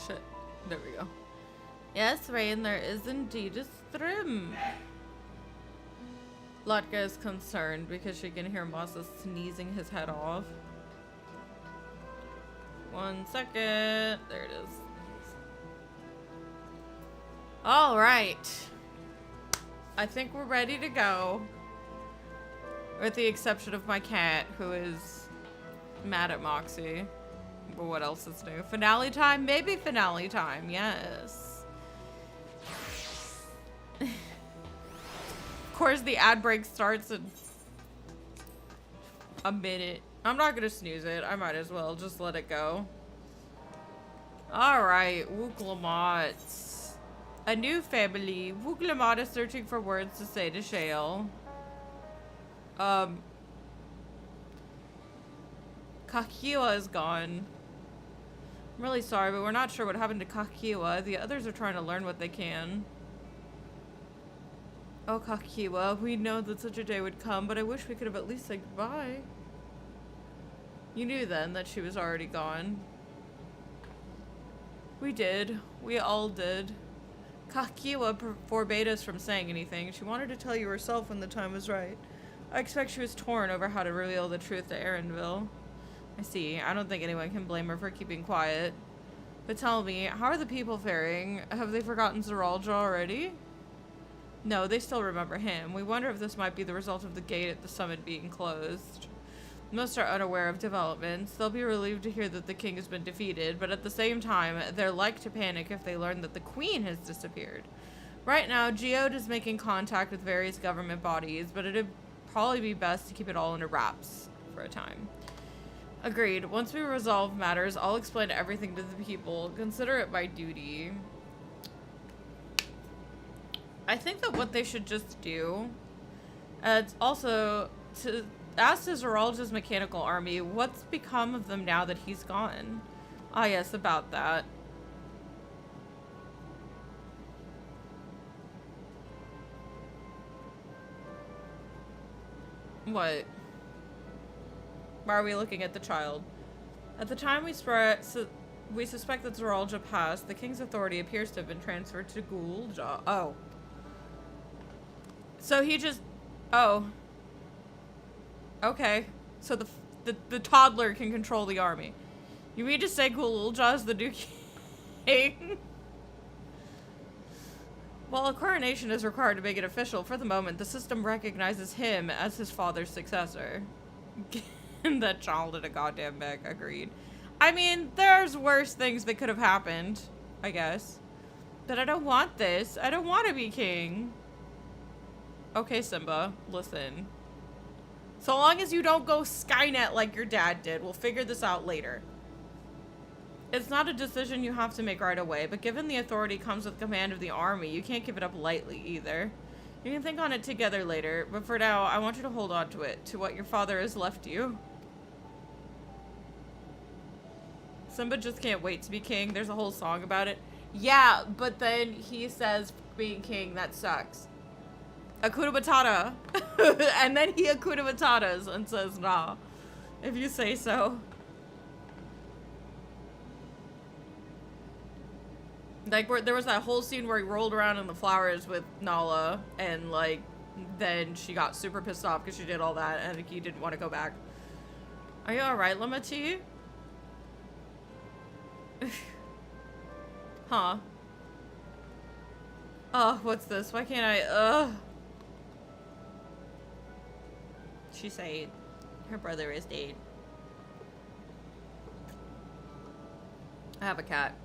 Shit. There we go. Yes, Rain, there is indeed a stream. Lotka is concerned because she can hear Mossa sneezing his head off. 1 second. There it is. All right. I think we're ready to go. With the exception of my cat, who is mad at Moxie. But what else is new? Finale time? Maybe finale time, yes. Of course, the ad break starts in a minute. I'm not gonna snooze it. I might as well just let it go. Alright, Wooglamot. A new family. Wooglamot is searching for words to say to Shale. Kakiwa is gone. I'm really sorry, but we're not sure what happened to Kakiwa. The others are trying to learn what they can. Oh, Kakiwa, we know that such a day would come, but I wish we could have at least said goodbye. You knew then that she was already gone. We did. We all did. Kakiwa forbade us from saying anything. She wanted to tell you herself when the time was right. I expect she was torn over how to reveal the truth to Erinville. I see. I don't think anyone can blame her for keeping quiet. But tell me, how are the people faring? Have they forgotten Zeralja already? No, they still remember him. We wonder if this might be the result of the gate at the summit being closed. Most are unaware of developments. They'll be relieved to hear that the king has been defeated, but at the same time, they're like to panic if they learn that the queen has disappeared. Right now, Geode is making contact with various government bodies, but it'd probably be best to keep it all under wraps for a time. Agreed. Once we resolve matters, I'll explain everything to the people. Consider it my duty. I think that what they should just do, it's also to ask Zeralja's mechanical army, what's become of them now that he's gone? Ah, yes, about that. What? Why are we looking at the child? At the time we suspect that Zeralja passed, the king's authority appears to have been transferred to goooo. Oh. So he just... Oh. Okay. So the toddler can control the army. You mean to say Gululja is the new king? While a coronation is required to make it official, for the moment, the system recognizes him as his father's successor. That child in a goddamn bag. Agreed. I mean, there's worse things that could have happened, I guess. But I don't want this. I don't want to be king. Okay, Simba, listen. So long as you don't go Skynet like your dad did, we'll figure this out later. It's not a decision you have to make right away, but given the authority comes with command of the army, you can't give it up lightly either. You can think on it together later, but for now, I want you to hold on to it, to what your father has left you. Simba just can't wait to be king. There's a whole song about it. Yeah, but then he says being king, that sucks. Hakuna Matata. And then he Hakuna Matatas and says, nah, if you say so. Like, there was that whole scene where he rolled around in the flowers with Nala, and, like, then she got super pissed off because she did all that, and he didn't want to go back. Are you alright, Lamati? Huh. Oh, what's this? Why can't I, She said her brother is dead. I have a cat.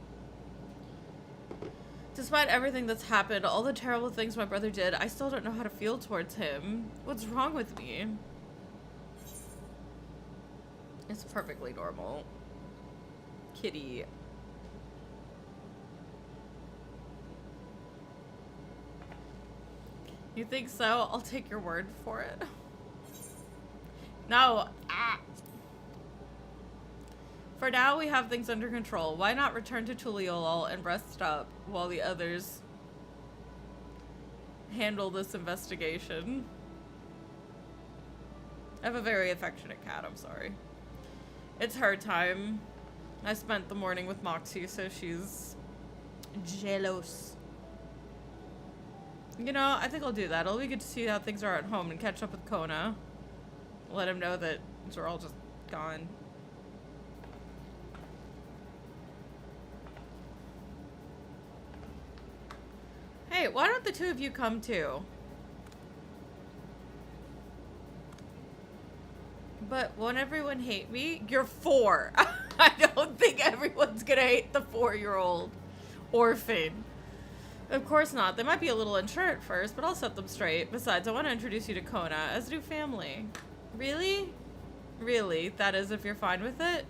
Despite everything that's happened, all the terrible things my brother did, I still don't know how to feel towards him. What's wrong with me? It's perfectly normal. Kitty. You think so? I'll take your word for it. No. Ah. For now, we have things under control. Why not return to Tuliyollal and rest up while the others handle this investigation? I have a very affectionate cat, I'm sorry. It's her time. I spent the morning with Moxie, so she's jealous. You know, I think I'll do that. I'll be good to see how things are at home and catch up with Kona. Let him know that we're all just gone. Hey, why don't the two of you come too? But won't everyone hate me? You're 4. I don't think everyone's gonna hate the 4-year-old orphan. Of course not. They might be a little unsure at first, but I'll set them straight. Besides, I want to introduce you to Kona as a new family. Really? Really? That is if you're fine with it?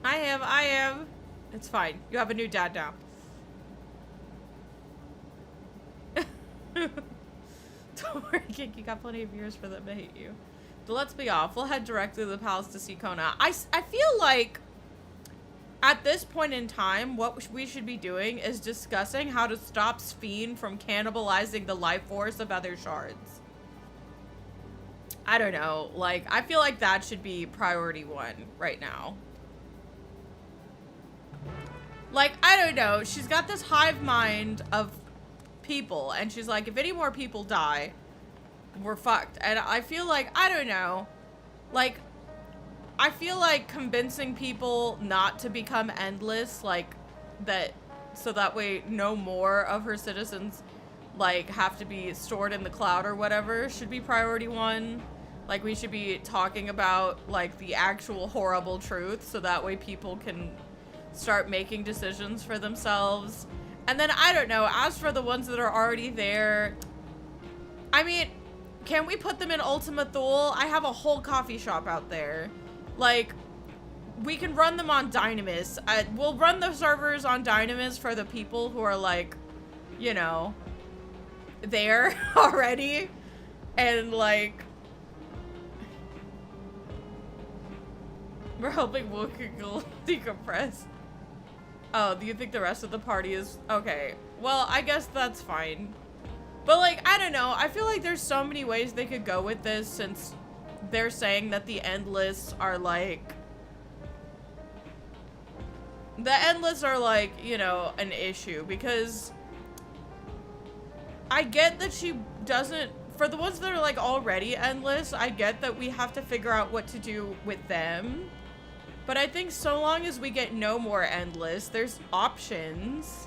I am. It's fine. You have a new dad now. Don't worry, Kik, you got plenty of years for them to hate you. But let's be off. We'll head directly to the palace to see Kona. I feel like at this point in time, what we should be doing is discussing how to stop Sphene from cannibalizing the life force of other shards. I don't know. Like, I feel like that should be priority 1 right now. Like, I don't know. She's got this hive mind of people, and she's like, if any more people die, we're fucked. And I feel like, I don't know. Like, I feel like convincing people not to become endless, like, that, so that way no more of her citizens, like, have to be stored in the cloud or whatever, should be priority 1. Like, we should be talking about, like, the actual horrible truth, so that way people can start making decisions for themselves. And then, I don't know, as for the ones that are already there, I mean, can we put them in Ultima Thule? I have a whole coffee shop out there. Like, we can run them on Dynamis. We'll run the servers on Dynamis for the people who are, like, you know, there already. And, like, we're hoping we'll decompress. Oh, do you think the rest of the party is... Okay, well, I guess that's fine. But, like, I don't know. I feel like there's so many ways they could go with this, since they're saying that the Endless are, like... The Endless are, like, you know, an issue. Because I get that she doesn't... For the ones that are, like, already Endless, I get that we have to figure out what to do with them. But I think so long as we get no more Endless, there's options.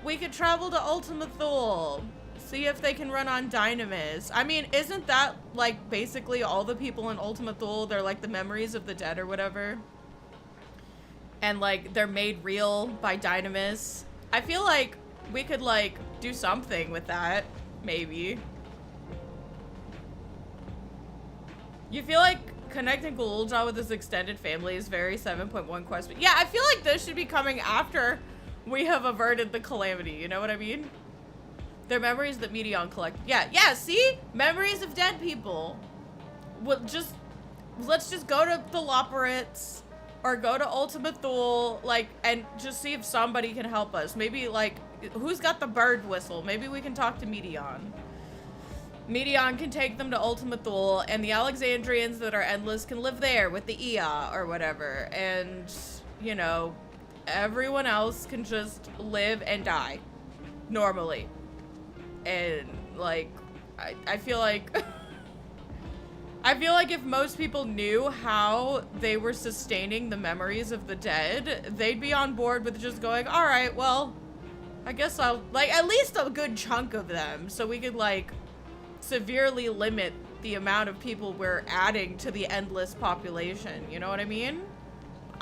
We could travel to Ultima Thule. See if they can run on Dynamis. I mean, isn't that, like, basically all the people in Ultima Thule? They're, like, the memories of the dead or whatever. And, like, they're made real by Dynamis. I feel like we could, like, do something with that. Maybe. You feel like connecting Goooo with his extended family is very 7.1 quest. Yeah, I feel like this should be coming after we have averted the calamity. You know what I mean? They're memories that Medion collected. Yeah, see? Memories of dead people. Let's just go to the Loporits or go to Ultima Thule, like, and just see if somebody can help us. Maybe, like, who's got the bird whistle? Maybe we can talk to Medion. Medion can take them to Ultima Thule, and the Alexandrians that are Endless can live there with the Ia or whatever. And, you know, everyone else can just live and die normally. And, like, I feel like... I feel like if most people knew how they were sustaining the memories of the dead, they'd be on board with just going, alright, well, I guess I'll... Like, at least a good chunk of them, so we could, like, severely limit the amount of people we're adding to the Endless population. You know what I mean?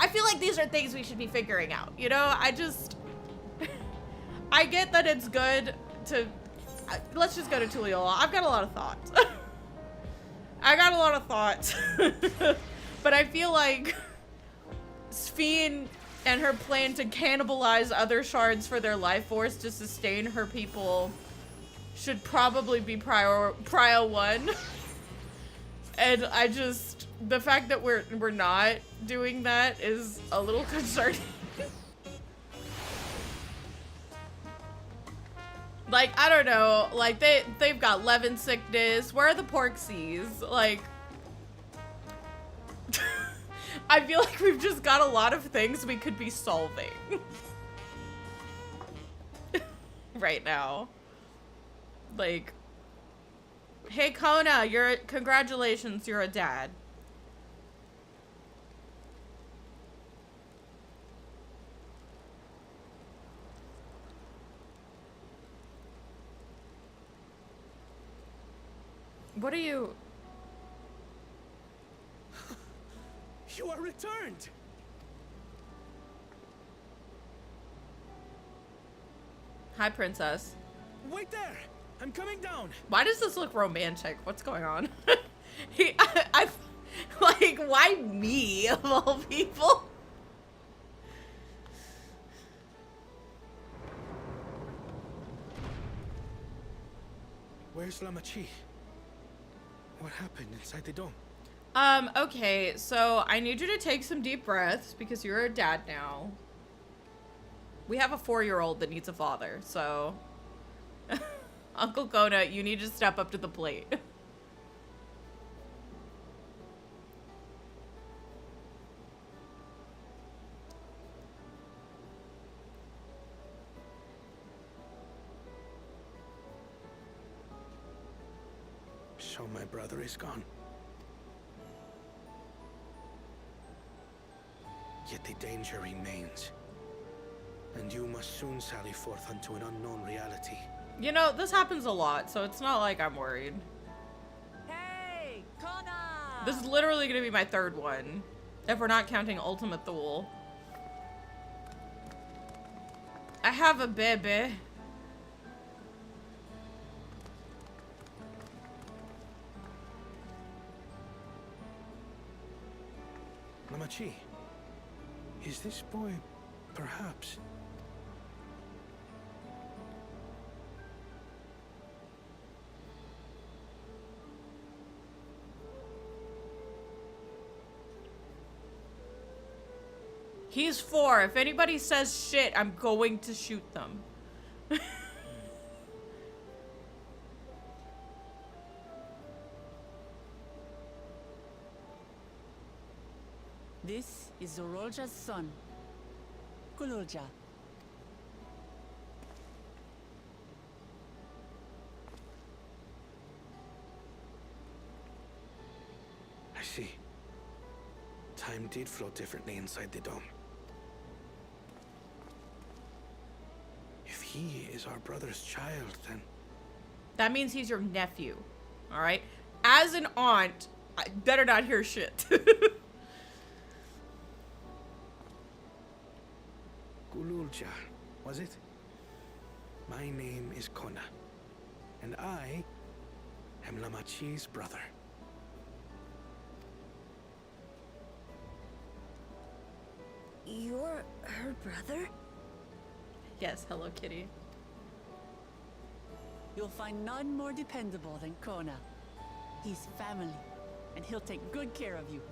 I feel like these are things we should be figuring out. You know, I just... I get that it's good to... Let's just go to Tuliyollal. I've got a lot of thoughts. I got a lot of thoughts. But I feel like Sphene and her plan to cannibalize other shards for their life force to sustain her people should probably be prio 1. And I just... The fact that we're not doing that is a little concerning. Like, I don't know, like, they've got Levin sickness. Where are the Porksies? Like, I feel like we've just got a lot of things we could be solving. Right now. Like, hey Kona, congratulations, you're a dad. What are you? You are returned! Hi, princess. Wait there! I'm coming down! Why does this look romantic? What's going on? Like, why me, of all people? Where's Lamachi? What happened inside the dome? Okay, so I need you to take some deep breaths because you're a dad now. We have a 4-year-old that needs a father, so... Uncle Kona, you need to step up to the plate. So my brother is gone. Yet the danger remains. And you must soon sally forth unto an unknown reality. You know, this happens a lot, so it's not like I'm worried. Hey, Kona! This is literally gonna be my 3rd one, if we're not counting Ultimate Thule. I have a baby. Lamachi, is this boy, perhaps? He's 4. If anybody says shit, I'm going to shoot them. This is Zorolja's son, Kululja. I see. Time did flow differently inside the dome. If he is our brother's child, then... That means he's your nephew. Alright? As an aunt, I better not hear shit. Kululja, was it? My name is Kona, and I am Lamachi's brother. You're her brother? Yes, Hello Kitty. You'll find none more dependable than Kona. He's family, and he'll take good care of you.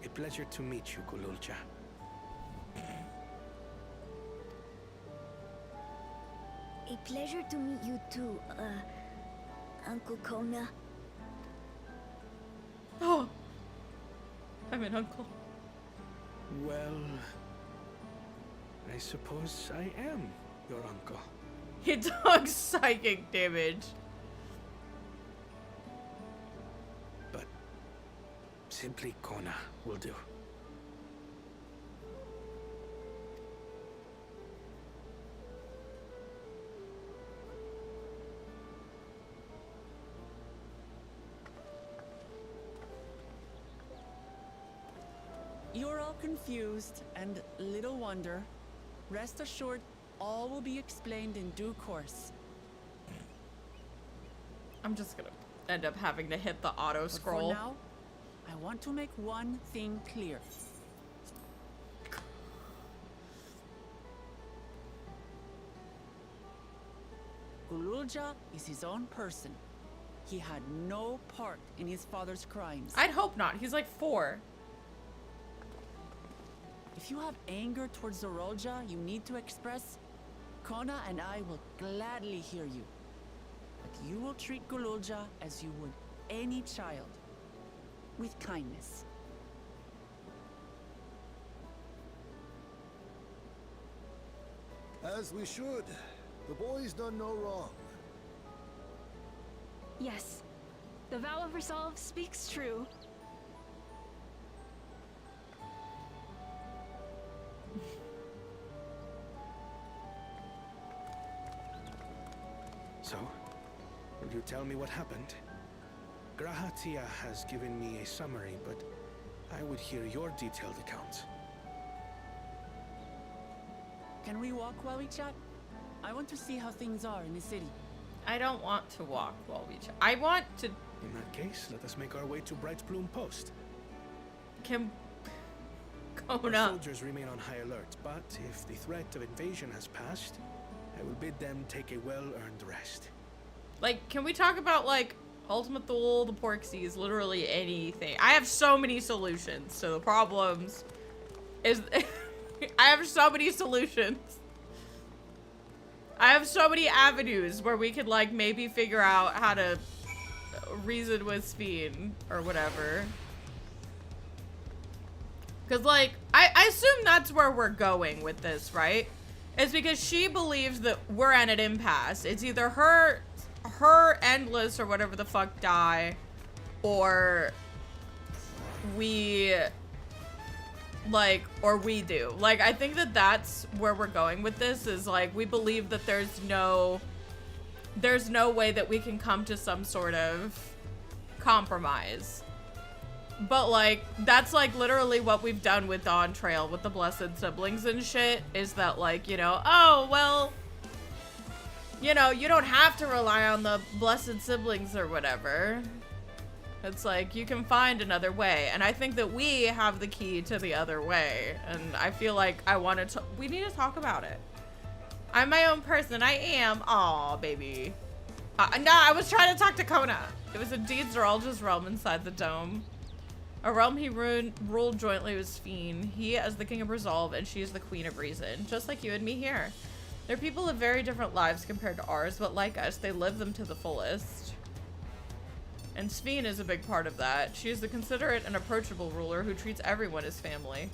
A pleasure to meet you, Kululja. A pleasure to meet you too, Uncle Kona. Oh, I'm an uncle. Well, I suppose I am your uncle. He took psychic damage. But simply Kona will do. You're all confused, and little wonder. Rest assured, all will be explained in due course. I'm just gonna end up having to hit the auto But scroll. for now, I want to make one thing clear. Kululja is his own person. He had no part in his father's crimes. I'd hope not. He's like 4. If you have anger towards Zorolja you need to express, Kona and I will gladly hear you. But you will treat Gololja as you would any child, with kindness. As we should. The boy's done no wrong. Yes. The vow of resolve speaks true. So, will you tell me what happened? Grahatia has given me a summary, but I would hear your detailed account. Can we walk while we chat? I want to see how things are in the city. I don't want to walk while we chat. I want to... In that case, let us make our way to Bright Plume Post. Can... Our Kona. soldiers remain on high alert, but if the threat of invasion has passed, I will bid them take a well-earned rest. Like, can we talk about, like, Ultima Thule, the Porksies, literally anything? I have so many solutions to the problems. I have so many solutions. I have so many avenues where we could, like, maybe figure out how to reason with Sphene or whatever. Because, like, I assume that's where we're going with this, right? It's because she believes that we're at an impasse. It's either her Endless or whatever the fuck die, or we... like, or we do. Like, I think that that's where we're going with this, is like, we believe that there's no way that we can come to some sort of compromise. But like, that's like literally what we've done with Dawntrail with the Blessed Siblings and shit, is that like, you know, oh, well, you know, you don't have to rely on the Blessed Siblings or whatever. It's like, you can find another way. And I think that we have the key to the other way. And I feel like we need to talk about it. I'm my own person. I am. Aw, baby. No, I was trying to talk to Kona. It was indeed Zeralja's realm inside the dome. A realm he ruled jointly with Sphene. He as the king of resolve, and she is the queen of reason. Just like you and me here. They're people of very different lives compared to ours, but like us, they live them to the fullest. And Sphene is a big part of that. She is the considerate and approachable ruler who treats everyone as family.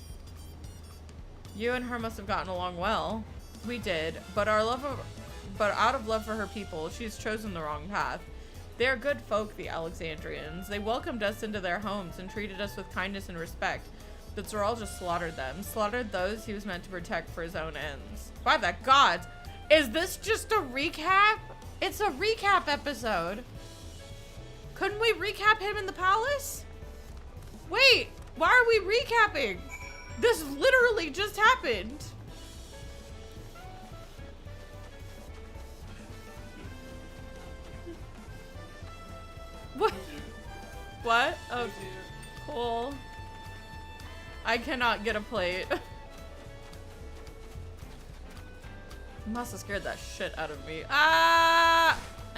You and her must have gotten along well. We did, but out of love for her people, she's chosen the wrong path. They are good folk, the Alexandrians. They welcomed us into their homes and treated us with kindness and respect. But Zeralja slaughtered them. Slaughtered those he was meant to protect for his own ends. By the gods! Is this just a recap? It's a recap episode. Couldn't we recap him in the palace? Wait, why are we recapping? This literally just happened. What? What? Oh, cool. I cannot get a plate. Must have scared that shit out of me. Ah!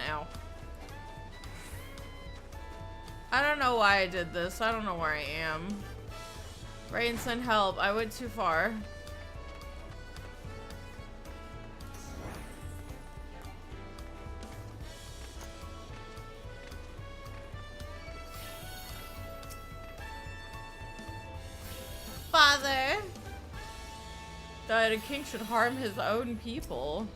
Ow. I don't know why I did this. I don't know where I am. Rain, send help. I went too far. Father! That a king should harm his own people.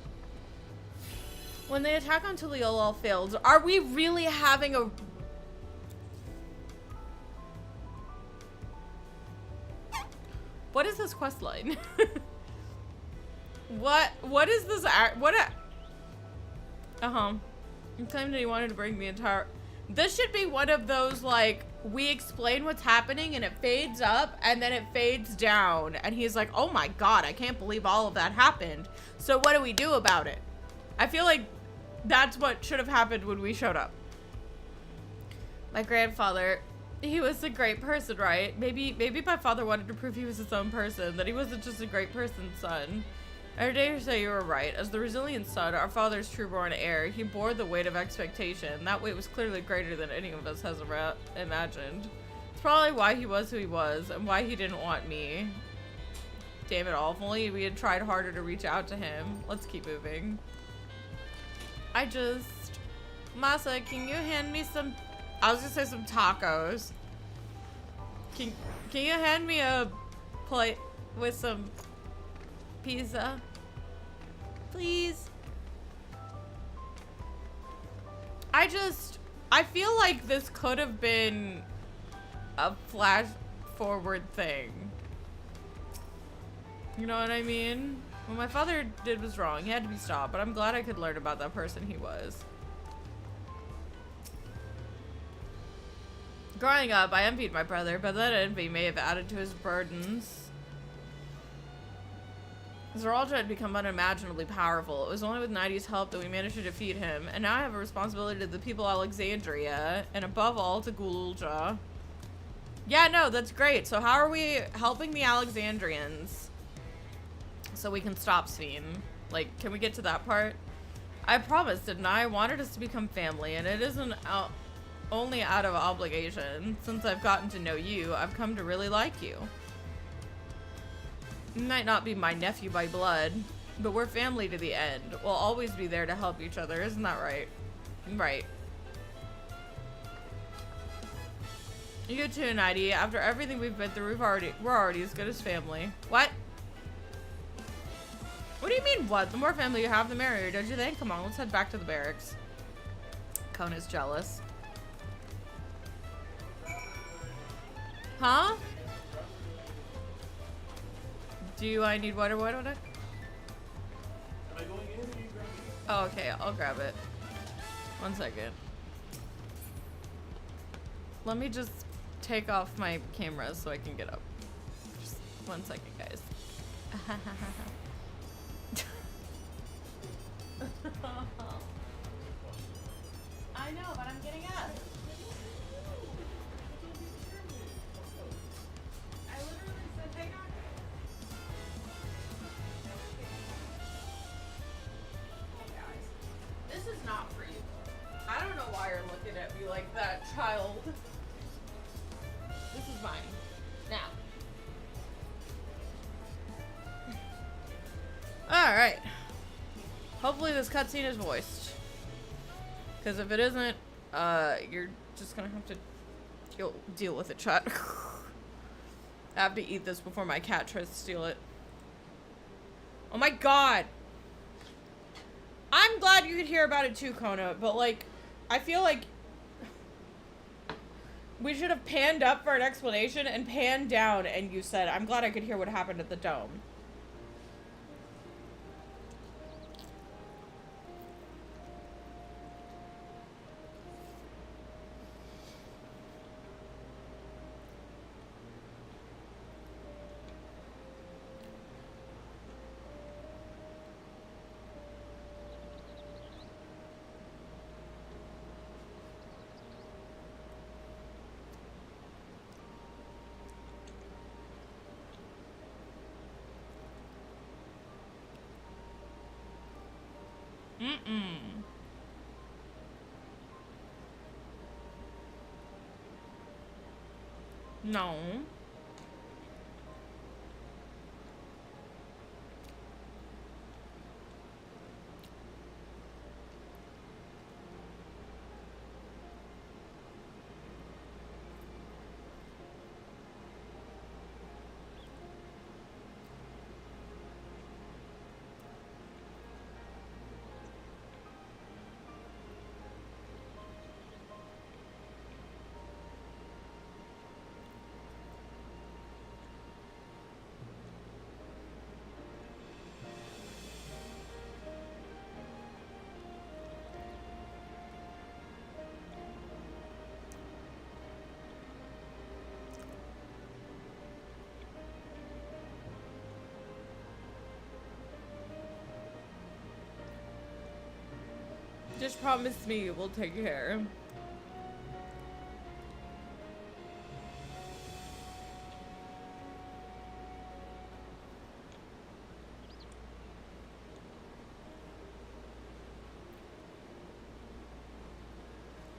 When the attack on Tuliyollal failed, are we really having a... What is this quest line? What is this He claimed that he wanted to bring the entire... This should be one of those, like, we explain what's happening and it fades up and then it fades down. And he's like, oh my god, I can't believe all of that happened. So what do we do about it? I feel like that's what should have happened when we showed up. My grandfather... He was a great person, right? Maybe my father wanted to prove he was his own person, that he wasn't just a great person's son. I dare say you were right. As the resilient son, our father's true-born heir, he bore the weight of expectation. That weight was clearly greater than any of us has imagined. It's probably why he was who he was, and why he didn't want me. Damn it all, if only we had tried harder to reach out to him. Let's keep moving. Masa, can you hand me some... I was gonna say some tacos. Can you hand me a plate with some pizza? Please? I feel like this could have been a flash forward thing. You know what I mean? What my father did was wrong. He had to be stopped, but I'm glad I could learn about that person he was. Growing up, I envied my brother, but that envy may have added to his burdens. Zeralta had become unimaginably powerful. It was only with Nighty's help that we managed to defeat him, and now I have a responsibility to the people of Alexandria, and above all, to Gulja. Yeah, no, that's great. So how are we helping the Alexandrians so we can stop Sven? Like, can we get to that part? I promised, didn't I? I wanted us to become family, and it isn't only out of obligation. Since I've gotten to know you, I've come to really like you. You might not be my nephew by blood, but we're family to the end. We'll always be there to help each other, isn't that right? Right. You too, Nighty. After everything we've been through, we're already as good as family. What? What do you mean, what? The more family you have, the merrier, don't you think? Come on, let's head back to the barracks. Kona's jealous. Huh? Do I need water? What? Am I going in? Or you grab it? Oh, okay. I'll grab it. 1 second. Let me just take off my camera so I can get up. Just 1 second, guys. I know, but I'm getting up. I literally said, hang on. This is not for you. I don't know why you're looking at me like that, child. This is mine. Now. Alright. Hopefully this cutscene is voiced. Because if it isn't, you're just gonna have to deal with it, chat. I have to eat this before my cat tries to steal it. Oh my god! I'm glad you could hear about it too, Kona, but like, I feel like we should have panned up for an explanation and panned down and you said, I'm glad I could hear what happened at the dome. No. Just promise me we'll take care.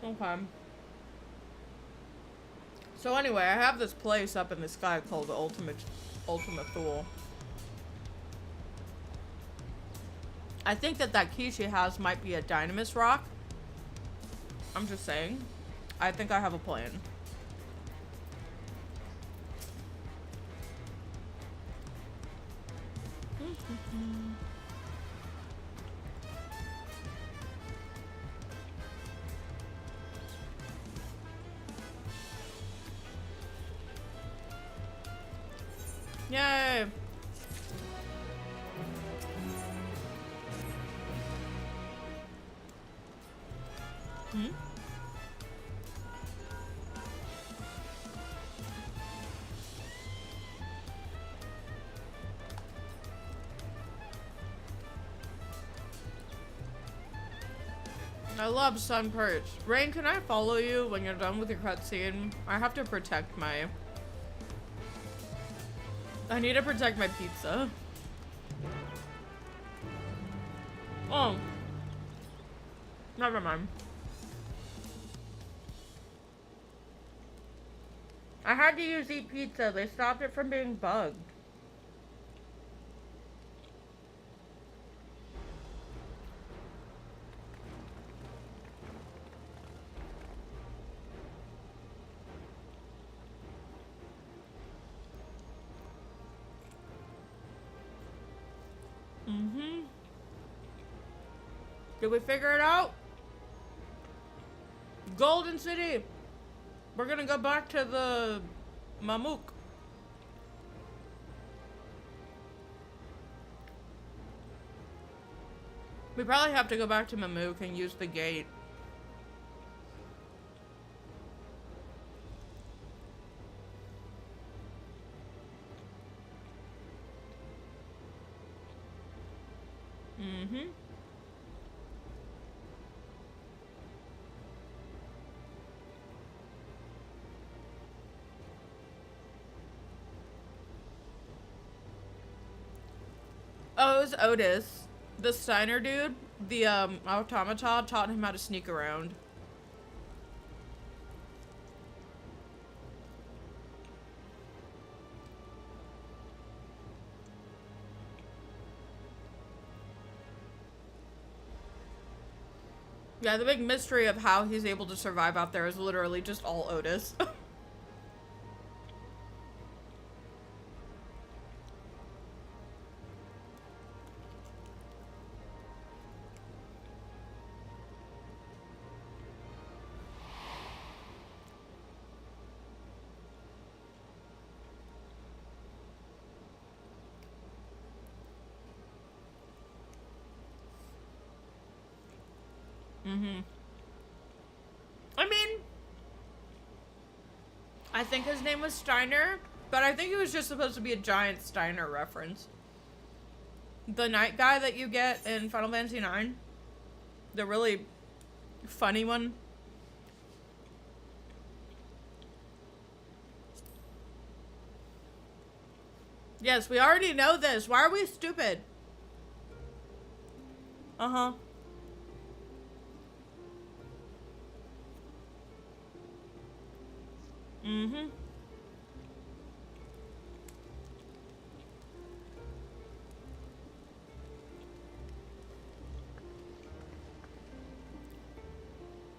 Okay. So anyway, I have this place up in the sky called the Ultima Thule. I think that key she has might be a dynamis rock. I'm just saying. I think I have a plan. Yay! Hmm? I love Sun Perch. Rain, can I follow you when you're done with your cutscene? I have to protect my... I need to protect my pizza. Oh. Never mind. I had to use Eat Pizza. They stopped it from being bugged. Did we figure it out? Golden City! We're gonna go back to the Mamook. We probably have to go back to Mamook and use the gate. Mm-hmm. Oh, it was Otis. The Steiner dude, the automata, taught him how to sneak around. Yeah, the big mystery of how he's able to survive out there is literally just all Otis. I mean, I think his name was Steiner, but I think it was just supposed to be a giant Steiner reference. The night guy that you get in Final Fantasy IX, the really funny one. Yes, we already know this. Why are we stupid? Uh-huh. Mm-hmm.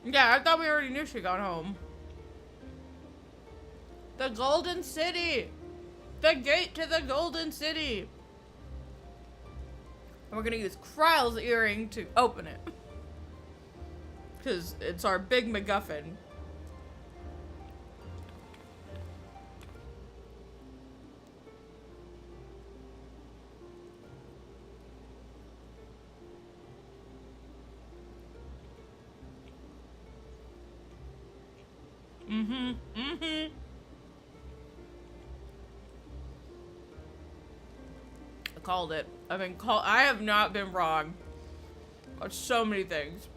Yeah, I thought we already knew she got home. The Golden City! The gate to the Golden City! And we're gonna use Kryle's earring to open it. Because it's our big MacGuffin. Mm-hmm. Mm-hmm. I called it. I have not been wrong on so many things.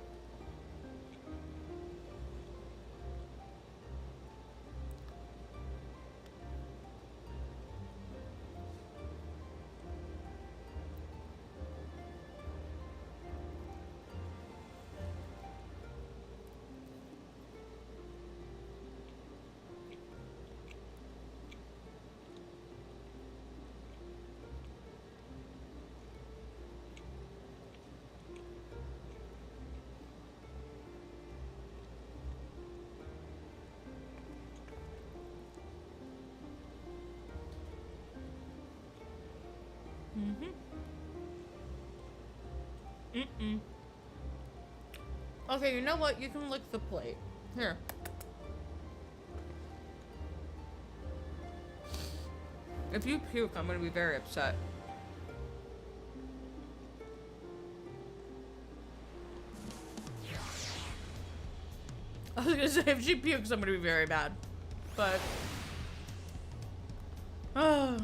Okay, you know what? You can lick the plate. Here. If you puke, I'm gonna be very upset. I was gonna say, if she pukes, I'm gonna be very bad. But... Oh.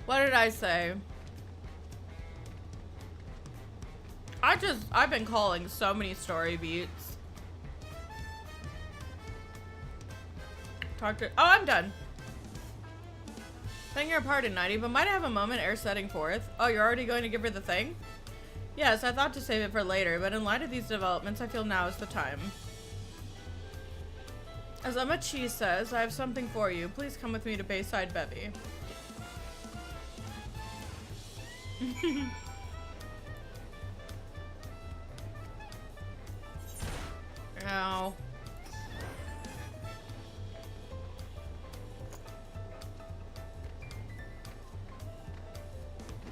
What did I say? I've been calling so many story beats. Oh, I'm done. Beg your pardon, Nighty, but might I have a moment ere setting forth? Oh, you're already going to give her the thing? Yes, I thought to save it for later, but in light of these developments, I feel now is the time. As Emma Cheese says, I have something for you. Please come with me to Bayside Bevy. Ow.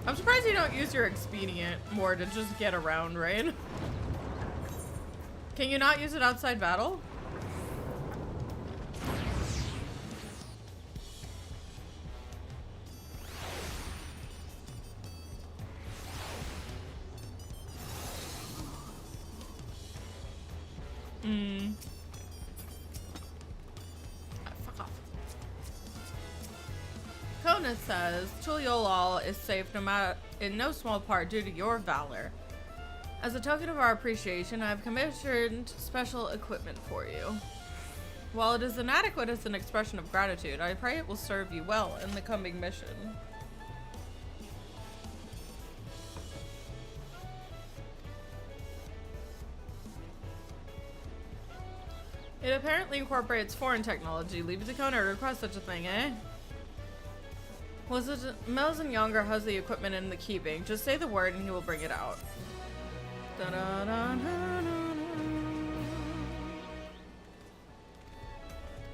I'm surprised you don't use your expedient more to just get around, right? Can you not use it outside battle? Fuck off. Kona says, Tuliyollal is safe in no small part due to your valor. As a token of our appreciation, I have commissioned special equipment for you. While it is inadequate as an expression of gratitude, I pray it will serve you well in the coming mission. It apparently incorporates foreign technology. Leave it to Kona to request such a thing, eh? Was it Mills and Younger has the equipment in the keeping? Just say the word and he will bring it out.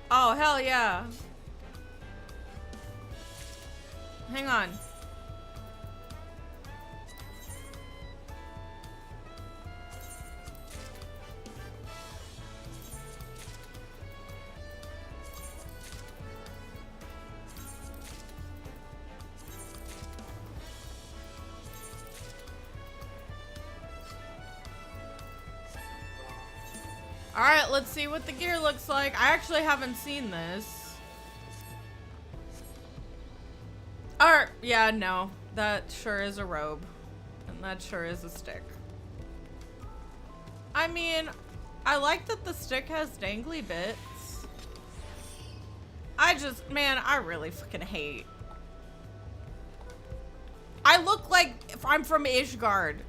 Oh, hell yeah. Hang on. Alright, let's see what the gear looks like. I actually haven't seen this. Alright, yeah, no. That sure is a robe. And that sure is a stick. I mean, I like that the stick has dangly bits. Man, I really fucking hate. I look like if I'm from Ishgard.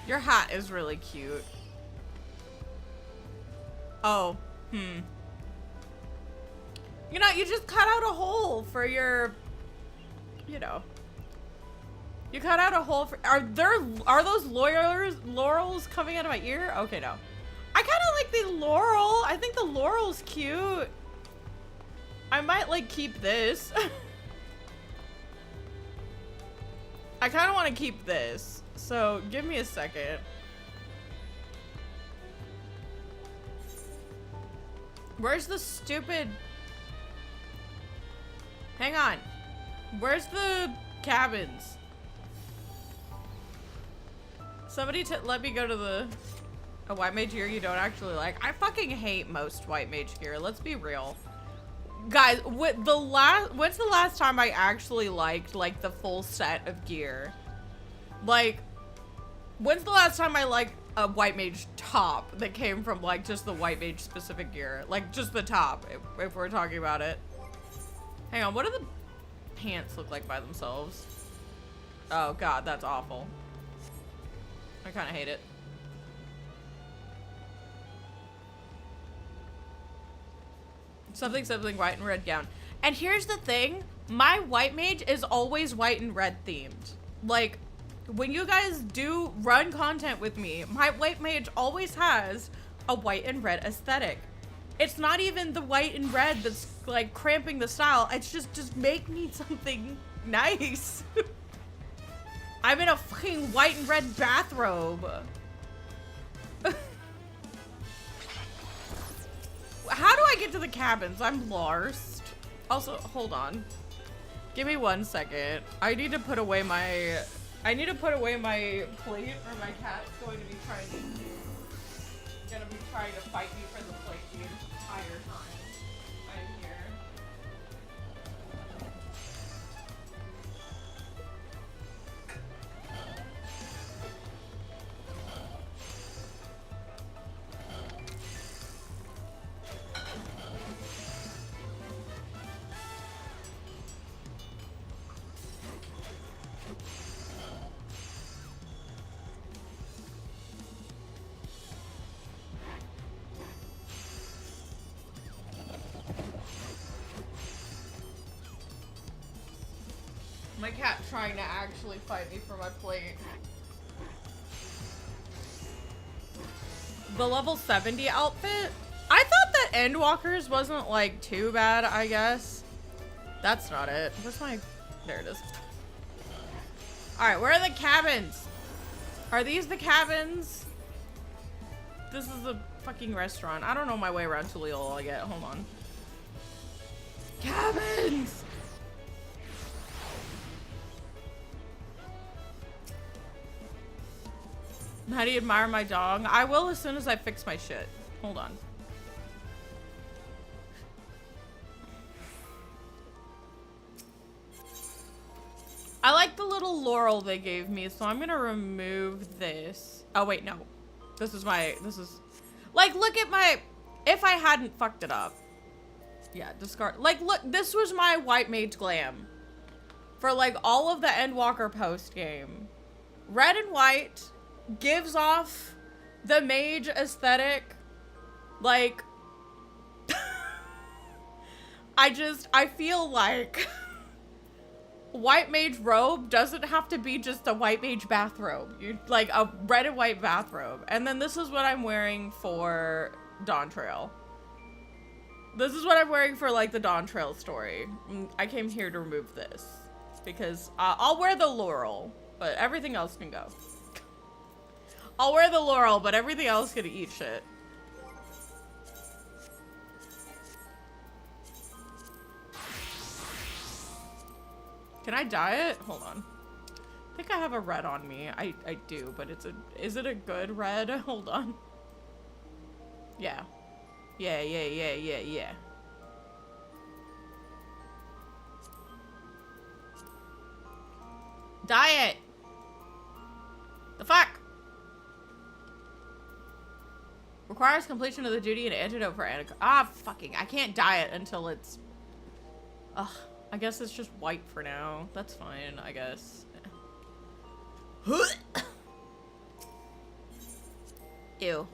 Your hat is really cute. Oh, You know, you just cut out a hole for your, you know. You cut out a hole for, are those laurels coming out of my ear? Okay, no. I kind of like the laurel. I think the laurel's cute. I might like keep this. I kind of want to keep this. So, give me a second. Where's the stupid... Hang on. Where's the cabins? Somebody let me go to a white mage gear you don't actually like. I fucking hate most white mage gear. Let's be real. Guys, when's the last time I actually liked, like, the full set of gear? Like, when's the last time I liked a white mage top that came from, like, just the white mage specific gear? Like, just the top, if we're talking about it. Hang on, what do the pants look like by themselves? Oh, God, that's awful. I kind of hate it. Something white and red gown. And here's the thing, my white mage is always white and red themed. Like, when you guys do run content with me, my white mage always has a white and red aesthetic. It's not even the white and red that's like cramping the style. It's just make me something nice. I'm in a fucking white and red bathrobe. How do I get to the cabins? I'm lost. Also, hold on. Give me 1 second. I need to put away my plate, or my cat's going to be trying to fight me for the plate the entire time I'm here. My cat trying to actually fight me for my plate. The level 70 outfit? I thought that Endwalkers wasn't like too bad, I guess. That's not it. Where's my... There it is. Alright, where are the cabins? Are these the cabins? This is the fucking restaurant. I don't know my way around Tuliyollal yet. Hold on. Cabins! How do you admire my dog? I will as soon as I fix my shit. Hold on. I like the little laurel they gave me, so I'm gonna remove this. Oh wait, no. This is like, look at my, if I hadn't fucked it up. Yeah, discard. Like, look, this was my white mage glam for like all of the Endwalker post game. Red and white gives off the mage aesthetic. Like, I feel like white mage robe doesn't have to be just a white mage bathrobe. You're like a red and white bathrobe. And then this is what I'm wearing for Dawntrail. This is what I'm wearing for like the Dawntrail story. I came here to remove this because I'll wear the laurel, but everything else can go. I'll wear the laurel, but everything else can eat shit. Can I dye it? Hold on. I think I have a red on me. I do, but is it a good red? Hold on. Yeah. Yeah. Dye it! The fuck? Requires completion of the duty and antidote for fucking. I can't dye it until it's... Ugh. I guess it's just white for now. That's fine, I guess. Ew.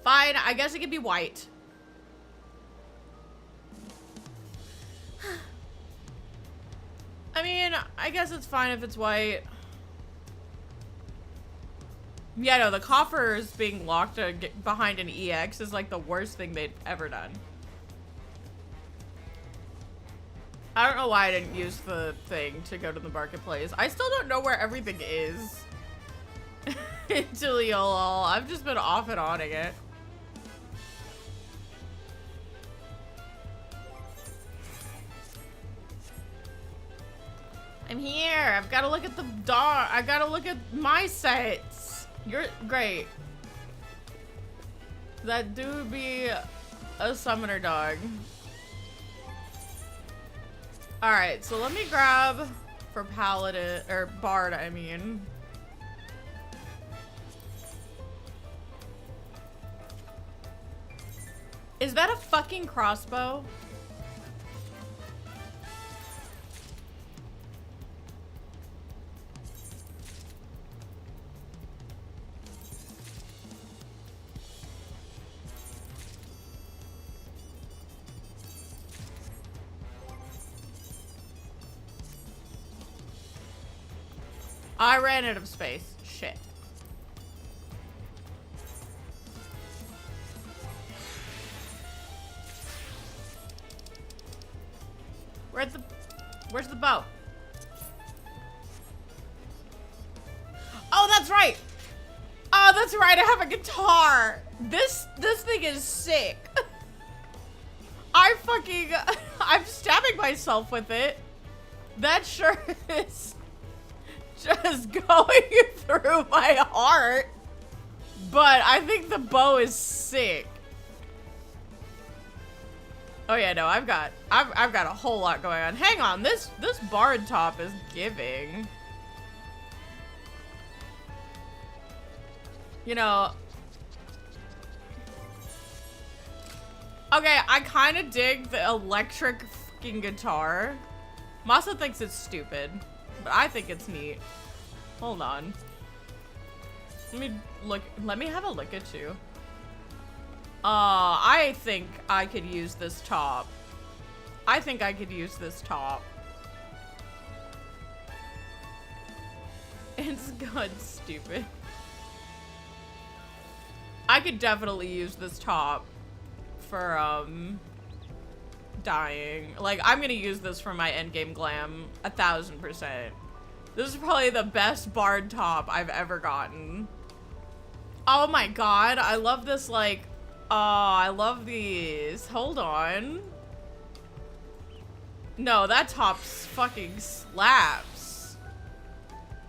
Fine, I guess it could be white. I mean, I guess it's fine if it's white. Yeah, no, the coffers being locked behind an EX is like the worst thing they've ever done. I don't know why I didn't use the thing to go to the marketplace. I still don't know where everything is. In Tuliyollal. I've just been off and on it. I'm here. I've got to look at the dog. I got to look at my sets. You're great. That do be a summoner dog. Alright, so let me grab for paladin, or bard, I mean. Is that a fucking crossbow? I ran out of space. Shit. Where's the bow? Oh, that's right. Oh, that's right. I have a guitar. This thing is sick. I'm stabbing myself with it. That sure is just going through my heart. But I think the bow is sick. Oh yeah, no, I've got a whole lot going on. Hang on, this bard top is giving. You know. Okay, I kind of dig the electric fucking guitar. Masa thinks it's stupid, but I think it's neat. Hold on. Let me have a look at you. I think I could use this top. I think I could use this top. It's gone stupid. I could definitely use this top for, dying. Like, I'm gonna use this for my endgame glam 1000%. This is probably the best bard top I've ever gotten. Oh my god, I love this, like, oh, I love these. Hold on. No, that top's fucking slaps.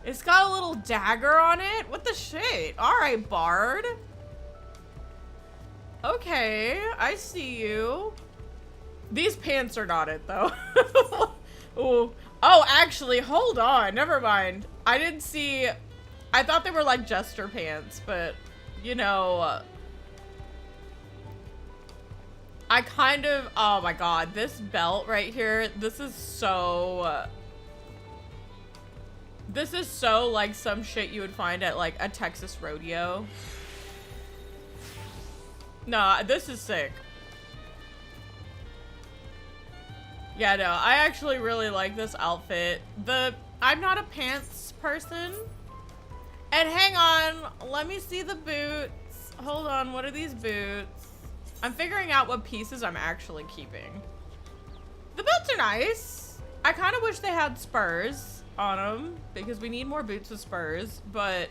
It's got a little dagger on it? What the shit? Alright, bard. Okay, I see you. These pants are not it, though. Ooh. Oh, actually, hold on. Never mind. I didn't see... I thought they were like jester pants, but, you know... I kind of... Oh my god, this belt right here, this is so... This is so like some shit you would find at like a Texas rodeo. No, this is sick. Yeah, no, I actually really like this outfit. I'm not a pants person. And hang on, let me see the boots. Hold on, what are these boots? I'm figuring out what pieces I'm actually keeping. The boots are nice. I kind of wish they had spurs on them because we need more boots with spurs, but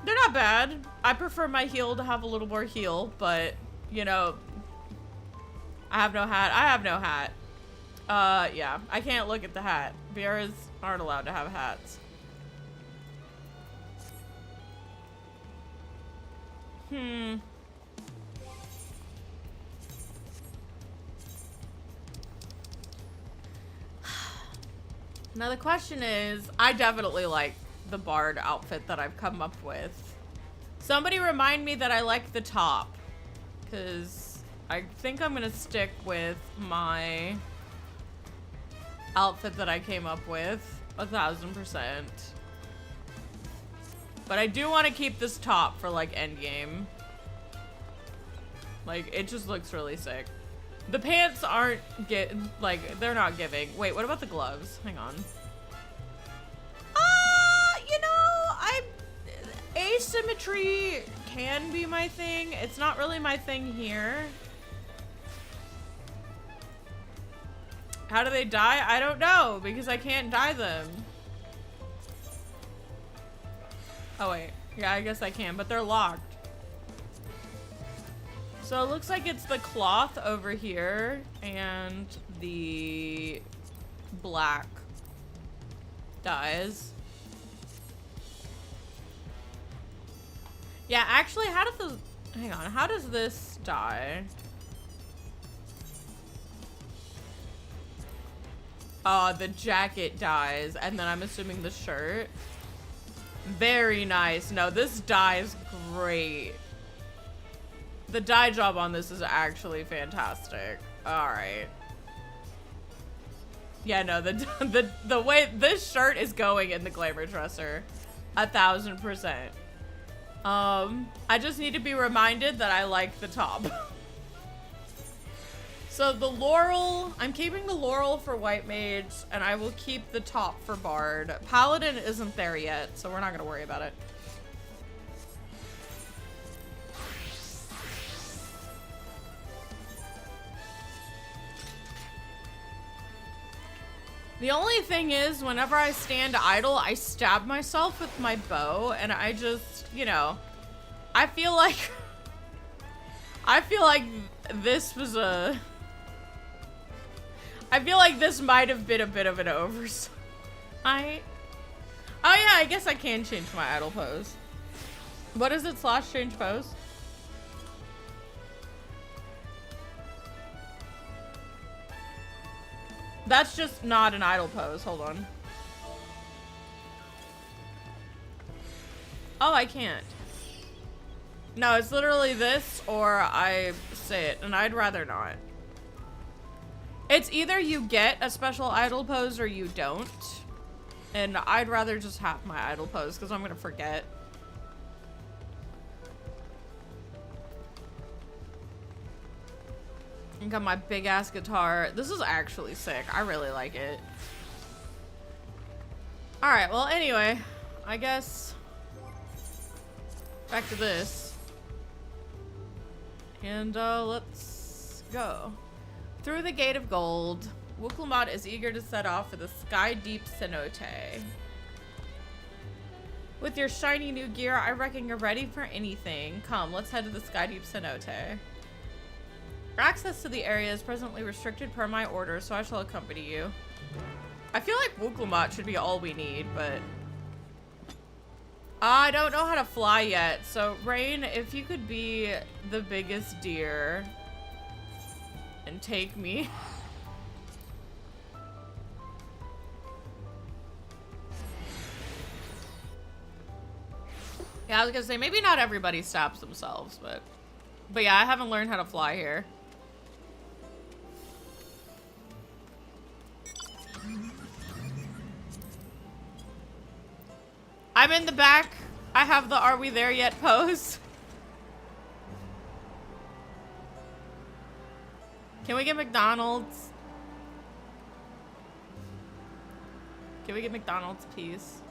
they're not bad. I prefer my heel to have a little more heel, but you know, I have no hat. I have no hat. Yeah, I can't look at the hat. Bears aren't allowed to have hats. Now the question is, I definitely like the bard outfit that I've come up with. Somebody remind me that I like the top, because I think I'm gonna stick with my outfit that I came up with 1000%. But I do want to keep this top for like endgame. Like, it just looks really sick. The pants aren't they're not giving. Wait, what about the gloves? Hang on. You know, asymmetry can be my thing. It's not really my thing here. How do they dye? I don't know, because I can't dye them. Oh wait, yeah, I guess I can, but they're locked. So it looks like it's the cloth over here and the black dyes. Yeah, actually, how does the... Hang on, how does this dye? The jacket dyes, and then I'm assuming the shirt. Very nice. No, this dye is great. The dye job on this is actually fantastic. All right. Yeah, no, the way this shirt is going in the glamour dresser, 1000%. I just need to be reminded that I like the top. So the laurel, I'm keeping the laurel for white mage, and I will keep the top for bard. Paladin isn't there yet, so we're not gonna worry about it. The only thing is, whenever I stand idle, I stab myself with my bow, and I just, you know, I feel like this was a... I feel like this might have been a bit of an oversight. Oh yeah, I guess I can change my idle pose. What is it, / change pose? That's just not an idle pose. Hold on. Oh, I can't. No, it's literally this or I say it, and I'd rather not. It's either you get a special idle pose or you don't. And I'd rather just have my idle pose because I'm gonna forget. I got my big ass guitar. This is actually sick. I really like it. Alright, well anyway, I guess back to this. And let's go. Through the Gate of Gold, Wuklamot is eager to set off for the Sky Deep cenote. With your shiny new gear, I reckon you're ready for anything. Come, let's head to the Sky Deep cenote. Access to the area is presently restricted per my order, so I shall accompany you. I feel like Wuklamot should be all we need, but... I don't know how to fly yet, so Rain, if you could be the biggest deer and take me. Yeah, I was gonna say, maybe not everybody stops themselves, but yeah, I haven't learned how to fly here. I'm in the back. I have the "Are we there yet" pose. Can we get McDonald's? Can we get McDonald's, please?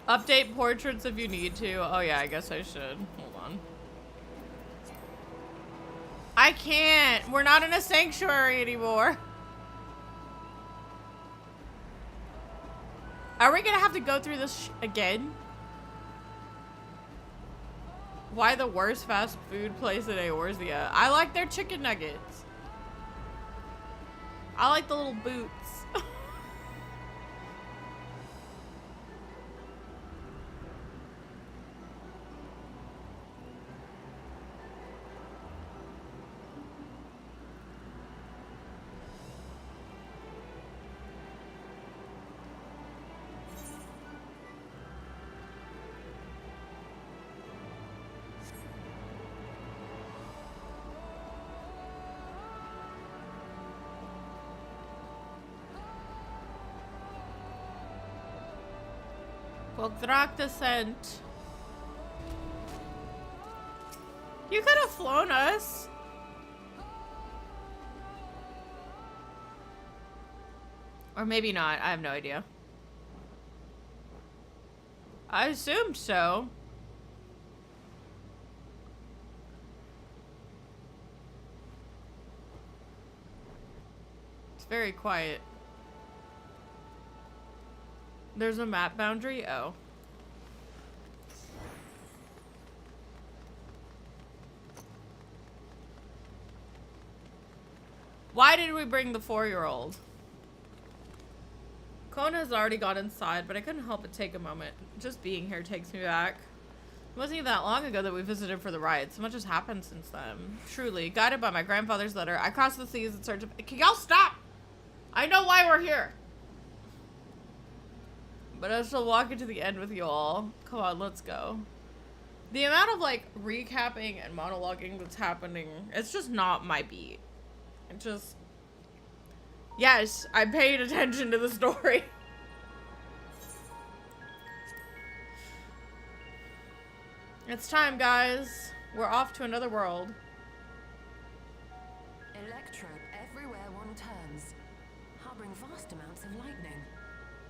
Update portraits if you need to. Oh yeah, I guess I should. Hold on. I can't. We're not in a sanctuary anymore. Are we gonna have to go through this again? Why the worst fast food place in Eorzea? I like their chicken nuggets. I like the little boots. Volkdrak descent. You could have flown us. Or maybe not. I have no idea. I assumed so. It's very quiet. There's a map boundary? Oh. Why did we bring the 4-year-old? Kona's already got inside, but I couldn't help but take a moment. Just being here takes me back. It wasn't even that long ago that we visited for the ride. So much has happened since then. Truly, guided by my grandfather's letter, I crossed the seas in search of... Can y'all stop? I know why we're here. But I shall walk into the end with you all. Come on, let's go. The amount of, like, recapping and monologuing that's happening, it's just not my beat. It just... Yes, I paid attention to the story. It's time, guys. We're off to another world. Electrode everywhere one turns, harboring vast amounts of lightning.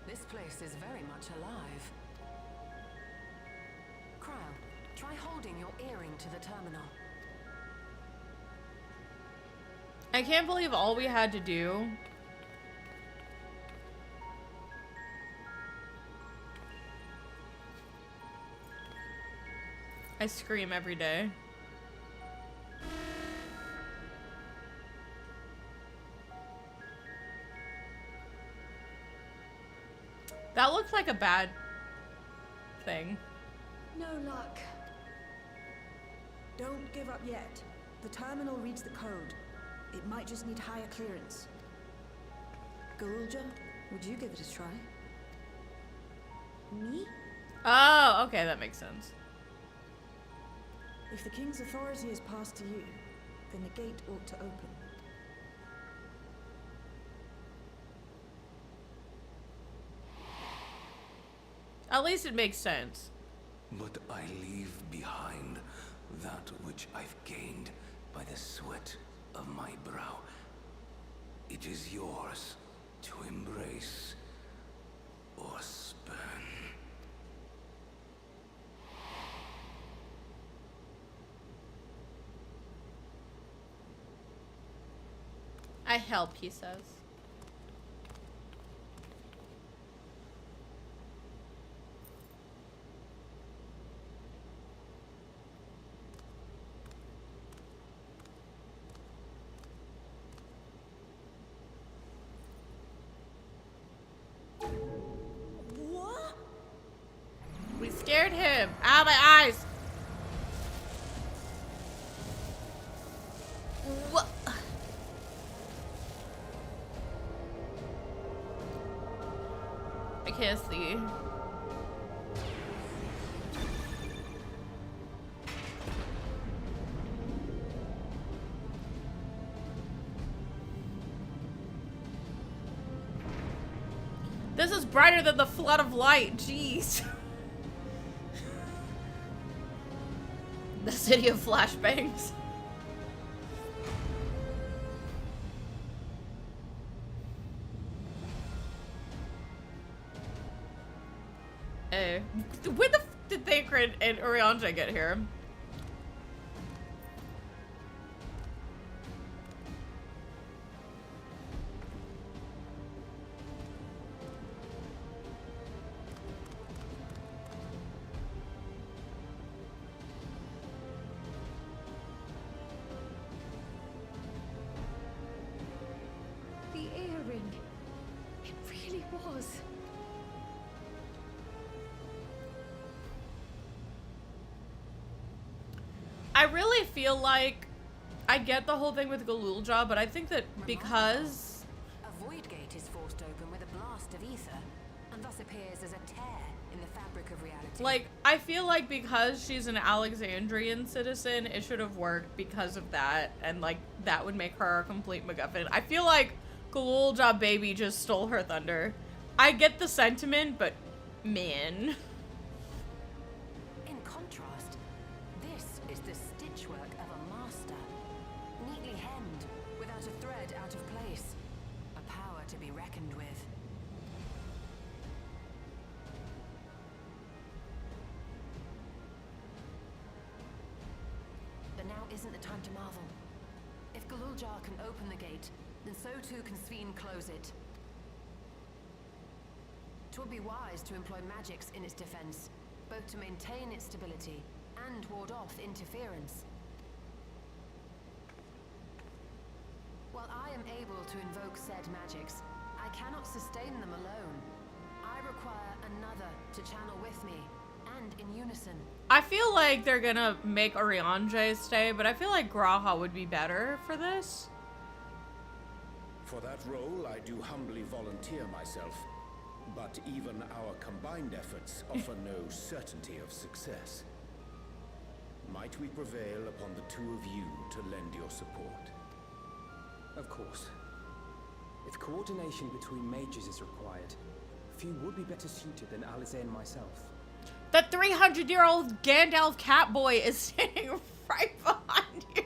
This place is very much alive. Try holding your earring to the terminal. I can't believe all we had to do I scream every day. That looks like a bad thing. No luck. Don't give up yet. The terminal reads the code. It might just need higher clearance. Goolja, would you give it a try? Me? Oh, okay, that makes sense. If the king's authority is passed to you, then the gate ought to open. At least it makes sense. But I leave behind that which I've gained by the sweat of my brow. It is yours to embrace or spurn. I help, he says. What? We scared him. Ah, my eyes. What? I can't see. This is brighter than the flood of light. Jeez. The city of flashbangs. Hey, where the f did Thancred and Urianger get here? The earring. It really was. I really feel like I get the whole thing with Galulja, but I think that because A void gate is forced open with a blast of ether, and thus appears as a tear in the fabric of reality. like I feel like because she's an Alexandrian citizen, it should have worked because of that, and like that would make her a complete MacGuffin. I feel like Galulja baby just stole her thunder. I get the sentiment, but man. In contrast, this is the stitchwork of a master, neatly hemmed, without a thread out of place. A power to be reckoned with. But now isn't the time to marvel. If Galuljar can open the gate, then so too can Sveen close it. 'Twould be wise to employ magics in its defense, both to maintain its stability and ward off interference. While I am able to invoke said magics, I cannot sustain them alone. I require another to channel with me, and in unison. I feel like they're gonna make Urianger stay, but I feel like Graha would be better for this. For that role, I do humbly volunteer myself. But even our combined efforts offer no certainty of success. Might we prevail upon the two of you to lend your support? Of course. If coordination between mages is required, few would be better suited than Alize and myself. The 300-year-old Gandalf Catboy is sitting right behind you.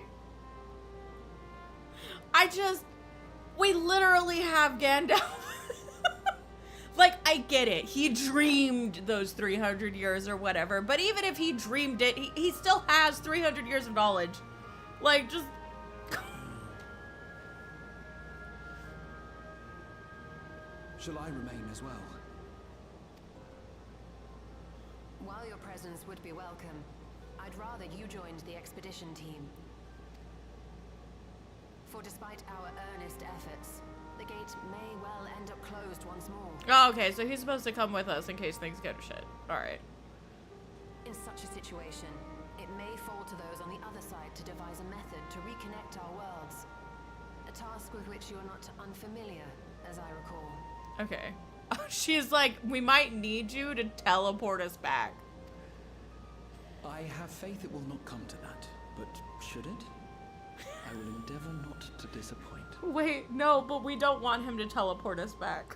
We literally have Gandalf. Like, I get it. He dreamed those 300 years or whatever. But even if he dreamed it, he still has 300 years of knowledge. Like, just... Shall I remain as well? While your presence would be welcome, I'd rather you joined the expedition team. For despite our earnest efforts, the gate may well end up closed once more. Oh, okay, so he's supposed to come with us in case things go to shit. Alright. In such a situation, it may fall to those on the other side to devise a method to reconnect our worlds. A task with which you are not unfamiliar, as I recall. Okay. She's like, we might need you to teleport us back. I have faith it will not come to that, but should it? I will endeavor not to disappoint. Wait, no, but we don't want him to teleport us back.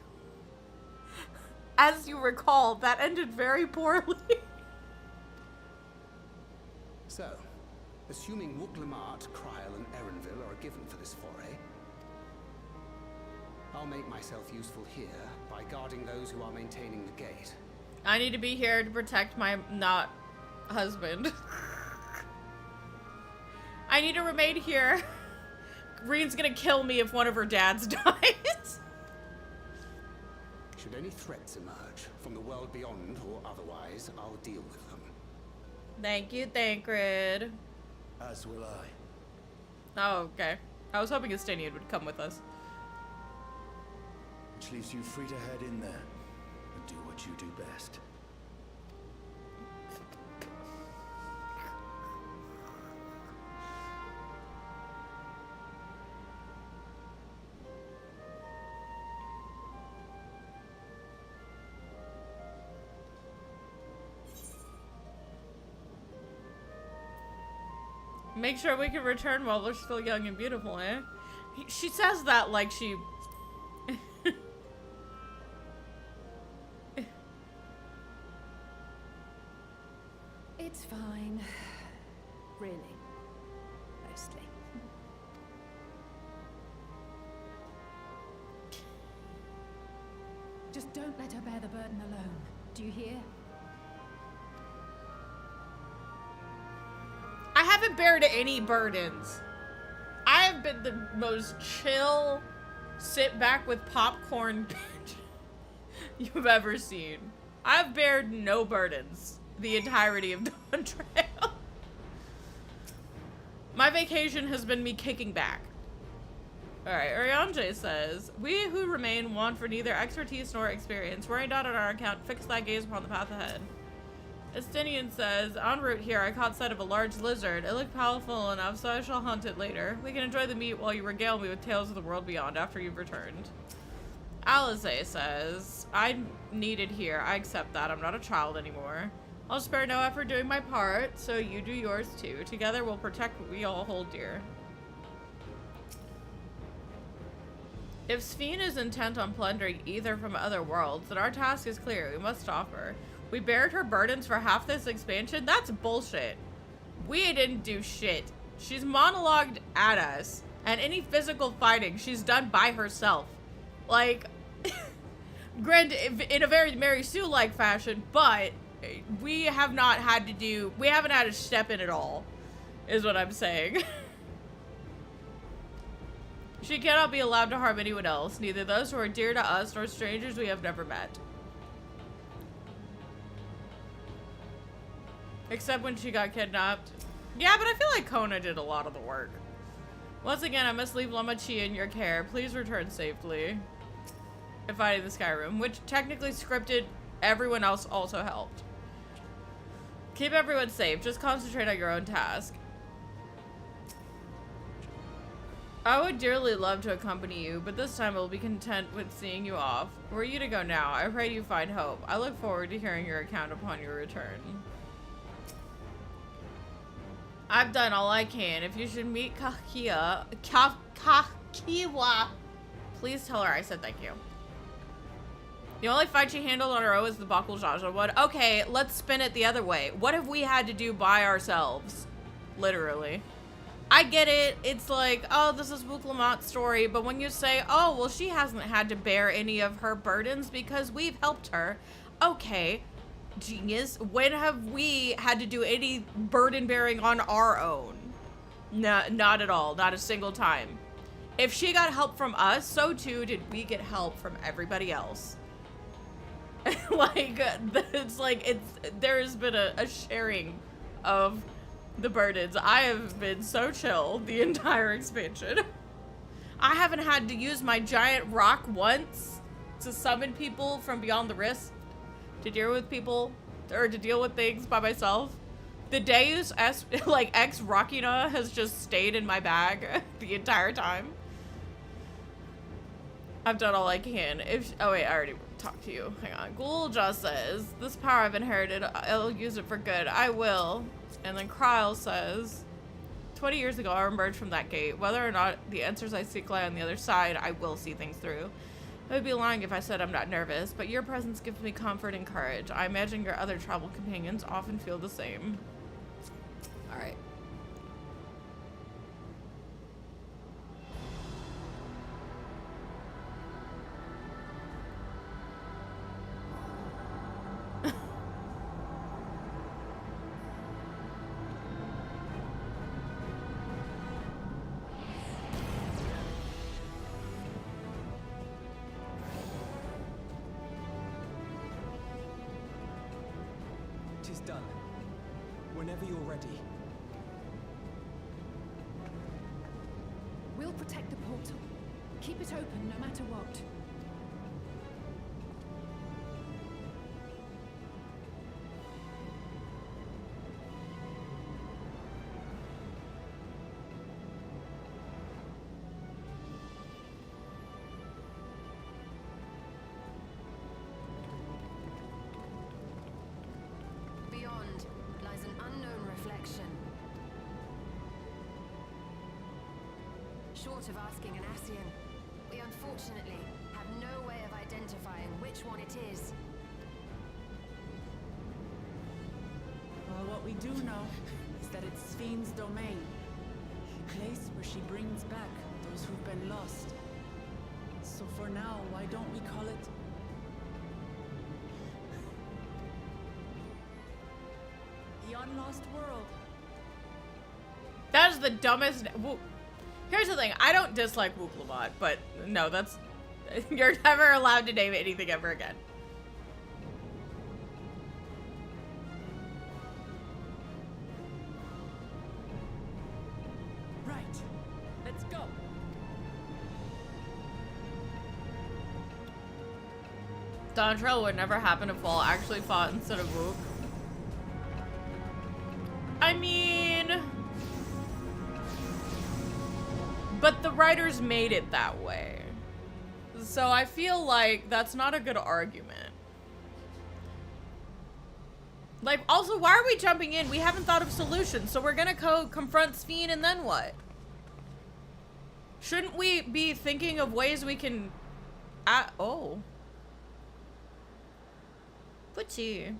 As you recall, that ended very poorly. So, assuming Wooklamart, Kryl, and Erenville are a given for this foray, I'll make myself useful here by guarding those who are maintaining the gate. I need to be here to protect my not husband. I need to remain here. Reen's gonna kill me if one of her dads dies. Should any threats emerge from the world beyond or otherwise, I'll deal with them. Thank you, Thancred. As will I. Oh, okay. I was hoping Estinian would come with us. Which leaves you free to head in there and do what you do best. Make sure we can return while we're still young and beautiful, eh? She says that like she... It's fine. Really. Mostly. Just don't let her bear the burden alone. Do you hear? I haven't bared any burdens. I have been the most chill, sit back with popcorn bitch you've ever seen. I've bared no burdens the entirety of Dawntrail. My vacation has been me kicking back. Alright, Oriange says, we who remain want for neither expertise nor experience. Worry not on our account, fix thy gaze upon the path ahead. Estinian says, en route here I caught sight of a large lizard. It looked powerful enough, so I shall hunt it later. We can enjoy the meat while you regale me with tales of the world beyond after you've returned. Alize says, I'm needed here. I accept that. I'm not a child anymore. I'll spare no effort doing my part, so you do yours too. Together we'll protect what we all hold dear. If Sphene is intent on plundering ether from other worlds, then our task is clear. We must stop her. We bared her burdens for half this expansion? That's bullshit. We didn't do shit. She's monologued at us. And any physical fighting she's done by herself. Like, granted, in a very Mary Sue-like fashion, but we have not had to do, we haven't had to step in at all, is what I'm saying. She cannot be allowed to harm anyone else, neither those who are dear to us nor strangers we have never met. Except when she got kidnapped. Yeah, but I feel like Kona did a lot of the work. Once again, I must leave Lama Chia in your care. Please return safely. And fighting the Sky Room, which technically scripted, everyone else also helped. Keep everyone safe. Just concentrate on your own task. I would dearly love to accompany you, but this time I will be content with seeing you off. Where are you to go now? I pray you find hope. I look forward to hearing your account upon your return. I've done all I can. If you should meet Kakiwa, please tell her I said thank you. The only fight she handled on her own is the Bakuljaja one. Okay, let's spin it the other way. What have we had to do by ourselves? Literally. I get it. It's like, oh, this is Wook Lamont's story. But when you say, oh, well, she hasn't had to bear any of her burdens because we've helped her. Okay, genius. When have we had to do any burden bearing on our own? No, not at all. Not a single time. If she got help from us, so too did we get help from everybody else. Like, it's like, there's been a sharing of the burdens. I have been so chill the entire expansion. I haven't had to use my giant rock once to summon people from beyond the rift to deal with people or to deal with things by myself. The Deus Ex Machina has just stayed in my bag the entire time. I've done all I can. Oh wait, I already talked to you. Hang on. Ghoul just says, this power I've inherited, I'll use it for good. I will. And then Kryl says, 20 years ago I emerged from that gate. Whether or not the answers I seek lie on the other side, I will see things through. I would be lying if I said I'm not nervous, but your presence gives me comfort and courage. I imagine your other travel companions often feel the same. Alright. Tis done. Whenever you're ready. We'll protect the portal. Keep it open no matter what. Beyond lies an unknown reflection. Short of asking an Ascian, we unfortunately have no way of identifying which one it is. Well, what we do know is that it's Fiend's domain. The place where she brings back those who've been lost. So for now, why don't we call it the Unlost World? That is the dumbest. Here's the thing. I don't dislike Wook Lamont, but no, that's. You're never allowed to name anything ever again. Right. Let's go. Dawntrail would never happen if Fall actually fought instead of Wook. I mean, but the writers made it that way. So I feel like that's not a good argument. Like, also, why are we jumping in? We haven't thought of solutions, so we're gonna confront Sphene and then what? Shouldn't we be thinking of ways we can... oh. Putty.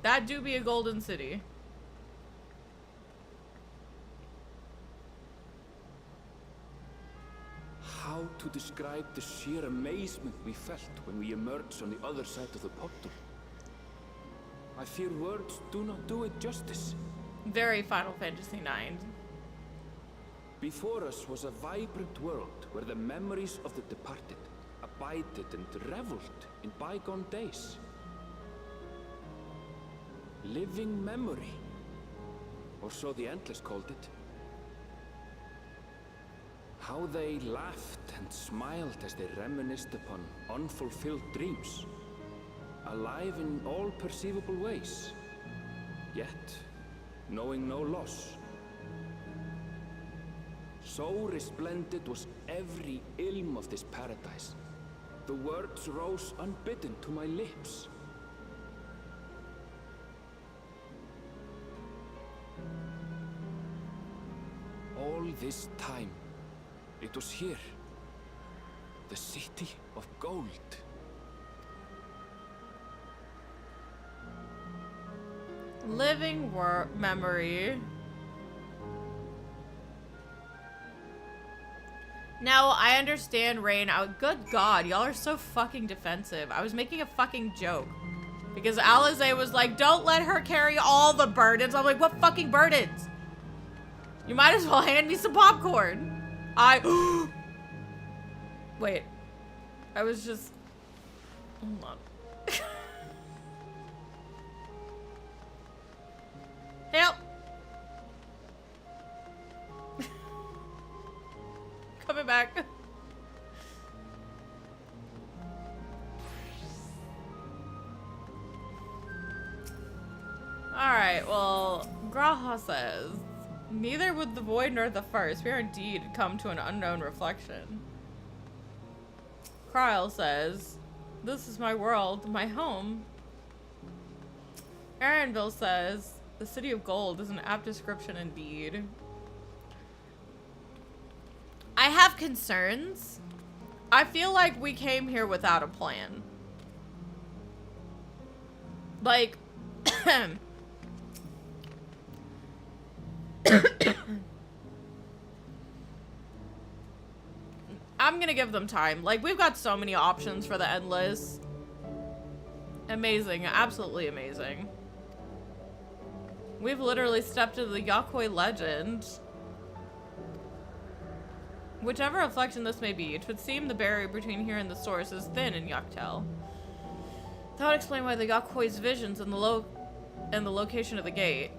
That do be a golden city. How to describe the sheer amazement we felt when we emerged on the other side of the portal? I fear words do not do it justice. Very Final Fantasy IX. Before us was a vibrant world where the memories of the departed abided and reveled in bygone days. Living memory, or so the Endless called it. How they laughed and smiled as they reminisced upon unfulfilled dreams, alive in all perceivable ways, yet knowing no loss. So resplendent was every ilm of this paradise. The words rose unbidden to my lips. All this time, it was here, the city of gold. Living memory. Now, I understand, Rain. Good God, y'all are so fucking defensive. I was making a fucking joke. Because Alize was like, don't let her carry all the burdens. I'm like, what fucking burdens? You might as well hand me some popcorn. Wait. I was just... Hold on. Help! Coming back. Alright, well, Graha says, neither would the void nor the first. We are indeed come to an unknown reflection. Kryl says, this is my world, my home. Erenville says, the city of gold is an apt description indeed. I have concerns. I feel like we came here without a plan. Like, I'm gonna give them time. Like, we've got so many options for the Endless. Amazing. Absolutely amazing. We've literally stepped into the Yakoi legend. Whichever reflection this may be, it would seem the barrier between here and the source is thin in Yaktel. That would explain why the Yakoi's visions and the location of the gate.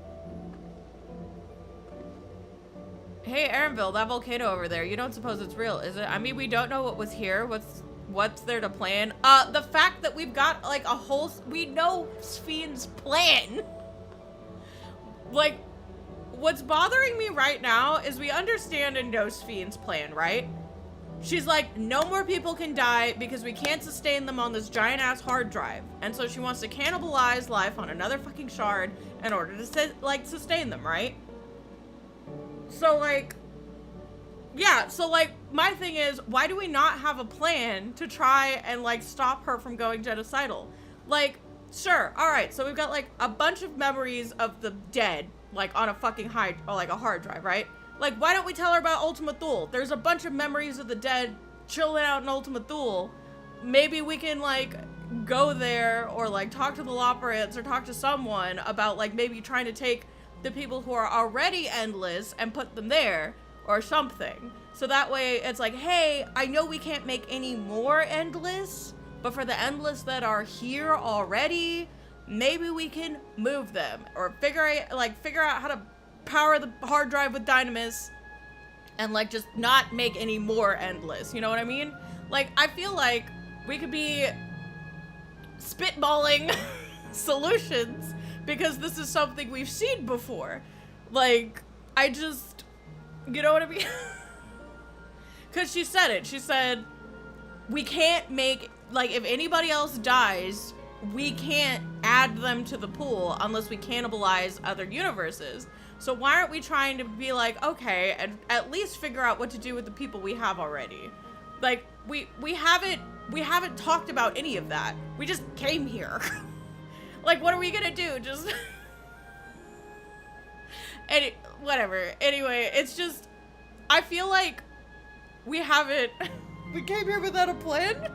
Hey, Erenville, that volcano over there, you don't suppose it's real, is it? I mean, we don't know what was here. What's there to plan? The fact that we've got, like, a whole... We know Spheen's plan. Like, what's bothering me right now is we understand and know Spheen's plan, right? She's like, no more people can die because we can't sustain them on this giant-ass hard drive. And so she wants to cannibalize life on another fucking shard in order to, like, sustain them, right? So, like, yeah, so, like, my thing is, why do we not have a plan to try and, like, stop her from going genocidal? Like, sure, alright, so we've got, like, a bunch of memories of the dead, like, on a fucking a hard drive, right? Like, why don't we tell her about Ultima Thule? There's a bunch of memories of the dead chilling out in Ultima Thule. Maybe we can, like, go there or, like, talk to the Loporrits or talk to someone about, like, maybe trying to take the people who are already endless and put them there or something. So that way it's like, hey, I know we can't make any more endless, but for the endless that are here already, maybe we can move them or figure out how to power the hard drive with dynamis and, like, just not make any more endless. You know what I mean? Like, I feel like we could be spitballing solutions because this is something we've seen before. Like, I just, you know what I mean? Because she said it. She said, we can't make, like, if anybody else dies, we can't add them to the pool unless we cannibalize other universes. So why aren't we trying to be like, okay, and at least figure out what to do with the people we have already? Like, we haven't talked about any of that. We just came here. Like, what are we gonna do? Just... whatever. Anyway, it's just... I feel like we haven't... we came here without a plan?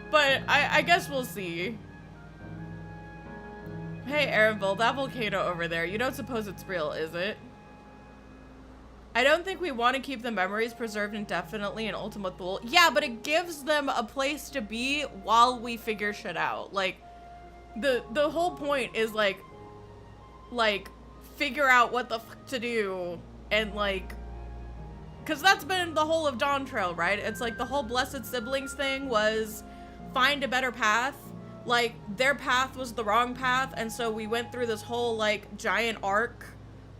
But I guess we'll see. Hey, Erenville, that volcano over there, you don't suppose it's real, is it? I don't think we want to keep the memories preserved indefinitely in Ultima Thule. Yeah, but it gives them a place to be while we figure shit out. Like, the whole point is, like, figure out what the fuck to do, and, like, because that's been the whole of Dawntrail, right? It's like the whole Blessed Siblings thing was find a better path. Like, their path was the wrong path, and so we went through this whole, like, giant arc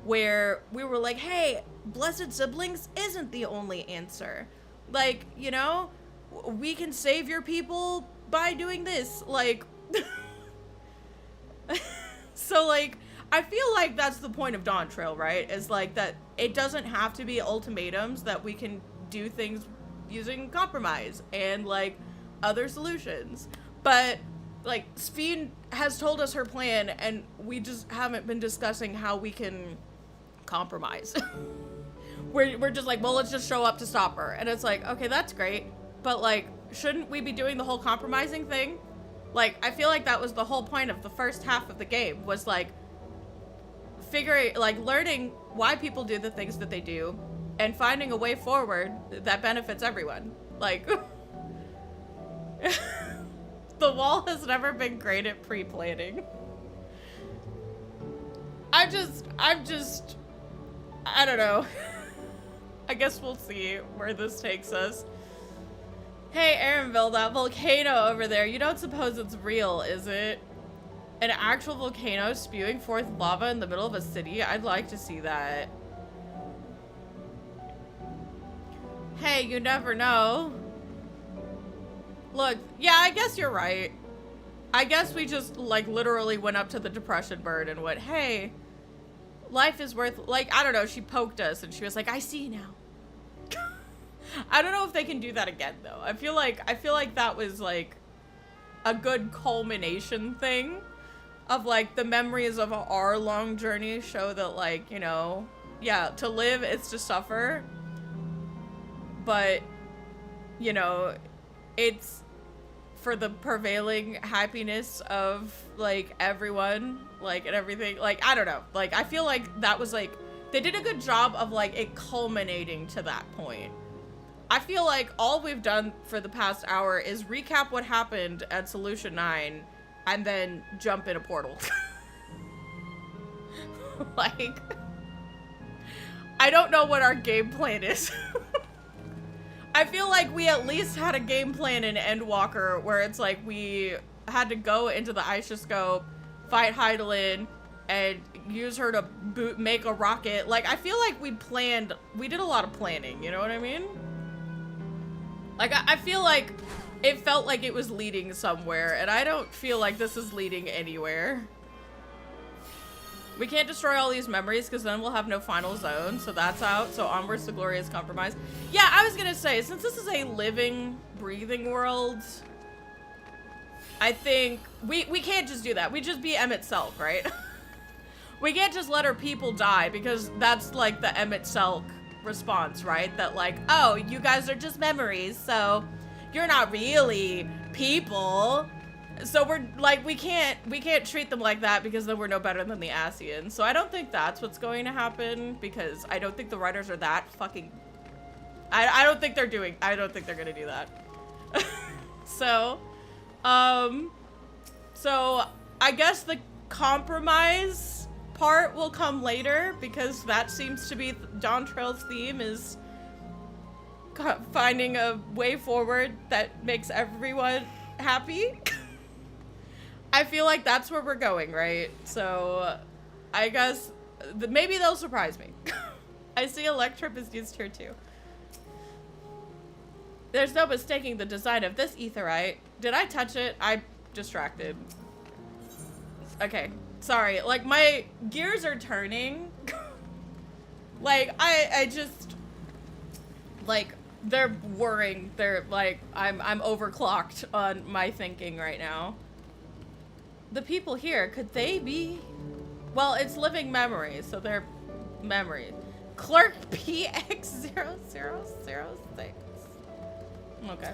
where we were like, hey, Blessed Siblings isn't the only answer. Like, you know, we can save your people by doing this. Like, so, like, I feel like that's the point of Dawntrail, right? Is, like, that it doesn't have to be ultimatums, that we can do things using compromise and, like, other solutions. But, like, Sphene has told us her plan, and we just haven't been discussing how we can compromise. We're just like, well, let's just show up to stop her. And it's like, okay, that's great. But, like, shouldn't we be doing the whole compromising thing? Like, I feel like that was the whole point of the first half of the game, was, like, learning why people do the things that they do, and finding a way forward that benefits everyone. Like, the wall has never been great at pre-planning. I don't know. I guess we'll see where this takes us. Hey, Erenville, that volcano over there, you don't suppose it's real, is it? An actual volcano spewing forth lava in the middle of a city? I'd like to see that. Hey, you never know. Look, yeah, I guess you're right. I guess we just, like, literally went up to the depression bird and went, hey, life is worth, like, I don't know, she poked us and she was like, I see now. I don't know if they can do that again, though. I feel like that was, like, a good culmination thing of, like, the memories of our long journey show that, like, you know, yeah, to live is to suffer. But, you know, it's for the prevailing happiness of, like, everyone, like, and everything. Like, I don't know. Like, I feel like that was, like, they did a good job of, like, it culminating to that point. I feel like all we've done for the past hour is recap what happened at Solution 9 and then jump in a portal. Like, I don't know what our game plan is. I feel like we at least had a game plan in Endwalker where it's like we had to go into the Ishascope, fight Heidelin, and use her to make a rocket. Like, I feel like we did a lot of planning, you know what I mean? Like, I feel like it felt like it was leading somewhere, and I don't feel like this is leading anywhere. We can't destroy all these memories because then we'll have no final zone, so that's out. So onwards to glorious compromise. Yeah, I was gonna say, since this is a living, breathing world, I think we can't just do that. We just be Emmett Selk, right? We can't just let our people die because that's like the Emmett Selk response, right? That like, oh, you guys are just memories, so you're not really people. So we're like, we can't treat them like that because then we're no better than the Asians. So I don't think that's what's going to happen because I don't think the writers are that fucking, I don't think they're gonna do that. So I guess the compromise part will come later because that seems to be Dawntrail's theme, is finding a way forward that makes everyone happy. I feel like that's where we're going, right? So I guess maybe they'll surprise me. I see Electrip is used here too. There's no mistaking the design of this aetheryte. Did I touch it? I'm distracted. Okay. Sorry, like my gears are turning. Like I just like they're whirring. They're like I'm overclocked on my thinking right now. The people here, could they be? Well, it's living memories, so they're memories. Clerk PX0006. Okay.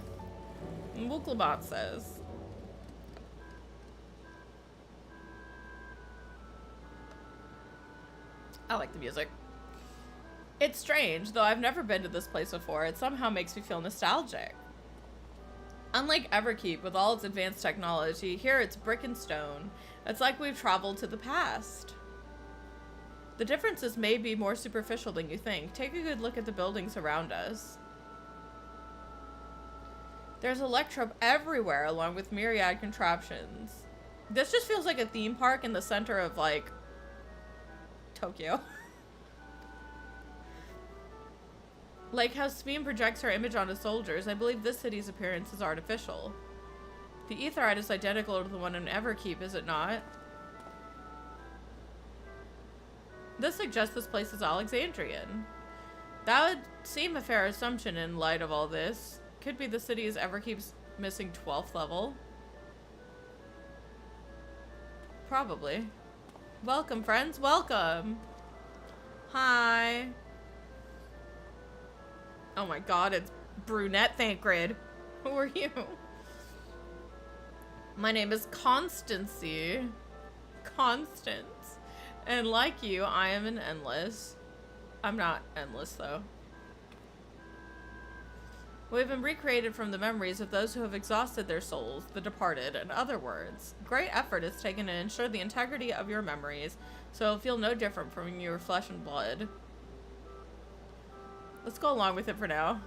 Wuklabot says. I like the music. It's strange, though I've never been to this place before. It somehow makes me feel nostalgic. Unlike Everkeep, with all its advanced technology, here it's brick and stone. It's like we've traveled to the past. The differences may be more superficial than you think. Take a good look at the buildings around us. There's Electrop everywhere, along with myriad contraptions. This just feels like a theme park in the center of, like, Tokyo. Like how Sphene projects her image onto soldiers, I believe this city's appearance is artificial. The aetheryte is identical to the one in Everkeep, is it not? This suggests this place is Alexandrian. That would seem a fair assumption in light of all this. Could be the city is Everkeep's missing 12th level. Probably. Welcome, friends. Welcome. Hi. Oh my god, it's Brunette Thancred. Who are you? My name is Constancy. Constance. And like you, I am an endless. I'm not endless, though. We've been recreated from the memories of those who have exhausted their souls, the departed, in other words. Great effort is taken to ensure the integrity of your memories, so it'll feel no different from your flesh and blood. Let's go along with it for now.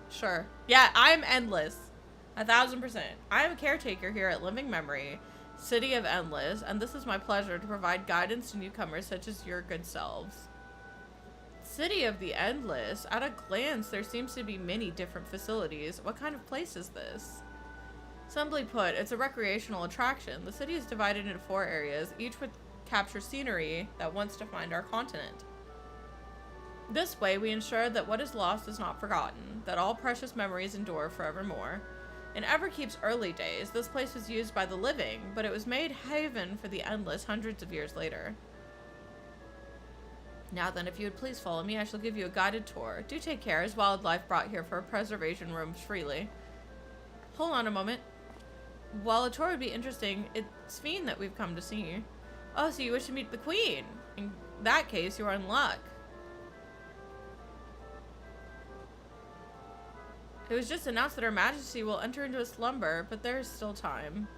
Sure. Yeah, I'm endless. 1000%. I am a caretaker here at Living Memory, City of Endless, and this is my pleasure to provide guidance to newcomers such as your good selves. City of the Endless. At a glance, there seems to be many different facilities. What kind of place is this? Simply put, it's a recreational attraction. The city is divided into 4 areas, each with capture scenery that once defined our continent. This way, we ensure that what is lost is not forgotten, that all precious memories endure forevermore. In Everkeep's early days, this place was used by the living, but it was made haven for the endless hundreds of years later. Now then, if you would please follow me, I shall give you a guided tour. Do take care, as wildlife brought here for preservation roams freely. Hold on a moment. While a tour would be interesting, it's Fiend that we've come to see. Oh, so you wish to meet the Queen? In that case, you're in luck. It was just announced that Her Majesty will enter into a slumber, but there is still time.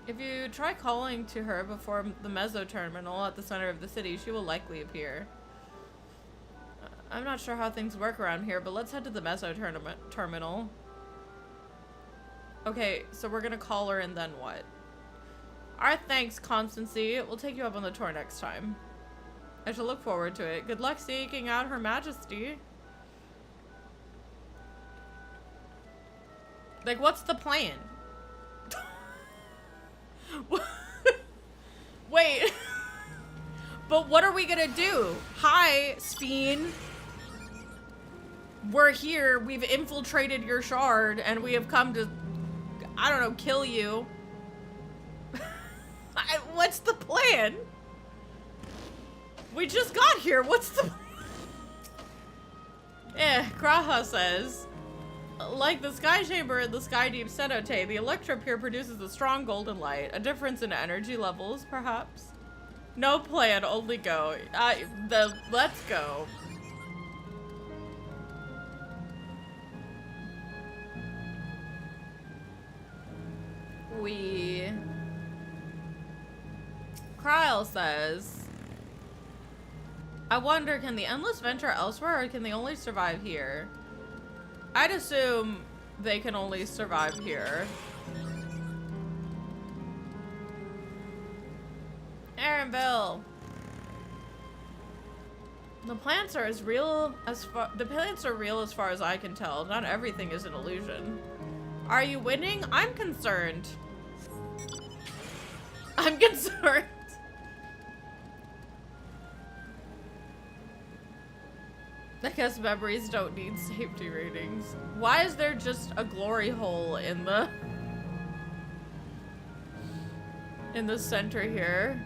If you try calling to her before the Mezzo terminal at the center of the city, she will likely appear. I'm not sure how things work around here, but let's head to the Mezzo terminal. Okay, so we're gonna call her and then what? Alright, thanks, Constancy. We'll take you up on the tour next time. I shall look forward to it. Good luck seeking out Her Majesty. Like, what's the plan? Wait. But what are we gonna do? Hi, Speen. We're here. We've infiltrated your shard, and we have come to, I don't know, kill you. What's the plan? We just got here. What's the... Graha says, like the sky chamber in the sky deep cenote, the electrop here produces a strong golden light. A difference in energy levels, perhaps? No plan, only go. Let's go. Kryle says, I wonder, can the Endless venture elsewhere, or can they only survive here? I'd assume they can only survive here. Aaronville. The plants are real as far as I can tell. Not everything is an illusion. Are you winning? I'm concerned. I'm concerned. I guess memories don't need safety ratings. Why is there just a glory hole in the center here?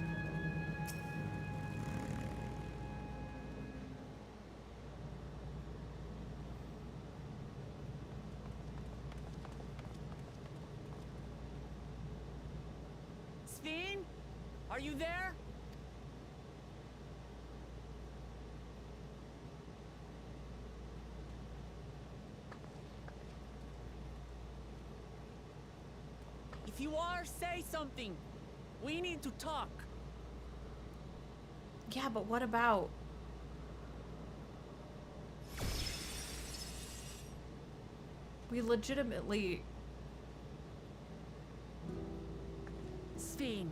Sven? Are you there? If you are, say something. We need to talk. Yeah, but what about? We legitimately... Sven.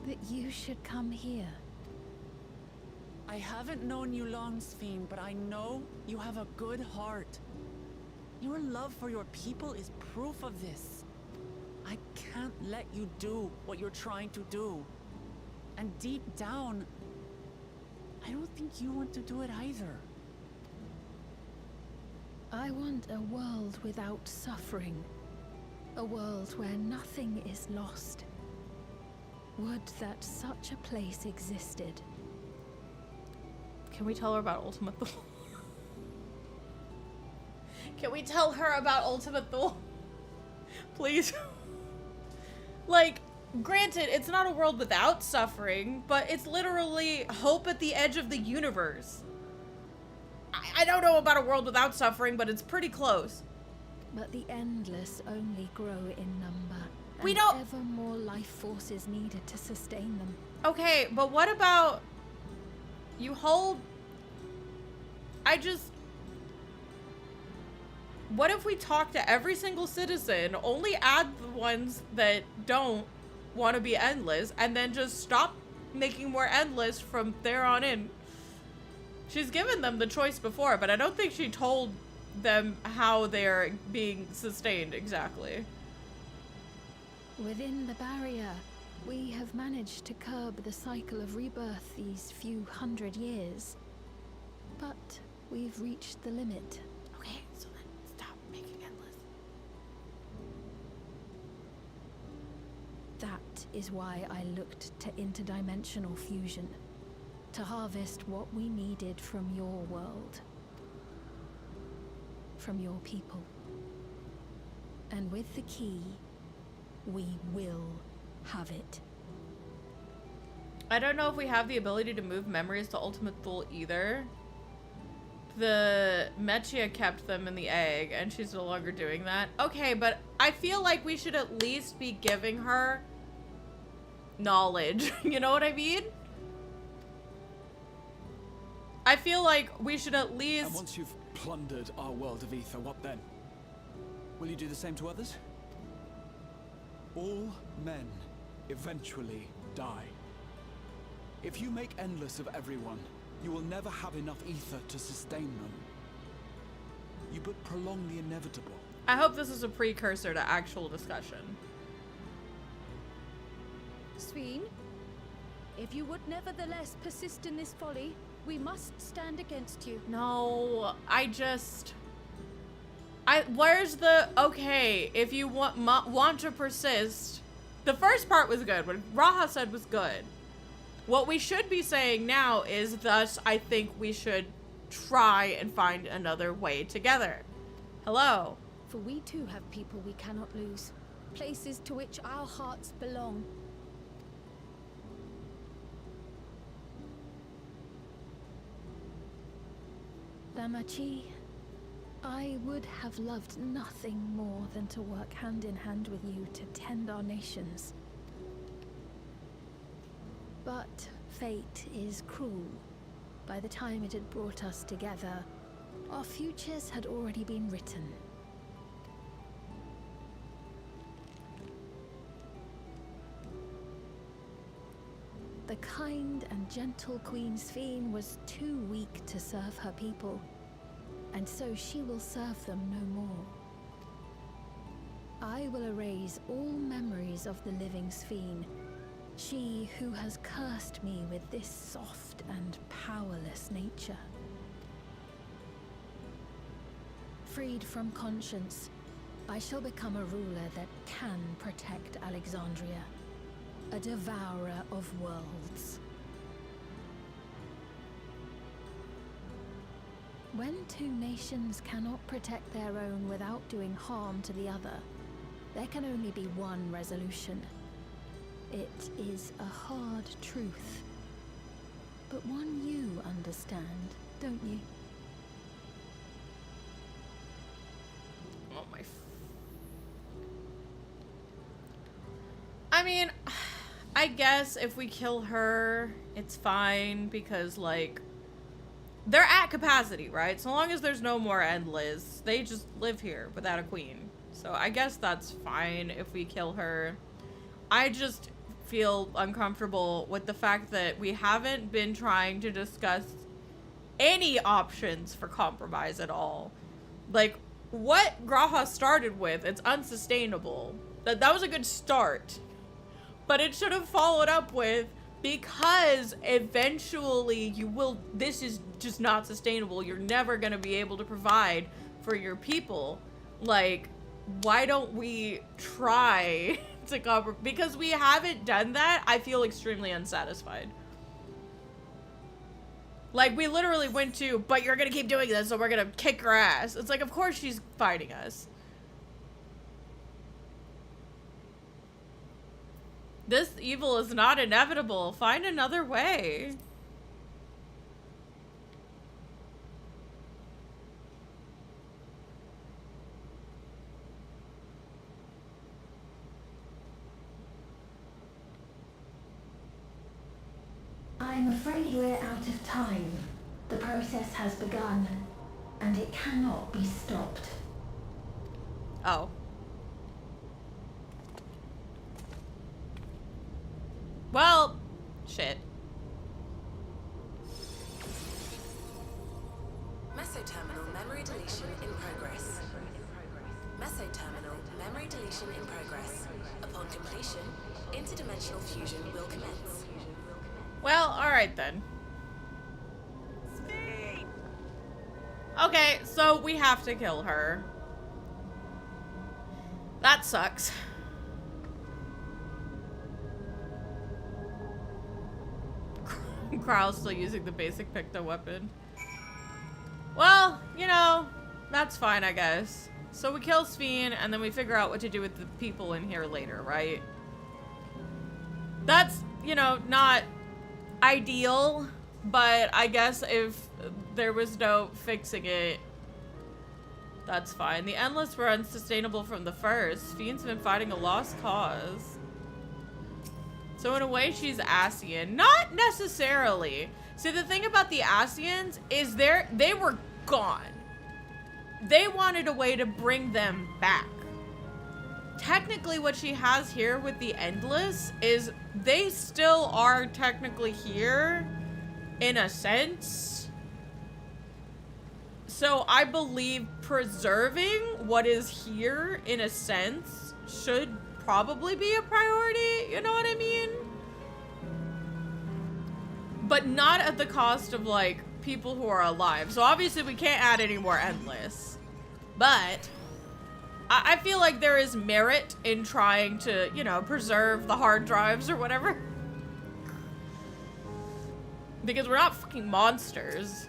That you should come here. I haven't known you long, Sven, but I know you have a good heart. Your love for your people is proof of this. I can't let you do what you're trying to do. And deep down, I don't think you want to do it either. I want a world without suffering. A world where nothing is lost. Would that such a place existed. Can we tell her about Ultimate Thule? Can we tell her about Ultimate Thule? Please. Like, granted, it's not a world without suffering, but it's literally hope at the edge of the universe. I don't know about a world without suffering, but it's pretty close. But the endless only grow in number. We and don't- ever more life forces needed to sustain them. Okay, but what about you hold... What if we talk to every single citizen, only add the ones that don't want to be endless, and then just stop making more endless from there on in? She's given them the choice before, but I don't think she told them how they're being sustained exactly. Within the barrier, we have managed to curb the cycle of rebirth these few hundred years. But we've reached the limit. Okay, so then stop making endless. That is why I looked to interdimensional fusion. To harvest what we needed from your world. From your people. And with the key, we will have it. I don't know if we have the ability to move memories to Ultimate Thule either. The Mechia kept them in the egg, and she's no longer doing that. Okay, but I feel like we should at least be giving her knowledge. You know what I mean? I feel like we should at least... And once you've plundered our world of ether, what then? Will you do the same to others? All men eventually die. If you make endless of everyone, you will never have enough ether to sustain them. You but prolong the inevitable. I hope this is a precursor to actual discussion. Sphene, if you would nevertheless persist in this folly, we must stand against you. No, where's the, okay, if you want to persist, the first part was good, what Raha said was good. What we should be saying now is, thus, I think we should try and find another way together. Hello. For we too have people we cannot lose, places to which our hearts belong. Damachi, I would have loved nothing more than to work hand in hand with you to tend our nations. But fate is cruel. By the time it had brought us together, our futures had already been written. The kind and gentle Queen Sphene was too weak to serve her people, and so she will serve them no more. I will erase all memories of the living Sphene, she who has cursed me with this soft and powerless nature. Freed from conscience, I shall become a ruler that can protect Alexandria. A devourer of worlds. When two nations cannot protect their own without doing harm to the other, there can only be one resolution. It is a hard truth, but one you understand, don't you? Oh my... I mean, I guess if we kill her, it's fine, because, like, they're at capacity, right? So long as there's no more Endless, they just live here without a queen. So I guess that's fine if we kill her. I just feel uncomfortable with the fact that we haven't been trying to discuss any options for compromise at all. Like, what Graha started with, it's unsustainable. That was a good start. But it should have followed up with, because eventually you will, this is just not sustainable. You're never going to be able to provide for your people. Like, why don't we try to cover, because we haven't done that, I feel extremely unsatisfied. Like, we literally went to, but you're gonna keep doing this, so we're gonna kick her ass. It's like, of course she's fighting us. This evil is not inevitable. Find another way. I'm afraid we're out of time. The process has begun, and it cannot be stopped. Oh. Well, shit. Mesoterminal memory deletion in progress. Mesoterminal memory deletion in progress. Upon completion, interdimensional fusion will commence. Well, alright then. Okay, so we have to kill her. That sucks. Crow's still using the basic Picto weapon. Well, you know, that's fine, I guess. So we kill Sphene, and then we figure out what to do with the people in here later, right? That's, you know, not ideal, but I guess if there was no fixing it, that's fine. The Endless were unsustainable from the first. Sphene's been fighting a lost cause. So in a way, she's Ascian. Not necessarily. See, the thing about the Ascians is they were gone. They wanted a way to bring them back. Technically, what she has here with the Endless is they still are technically here, in a sense. So I believe preserving what is here, in a sense, should probably be a priority, you know what I mean? But not at the cost of, like, people who are alive. So obviously we can't add any more Endless. But I feel like there is merit in trying to, you know, preserve the hard drives or whatever. Because we're not fucking monsters.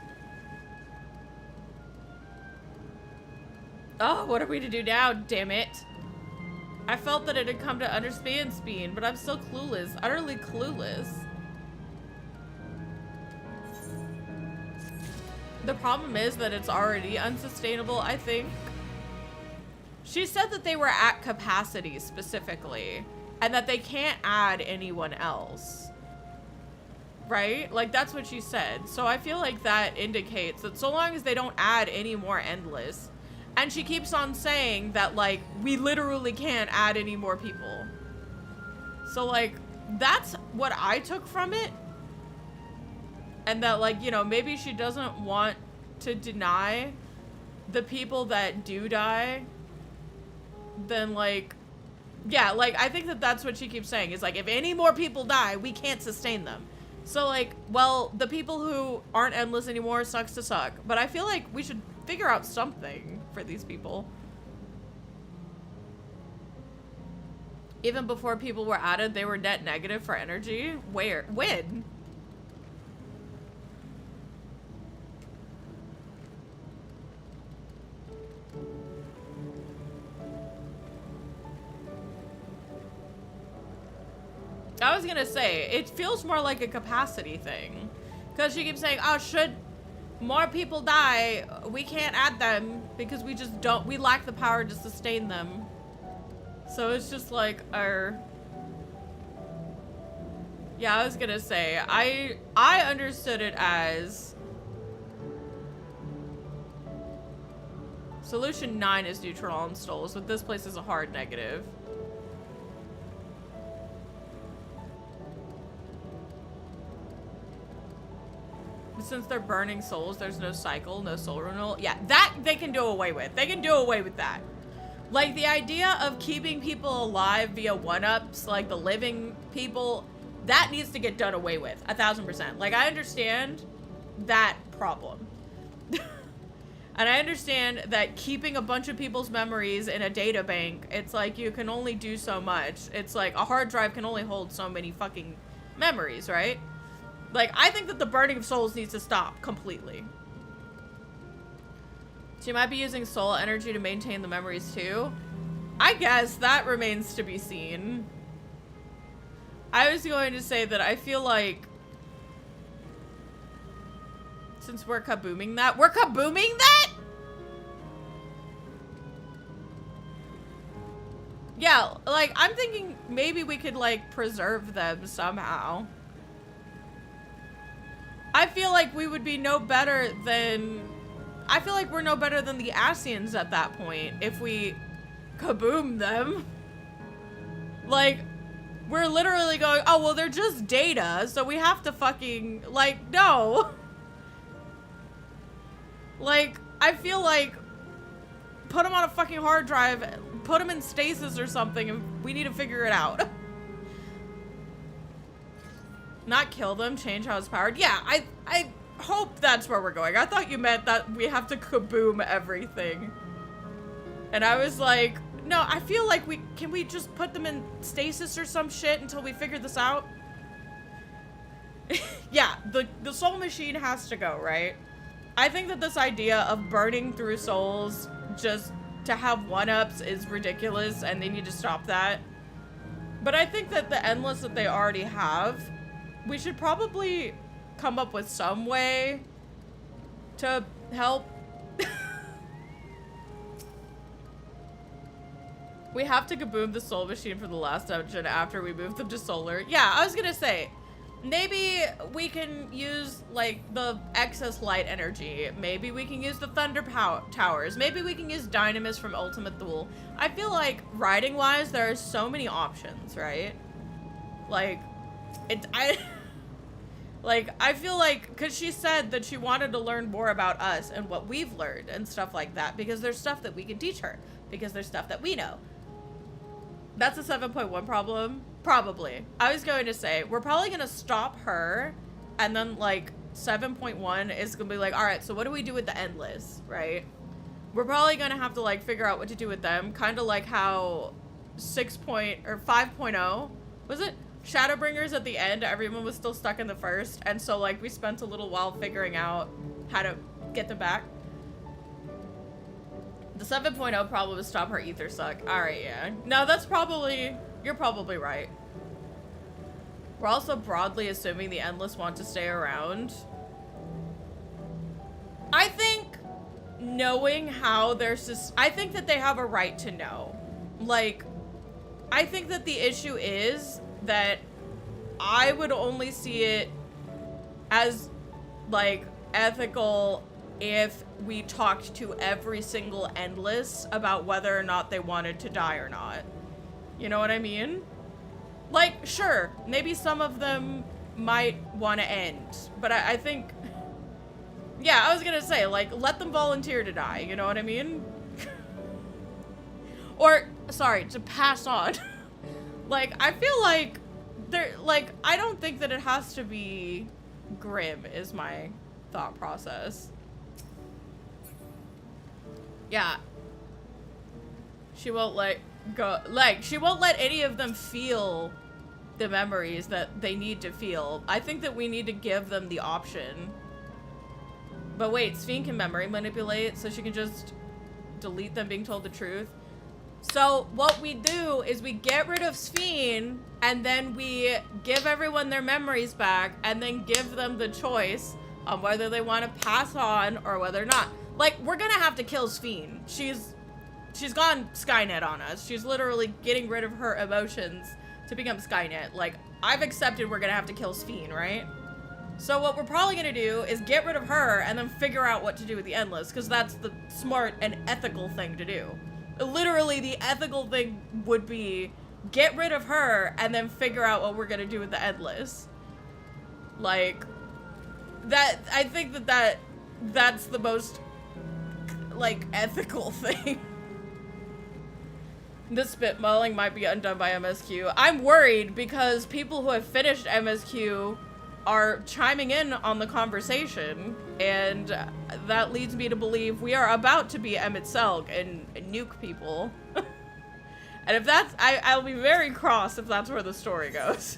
Oh, what are we to do now, damn it? I felt that it had come to understand Spine, but I'm still clueless, utterly clueless. The problem is that it's already unsustainable, I think. She said that they were at capacity specifically, and that they can't add anyone else. Right? Like, that's what she said. So I feel like that indicates that so long as they don't add any more Endless, and she keeps on saying that, like, we literally can't add any more people. So, like, that's what I took from it. And that, like, you know, maybe she doesn't want to deny the people that do die. Then, like, yeah, like, I think that that's what she keeps saying. Is like, if any more people die, we can't sustain them. So, like, well, the people who aren't Endless anymore sucks to suck. But I feel like we should figure out something for these people. Even before people were added, they were net negative for energy. Where? When? I was gonna say, it feels more like a capacity thing. Because she keeps saying, oh, should more people die, we can't add them because we just don't, we lack the power to sustain them. So it's just like our, yeah, I was gonna say, I understood it as solution 9 is neutral and stalls, but this place is a hard negative. Since they're burning souls, there's no cycle, no soul renewal. Yeah, that they can do away with. They can do away with that. Like, the idea of keeping people alive via one-ups, like the living people, that needs to get done away with, 1000%. Like, I understand that problem. And I understand that keeping a bunch of people's memories in a data bank, it's like you can only do so much. It's like a hard drive can only hold so many fucking memories, right? Like, I think that the burning of souls needs to stop completely. She might be using soul energy to maintain the memories too. I guess that remains to be seen. I was going to say that I feel like since we're kabooming that, we're kabooming that? Yeah, like, I'm thinking maybe we could, like, preserve them somehow. I feel like we would be no better than... I feel like we're no better than the Asians at that point if we kaboom them. Like, we're literally going, oh, well, they're just data, so we have to fucking... Like, no. Like, I feel like put them on a fucking hard drive, put them in stasis or something, and we need to figure it out. Not kill them, change how it's powered. Yeah, I hope that's where we're going. I thought you meant that we have to kaboom everything. And I was like, no, I feel like can we just put them in stasis or some shit until we figure this out? Yeah, the soul machine has to go, right? I think that this idea of burning through souls just to have one-ups is ridiculous and they need to stop that. But I think that the endless that they already have, we should probably come up with some way to help. We have to kaboom the soul machine for the last dungeon after we move them to solar. Yeah, I was gonna say, maybe we can use, like, the excess light energy. Maybe we can use the thunder towers. Maybe we can use Dynamis from Ultimate Duel. I feel like, riding-wise, there are so many options, right? Like, I feel like, because she said that she wanted to learn more about us and what we've learned and stuff like that, because there's stuff that we can teach her, because there's stuff that we know. That's a 7.1 problem? Probably. I was going to say, we're probably going to stop her, and then, like, 7.1 is going to be like, alright, so what do we do with the endless, right? We're probably going to have to, like, figure out what to do with them, kind of like how 5.0, was it? Shadowbringers at the end, everyone was still stuck in the first, and so, like, we spent a little while figuring out how to get them back. The 7.0 problem is stop her ether suck. Alright, yeah. No, that's probably... You're probably right. We're also broadly assuming the endless want to stay around. I think knowing how they're I think that they have a right to know. Like, I think that the issue is that I would only see it as, like, ethical if we talked to every single endless about whether or not they wanted to die or not. You know what I mean? Like, sure, maybe some of them might want to end, but I think... Yeah, I was gonna say, like, let them volunteer to die, you know what I mean? Or, sorry, to pass on. Like, I feel like I don't think that it has to be grim, is my thought process. Yeah. She won't let go, like, she won't let any of them feel the memories that they need to feel. I think that we need to give them the option. But wait, Sphene can memory manipulate, so she can just delete them being told the truth. So what we do is we get rid of Sphene, and then we give everyone their memories back, and then give them the choice on whether they want to pass on or whether or not. Like, we're gonna have to kill Sphene. She's gone Skynet on us. She's literally getting rid of her emotions to become Skynet. Like, I've accepted we're gonna have to kill Sphene, right? So what we're probably gonna do is get rid of her and then figure out what to do with the Endless, because that's the smart and ethical thing to do. Literally, the ethical thing would be get rid of her and then figure out what we're gonna do with the Endless. Like, that, I think that's the most, like, ethical thing. This spitballing might be undone by MSQ. I'm worried because people who have finished MSQ are chiming in on the conversation, and that leads me to believe we are about to be Emmett Selg and nuke people. And if that's, I'll be very cross if that's where the story goes.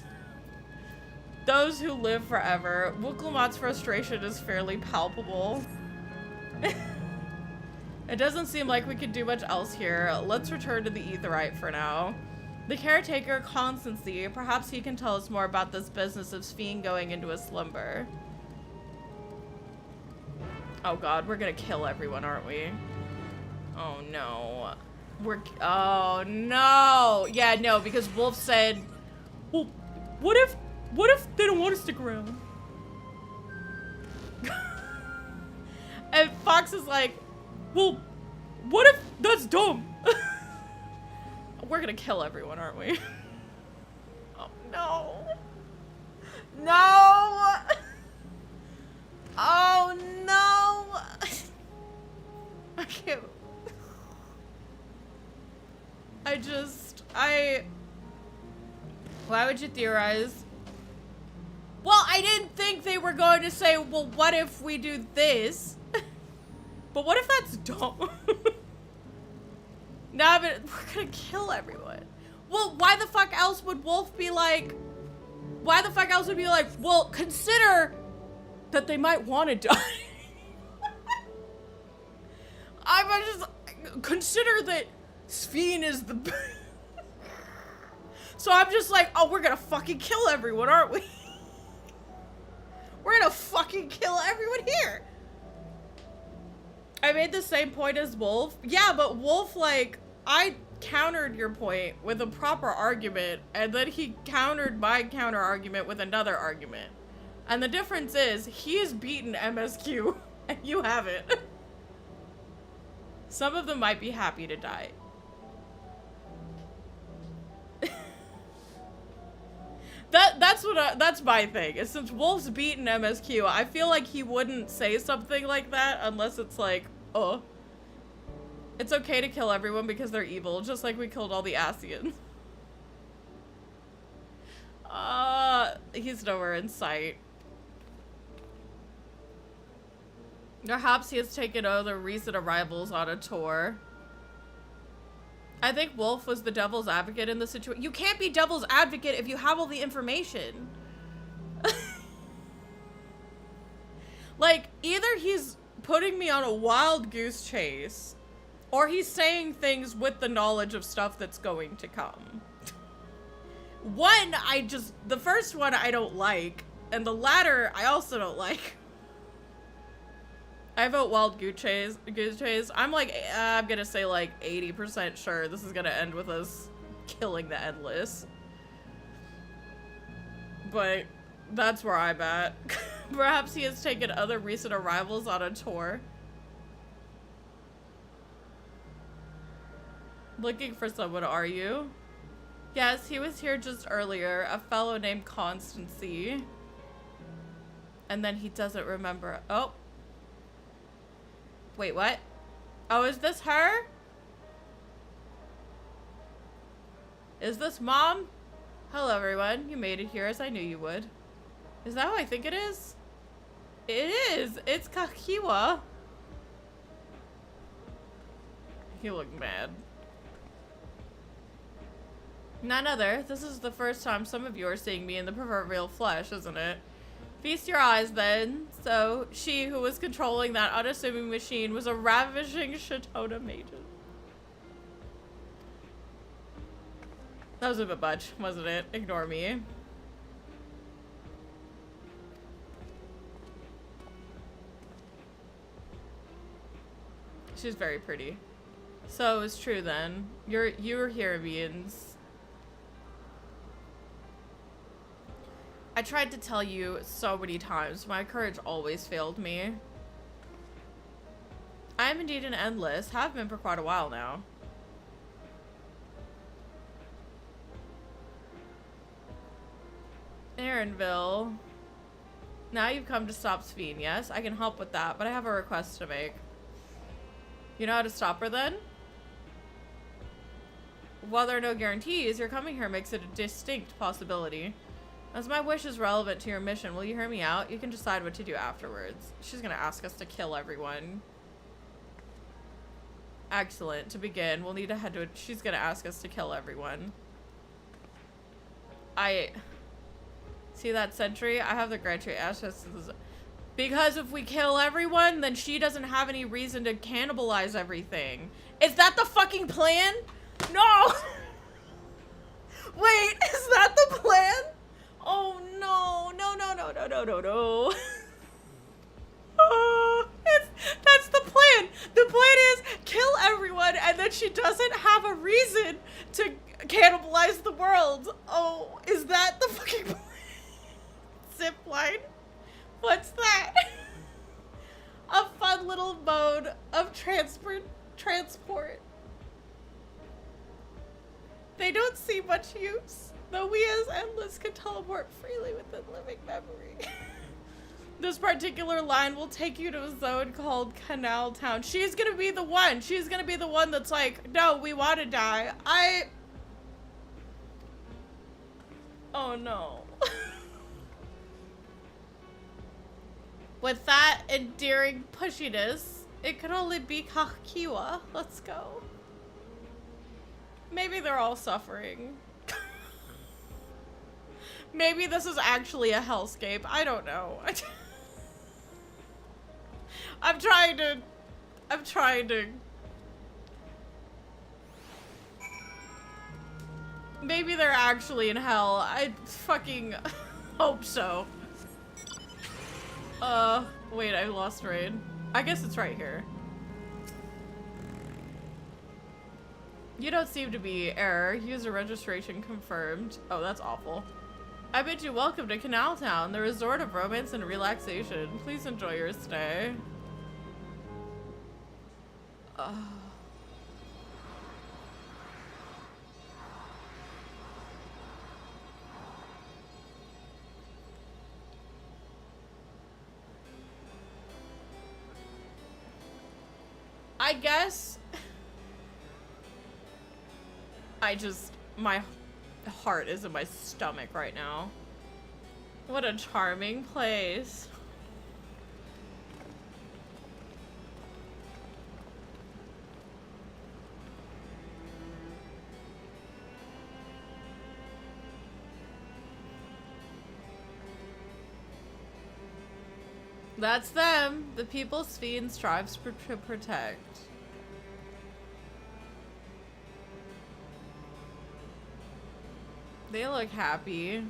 Those who live forever. Wooklamot's frustration is fairly palpable. It doesn't seem like we could do much else here. Let's return to the Aetheryte for now. The caretaker, Constancy, perhaps he can tell us more about this business of Sphene going into a slumber. Oh god, we're gonna kill everyone, aren't we? Oh no. Oh no! Yeah, no, because Wolf said, well, what if they don't want to stick around? And Fox is like, well, what if that's dumb? We're gonna kill everyone, aren't we? Oh no. No! Oh no! I can't. Why would you theorize? Well, I didn't think they were going to say, well, what if we do this? But what if that's dumb? Nah, but we're gonna kill everyone. Well, why the fuck else would Wolf be like, well, consider that they might want to die. I was just, consider that Sphene is the So I'm just like, oh, we're gonna fucking kill everyone, aren't we? We're gonna fucking kill everyone here. I made the same point as Wolf. Yeah, but Wolf, like, I countered your point with a proper argument, and then he countered my counter argument with another argument. And the difference is, he has beaten MSQ, and you haven't. Some of them might be happy to die. That's my thing. Is since Wolf's beaten MSQ, I feel like he wouldn't say something like that unless it's like, oh, it's okay to kill everyone because they're evil, just like we killed all the Asians. He's nowhere in sight. Perhaps he has taken other recent arrivals on a tour. I think Wolf was the devil's advocate in the situation. You can't be devil's advocate if you have all the information. Like, either he's putting me on a wild goose chase, or he's saying things with the knowledge of stuff that's going to come. One, the first one I don't like, and the latter I also don't like. I vote wild goose chase. I'm like, I'm gonna say like 80% sure this is gonna end with us killing the Endless. But that's where I'm at. Perhaps he has taken other recent arrivals on a tour. Looking for someone, are you? Yes, he was here just earlier. A fellow named Constancy. And then he doesn't remember. Oh. Wait, what? Oh, is this her? Is this Mom? Hello, everyone. You made it here as I knew you would. Is that who I think it is? It is! It's Kakiwa! You look mad. None other. This is the first time some of you are seeing me in the proverbial flesh, isn't it? Feast your eyes, then. So, she who was controlling that unassuming machine was a ravishing Shatona maiden. That was a bit much, wasn't it? Ignore me. She's very pretty. So, it's true then. You're Hirabians. I tried to tell you so many times. My courage always failed me. I am indeed an Endless. Have been for quite a while now. Aaronville. Now you've come to stop Sphene, yes? I can help with that, but I have a request to make. You know how to stop her then? While there are no guarantees, your coming here makes it a distinct possibility. As my wish is relevant to your mission, will you hear me out? You can decide what to do afterwards. She's gonna ask us to kill everyone. Excellent. To begin, we'll need to head to it. She's gonna ask us to kill everyone. See that sentry? I have the graduate access to the... Because if we kill everyone, then she doesn't have any reason to cannibalize everything. Is that the fucking plan? No! Wait, is that the plan? Oh no, no, no, no, no, no, no, no. That's the plan. The plan is kill everyone and then she doesn't have a reason to cannibalize the world. Oh, is that the fucking plan? Zipline? What's that? A fun little mode of transport. They don't see much use, though we as Endless can teleport freely within living memory. This particular line will take you to a zone called Canal Town. She's gonna be the one. She's gonna be the one that's like, no, we want to die. Oh no. With that endearing pushiness, it could only be Kakiwa. Let's go. Maybe they're all suffering. Maybe this is actually a hellscape. I don't know. I'm trying to... Maybe they're actually in hell. I fucking hope so. Wait, I lost raid. I guess it's right here. You don't seem to be error. User registration confirmed. Oh, that's awful. I bid you welcome to Canal Town, the resort of romance and relaxation. Please enjoy your stay. I guess my heart is in my stomach right now. What a charming place. That's them. The people Sphene strives to protect. They look happy.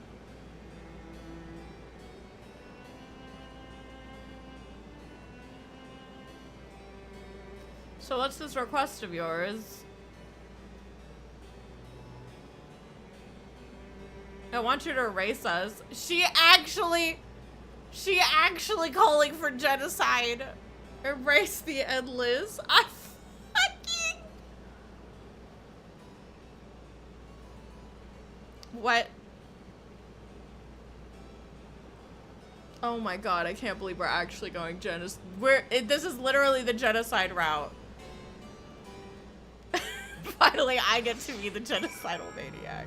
So what's this request of yours? I want you to erase us. She actually calling for genocide. Erase the Endless. I fucking... What? Oh my god, I can't believe we're actually going genocide. This is literally the genocide route. Finally, I get to be the genocidal maniac.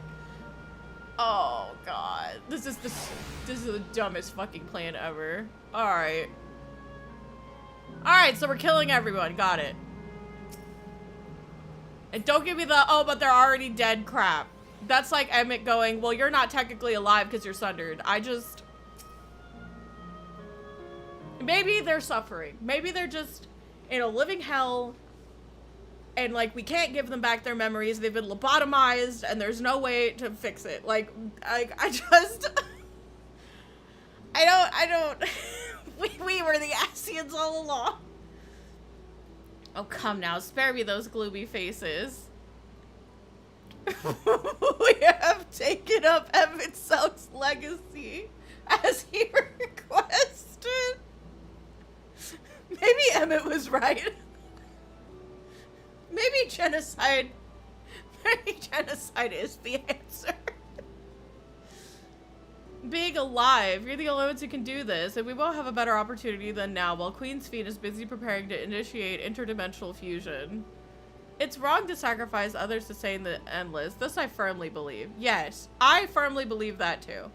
Oh god, this is the dumbest fucking plan ever. Alright. Alright, so we're killing everyone, got it. And don't give me the, oh, but they're already dead crap. That's like Emmett going, well, you're not technically alive because you're sundered. Maybe they're suffering. Maybe they're just in a living hell. And, like, we can't give them back their memories. They've been lobotomized, and there's no way to fix it. Like, I don't... we were the Asians all along. Oh, come now. Spare me those gloomy faces. We have taken up Emmett Selk's legacy, as he requested. Maybe Emmett was right. Maybe genocide is the answer. Being alive, you're the only ones who can do this, and we won't have a better opportunity than now while Queen Sphene is busy preparing to initiate interdimensional fusion. It's wrong to sacrifice others to sustain the Endless. This I firmly believe. Yes, I firmly believe that too.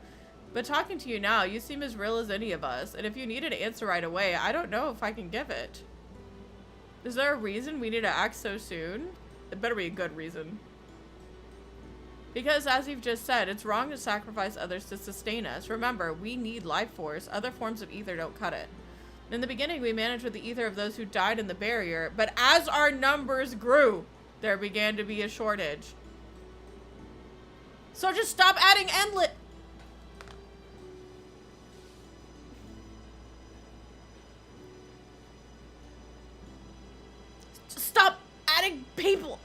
But talking to you now, you seem as real as any of us, and if you need an answer right away, I don't know if I can give it. Is there a reason we need to act so soon? It better be a good reason. Because, as you've just said, it's wrong to sacrifice others to sustain us. Remember, we need life force. Other forms of ether don't cut it. In the beginning, we managed with the ether of those who died in the barrier, but as our numbers grew, there began to be a shortage. So just stop adding endless... Stop adding people.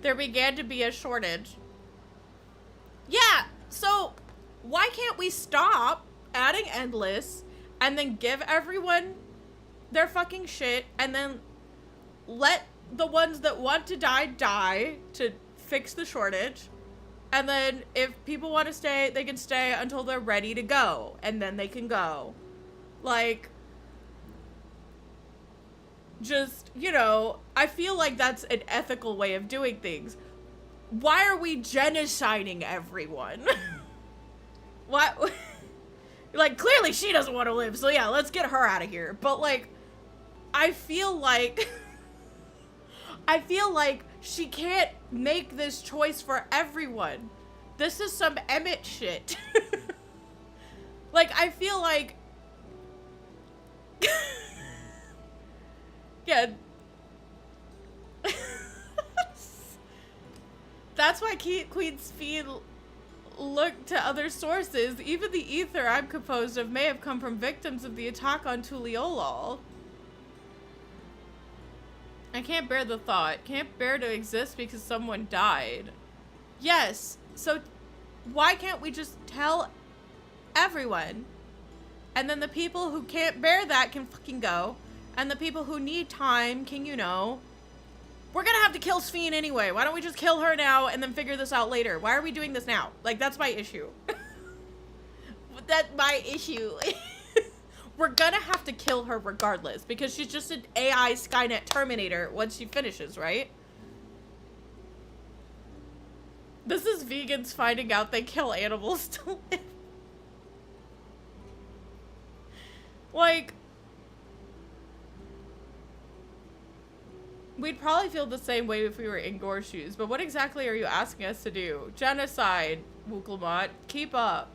There began to be a shortage. Yeah, so why can't we stop adding endless and then give everyone their fucking shit and then let the ones that want to die to fix the shortage, and then if people want to stay, they can stay until they're ready to go, and then they can go. Like, just, you know, I feel like that's an ethical way of doing things. Why are we genociding everyone? What? Like, clearly she doesn't want to live, so yeah, let's get her out of here. But, like, I feel like she can't make this choice for everyone. This is some Emmett shit. Like, I feel like... Yeah. That's why Queen Sphene looked to other sources. Even the ether I'm composed of may have come from victims of the attack on Tuliyollal. I can't bear the thought. Can't bear to exist because someone died. Yes, so why can't we just tell everyone? And then the people who can't bear that can fucking go. And the people who need time can, you know... We're gonna have to kill Sphene anyway. Why don't we just kill her now and then figure this out later? Why are we doing this now? Like, that's my issue. That's my issue. We're gonna have to kill her regardless, because she's just an AI Skynet Terminator once she finishes, right? This is vegans finding out they kill animals to live. Like... We'd probably feel the same way if we were in Gore's shoes, but what exactly are you asking us to do? Genocide, Wooklemot. Keep up.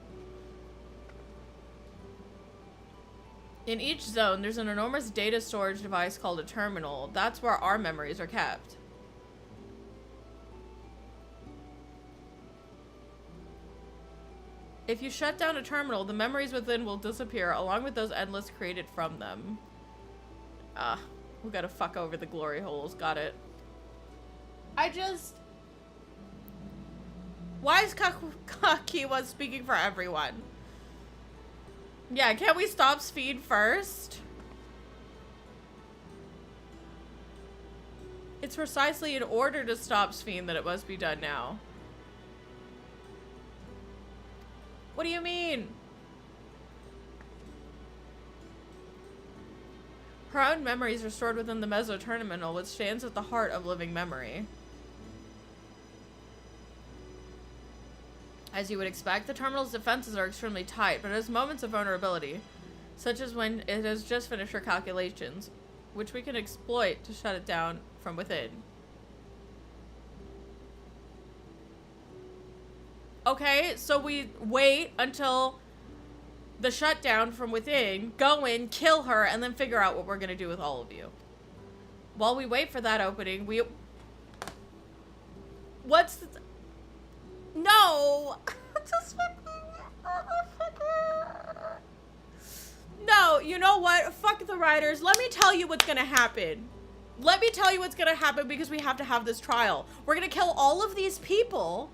In each zone, there's an enormous data storage device called a terminal. That's where our memories are kept. If you shut down a terminal, the memories within will disappear, along with those endless created from them. We gotta fuck over the glory holes. Got it. Why is Kakiwa speaking for everyone? Yeah, can't we stop Sphene first? It's precisely in order to stop Sphene that it must be done now. What do you mean? Her own memories are stored within the Meso-Terminal, which stands at the heart of living memory. As you would expect, the terminal's defenses are extremely tight, but it has moments of vulnerability, such as when it has just finished her calculations, which we can exploit to shut it down from within. Okay, so we wait until the shutdown from within, go in, kill her, and then figure out what we're gonna do with all of you. While we wait for that opening, No! Just No, you know what? Fuck the writers. Let me tell you what's gonna happen. Let me tell you what's gonna happen, because we have to have this trial. We're gonna kill all of these people.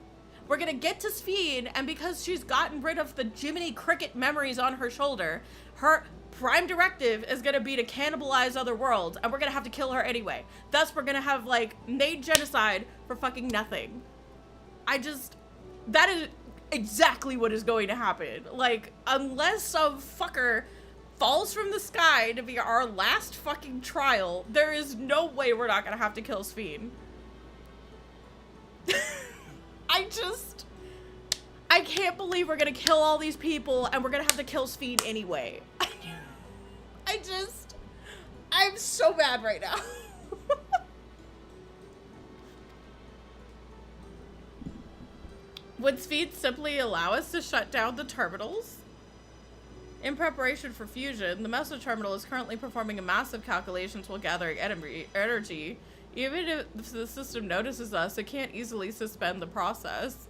We're gonna get to Sphene, and because she's gotten rid of the Jiminy Cricket memories on her shoulder, her prime directive is gonna be to cannibalize other worlds, and we're gonna have to kill her anyway. Thus, we're gonna have, like, made genocide for fucking nothing. That is exactly what is going to happen. Like, unless some fucker falls from the sky to be our last fucking trial, there is no way we're not gonna have to kill Sphene. I can't believe we're gonna kill all these people and we're gonna have to kill Sphene anyway. I'm so mad right now. Would Sphene simply allow us to shut down the terminals? In preparation for fusion, the Meso terminal is currently performing a massive calculations while gathering energy. Even if the system notices us, it can't easily suspend the process.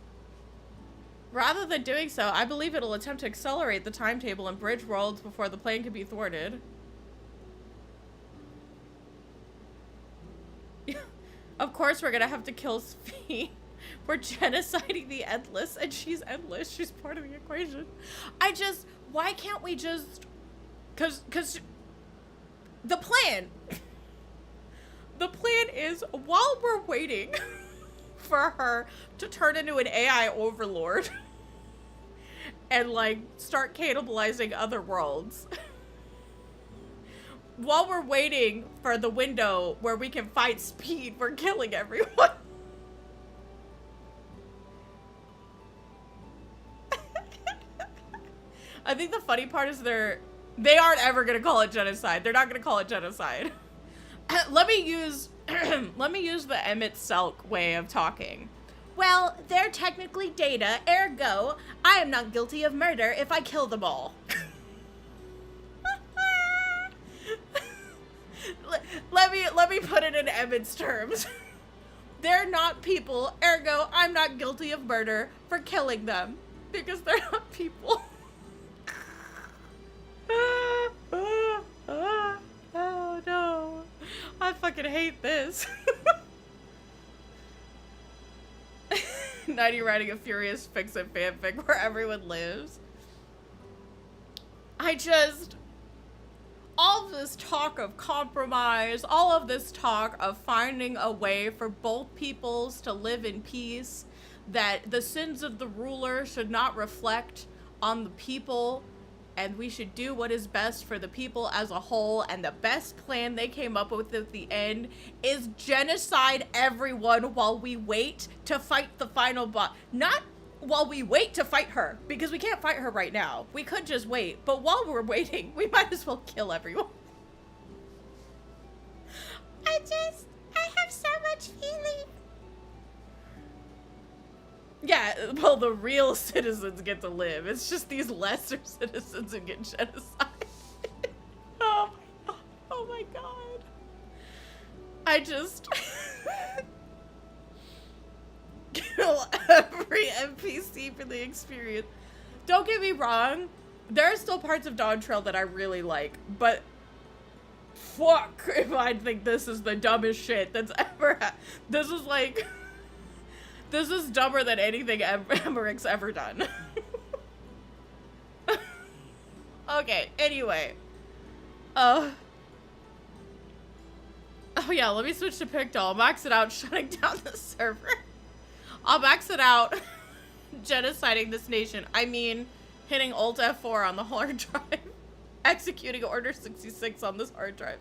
Rather than doing so, I believe it'll attempt to accelerate the timetable and bridge worlds before the plan can be thwarted. Of course we're gonna have to kill Sphene. We're genociding the Endless, and she's endless. She's part of the equation. Why can't we just... Cause the plan is, while we're waiting for her to turn into an AI overlord and, like, start cannibalizing other worlds, while we're waiting for the window where we can fight Speed, we're killing everyone. I think the funny part is they aren't ever gonna call it genocide. They're not gonna call it genocide. Let me use the Emmett Selk way of talking. Well, they're technically data, ergo, I am not guilty of murder if I kill them all. Let me put it in Emmett's terms. They're not people, ergo, I'm not guilty of murder for killing them. Because they're not people. Oh no. I fucking hate this. 90 writing a furious fix-it fanfic where everyone lives. All of this talk of compromise, all of this talk of finding a way for both peoples to live in peace, that the sins of the ruler should not reflect on the people, and we should do what is best for the people as a whole, and the best plan they came up with at the end is genocide everyone while we wait to fight the final boss. Not while we wait to fight her, because we can't fight her right now. We could just wait, but while we're waiting, we might as well kill everyone. I have so much feeling. Yeah, well, the real citizens get to live. It's just these lesser citizens who get genocide. Oh my god. Kill every NPC for the experience. Don't get me wrong, there are still parts of Dawntrail that I really like, but fuck if I think this is the dumbest shit that's ever happened. This is dumber than anything Emmerich's ever done. Okay, anyway. Oh yeah, let me switch to Pictol. I'll max it out shutting down the server. I'll max it out genociding this nation. I mean, hitting Alt F4 on the hard drive. Executing Order 66 on this hard drive.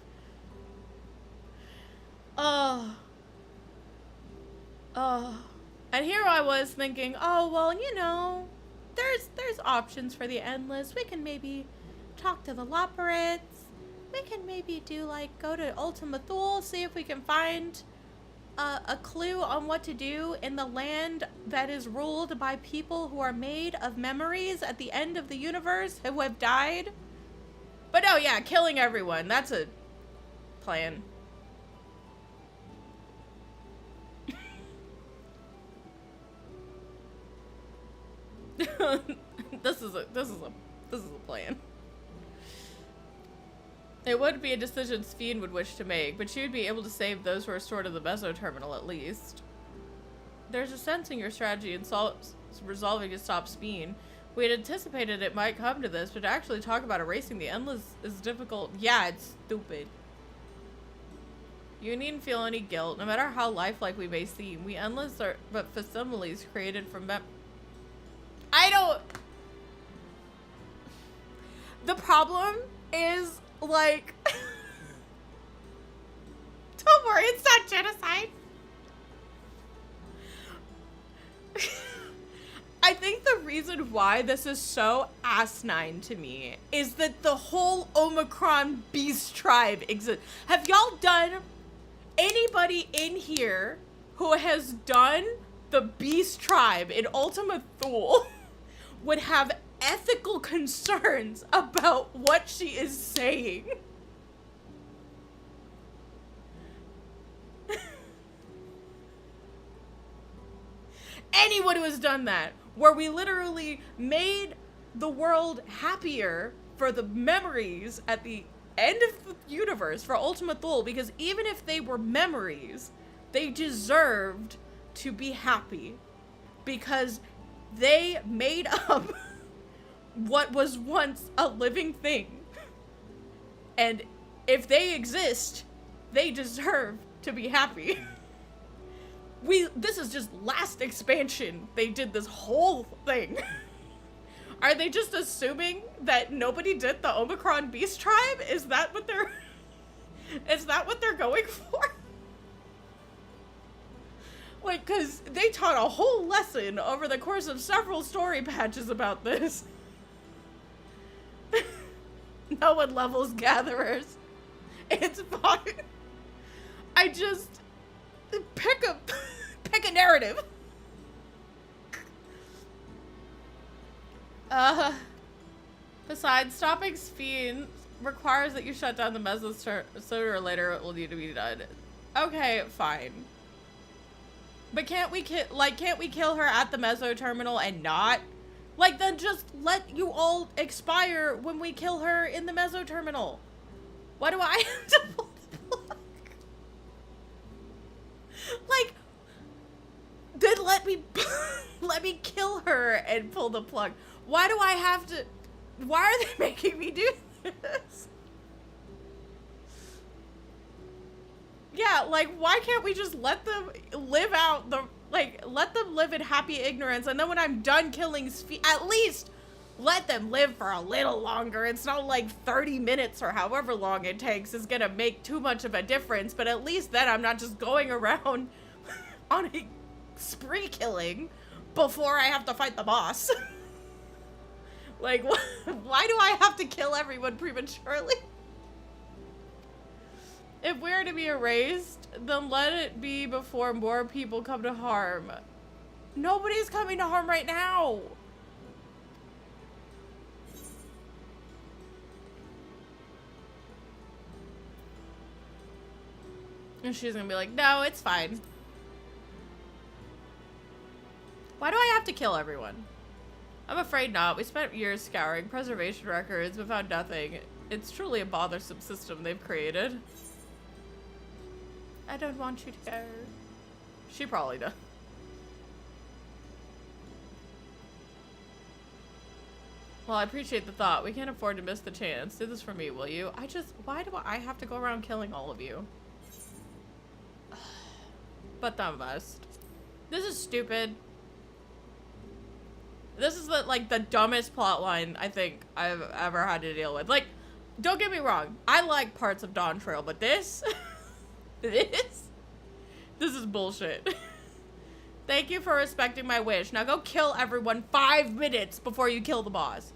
And here I was thinking, oh, well, you know, there's options for the Endless. We can maybe talk to the Loperates. We can maybe do, like, go to Ultima Thule, see if we can find a clue on what to do in the land that is ruled by people who are made of memories at the end of the universe who have died. But no, yeah, killing everyone. That's a plan. This is a plan. It would be a decision Sphene would wish to make, but she would be able to save those who are stored in the Meso terminal at least. There's a sense in your strategy in resolving to stop Sphene. We had anticipated it might come to this, but to actually talk about erasing the Endless is difficult. Yeah, it's stupid. You needn't feel any guilt, no matter how lifelike we may seem. We Endless are but facsimiles created from I don't... The problem is, like... Don't worry, it's not genocide. I think the reason reason why this is so asinine to me is that the whole Omicron beast tribe exists. Have y'all done, anybody in here who has done the beast tribe in Ultima Thule would have ethical concerns about what she is saying? Anyone who has done that, where we literally made the world happier for the memories at the end of the universe for Ultima Thule, because even if they were memories, they deserved to be happy because they made up what was once a living thing. And if they exist, they deserve to be happy. This is just last expansion. They did this whole thing. Are they just assuming that nobody did the Omicron Beast Tribe? Is that what they're going for? Like, cause they taught a whole lesson over the course of several story patches about this. No one levels gatherers. It's fine. I just pick a narrative. Besides, stopping Sphene requires that you shut down the Meso sooner or later. It will need to be done. Okay, fine. But can't we kill her at the Meso terminal and not? Like, then just let you all expire when we kill her in the Meso terminal. Why do I have to pull the plug? Like, then let me kill her and pull the plug. Why do I have to? Why are they making me do this? Yeah, like, why can't we just let them live out the, like, let them live in happy ignorance, and then when I'm done killing at least let them live for a little longer. It's not like 30 minutes or however long it takes is gonna make too much of a difference, but at least then I'm not just going around on a spree killing before I have to fight the boss. Like, why do I have to kill everyone prematurely? If we're to be erased, then let it be before more people come to harm. Nobody's coming to harm right now. And she's gonna be like, no, it's fine. Why do I have to kill everyone? I'm afraid not. We spent years scouring preservation records, but found nothing. It's truly a bothersome system they've created. I don't want you to go. She probably does. Well, I appreciate the thought. We can't afford to miss the chance. Do this for me, will you? Why do I have to go around killing all of you? But I must. This is stupid. This is the dumbest plot line I think I've ever had to deal with. Like, don't get me wrong. I like parts of Dawntrail, but this... this is bullshit. Thank you for respecting my wish. Now go kill everyone 5 minutes before you kill the boss.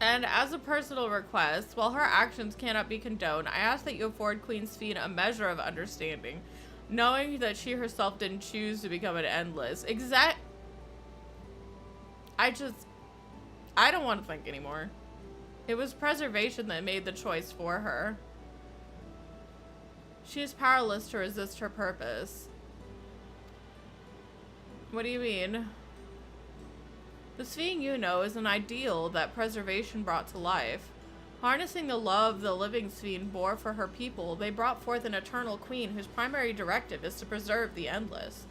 And as a personal request, while her actions cannot be condoned, I ask that you afford Queen Sphene a measure of understanding, knowing that she herself didn't choose to become an endless. I don't want to think anymore. It was preservation that made the choice for her. She is powerless to resist her purpose. What do you mean? The Sphene you know is an ideal that preservation brought to life. Harnessing the love the living Sphene bore for her people, they brought forth an eternal queen whose primary directive is to preserve the endless.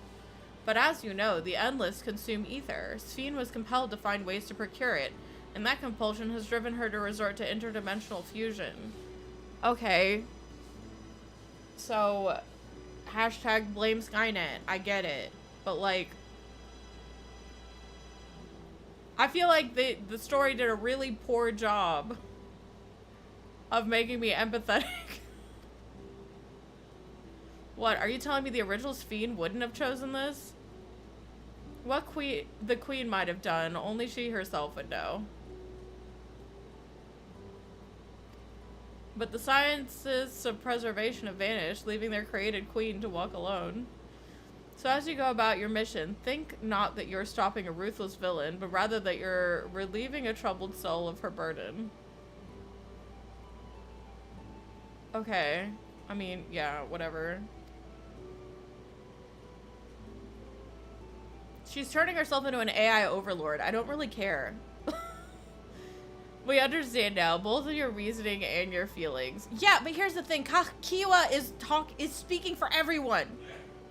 But as you know, the endless consume ether. Sphene was compelled to find ways to procure it, and that compulsion has driven her to resort to interdimensional fusion. Okay. So, hashtag blame Skynet. I get it. But like, I feel like the story did a really poor job of making me empathetic What, are you telling me the original Sphene wouldn't have chosen this? What the queen might have done, only she herself would know. But the sciences of preservation have vanished, leaving their created queen to walk alone. So as you go about your mission, think not that you're stopping a ruthless villain, but rather that you're relieving a troubled soul of her burden. Okay. I mean, yeah, whatever. She's turning herself into an AI overlord. I don't really care. We understand now, both of your reasoning and your feelings. Yeah, but here's the thing. Kiwa is speaking for everyone.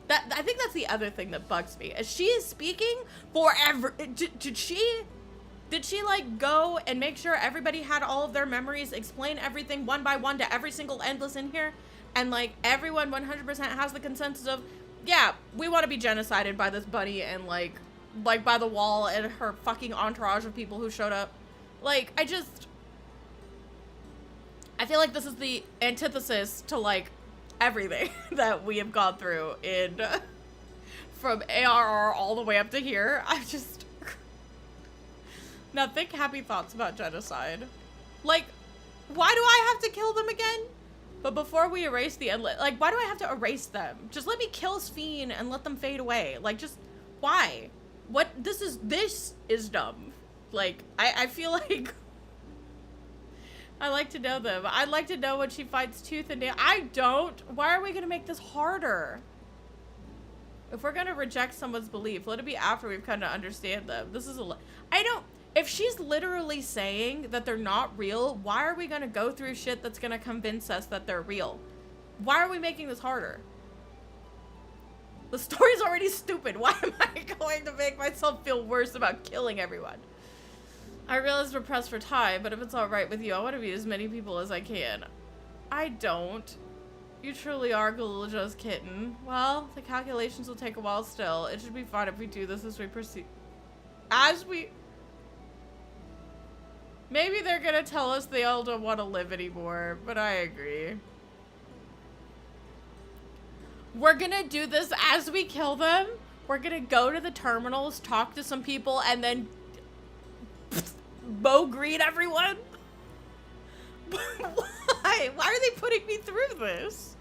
I think that's the other thing that bugs me. Is she is speaking for did she like go and make sure everybody had all of their memories, explain everything one by one to every single endless in here, and like everyone 100% has the consensus of, yeah, we want to be genocided by this bunny and like by the wall and her fucking entourage of people who showed up. Like, I feel like this is the antithesis to like everything that we have gone through in from ARR all the way up to here. I just now think happy thoughts about genocide. Like, why do I have to kill them again? But before we erase the endless, like, why do I have to erase them? Just let me kill Sphene and let them fade away. Like, just why? What? This is dumb. Like, I feel like I like to know them. I'd like to know when she fights tooth and nail. I don't. Why are we going to make this harder? If we're going to reject someone's belief, let it be after we've come to understand them. This is if she's literally saying that they're not real, why are we going to go through shit that's going to convince us that they're real? Why are we making this harder? The story's already stupid. Why am I going to make myself feel worse about killing everyone? I realize we're pressed for time, but if it's alright with you, I want to meet as many people as I can. I don't. You truly are Galulja's kitten. Well, the calculations will take a while still. It should be fine if we do this as we proceed. Maybe they're gonna tell us they all don't want to live anymore, but I agree. We're gonna do this as we kill them. We're gonna go to the terminals, talk to some people, and then greet everyone? Why? Why are they putting me through this?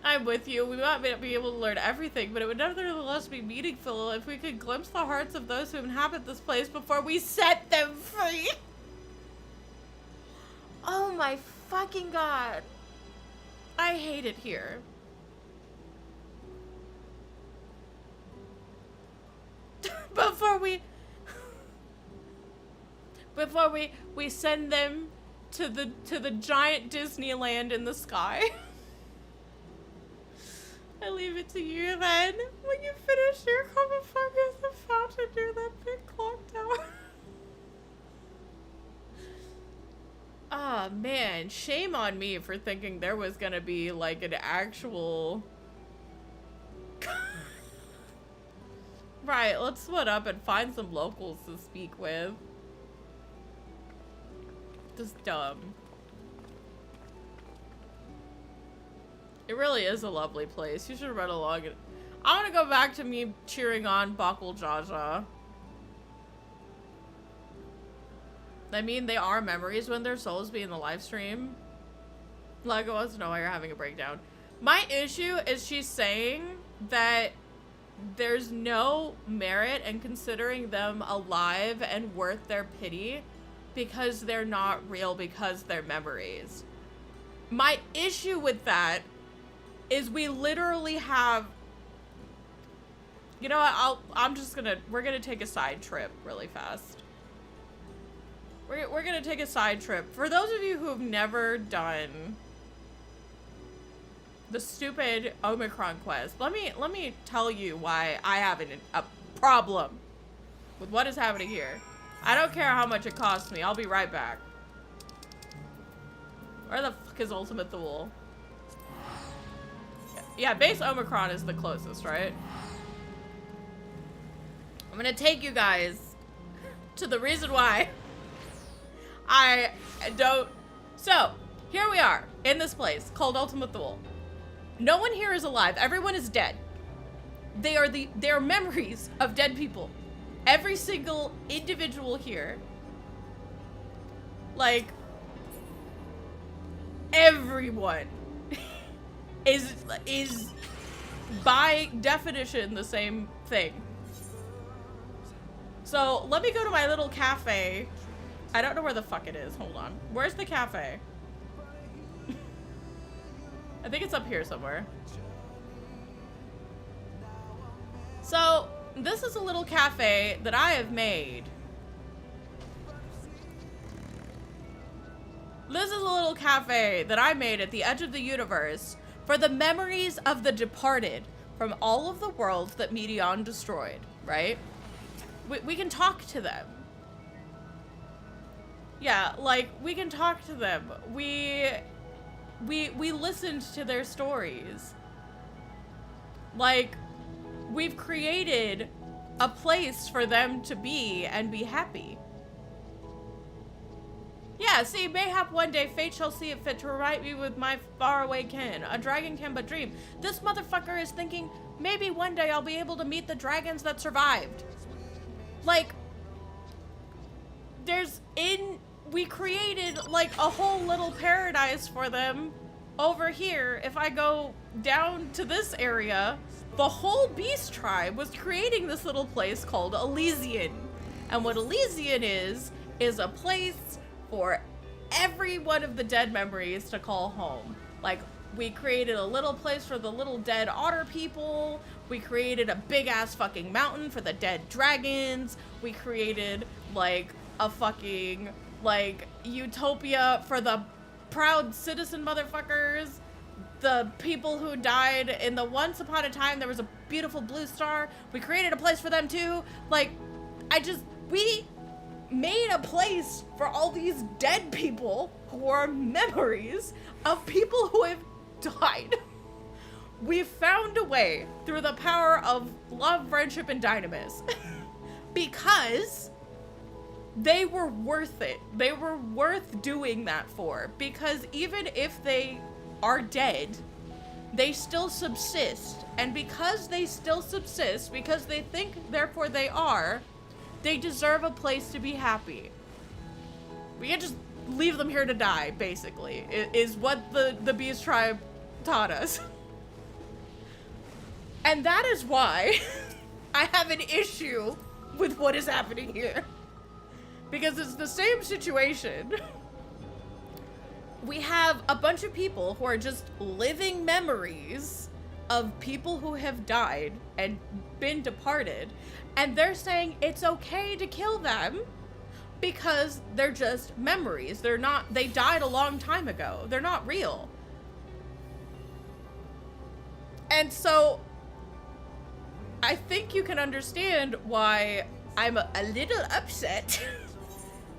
I'm with you. We might not be able to learn everything, but it would nevertheless be meaningful if we could glimpse the hearts of those who inhabit this place before we set them free. Oh my fucking god. I hate it here. Before we send them to the giant Disneyland in the sky. I leave it to you then. When you finish your come focus the fountain near that big clock tower. Ah, man, shame on me for thinking there was gonna be like an actual right, let's split up and find some locals to speak with. Just dumb. It really is a lovely place. You should run along it. I want to go back to me cheering on Bakul Jaja. I mean, they are memories when their souls be in the live stream. Lego wants to know why you're having a breakdown. My issue is she's saying that there's no merit in considering them alive and worth their pity because they're not real, because they're memories. My issue with that is we literally have, you know what, we're gonna take a side trip really fast. We're gonna take a side trip. For those of you who have never done the stupid Omicron quest, let me tell you why I have a problem with what is happening here. I don't care how much it costs me. I'll be right back. Where the fuck is Ultimate Thule? Yeah, base Omicron is the closest, right? I'm gonna take you guys to the reason why I don't. So, here we are in this place called Ultimate Thule. No one here is alive. Everyone is dead. They are memories of dead people. Every single individual here. Like, everyone is by definition the same thing. So let me go to my little cafe. I don't know where the fuck it is. Hold on. Where's the cafe? I think it's up here somewhere. So this is a little cafe that I have made. This is a little cafe that I made at the edge of the universe for the memories of the departed from all of the worlds that Medion destroyed, right? We can talk to them. Yeah, like, we can talk to them. We listened to their stories. Like, we've created a place for them to be and be happy. Yeah, see, mayhap one day fate shall see it fit to reunite me with my faraway kin. A dragon can but dream. This motherfucker is thinking, maybe one day I'll be able to meet the dragons that survived. Like, we created, like, a whole little paradise for them over here. If I go down to this area, the whole beast tribe was creating this little place called Elysian. And what Elysian is a place for every one of the dead memories to call home. Like, we created a little place for the little dead otter people. We created a big ass fucking mountain for the dead dragons. We created, like, a fucking, like, utopia for the proud citizen motherfuckers. The people who died in the once upon a time there was a beautiful blue star. We created a place for them too. Like, we made a place for all these dead people who are memories of people who have died. We found a way through the power of love, friendship, and dynamis because they were worth it. They were worth doing that for, because even if they are dead, they still subsist. And because they still subsist, because they think, therefore they are, they deserve a place to be happy. We can't just leave them here to die, basically, is what the Beast Tribe taught us. And that is why I have an issue with what is happening here. Because it's the same situation. We have a bunch of people who are just living memories of people who have died and been departed, and they're saying it's okay to kill them because they're just memories. They died a long time ago. They're not real. And so I think you can understand why I'm a little upset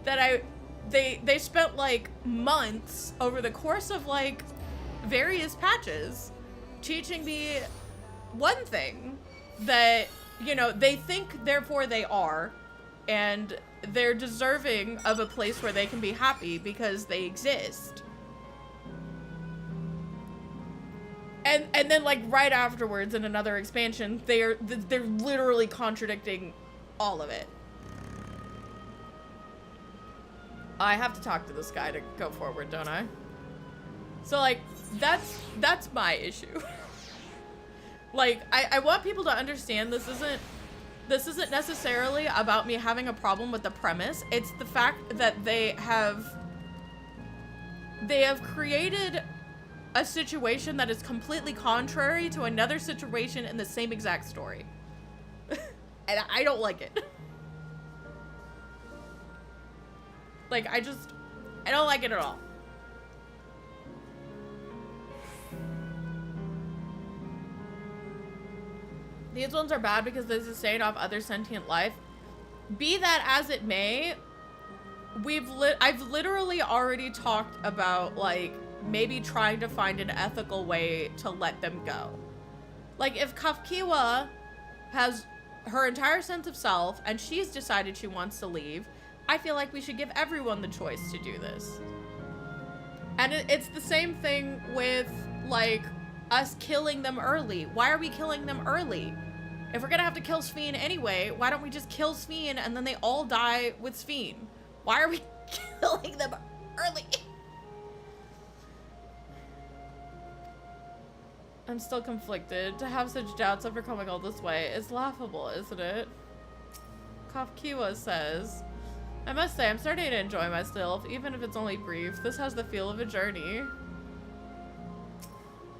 that they spent like months over the course of like various patches teaching me one thing that, you know, they think therefore they are, and they're deserving of a place where they can be happy because they exist. And then like right afterwards in another expansion, they're literally contradicting all of it. I have to talk to this guy to go forward, don't I? So like, that's my issue. Like, I want people to understand this isn't necessarily about me having a problem with the premise. It's the fact that they have created a situation that is completely contrary to another situation in the same exact story. And I don't like it. Like, I don't like it at all. These ones are bad because they sustain off other sentient life. Be that as it may, I've literally already talked about, like, maybe trying to find an ethical way to let them go. Like, if Kafkiwa has her entire sense of self and she's decided she wants to leave, I feel like we should give everyone the choice to do this. And it's the same thing with, like, us killing them early. Why are we killing them early? If we're gonna have to kill Sphene anyway, why don't we just kill Sphene and then they all die with Sphene? Why are we killing them early? I'm still conflicted. To have such doubts after coming all this way is laughable, isn't it? Kafkiwa says, I must say, I'm starting to enjoy myself, even if it's only brief. This has the feel of a journey.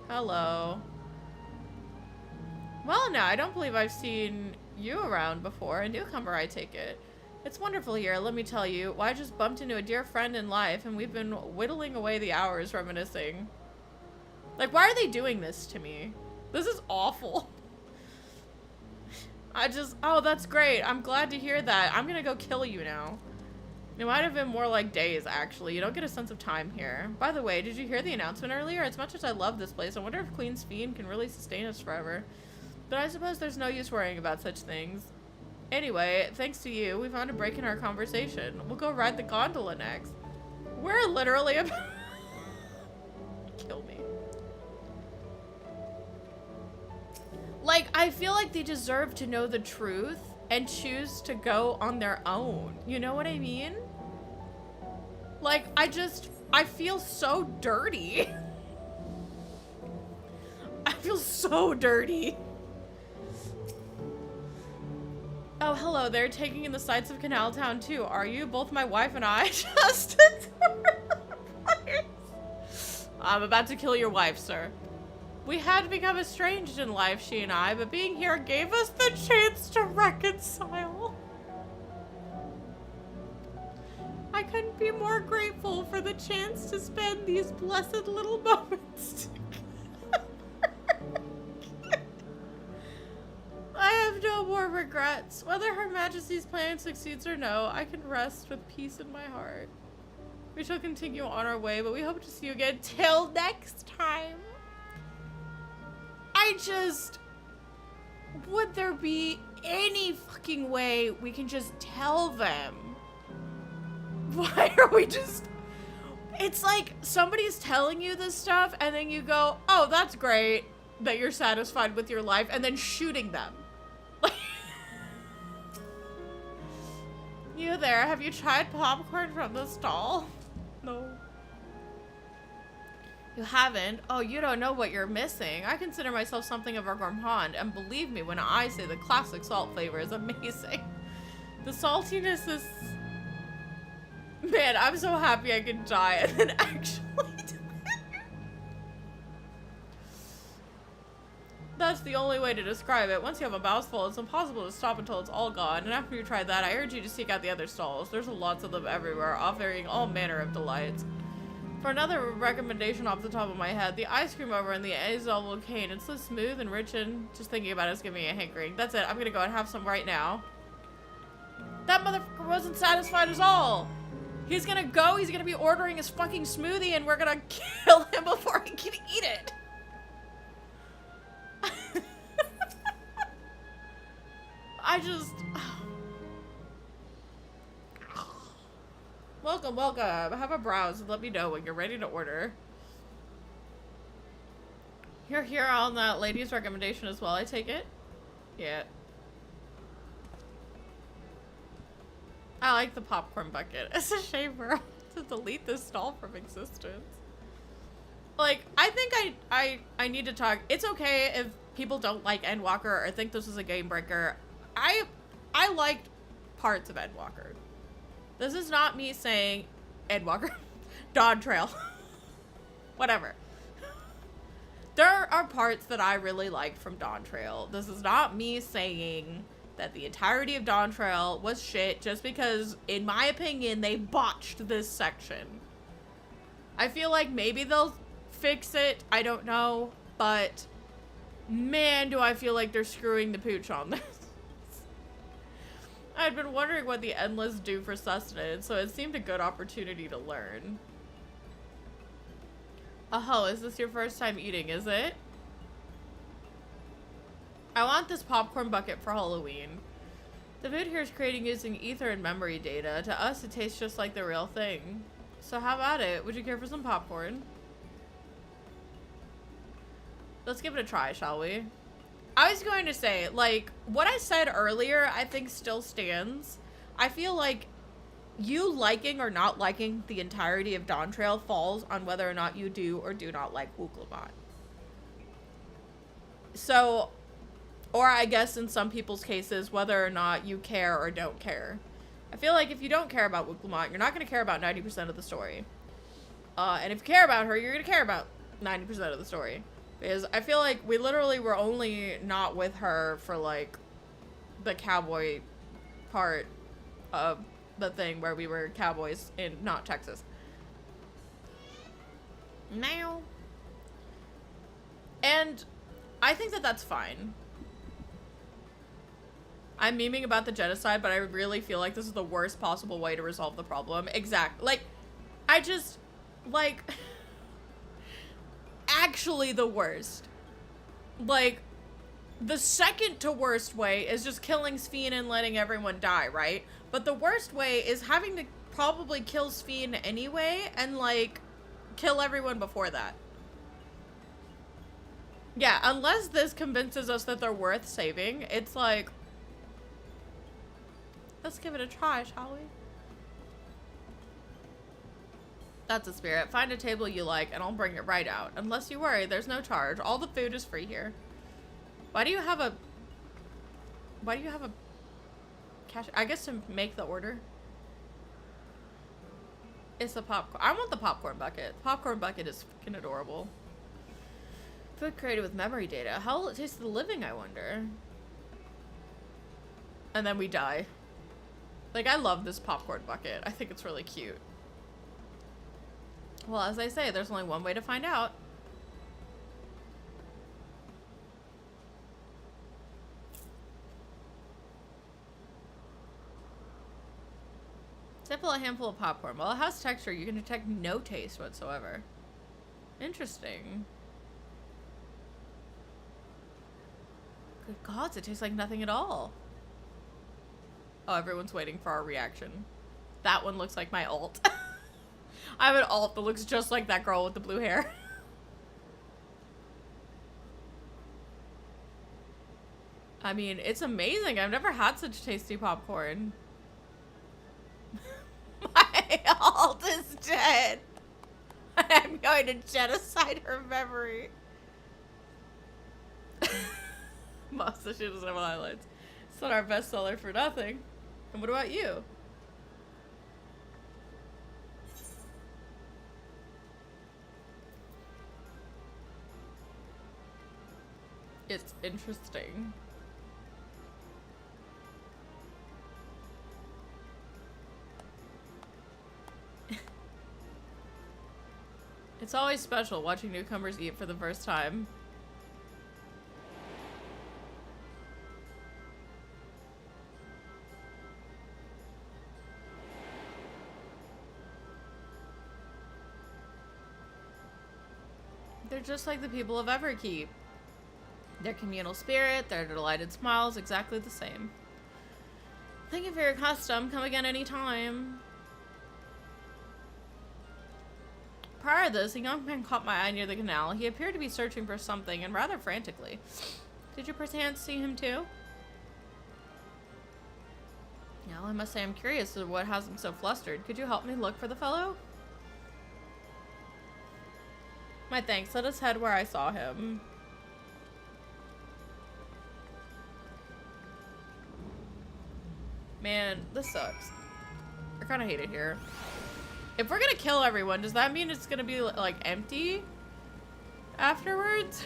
Hello. Well, no, I don't believe I've seen you around before. A newcomer, I take it. It's wonderful here, let me tell you. Well, I just bumped into a dear friend in life, and we've been whittling away the hours reminiscing. Like, why are they doing this to me? This is awful. Oh, that's great. I'm glad to hear that. I'm gonna go kill you now. It might have been more like days, actually. You don't get a sense of time here. By the way, did you hear the announcement earlier? As much as I love this place, I wonder if Queen Sphene can really sustain us forever. But I suppose there's no use worrying about such things. Anyway, thanks to you, we found a break in our conversation. We'll go ride the gondola next. We're literally about... Kill me. Like, I feel like they deserve to know the truth and choose to go on their own. You know what I mean? Like, I feel so dirty. I feel so dirty. Oh, hello there. Taking in the sights of Canal Town too, are you? Both my wife and I just I'm about to kill your wife, sir. We had become estranged in life, she and I, but being here gave us the chance to reconcile. I couldn't be more grateful for the chance to spend these blessed little moments together. I have no more regrets. Whether Her Majesty's plan succeeds or no, I can rest with peace in my heart. We shall continue on our way, but we hope to see you again. Till next time. Would there be any fucking way we can just tell them? Why are we just... It's like somebody's telling you this stuff and then you go, oh, that's great that you're satisfied with your life, and then shooting them. You there, have you tried popcorn from the stall? No. You haven't? Oh, you don't know what you're missing. I consider myself something of a gourmand, and believe me when I say the classic salt flavor is amazing. The saltiness is... Man, I'm so happy I could die and then actually die. That's the only way to describe it. Once you have a mouthful, it's impossible to stop until it's all gone, and after you try that, I urge you to seek out the other stalls. There's lots of them everywhere, offering all manner of delights. For another recommendation off the top of my head, the ice cream over in the Azal Volcane. It's so smooth and rich, and just thinking about it is giving me a hankering. That's it. I'm gonna go and have some right now. That motherfucker wasn't satisfied at all. He's gonna go, he's gonna be ordering his fucking smoothie, and we're gonna kill him before he can eat it. Welcome, welcome. Have a browse and let me know when you're ready to order. You're here on that lady's recommendation as well, I take it? Yeah. I like the popcorn bucket. It's a shame we're to delete this stall from existence. Like, I think I need to talk. It's okay if people don't like Endwalker or think this is a game breaker. I liked parts of Endwalker. This is not me saying Endwalker. Dawntrail. Whatever. There are parts that I really liked from Dawntrail. This is not me saying that the entirety of Dawntrail was shit just because, in my opinion, they botched this section. I feel like maybe they'll fix it. I don't know. But, man, do I feel like they're screwing the pooch on this. I'd been wondering what the Endless do for sustenance, so it seemed a good opportunity to learn. Oh, is this your first time eating, is it? I want this popcorn bucket for Halloween. The food here is created using ether and memory data. To us, it tastes just like the real thing. So how about it? Would you care for some popcorn? Let's give it a try, shall we? I was going to say, like, what I said earlier, I think still stands. I feel like you liking or not liking the entirety of Dawntrail falls on whether or not you do or do not like Wooklamot. So, or I guess in some people's cases, whether or not you care or don't care. I feel like if you don't care about Wooklamot, you're not going to care about 90% of the story. And if you care about her, you're going to care about 90% of the story. Because I feel like we literally were only not with her for, like, the cowboy part of the thing where we were cowboys in not Texas. Now. And I think that that's fine. I'm memeing about the genocide, but I really feel like this is the worst possible way to resolve the problem. Exactly. Like, I just, like, actually the worst. Like, the second to worst way is just killing Sphene and letting everyone die, right? But the worst way is having to probably kill Sphene anyway and, like, kill everyone before that. Yeah, unless this convinces us that they're worth saving, it's like, let's give it a try, shall we? That's a spirit. Find a table you like and I'll bring it right out. Unless you worry, there's no charge. All the food is free here. Why do you have a cash? I guess to make the order. It's the popcorn. I want the popcorn bucket. The popcorn bucket is fucking adorable. Food created with memory data. How will it taste the living, I wonder? And then we die. Like, I love this popcorn bucket. I think it's really cute. Well, as I say, there's only one way to find out. Sample a handful of popcorn. While it has texture, you can detect no taste whatsoever. Interesting. Good gods, it tastes like nothing at all. Oh, everyone's waiting for our reaction. That one looks like my alt. I have an alt that looks just like that girl with the blue hair. I mean, it's amazing. I've never had such tasty popcorn. My alt is dead. I'm going to genocide her memory. Monster shit doesn't have highlights. It's not our bestseller for nothing. And what about you? It's interesting. It's always special watching newcomers eat for the first time. They're just like the people of Everkeep. Their communal spirit, their delighted smiles, exactly the same. Thank you for your custom. Come again anytime. Prior to this, a young man caught my eye near the canal. He appeared to be searching for something, and rather frantically. Did you perchance see him too? Now, I must say I'm curious as to what has him so flustered. Could you help me look for the fellow? My thanks. Let us head where I saw him. Man, this sucks. I kind of hate it here. If we're gonna kill everyone, does that mean it's gonna be, like, empty afterwards?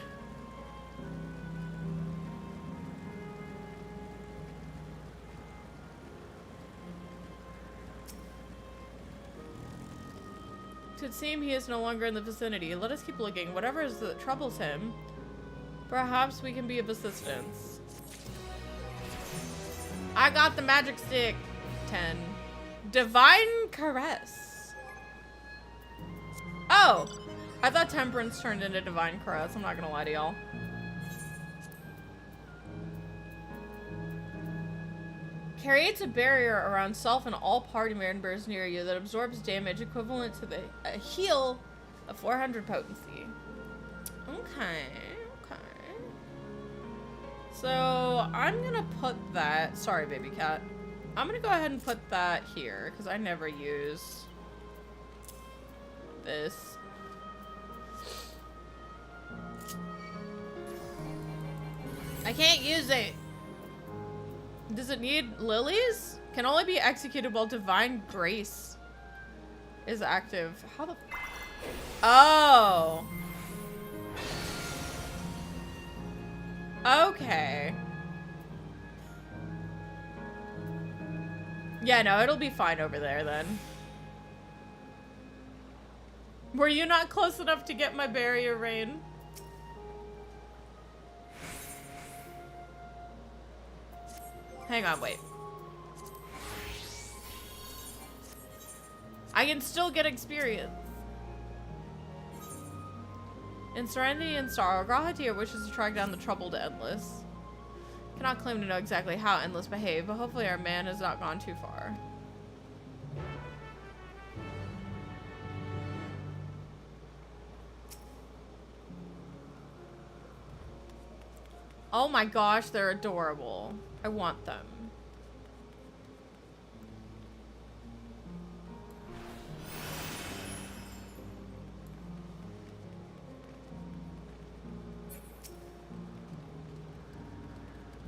It would seem he is no longer in the vicinity. Let us keep looking. Whatever is that troubles him, perhaps we can be of assistance. I got the magic stick. 10. Divine Caress. Oh! I thought Temperance turned into Divine Caress. I'm not gonna lie to y'all. Creates a barrier around self and all party members near you that absorbs damage equivalent to a heal of 400 potency. Okay, okay. So I'm gonna put that, sorry baby cat. I'm gonna go ahead and put that here because I never use this. I can't use it. Does it need lilies? Can only be executed while divine grace is active. How the... Oh. Okay. Yeah, no, it'll be fine over there then. Were you not close enough to get my barrier rain? Hang on, wait. I can still get experience. In Serenity and Sorrow, Grahatia wishes to track down the troubled Endless. Cannot claim to know exactly how Endless behave, but hopefully our man has not gone too far. Oh my gosh, they're adorable. I want them.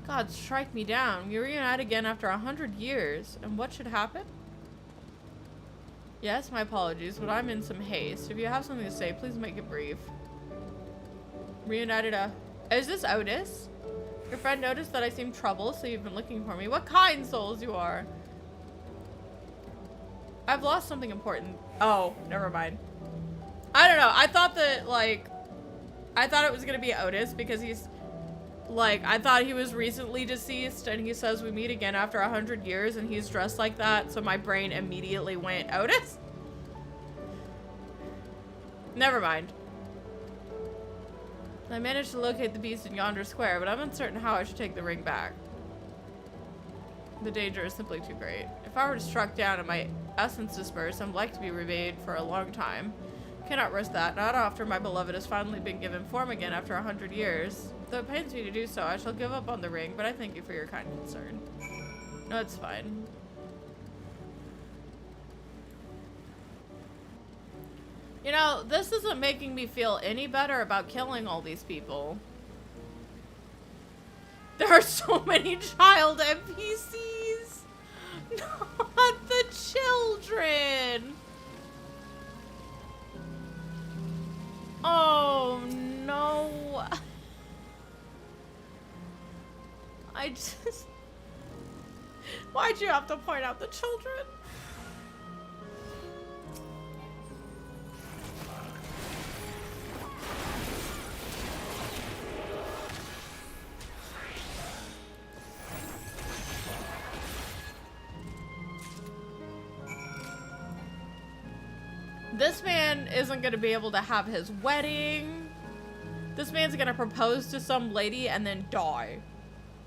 God, strike me down. We reunite again after 100 years. And what should happen? Yes, my apologies, but I'm in some haste. If you have something to say, please make it brief. Reunited Is this Otis? Your friend noticed that I seem troubled, so you've been looking for me. What kind souls you are. I've lost something important. Oh, never mind. I don't know. I thought that, like... I thought it was gonna be Otis because he's... Like, I thought he was recently deceased and he says we meet again after 100 years and he's dressed like that, so my brain immediately went, Otis? Never mind. I managed to locate the beast in yonder square, but I'm uncertain how I should take the ring back. The danger is simply too great. If I were struck down and my essence dispersed, I'm like to be remade for a long time. Cannot risk that, not after my beloved has finally been given form again after 100 years. Though it pains me to do so, I shall give up on the ring, but I thank you for your kind concern. No, it's fine. You know, this isn't making me feel any better about killing all these people. There are so many child NPCs! Not the children! Oh no. I just... Why'd you have to point out the children? This man isn't gonna be able to have his wedding. This man's gonna propose to some lady and then die.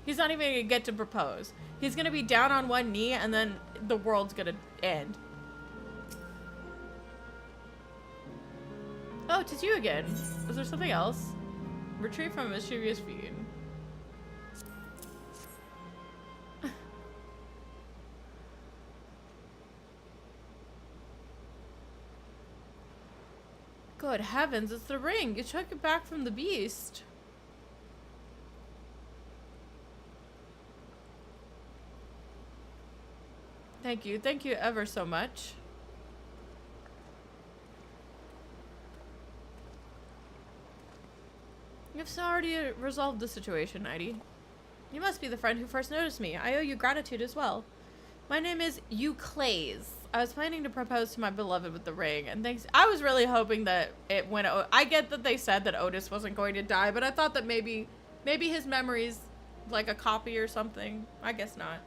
He's not even gonna get to propose. He's gonna be down on one knee and then the world's gonna end. Oh, it's you again. Is there something else? Retrieve from a mischievous feed. Good heavens, it's the ring. You took it back from the beast. Thank you ever so much. You've already resolved the situation, Nighty. You must be the friend who first noticed me. I owe you gratitude as well. My name is Euclase. I was planning to propose to my beloved with the ring, and thanks. I was really hoping that it went. I get that they said that Otis wasn't going to die, but I thought that maybe his memory's like a copy or something. I guess not.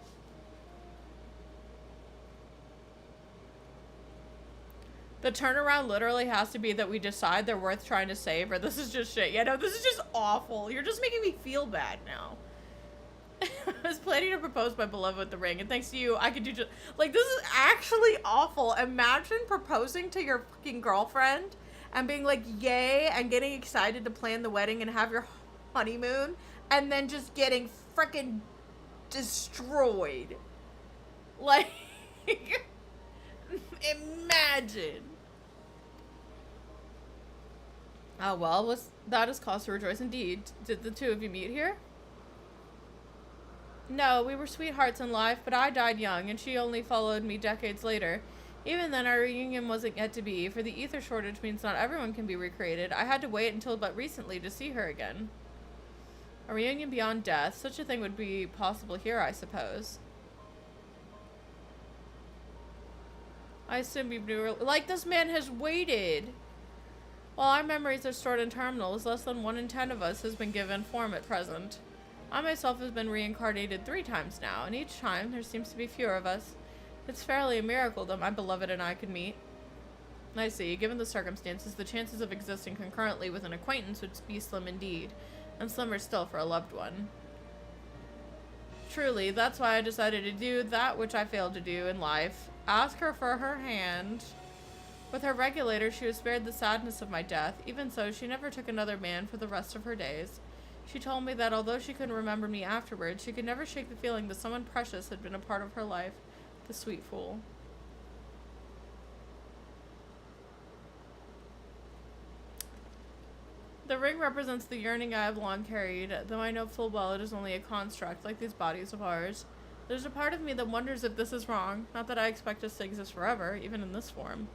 The turnaround literally has to be that we decide they're worth trying to save, or this is just shit. Yeah, no, this is just awful. You're just making me feel bad now. I was planning to propose my beloved with the ring, and thanks to you, I could do just... Like, this is actually awful. Imagine proposing to your fucking girlfriend and being like, yay, and getting excited to plan the wedding and have your honeymoon, and then just getting frickin' destroyed. Like, imagine. Oh well, that is cause to rejoice indeed. Did the two of you meet here? No, we were sweethearts in life, but I died young, and she only followed me decades later. Even then, our reunion wasn't yet to be, for the ether shortage means not everyone can be recreated. I had to wait until but recently to see her again. A reunion beyond death, such a thing would be possible here, I suppose. I assume you knew, like, this man has waited. While our memories are stored in terminals, less than 1 in 10 of us has been given form at present. I myself have been reincarnated 3 times now, and each time there seems to be fewer of us. It's fairly a miracle that my beloved and I could meet. I see. Given the circumstances, the chances of existing concurrently with an acquaintance would be slim indeed, and slimmer still for a loved one. Truly, that's why I decided to do that which I failed to do in life. Ask her for her hand. With her regulator, she was spared the sadness of my death. Even so, she never took another man for the rest of her days. She told me that although she couldn't remember me afterwards, she could never shake the feeling that someone precious had been a part of her life. The sweet fool. The ring represents the yearning I have long carried, though I know full well it is only a construct, like these bodies of ours. There's a part of me that wonders if this is wrong. Not that I expect us to exist forever, even in this form.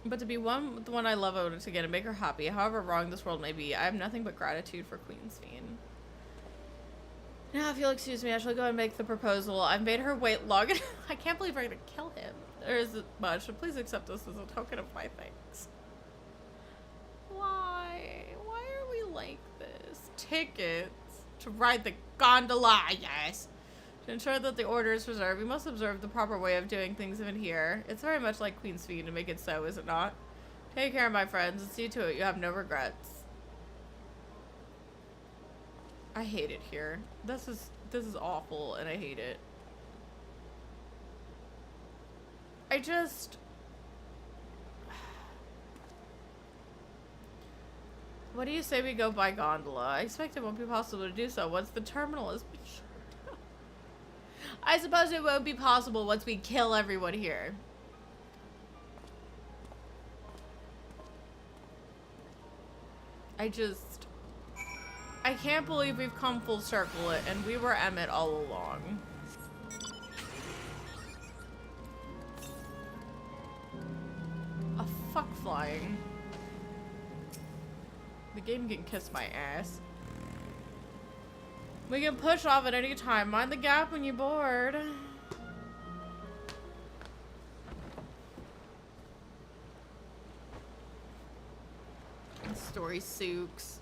But to be one with the one I love once again and make her happy, however wrong this world may be, I have nothing but gratitude for Queen's Fiend. Now, if you'll excuse me, I shall go and make the proposal. I've made her wait long enough. I can't believe we're gonna kill him. There isn't much, but please accept this as a token of my thanks. Why? Why are we like this? Tickets to ride the gondola, yes. To ensure that the order is preserved, we must observe the proper way of doing things even here. It's very much like Queen's Fiend to make it so, is it not? Take care, my friends, and see to it you have no regrets. I hate it here. This is awful, and I hate it. I just... What do you say we go by gondola? I expect it won't be possible to do so once the terminal is... I suppose it won't be possible once we kill everyone here. I can't believe we've come full circle and we were Emmett all along. A fuck flying. The game can kiss my ass. We can push off at any time. Mind the gap when you're bored. Story souks.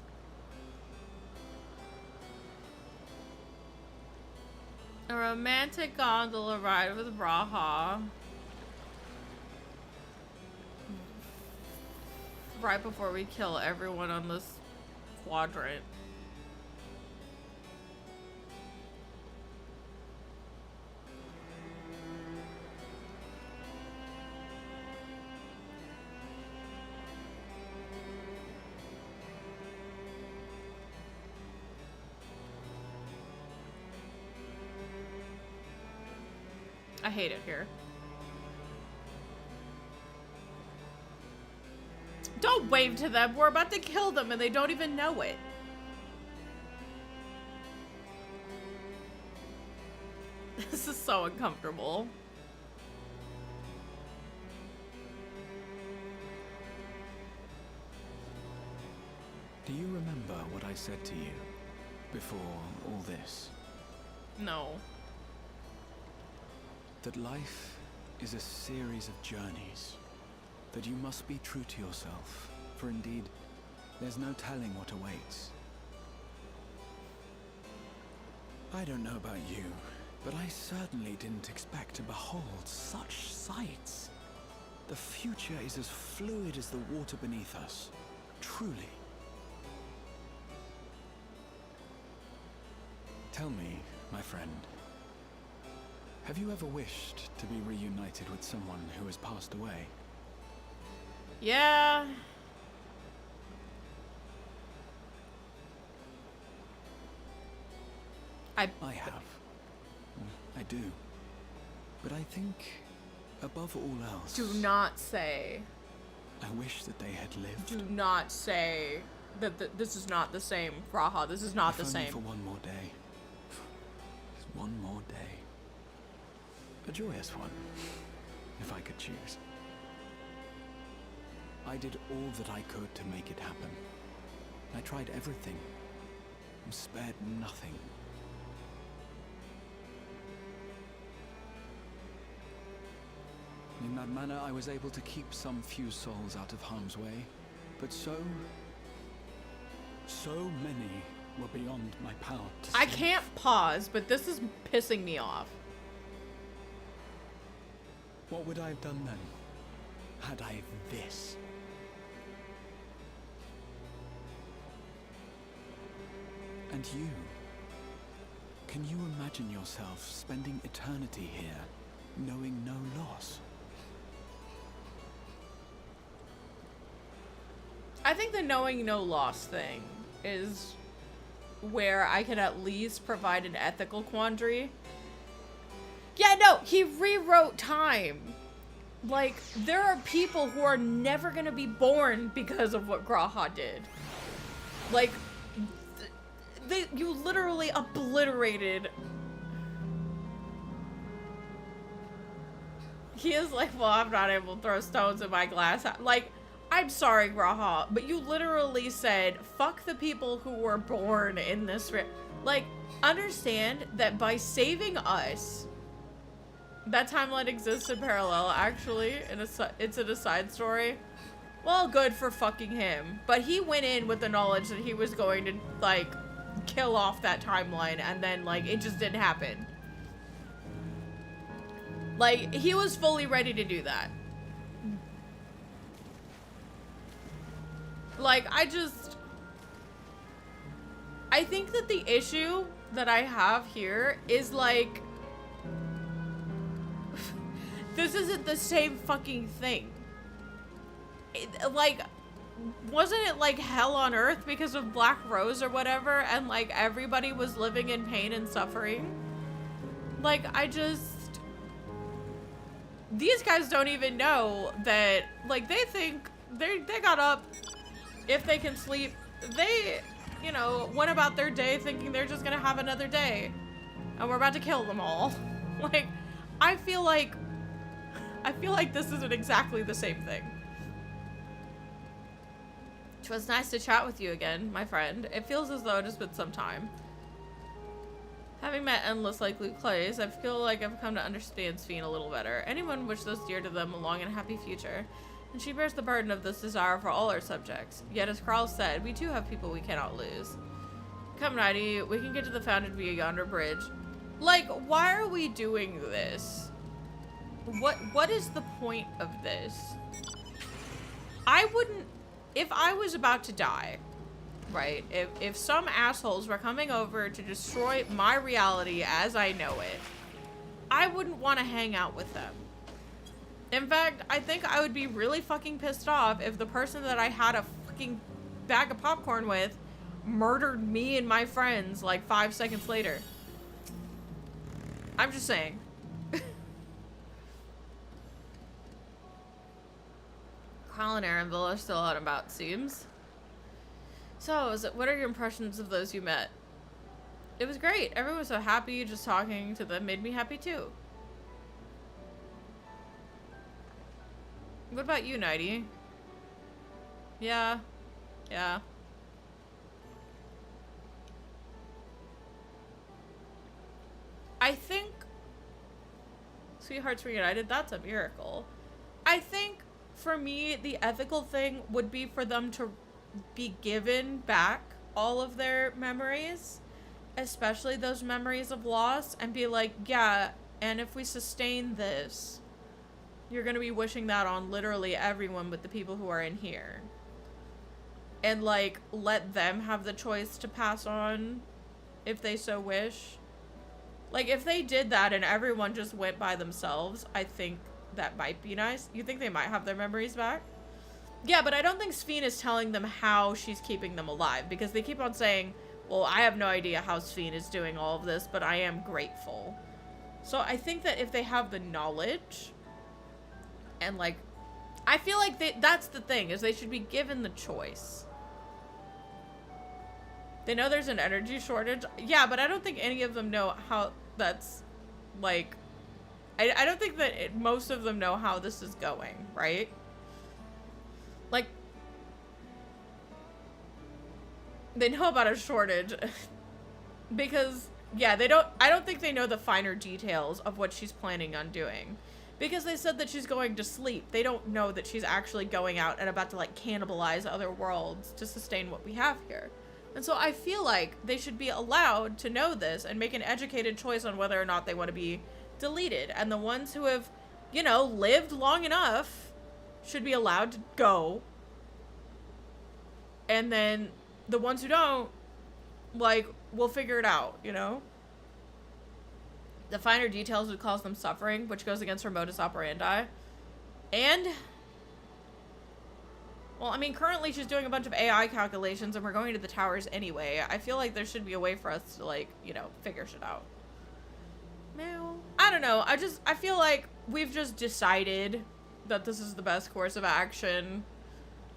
A romantic gondola ride with Raha. Right before we kill everyone on this quadrant. I hate it here. Don't wave to them. We're about to kill them and they don't even know it. This is so uncomfortable. Do you remember what I said to you before all this? No. That life is a series of journeys. That you must be true to yourself, for indeed, there's no telling what awaits. I don't know about you, but I certainly didn't expect to behold such sights. The future is as fluid as the water beneath us, truly. Tell me, my friend, have you ever wished to be reunited with someone who has passed away? Yeah. I have. I do. But I think, above all else... Do not say. I wish that they had lived. Do not say that this is not the same, Raha. This is not the If only same. for one more day. Just one more day. A joyous one, if I could choose. I did all that I could to make it happen. I tried everything. And spared nothing. In that manner, I was able to keep some few souls out of harm's way, but so many were beyond my power to I save. can't pause, but this is pissing me off. What would I have done then, had I this? And you? Can you imagine yourself spending eternity here, knowing no loss? I think the knowing no loss thing is where I can at least provide an ethical quandary. Yeah, no, he rewrote time. Like, there are people who are never gonna be born because of what Graha did. Like, you literally obliterated. He is like, well, I'm not able to throw stones in my glass house. Like, I'm sorry, Graha, but you literally said, fuck the people who were born in this like, understand that by saving us, that timeline exists in parallel, actually, it's in a side story. Well, good for fucking him. But he went in with the knowledge that he was going to, like, kill off that timeline, and then, like, it just didn't happen. Like, he was fully ready to do that. Like, I think that the issue that I have here is, like, this isn't the same fucking thing. Like, wasn't it, like, hell on earth because of Black Rose or whatever, and, like, everybody was living in pain and suffering? Like, these guys don't even know that, like, they think they got up. If they can sleep, they, you know, went about their day thinking they're just gonna have another day. And we're about to kill them all. Like, I feel like this isn't exactly the same thing. It was nice to chat with you again, my friend. It feels as though it has been some time. Having met endless like Luke Clays, I feel like I've come to understand Sphene a little better. Anyone wish those dear to them a long and happy future. And she bears the burden of this desire for all our subjects. Yet, as Carl said, we too have people we cannot lose. Come, Nighty, we can get to the fountain via yonder bridge. Like, why are we doing this? What is the point of this? I wouldn't, if I was about to die, right? If some assholes were coming over to destroy my reality as I know it, I wouldn't want to hang out with them. In fact, I think I would be really fucking pissed off if the person that I had a fucking bag of popcorn with murdered me and my friends like 5 seconds later. I'm just saying. Carl and Aaronville are still out and about, seems. So, what are your impressions of those you met? It was great. Everyone was so happy. Just talking to them made me happy too. What about you, Nighty? Yeah. Yeah. I think Sweethearts Reunited, that's a miracle. I think for me, the ethical thing would be for them to be given back all of their memories, especially those memories of loss, and be like, yeah, and if we sustain this, you're gonna be wishing that on literally everyone but the people who are in here. And, like, let them have the choice to pass on if they so wish. Like, if they did that and everyone just went by themselves, I think that might be nice. You think they might have their memories back? Yeah, but I don't think Sphene is telling them how she's keeping them alive, because they keep on saying, well, I have no idea how Sphene is doing all of this, but I am grateful. So I think that if they have the knowledge, and like, I feel like that's the thing, is they should be given the choice. They know there's an energy shortage. Yeah, but I don't think any of them know how that's, like, I don't think that most of them know how this is going, right? Like, they know about a shortage because, yeah, I don't think they know the finer details of what she's planning on doing. Because they said that she's going to sleep. They don't know that she's actually going out and about to, like, cannibalize other worlds to sustain what we have here. And so I feel like they should be allowed to know this and make an educated choice on whether or not they want to be deleted. And the ones who have, you know, lived long enough should be allowed to go. And then the ones who don't, like, we'll figure it out, you know? The finer details would cause them suffering, which goes against her modus operandi. And, well, I mean, currently she's doing a bunch of AI calculations and we're going to the towers anyway. I feel like there should be a way for us to, like, you know, figure shit out. No, I don't know. I feel like we've just decided that this is the best course of action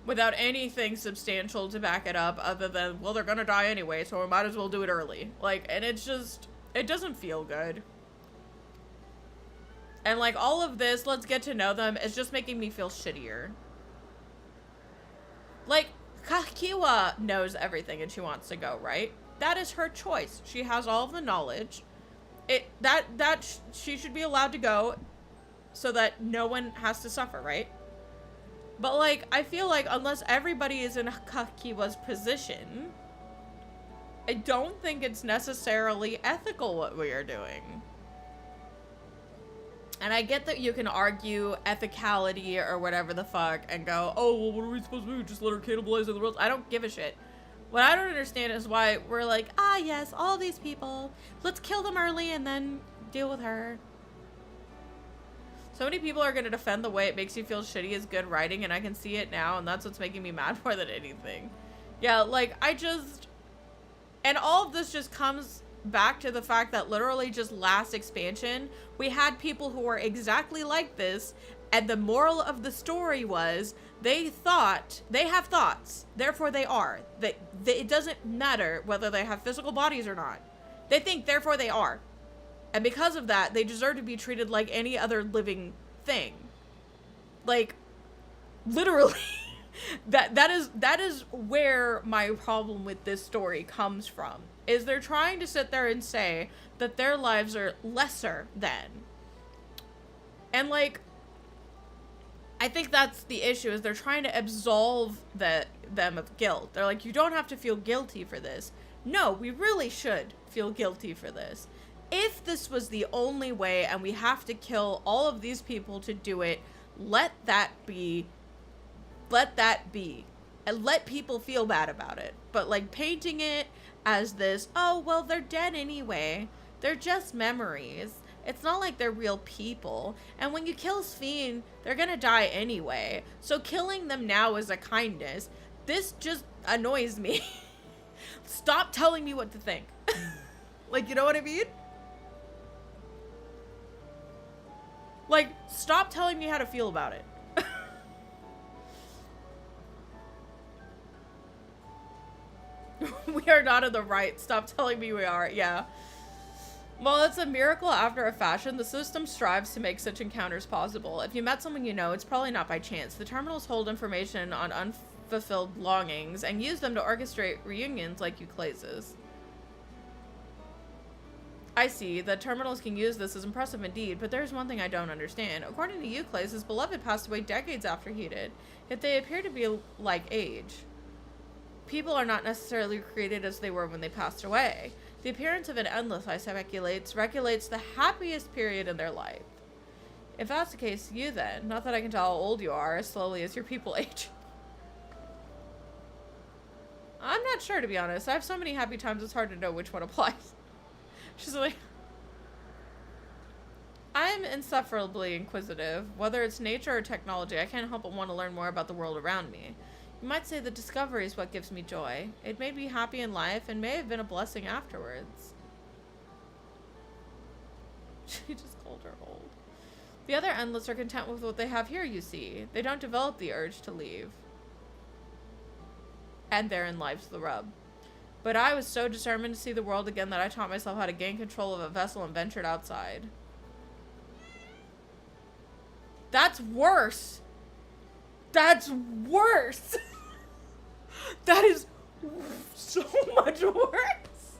without anything substantial to back it up other than, well, they're gonna die anyway, so we might as well do it early. Like, and it's just, it doesn't feel good. And like all of this, let's get to know them, is just making me feel shittier. Like, Kakiwa knows everything and she wants to go, right? That is her choice. She has all of the knowledge. She should be allowed to go so that no one has to suffer, right? But like, I feel like unless everybody is in Kakiwa's position, I don't think it's necessarily ethical what we are doing. And I get that you can argue ethicality or whatever the fuck and go, oh, well, what are we supposed to do? Just let her cannibalize the world? I don't give a shit. What I don't understand is why we're like, ah, yes, all these people. Let's kill them early and then deal with her. So many people are going to defend the way it makes you feel shitty is good writing, and I can see it now, and that's what's making me mad more than anything. Yeah, like, and all of this just comes back to the fact that literally just last expansion, we had people who were exactly like this, and the moral of the story was, they have thoughts, therefore they are. It doesn't matter whether they have physical bodies or not. They think, therefore they are. And because of that, they deserve to be treated like any other living thing. Like, literally. that is where my problem with this story comes from. Is they're trying to sit there and say that their lives are lesser than. And like, I think that's the issue, is they're trying to absolve them of guilt. They're like, you don't have to feel guilty for this. No, we really should feel guilty for this. If this was the only way and we have to kill all of these people to do it, let that be. Let that be. And let people feel bad about it. But like painting it as this, oh, well, they're dead anyway. They're just memories. It's not like they're real people. And when you kill Sphene, they're gonna die anyway. So killing them now is a kindness. This just annoys me. Stop telling me what to think. Like, you know what I mean? Like, stop telling me how to feel about it. We are not in the right. Stop telling me we are. Yeah. Well, it's a miracle after a fashion. The system strives to make such encounters possible. If you met someone you know, it's probably not by chance. The terminals hold information on unfulfilled longings and use them to orchestrate reunions like Euclase's. I see. The terminals can use this is impressive indeed, but there's one thing I don't understand. According to Euclase, his beloved passed away decades after he did, yet they appear to be like age. People are not necessarily created as they were when they passed away. The appearance of an endless, I speculates, regulates the happiest period in their life. If that's the case, you then, not that I can tell how old you are as slowly as your people age. I'm not sure, to be honest. I have so many happy times, it's hard to know which one applies. She's like, I'm insufferably inquisitive. Whether it's nature or technology, I can't help but want to learn more about the world around me. You might say the discovery is what gives me joy. It made me happy in life and may have been a blessing afterwards. She just called her old. The other Endless are content with what they have here, you see. They don't develop the urge to leave. And therein lies the rub. But I was so determined to see the world again that I taught myself how to gain control of a vessel and ventured outside. That's worse. That's worse. That is so much worse.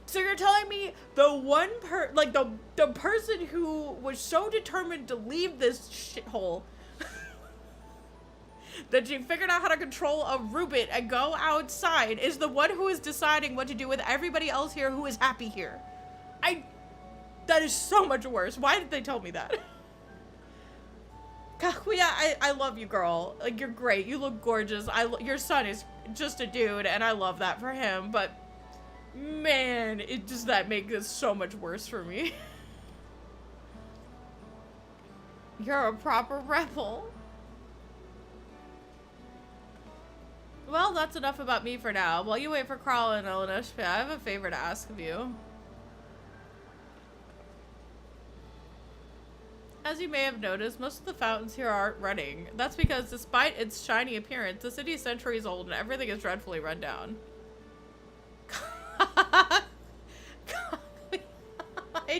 So you're telling me the one the person who was so determined to leave this shithole that she figured out how to control a Rubit and go outside is the one who is deciding what to do with everybody else here who is happy here. That is so much worse. Why did they tell me that? Kaguya, I love you, girl. Like, you're great. You look gorgeous. Your son is just a dude, and I love that for him, but man, that make this so much worse for me. You're a proper rebel. Well, that's enough about me for now. While you wait for Carl and Elenishpa, I have a favor to ask of you. As you may have noticed, most of the fountains here aren't running. That's because, despite its shiny appearance, the city is centuries old and everything is dreadfully run down. A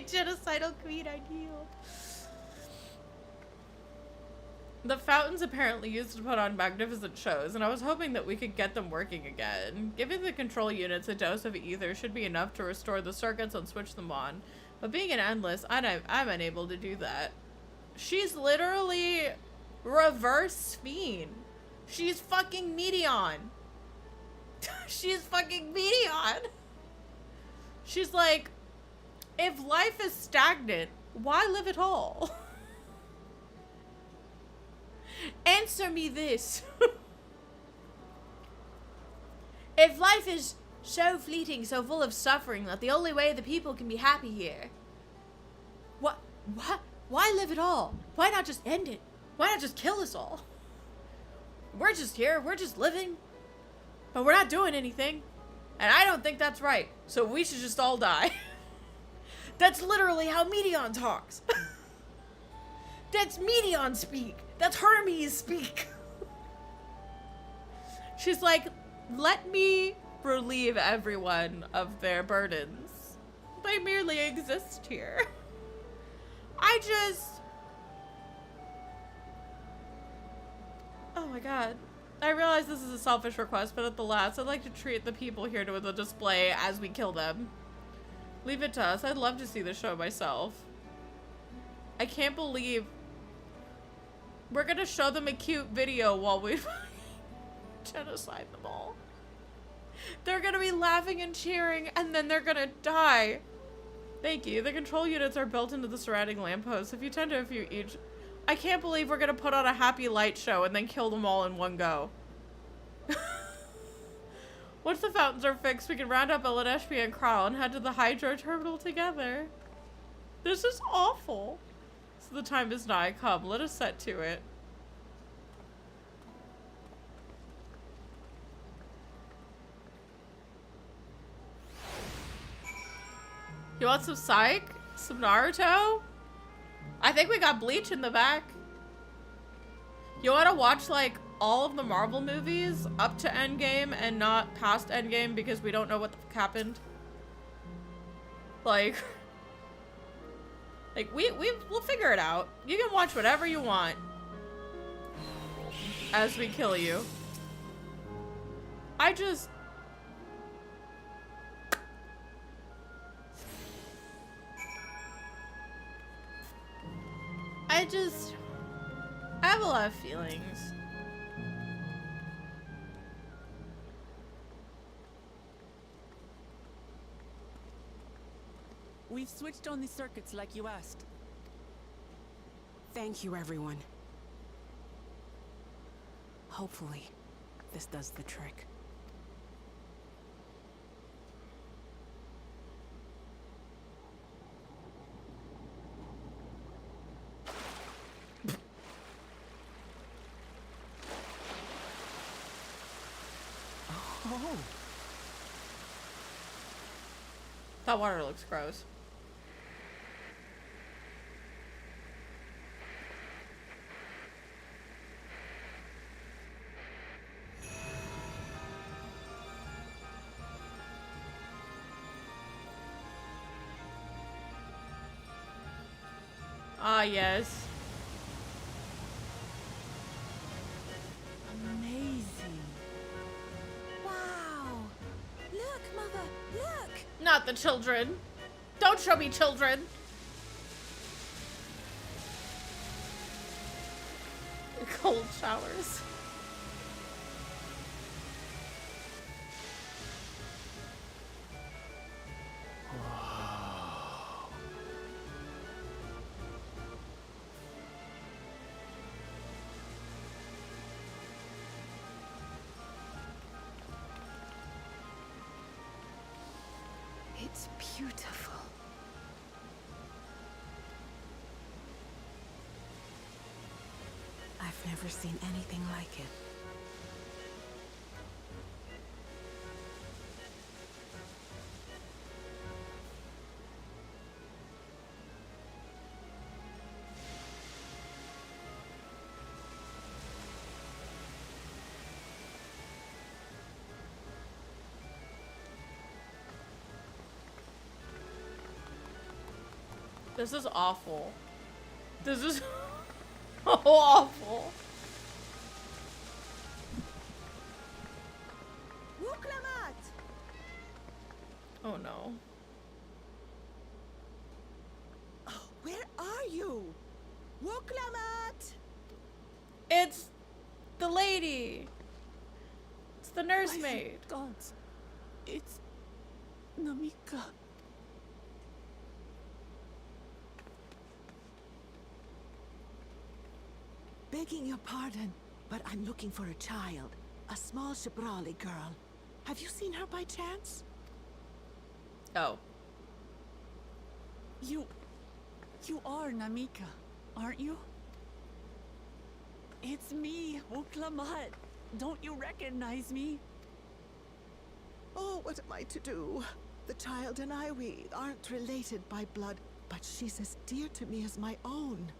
genocidal queen ideal. The fountains apparently used to put on magnificent shows, and I was hoping that we could get them working again. Giving the control units a dose of ether should be enough to restore the circuits and switch them on. But being an Endless, I'm unable to do that. She's literally reverse Sphene. She's fucking Medion. She's fucking Medion. She's like, if life is stagnant, why live at all? Answer me this. If life is so fleeting, so full of suffering, that the only way the people can be happy here, why live at all? Why not just end it? Why not just kill us all? We're just here, we're just living, but we're not doing anything. And I don't think that's right, so we should just all die. That's literally how Medion talks. That's Medion speak. That's Hermes speak. She's like, let me relieve everyone of their burdens. They merely exist here. Oh my god. I realize this is a selfish request, but at the last, I'd like to treat the people here to a display as we kill them. Leave it to us. I'd love to see the show myself. I can't believe we're gonna show them a cute video while we genocide them all. They're gonna be laughing and cheering, and then they're gonna die. Thank you. The control units are built into the surrounding lampposts. If you tend to a few each. I can't believe we're gonna put on a happy light show and then kill them all in one go. Once the fountains are fixed, we can round up Elenishpa and Carl and head to the hydro terminal together. This is awful. So the time is nigh. Come, let us set to it. You want some Psych? Some Naruto? I think we got Bleach in the back. You want to watch, like, all of the Marvel movies up to Endgame and not past Endgame because we don't know what the fuck happened? Like, we'll figure it out. You can watch whatever you want as we kill you. I have a lot of feelings. We've switched on the circuits like you asked. Thank you, everyone. Hopefully, this does the trick. Oh. That water looks gross. Ah, yes. Amazing. Wow. Look, Mother, look. Not the children. Don't show me children. Cold showers. It's beautiful. I've never seen anything like it. This is awful. This is awful. Oh no. Oh, where are you? Wuklamat! It's the lady. It's the nursemaid. Gods. It's Namika. Begging your pardon, but I'm looking for a child. A small Shibrali girl. Have you seen her by chance? Oh. You are Namika, aren't you? It's me, Wuklamat. Don't you recognize me? Oh, what am I to do? The child and I, we aren't related by blood, but she's as dear to me as my own.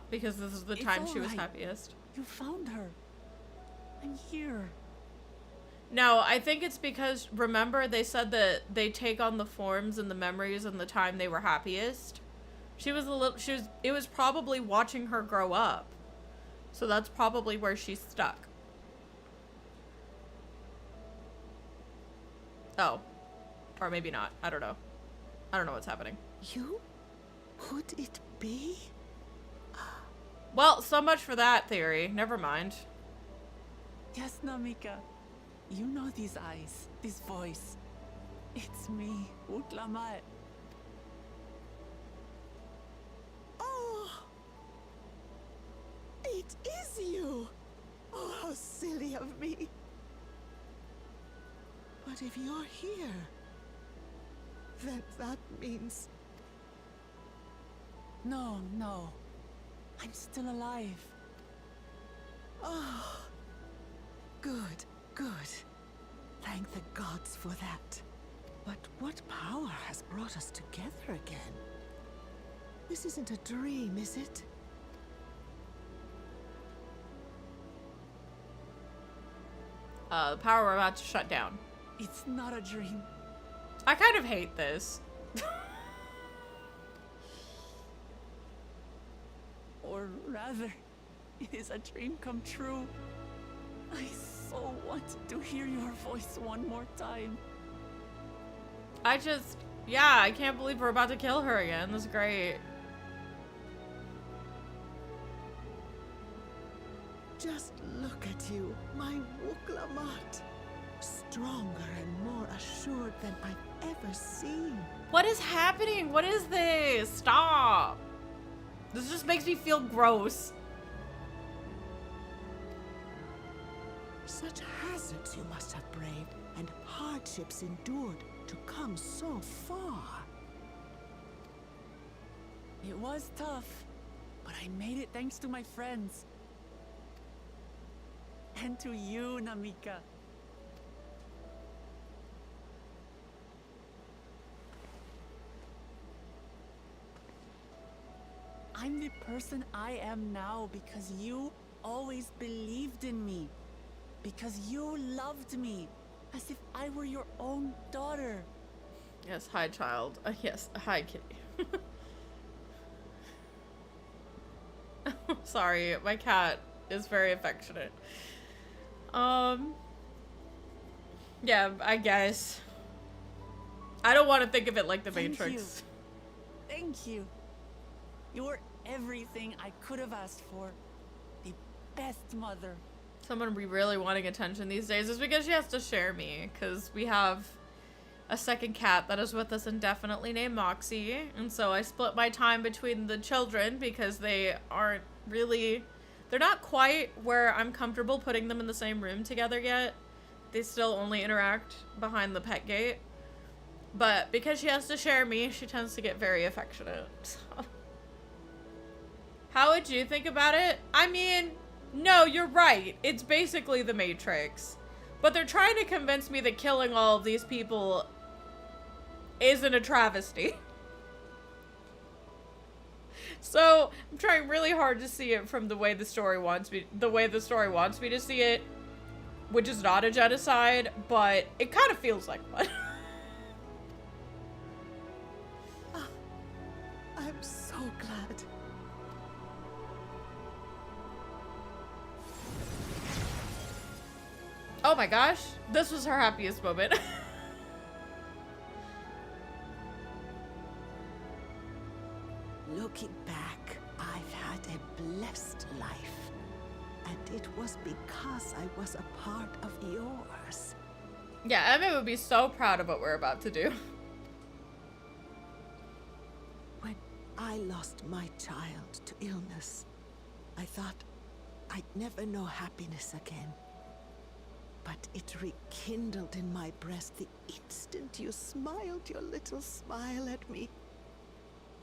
Because this is the time she was happiest. You found her. I'm here. No, I think it's because, remember, they said that they take on the forms and the memories and the time they were happiest. It was probably watching her grow up. So that's probably where she's stuck. Oh. Or maybe not. I don't know. I don't know what's happening. You? Could it be? Well, so much for that theory. Never mind. Yes, Namika. You know these eyes, this voice. It's me, Wuklamat. Oh! It is you! Oh, how silly of me. But if you're here, then that means... No. I'm still alive. Oh, good. Thank the gods for that. But what power has brought us together again? This isn't a dream, is it? The power we're about to shut down. It's not a dream. I kind of hate this. Or rather, it is a dream come true. I so wanted to hear your voice one more time. I can't believe we're about to kill her again. That's great. Just look at you, my Wuklamat. Stronger and more assured than I've ever seen. What is happening? What is this? Stop. This just makes me feel gross. Such hazards you must have braved, and hardships endured to come so far. It was tough, But I made it thanks to my friends. And to you, Namika. I'm the person I am now because you always believed in me. Because you loved me. As if I were your own daughter. Yes, hi, child. Yes, hi, kitty. Sorry, my cat is very affectionate. Yeah, I guess. I don't want to think of it like the Matrix. Thank you. You're everything I could have asked for. The best mother. Someone be really wanting attention these days is because she has to share me, because we have a second cat that is with us indefinitely named Moxie, and so I split my time between the children because they aren't really, they're not quite where I'm comfortable putting them in the same room together yet. They still only interact behind the pet gate, but because she has to share me, she tends to get very affectionate. So. How would you think about it? I mean, no, you're right. It's basically the Matrix. But they're trying to convince me that killing all of these people isn't a travesty. So, I'm trying really hard to see it from the way the story wants me to see it, which is not a genocide, but it kind of feels like one. I'm so glad. Oh my gosh, this was her happiest moment. Looking back, I've had a blessed life. And it was because I was a part of yours. Yeah, Emma would be so proud of what we're about to do. When I lost my child to illness, I thought I'd never know happiness again. But it rekindled in my breast the instant you smiled your little smile at me.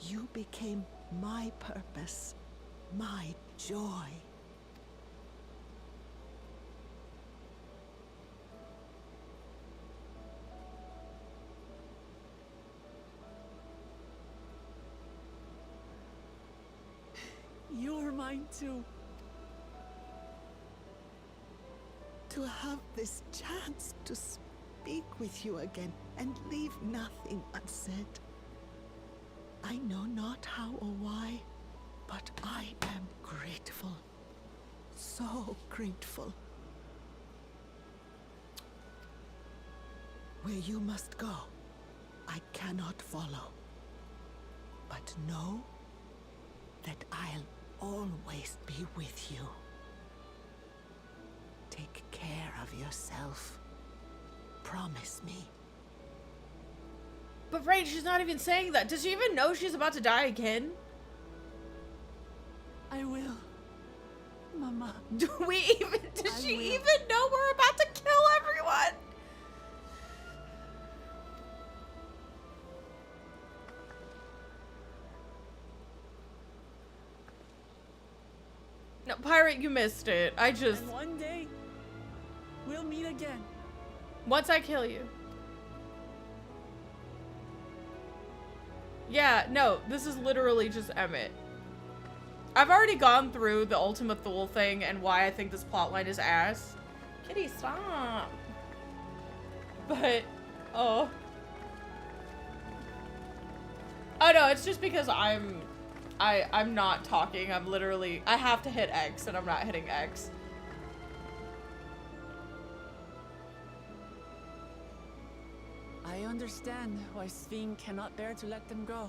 You became my purpose, my joy. You're mine too. To have this chance to speak with you again and leave nothing unsaid. I know not how or why, but I am grateful. So grateful. Where you must go, I cannot follow. But know that I'll always be with you. Take care of yourself. Promise me. But Rain, she's not even saying that. Does she even know she's about to die again? I will. Mama. Does she even know we're about to kill everyone? No, Pirate, you missed it. And one day, we'll meet again. Once I kill you. Yeah, no, this is literally just Emmett. I've already gone through the Ultima Thule thing and why I think this plotline is ass. Kitty, stop. But, oh. Oh no, it's just because I'm not talking. I'm literally, I have to hit X and I'm not hitting X. I understand why Sven cannot bear to let them go.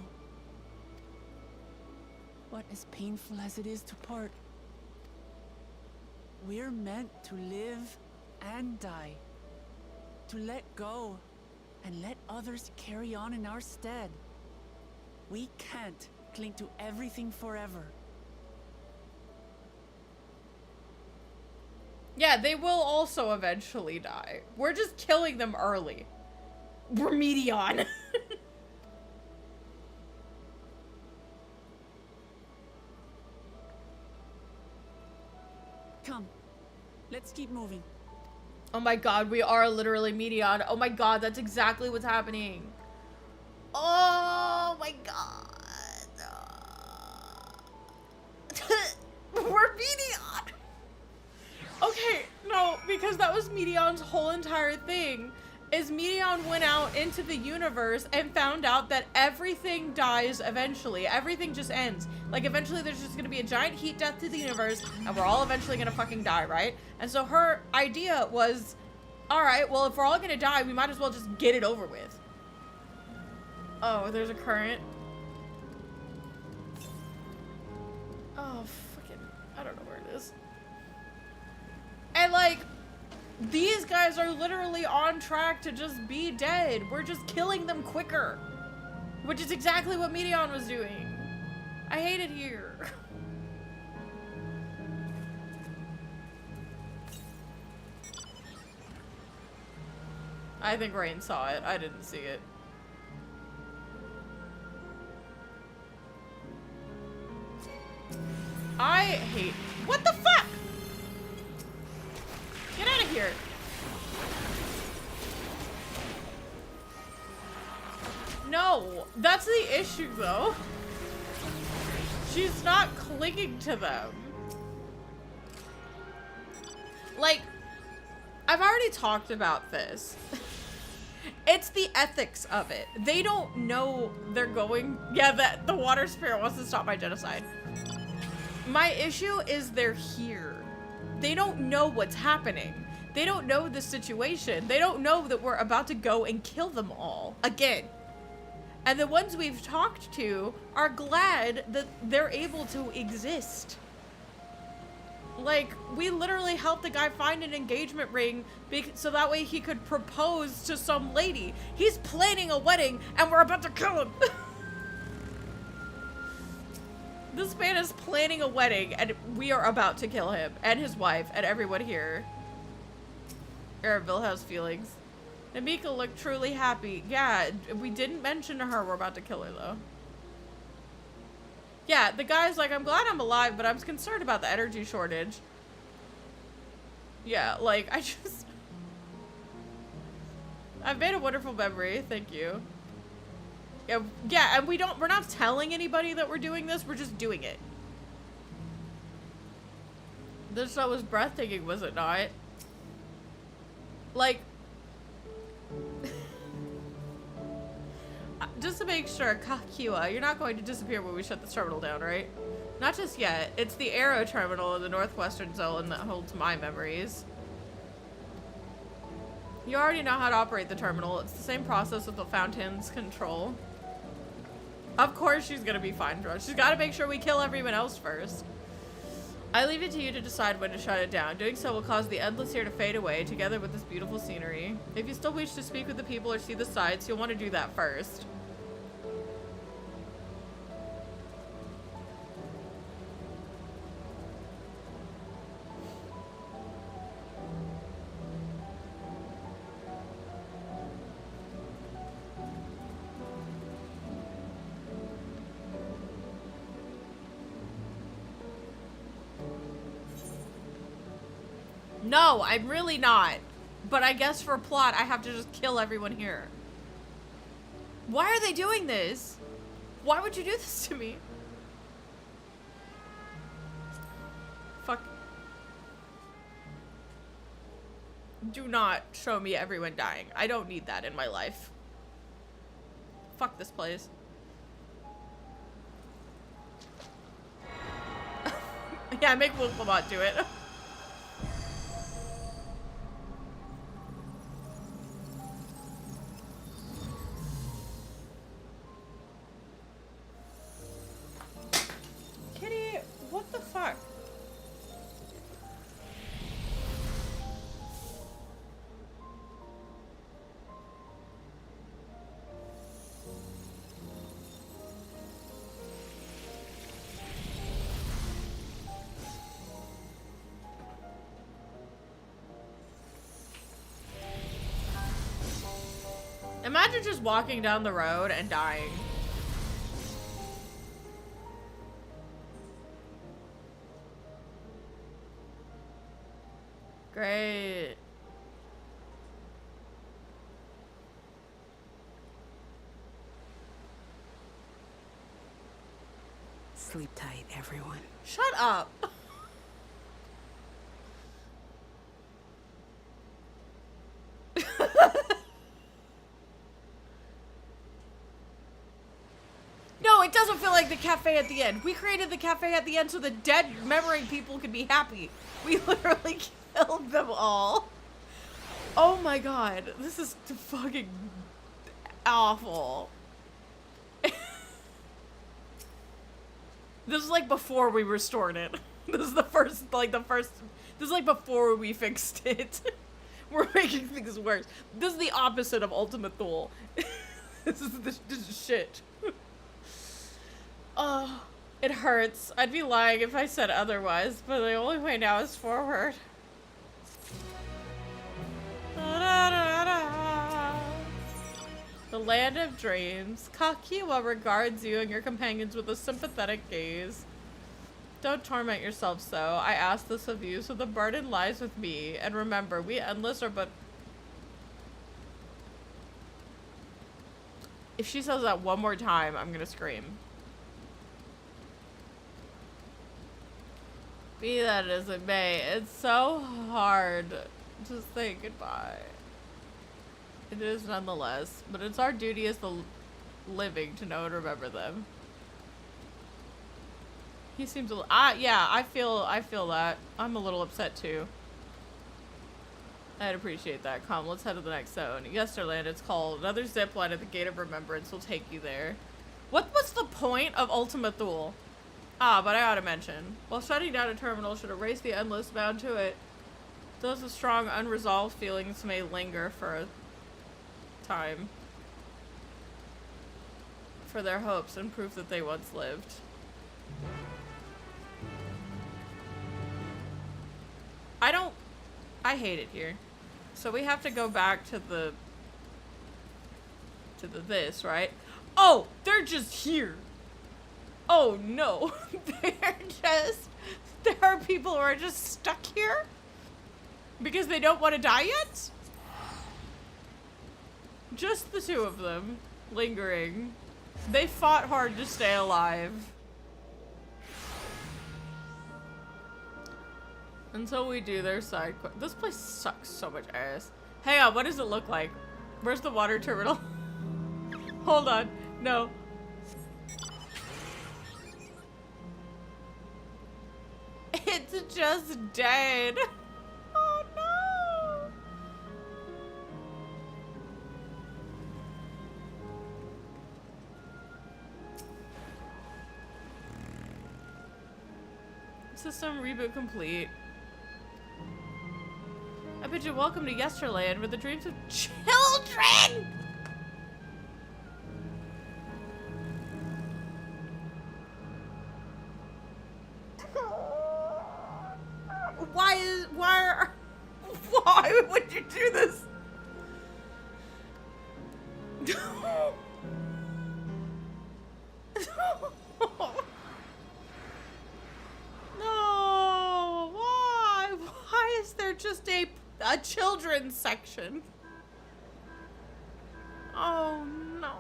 But as painful as it is to part, we're meant to live and die. To let go and let others carry on in our stead. We can't cling to everything forever. Yeah, they will also eventually die. We're just killing them early. We're Medion. Come. Let's keep moving. Oh my god, we are literally Medion. Oh my god, that's exactly what's happening. Oh my god. We're Medion. Okay, no, because that was Medion's whole entire thing. Is Medion went out into the universe and found out that everything dies eventually. Everything just ends. Like, eventually there's just gonna be a giant heat death to the universe, and we're all eventually gonna fucking die, right? And so her idea was, alright, well, if we're all gonna die, we might as well just get it over with. Oh, there's a current. Oh, fucking, I don't know where it is. And, like, these guys are literally on track to just be dead. We're just killing them quicker. Which is exactly what Medion was doing. I hate it here. I think Rain saw it. I didn't see it. I hate... What the fuck? Get out of here. No, that's the issue though. She's not clinging to them. Like, I've already talked about this. It's the ethics of it. They don't know they're going... Yeah, that the water spirit wants to stop my genocide. My issue is they're here. They don't know what's happening. They don't know the situation. They don't know that we're about to go and kill them all again. And the ones we've talked to are glad that they're able to exist. Like, we literally helped the guy find an engagement ring so that way he could propose to some lady. He's planning a wedding and we're about to kill him. This man is planning a wedding and we are about to kill him and his wife and everyone here. Erenville has feelings. Namika looked truly happy. Yeah, we didn't mention to her we're about to kill her though. Yeah, the guy's like, I'm glad I'm alive, but I'm concerned about the energy shortage. Yeah, like, I've made a wonderful memory, thank you. Yeah, and we're not telling anybody that we're doing this, we're just doing it. This show was breathtaking, was it not? Like, just to make sure, Kakiwa, you're not going to disappear when we shut this terminal down, right? Not just yet. It's the Arrow terminal in the northwestern zone that holds my memories. You already know how to operate the terminal. It's the same process with the fountain's control. Of course she's gonna be fine for us. She's gotta make sure we kill everyone else first. I leave it to you to decide when to shut it down. Doing so will cause the endless here to fade away, together with this beautiful scenery. If you still wish to speak with the people or see the sights, you'll want to do that first. No, I'm really not. But I guess for plot, I have to just kill everyone here. Why are they doing this? Why would you do this to me? Fuck. Do not show me everyone dying. I don't need that in my life. Fuck this place. Yeah, make Wolfbot do it. What the fuck? Imagine just walking down the road and dying. Great. Sleep tight, everyone. Shut up. No, it doesn't feel like the cafe at the end. We created the cafe at the end so the dead memory people could be happy. We literally killed them all. Oh my god, this is fucking awful. This is like before we restored it. This is the first, this is like before we fixed it. We're making things worse. This is the opposite of Ultimate Thule. This is shit. Oh, it hurts. I'd be lying if I said otherwise, but the only way now is forward. The land of dreams. Kakiwa regards you and your companions with a sympathetic gaze. Don't torment yourself so. I ask this of you, so the burden lies with me. And remember, we endless are but... If she says that one more time, I'm gonna scream. Be that as it may, it's so hard to say goodbye. It is nonetheless, but it's our duty as the living to know and remember them. He seems a yeah, I feel that. I'm a little upset too. I'd appreciate that. Come, let's head to the next zone. Yesterland, it's called. Another zip line at the Gate of Remembrance will take you there. What was the point of Ultima Thule? Ah, but I ought to mention. While shutting down a terminal should erase the endless bound to it, those with strong unresolved feelings may linger for a time. For their hopes and proof that they once lived. I hate it here. So we have to go back to the this, right? Oh, they're just here. Oh no. There are people who are just stuck here because they don't want to die yet? Just the two of them lingering. They fought hard to stay alive. Until we do their side quest. This place sucks so much ass. Hang on, what does it look like? Where's the water terminal? Hold on. No. It's just dead. Oh no. System reboot complete. I bid you welcome to Yesterland, where the dreams of children! Why would you do this? No, why? Why is there just a children's section? Oh no.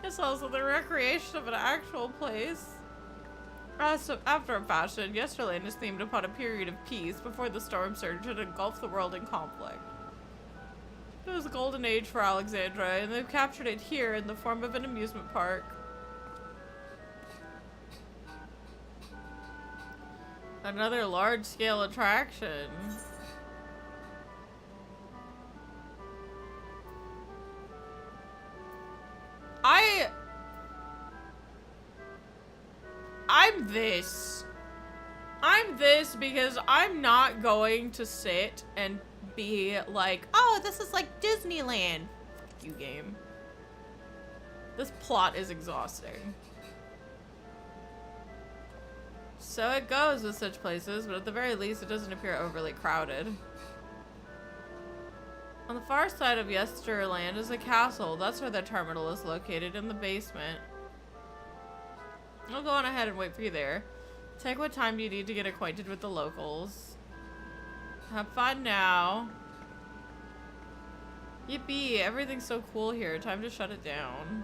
It's also the recreation of an actual place. So after a fashion, Yesterland is themed upon a period of peace before the storm surge had engulfed the world in conflict. It was a golden age for Alexandria, and they've captured it here in the form of an amusement park. Another large-scale attraction. I'm this because I'm not going to sit and be like, oh, this is like Disneyland. Fuck you, game. This plot is exhausting. So it goes with such places, but at the very least, it doesn't appear overly crowded. On the far side of Yesterland is a castle. That's where the terminal is located, in the basement. I'll go on ahead and wait for you there. Take what time you need to get acquainted with the locals. Have fun now. Yippee, everything's so cool here. Time to shut it down.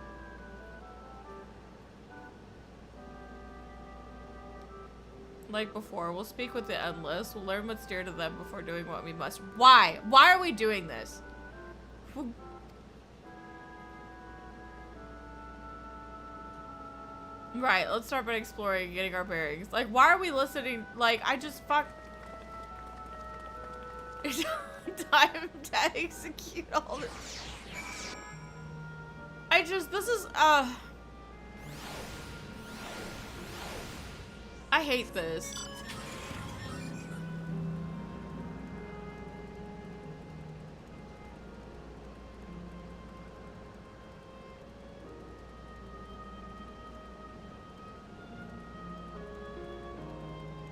Like before, we'll speak with the Endless. We'll learn what's dear to them before doing what we must. Why? Why are we doing this? Right, let's start by exploring and getting our bearings. Like, why are we listening? Like, I just fuck. Time to execute all this. This is, I hate this.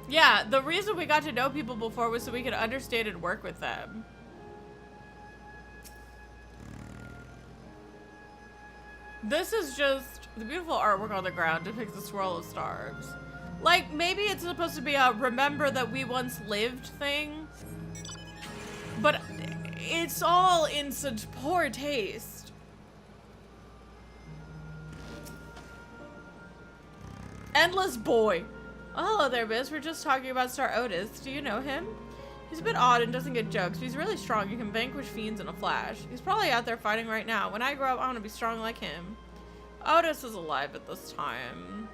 Yeah, the reason we got to know people before was so we could understand and work with them. This is just the beautiful artwork on the ground depicts a swirl of stars. Like, maybe it's supposed to be a remember that we once lived thing, but it's all in such poor taste. Endless boy. Oh, hello there, miss. We're just talking about Star Otis. Do you know him? He's a bit odd and doesn't get jokes, but he's really strong and can vanquish fiends in a flash. He's probably out there fighting right now. When I grow up, I want to be strong like him. Otis is alive at this time.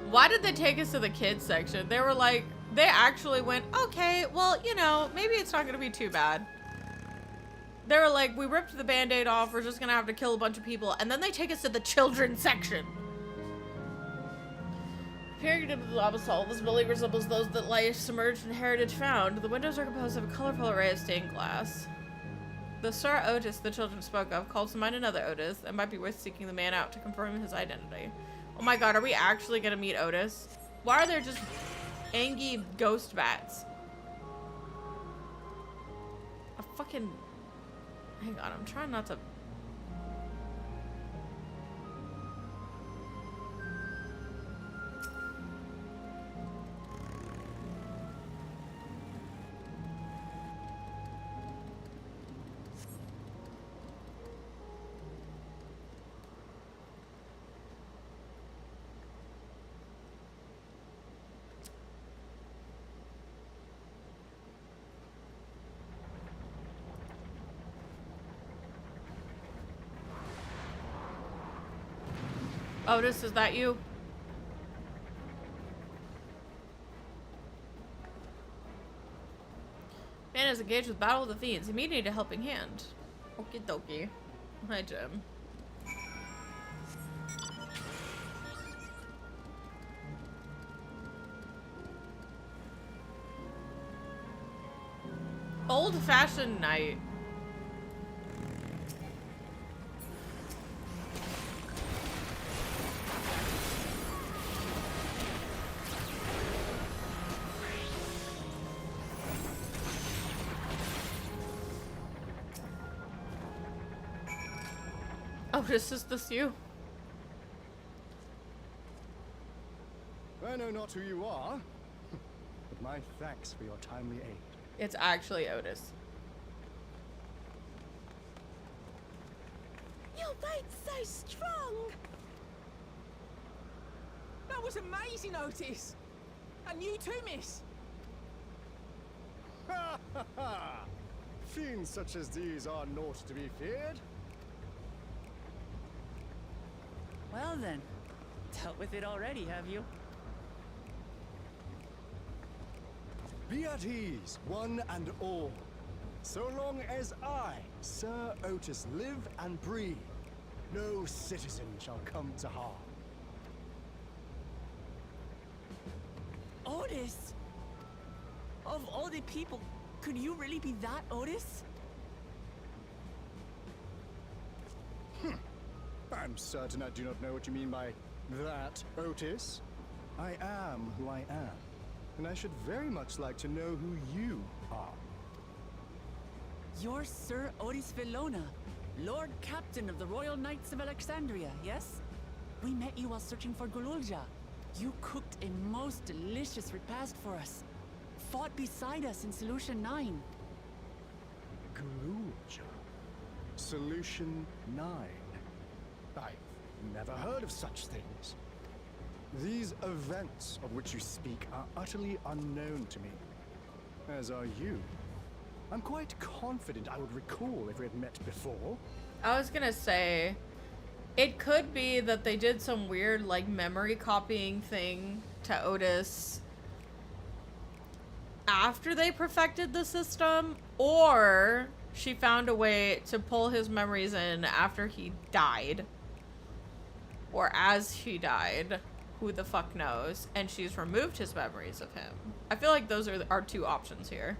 Why did they take us to the kids section? They were like, they actually went, okay, well, you know, maybe it's not going to be too bad. They were like, we ripped the band-aid off, we're just going to have to kill a bunch of people, and then they take us to the children's section. Peering into the lava soul, this building resembles those that lie submerged in heritage found. The windows are composed of a colorful array of stained glass. The Sir Otis the children spoke of calls to mind another Otis. It might be worth seeking the man out to confirm his identity. Oh my god, are we actually gonna meet Otis? Why are there just angy ghost bats? A fucking... Hang on, I'm trying not to... Otis, is that you? Man is engaged with Battle of the Fiends. He may need a helping hand. Okie dokie. Hi, Jim. Old-fashioned night. Otis, is this you? I know not who you are, but my thanks for your timely aid. It's actually Otis. Your fate's so strong! That was amazing, Otis! And you too, miss! Ha ha ha! Fiends such as these are naught to be feared. Well then, dealt with it already, have you? Be at ease, one and all. So long as I, Sir Otis, live and breathe, no citizen shall come to harm. Otis! Of all the people, could you really be that Otis? I'm certain I do not know what you mean by that, Otis. I am who I am. and I should very much like to know who you are. You're Sir Otis Villona, Lord Captain of the Royal Knights of Alexandria, yes? We met you while searching for Gululja. You cooked a most delicious repast for us. Fought beside us in Solution 9. Gululja. Solution 9. I've never heard of such things. These events of which you speak are utterly unknown to me, as are you. I'm quite confident I would recall if we had met before. I was gonna say, it could be that they did some weird, like, memory copying thing to Otis after they perfected the system, or she found a way to pull his memories in after he died. Or as he died. Who the fuck knows? And she's removed his memories of him. I feel like those are our two options here.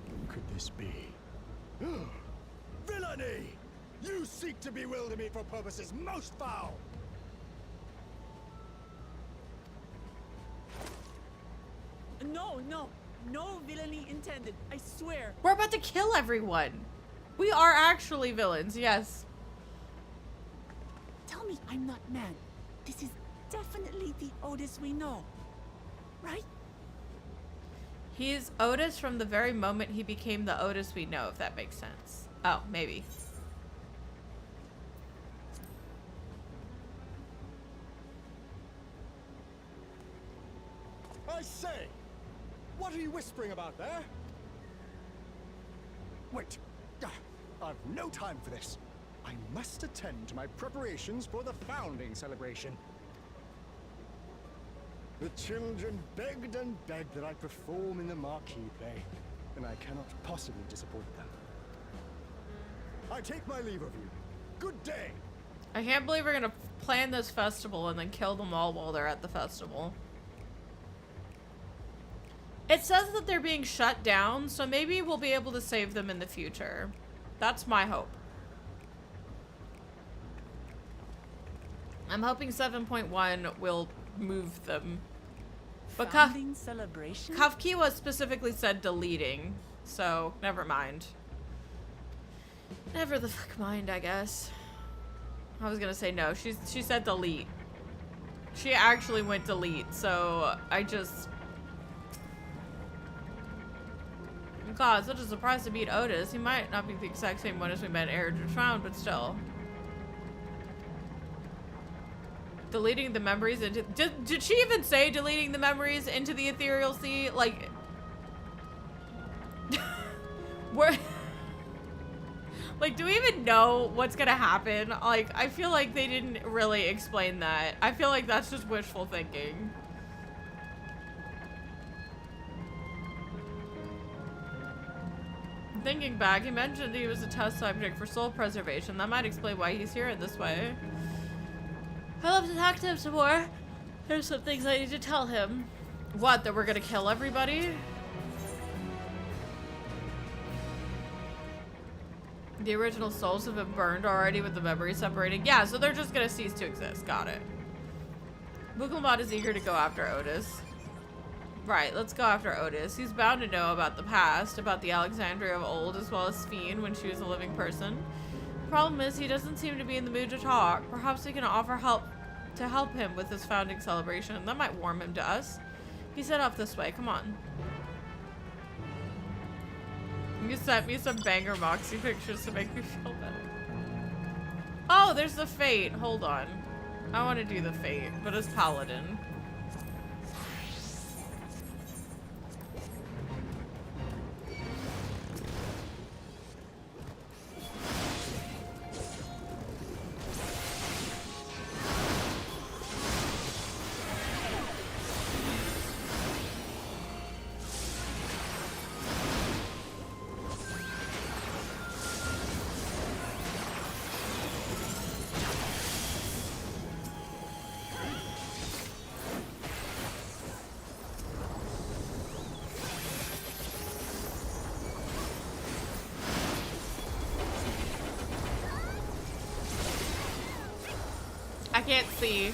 Who could this be? Villainy! You seek to bewilder me for purposes most foul! No, no. No villainy intended. I swear. We're about to kill everyone. We are actually villains, yes. Tell me I'm not mad. This is definitely the Otis we know. Right? He's Otis from the very moment he became the Otis we know, if that makes sense. Oh, maybe. I say! What are you whispering about there? Wait. I've no time for this. I must attend to my preparations for the founding celebration. The children begged and begged that I perform in the marquee play, and I cannot possibly disappoint them. I take my leave of you. Good day! I can't believe we're gonna plan this festival and then kill them all while they're at the festival. It says that they're being shut down, so maybe we'll be able to save them in the future. That's my hope. I'm hoping 7.1 will move them. But Founding celebration? Kafkiwa specifically said deleting, so never mind. Never the fuck mind, I guess. I was gonna say no. She said delete. She actually went delete, so I just... God, such a surprise to meet Otis. He might not be the exact same one as we met Eric found, but still. Deleting the memories into... Did she even say deleting the memories into the ethereal sea? Like... Where... Like, do we even know what's gonna happen? Like, I feel like they didn't really explain that. I feel like that's just wishful thinking. Thinking back, he mentioned he was a test subject for soul preservation. That might explain why he's here in this way. I'll have to talk to him some more. There's some things I need to tell him. What, that we're gonna kill everybody? The original souls have been burned already with the memory separating. Yeah, so they're just gonna cease to exist. Got it. Bukelmod is eager to go after Otis. Right, let's go after Otis. He's bound to know about the past, about the Alexandria of old, as well as Sphene when she was a living person. The problem is he doesn't seem to be in the mood to talk. Perhaps we can offer help to help him with his founding celebration. That might warm him to us. He set off this way. Come on. You sent me some banger Moxie pictures to make me feel better. Oh, there's the Fate. Hold on. I want to do the Fate, but as Paladin. I can't see.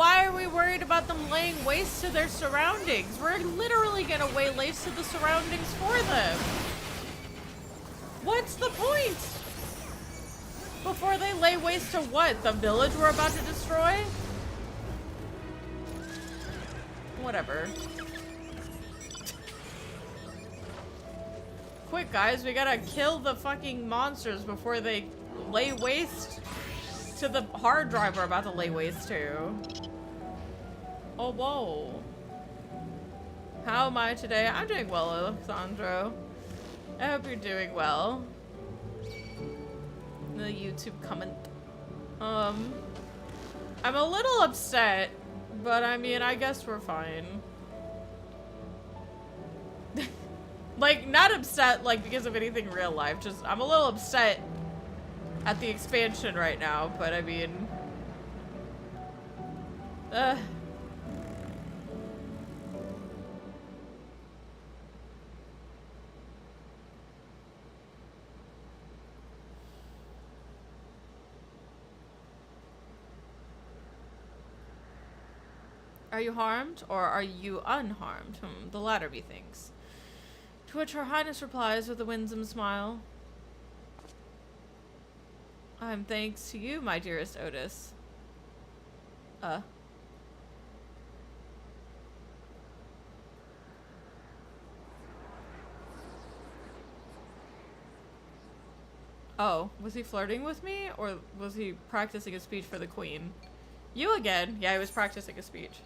Why are we worried about them laying waste to their surroundings? We're literally gonna lay waste to the surroundings for them. What's the point? Before they lay waste to what? The village we're about to destroy? Whatever. Quick, guys, we gotta kill the fucking monsters before they lay waste to the hard drive we're about to lay waste to. Oh, whoa. How am I today? I'm doing well, Alessandro. I hope you're doing well. The YouTube comment. I'm a little upset, but I mean, I guess we're fine. Like, not upset, like, because of anything real life. Just, I'm a little upset at the expansion right now, but I mean... Are you harmed, or are you unharmed? The latter, methinks. To which Her Highness replies with a winsome smile. I'm thanks to you, my dearest Otis. Oh, was he flirting with me, or was he practicing a speech for the queen? You again? Yeah, he was practicing a speech.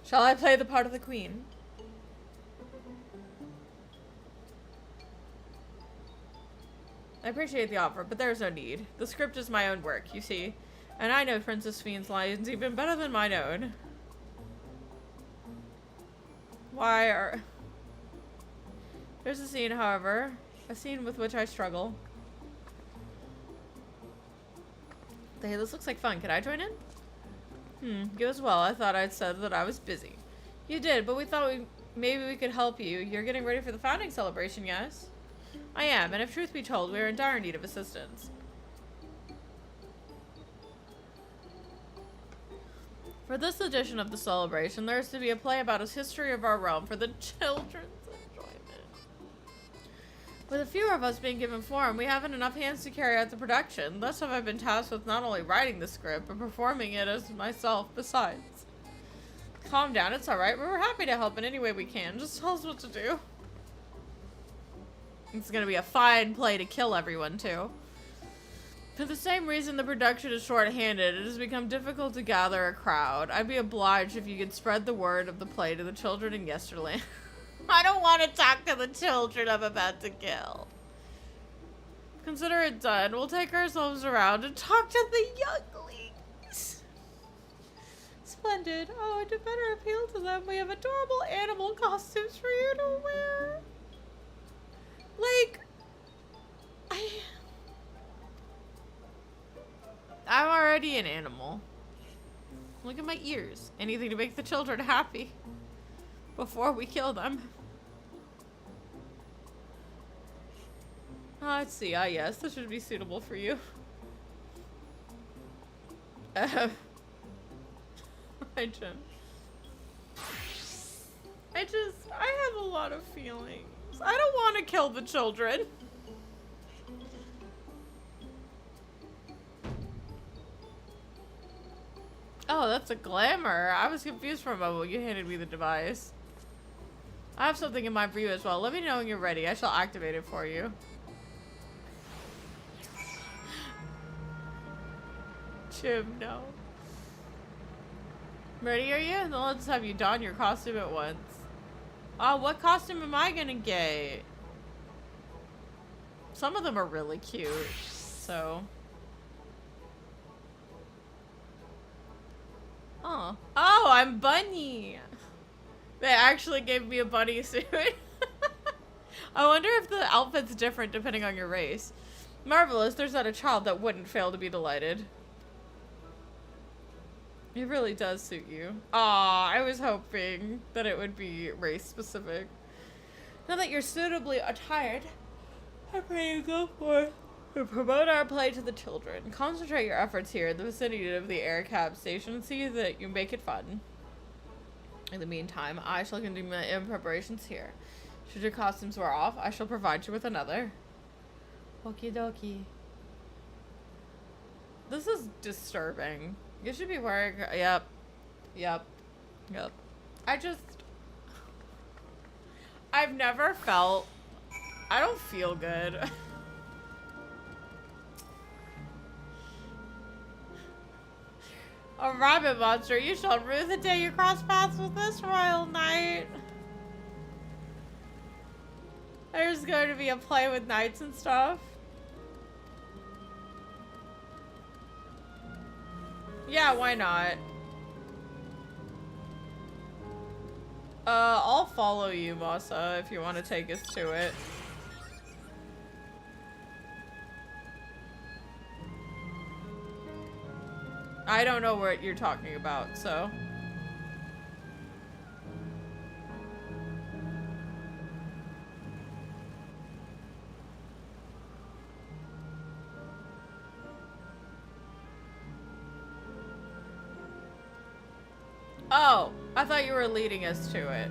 Shall I play the part of the queen? I appreciate the offer, but there's no need. The script is my own work, you see. And I know Princess Fiend's lines even better than mine own. There's a scene, however. A scene with which I struggle. Hey, this looks like fun. Can I join in? You as well. I thought I'd said that I was busy. You did, but we thought maybe we could help you. You're getting ready for the founding celebration, yes? I am, and if truth be told, we are in dire need of assistance. For this edition of the celebration, there is to be a play about a history of our realm for the children's enjoyment. With a few of us being given form, we haven't enough hands to carry out the production. Thus have I been tasked with not only writing the script, but performing it as myself besides. Calm down, it's alright. We're happy to help in any way we can. Just tell us what to do. It's gonna be a fine play to kill everyone, too. For the same reason the production is short-handed, it has become difficult to gather a crowd. I'd be obliged if you could spread the word of the play to the children in Yesterland. I don't want to talk to the children I'm about to kill. Consider it done. We'll take ourselves around and talk to the younglings. Splendid. Oh, to better appeal to them, we have adorable animal costumes for you to wear. Like, I'm already an animal. Look at my ears. Anything to make the children happy before we kill them. Let's see. Yes, this should be suitable for you. I have a lot of feelings. I don't want to kill the children. Oh, that's a glamour. I was confused for a moment when you handed me the device. I have something in mind for you as well. Let me know when you're ready. I shall activate it for you. Jim, no. Ready, are you? Then let's have you don your costume at once. Oh, what costume am I gonna get? Some of them are really cute, so. Oh. Oh, I'm Bunny. They actually gave me a bunny suit. I wonder if the outfit's different depending on your race. Marvelous, there's not a child that wouldn't fail to be delighted. It really does suit you. Aw, I was hoping that it would be race specific. Now that you're suitably attired, I'm ready to go for it. We promote our play to the children. Concentrate your efforts here in the vicinity of the air cab station and see that you make it fun. In the meantime, I shall continue my own preparations here. Should your costumes wear off, I shall provide you with another. Okie dokie. This is disturbing. You should be wearing... Yep. I've never felt... I don't feel good. A rabbit monster, you shall rue the day you cross paths with this royal knight. There's going to be a play with knights and stuff. Yeah, why not? I'll follow you, Masa, if you want to take us to it. I don't know what you're talking about, so. Oh, I thought you were leading us to it.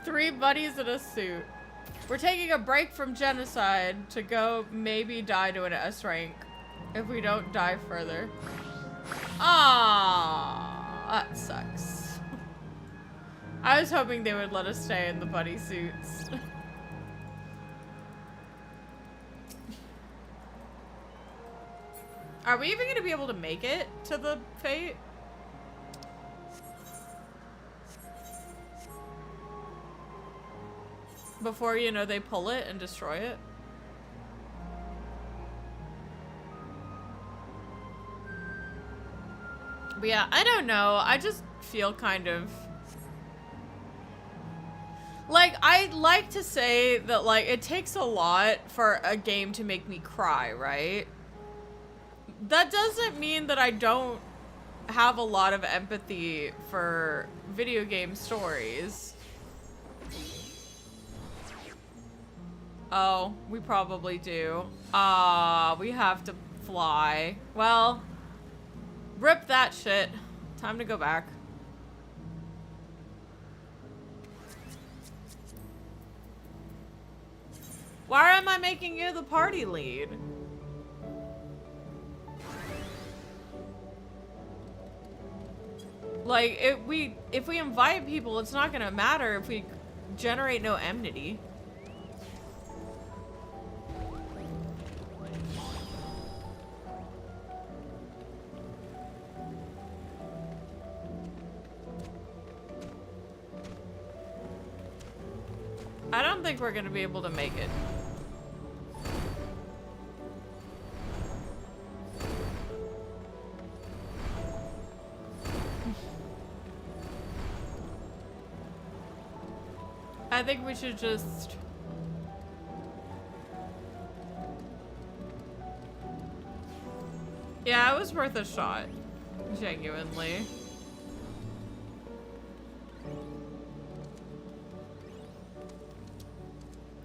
Three buddies in a suit. We're taking a break from genocide to go maybe die to an S rank if we don't die further. Ah, that sucks. I was hoping they would let us stay in the buddy suits. Are we even gonna be able to make it to the fate? Before, you know, they pull it and destroy it? But yeah, I don't know. I just feel kind of... Like, I like to say that, like, it takes a lot for a game to make me cry, right? That doesn't mean that I don't have a lot of empathy for video game stories. Oh, we probably do. We have to fly. Well, rip that shit. Time to go back. Why am I making you the party lead? Like, if we invite people, it's not gonna matter if we generate no enmity. I don't think we're gonna be able to make it. I think we should just... Yeah, it was worth a shot. Genuinely.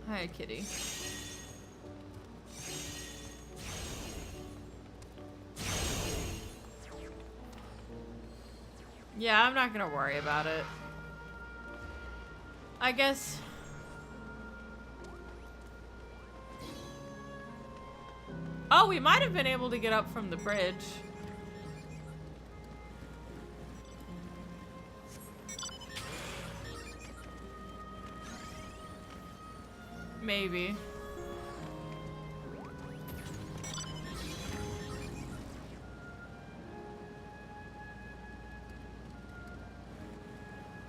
Hi, kitty. Yeah, I'm not gonna worry about it. I guess... Oh, we might have been able to get up from the bridge. Maybe.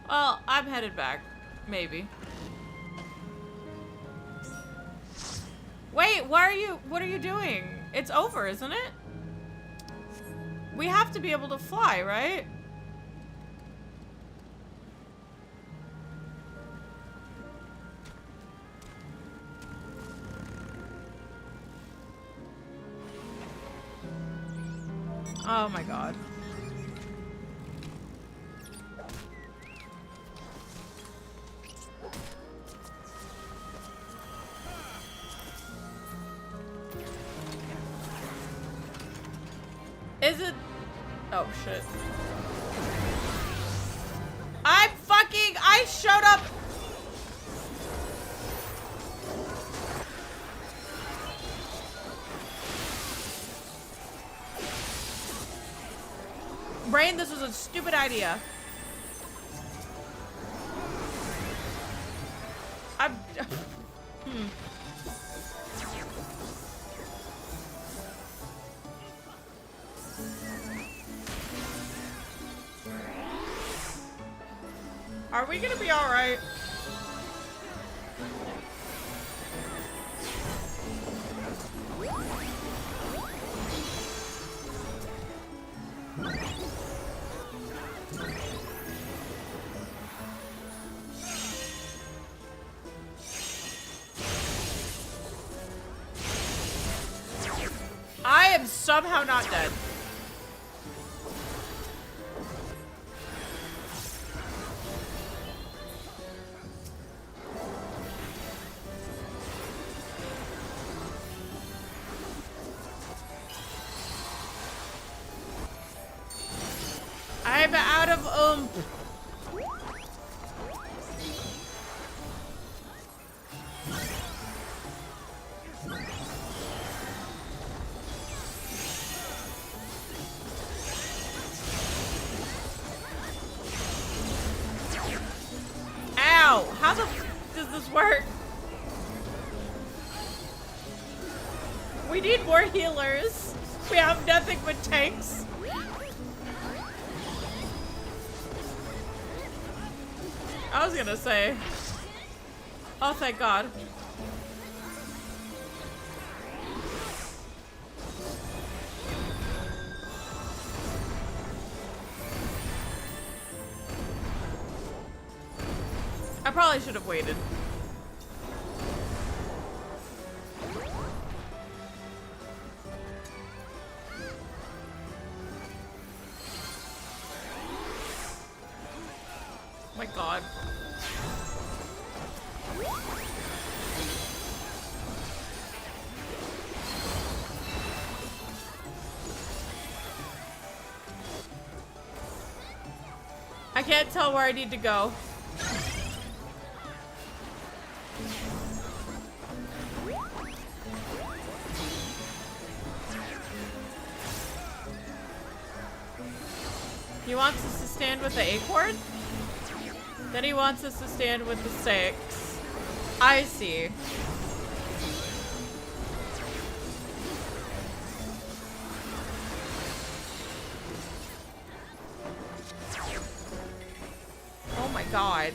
Well, I'm headed back. Maybe. Wait, what are you doing? It's over, isn't it? We have to be able to fly, right? Oh my god. Is it? Oh shit. I showed up. Brain, this was a stupid idea. I'm Are we gonna be alright? I am somehow not dead. I'm out of oomph. Ow! How the f does this work? We need more healers. We have nothing but tanks. I was gonna say. Oh, thank God. I probably should have waited. Oh my God. I can't tell where I need to go. He wants us to stand with the acorn? Then he wants us to stand with the 6. I see. Oh my God.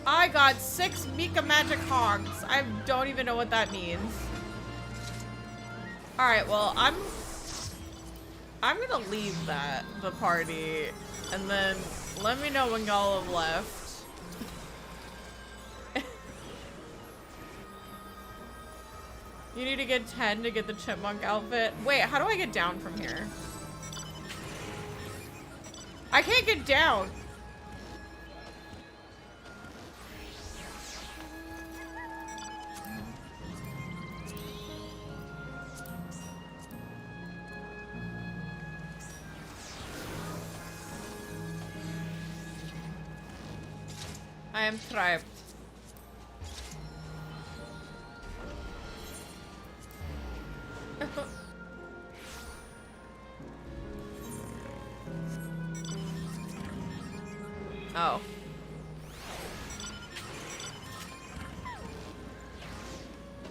I got 6 Mika magic hogs. I don't even know what that means. Alright, well, I'm gonna leave the party, and then let me know when y'all have left. You need to get 10 to get the chipmunk outfit. Wait, how do I get down from here? I can't get down. I am trapped. Oh.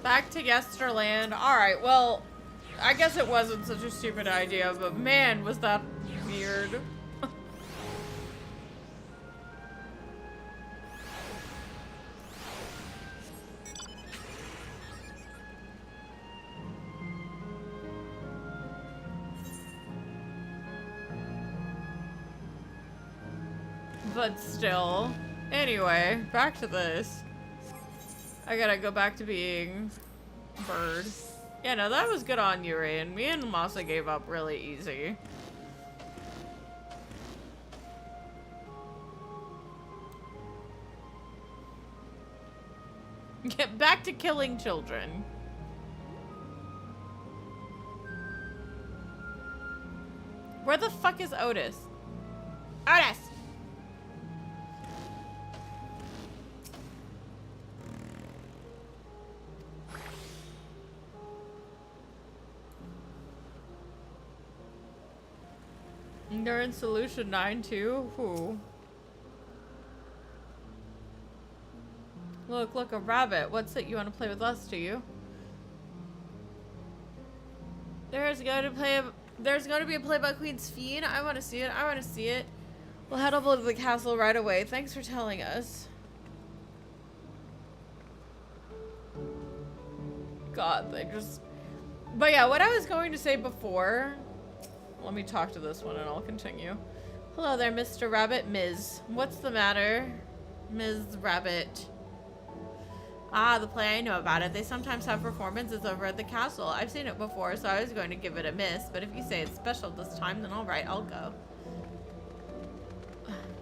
Back to Yesterland. Alright, well, I guess it wasn't such a stupid idea, but man, was that weird. But still. Anyway, back to this. I gotta go back to being bird. Yeah, no, that was good on you, Ray, and me and Masa gave up really easy. Get back to killing children. Where the fuck is Otis? Otis! They're in solution 9 too? Who? Look, a rabbit. What's it? You want to play with us, do you? There's going to be a play by Queen Sphene. I want to see it. I want to see it. We'll head over to the castle right away. Thanks for telling us. God, they just... But yeah, what I was going to say before... Let me talk to this one and I'll continue. Hello there, Mr. Rabbit. Ms. What's the matter? Ms. Rabbit. Ah, the play, I know about it. They sometimes have performances over at the castle. I've seen it before, so I was going to give it a miss. But if you say it's special this time, then alright, I'll go.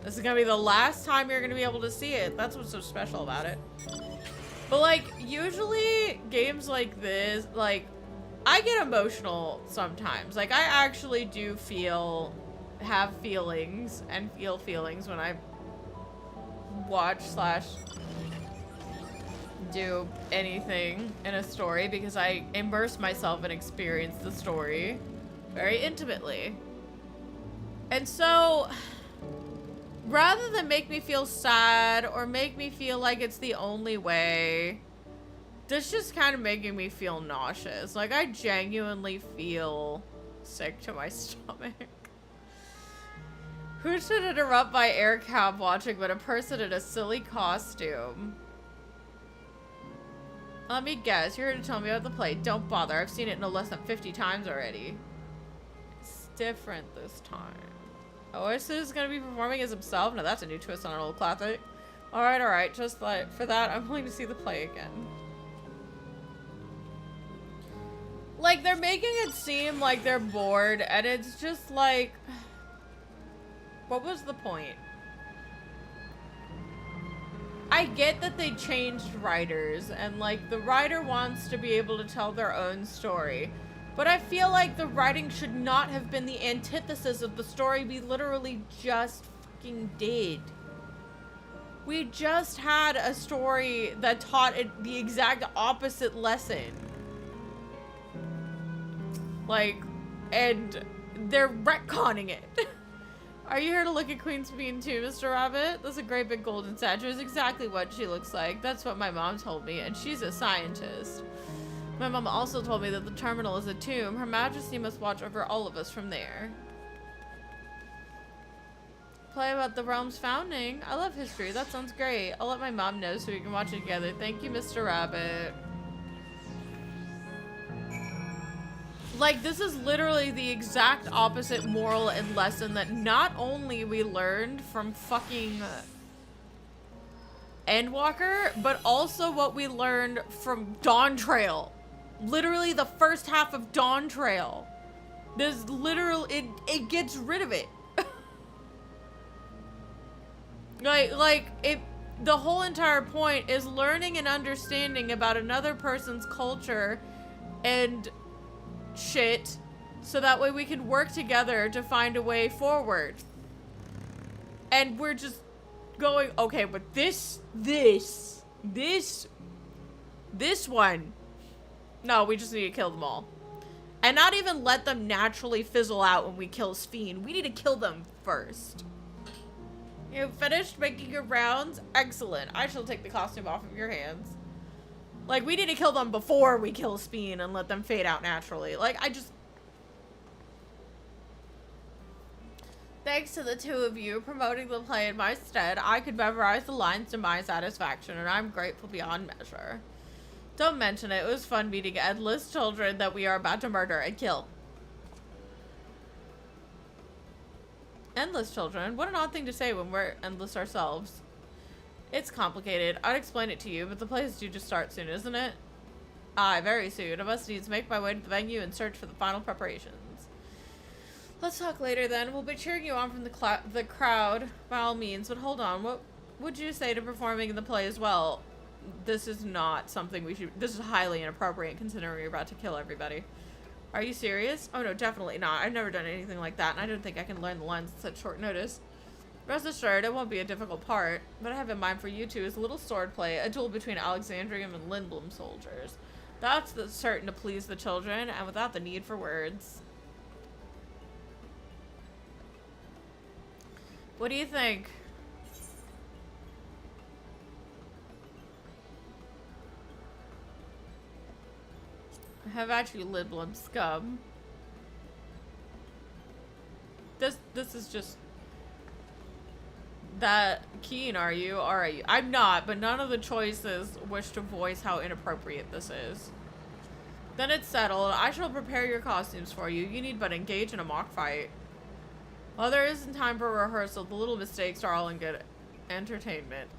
This is going to be the last time you're going to be able to see it. That's what's so special about it. But, like, usually games like this, like, I get emotional sometimes. Like, I actually do have feelings and feel feelings when I watch / do anything in a story because I immerse myself and experience the story very intimately. And so, rather than make me feel sad or make me feel like it's the only way, this just kind of making me feel nauseous. Like, I genuinely feel sick to my stomach. Who should interrupt my air cab watching but a person in a silly costume? Let me guess, you're here to tell me about the play. Don't bother, I've seen it no less than 50 times already. It's different this time. Otis is gonna be performing as himself? No, that's a new twist on an old classic. Alright, just like for that, I'm willing to see the play again. Like, they're making it seem like they're bored, and it's just like... What was the point? I get that they changed writers, and like the writer wants to be able to tell their own story. But I feel like the writing should not have been the antithesis of the story we literally just fucking did. We just had a story that taught it the exact opposite lesson. Like, and they're retconning it. Are you here to look at Queen Sphene too, Mr. Rabbit? That's a great big golden statue. Is exactly what she looks like. That's what my mom told me, and she's a scientist. My mom also told me that the terminal is a tomb. Her Majesty must watch over all of us from there. Play about the realm's founding. I love history. That sounds great. I'll let my mom know so we can watch it together. Thank you, Mr. Rabbit. Like, this is literally the exact opposite moral and lesson that not only we learned from fucking Endwalker, but also what we learned from Dawntrail. Literally the first half of Dawntrail. There's literal, it gets rid of it. The whole entire point is learning and understanding about another person's culture and shit, so that way we can work together to find a way forward. And we're just going, okay, but this one, no, we just need to kill them all. And not even let them naturally fizzle out when we kill Sphene. We need to kill them first. You finished making your rounds? Excellent. I shall take the costume off of your hands. Like, we need to kill them before we kill Sphene and let them fade out naturally. Like, Thanks to the two of you promoting the play in my stead, I could memorize the lines to my satisfaction, and I'm grateful beyond measure. Don't mention it. It was fun meeting endless children that we are about to murder and kill. Endless children? What an odd thing to say when we're endless ourselves. It's complicated. I'd explain it to you, but the play is due to start soon, isn't it? Aye, very soon. I must needs make my way to the venue and search for the final preparations. Let's talk later then. We'll be cheering you on from the crowd, by all means. But hold on, what would you say to performing in the play as well? This is not something we should... This is highly inappropriate considering we're about to kill everybody. Are you serious? Oh no, definitely not. I've never done anything like that, and I don't think I can learn the lines at such short notice. Rest assured, it won't be a difficult part. What I have in mind for you two is a little sword play, a duel between Alexandrium and Lindblom soldiers. That's certain to please the children, and without the need for words. What do you think? I have actually Lindblom scum. This is just... That keen, are you? Alright, I'm not, but none of the choices wish to voice how inappropriate this is. Then it's settled. I shall prepare your costumes for you. You need but engage in a mock fight. While there isn't time for rehearsal, the little mistakes are all in good entertainment.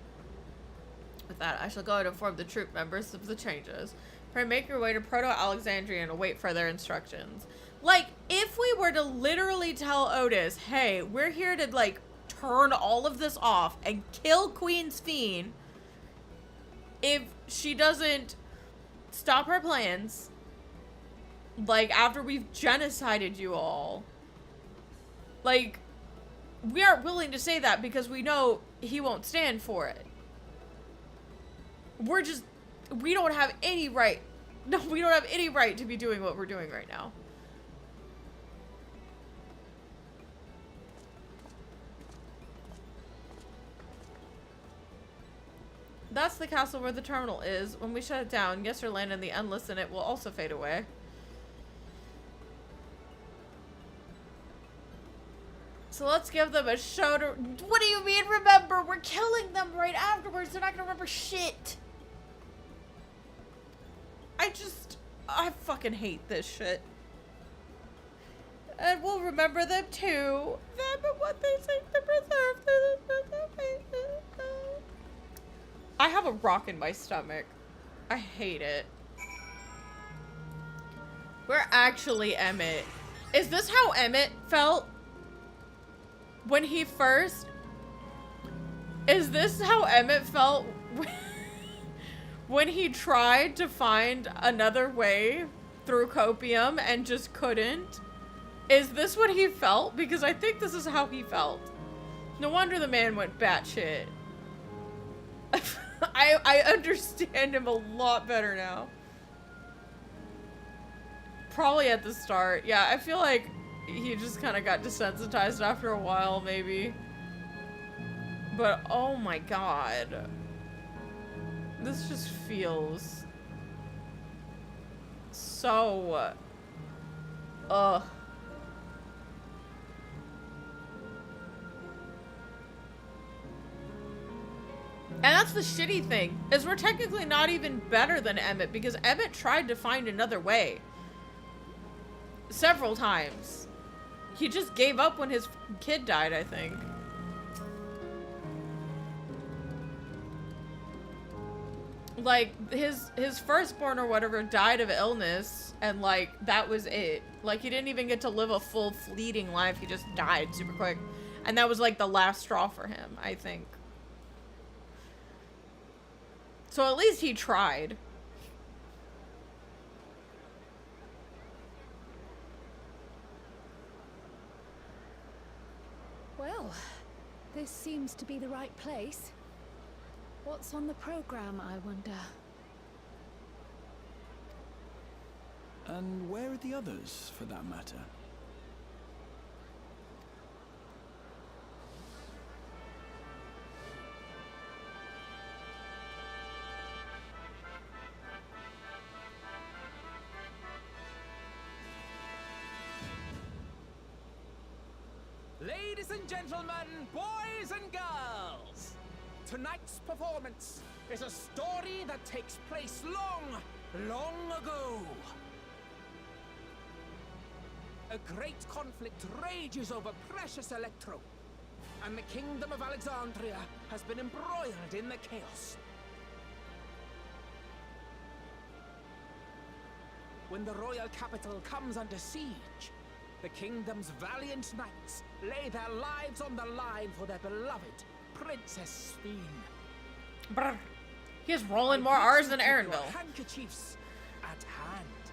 With that, I shall go and inform the troop members of the changes. Pray make your way to Proto-Alexandria and await further instructions. Like, if we were to literally tell Otis, hey, we're here to, like, turn all of this off and kill Queen Sphene if she doesn't stop her plans, like, after we've genocided you all. Like, we aren't willing to say that because we know he won't stand for it. We don't have any right. No, we don't have any right to be doing what we're doing right now. That's the castle where the terminal is. When we shut it down, Yesterland and the Endless in it will also fade away. So let's give them a show to... What do you mean, remember? We're killing them right afterwards. They're not gonna remember shit. I fucking hate this shit. And we'll remember them too. Them and what they seek to preserve. I have a rock in my stomach. I hate it. We're actually Emmett. Is this how Emmett felt? When he first... Is this how Emmett felt when he tried to find another way through Copium and just couldn't? Is this what he felt? Because I think this is how he felt. No wonder the man went batshit. I understand him a lot better now. Probably at the start. Yeah, I feel like he just kind of got desensitized after a while, maybe. But, oh my god. This just feels so... Ugh. And that's the shitty thing, is we're technically not even better than Emmett, because Emmett tried to find another way. Several times. He just gave up when his kid died, I think. Like, his firstborn or whatever died of illness, and like, that was it. Like, he didn't even get to live a full fleeting life, he just died super quick. And that was like the last straw for him, I think. So at least he tried. Well, this seems to be the right place. What's on the program, I wonder? And where are the others, for that matter? Ladies and gentlemen, boys and girls, tonight's performance is a story that takes place long, long ago. A great conflict rages over precious Electro, and the kingdom of Alexandria has been embroiled in the chaos. when the royal capital comes under siege, the kingdom's valiant knights lay their lives on the line for their beloved Princess Sphene. Brr. He has rolling more R's than Erenville. Handkerchiefs at hand.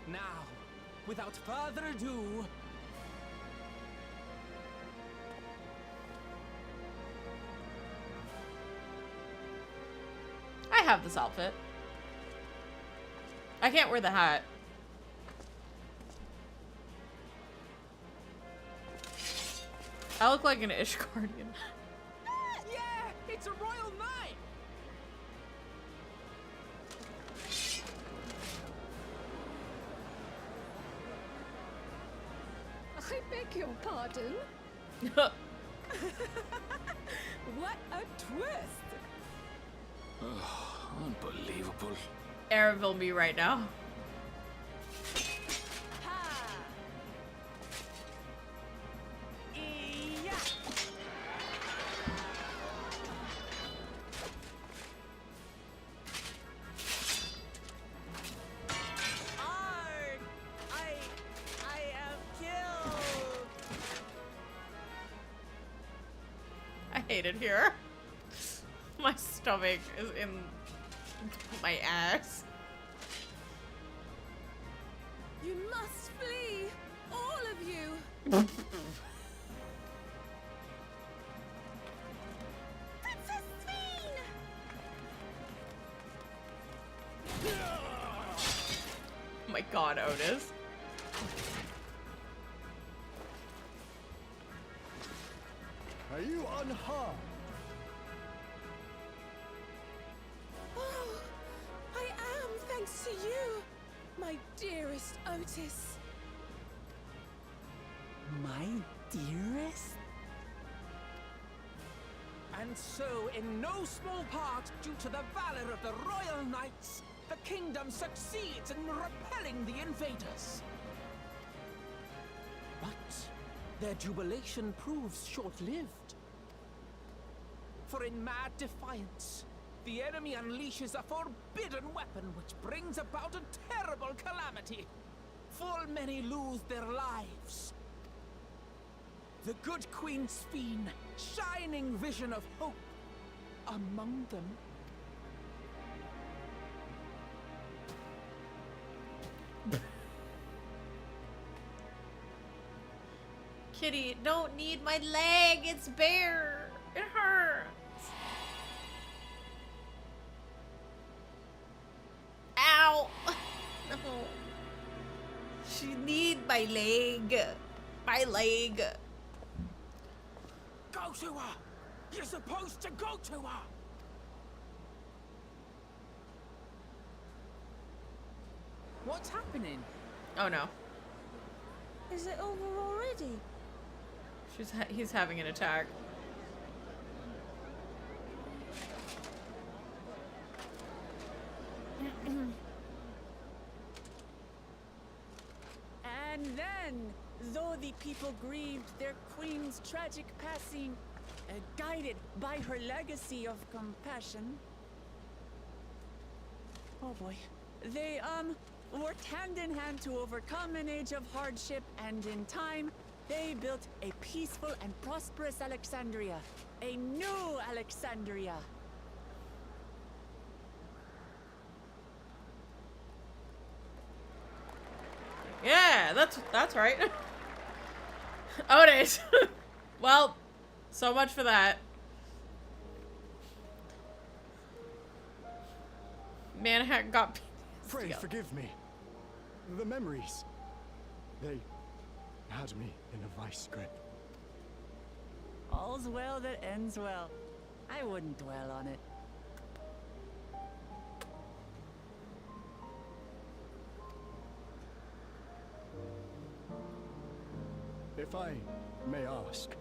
Now, without further ado, I have this outfit. I can't wear the hat. I look like an Ishgardian. yeah, it's a royal knight. I beg your pardon? What a twist! Unbelievable. Erenville me right now. I hate it here. My stomach is in my ass. You must flee, all of you. Princess Sphene! Oh my god, Otis. Are you unharmed? Oh, I am, thanks to you, my dearest Otis. My dearest? And so, in no small part, due to the valor of the royal knights, the kingdom succeeds in repelling the invaders. But their jubilation proves short-lived. For in mad defiance, the enemy unleashes a forbidden weapon which brings about a terrible calamity. Full many lose their lives. The good Queen Sphene, shining vision of hope, among them. Kitty, don't need my leg. It's bare. It hurts. Ow. No. She need my leg. My leg. Go to her! You're supposed to go to her! What's happening? Oh no. Is it over already? He's having an attack. And then, though the people grieved their queen's tragic passing, guided by her legacy of compassion, oh boy, they worked hand in hand to overcome an age of hardship, and in time, they built a peaceful and prosperous Alexandria, a new Alexandria. Yeah, that's right. Otis. Well, so much for that. Manhattan got Pray forgive me. The memories. They had me in a vice grip. All's well that ends well. I wouldn't dwell on it. If I may ask,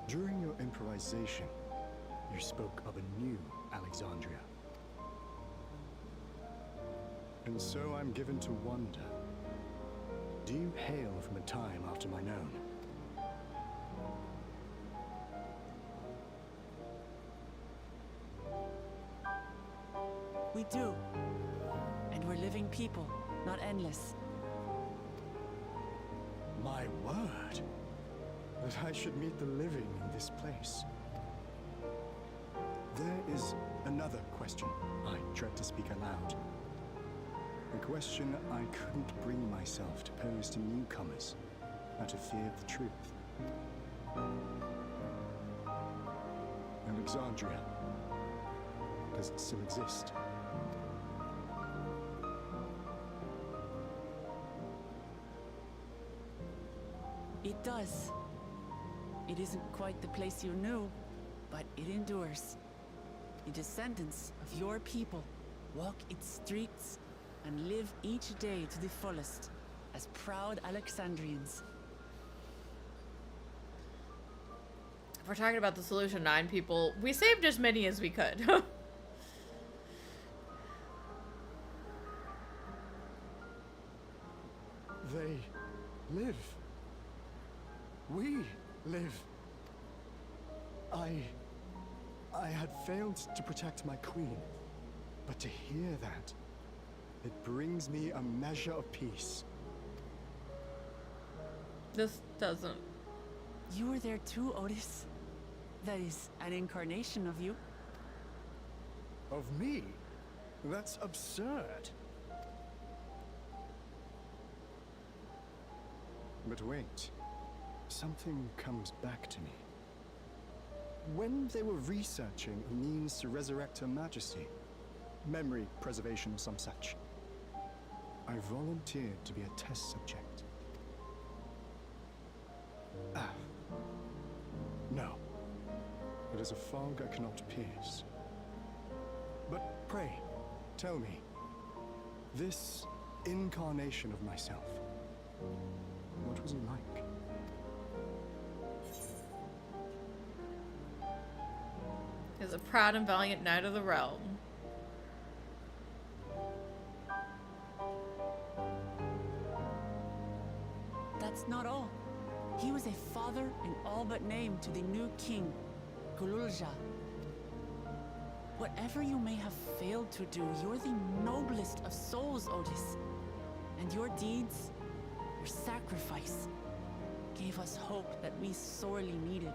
during your improvisation, you spoke of a new Alexandria. And so I'm given to wonder, do you hail from a time after mine own? We do. And we're living people, not endless. My word. That I should meet the living in this place. There is another question I dread to speak aloud. A question I couldn't bring myself to pose to newcomers out of fear of the truth. Alexandria. Does it still exist? It does. It isn't quite the place you knew, but it endures. The descendants of your people walk its streets and live each day to the fullest, as proud Alexandrians. If we're talking about the Solution 9 people, we saved as many as we could. They live. We live. I had failed to protect my queen, but to hear that, it brings me a measure of peace. This doesn't. You were there too, Otis. That is an incarnation of you. Of me? That's absurd. But wait, something comes back to me. When they were researching a means to resurrect Her Majesty, memory preservation or some such, I volunteered to be a test subject. No. It is a fog I cannot pierce. But pray, tell me, this incarnation of myself, what was he like? He was a proud and valiant knight of the realm. That's not all. He was a father in all but name to the new king, Tuliyollal. Whatever you may have failed to do, you're the noblest of souls, Otis. And your deeds, your sacrifice, gave us hope that we sorely needed.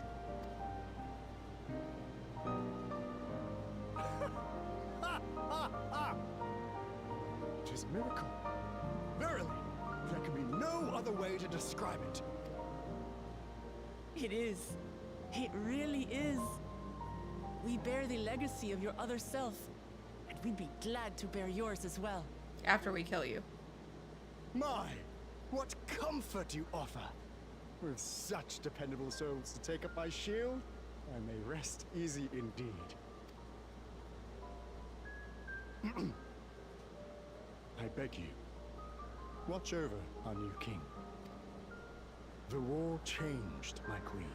It is a miracle. Verily, there can be no other way to describe it. It is. It really is. We bear the legacy of your other self, and we'd be glad to bear yours as well. After we kill you. My, what comfort you offer! With such dependable souls to take up my shield, I may rest easy indeed. I beg you, watch over our new king. The war changed my queen.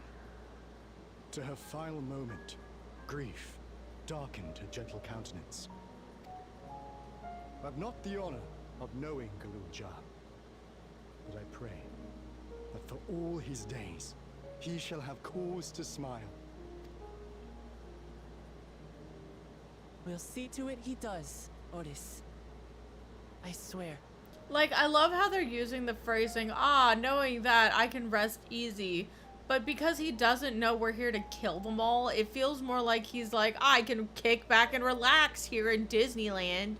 To her final moment, grief darkened her gentle countenance. I've not the honor of knowing Tuliyollal, but I pray that for all his days, he shall have cause to smile. We'll see to it he does, Otis. I swear. Like, I love how they're using the phrasing, knowing that I can rest easy. But because he doesn't know we're here to kill them all, it feels more like he's like, I can kick back and relax here in Disneyland.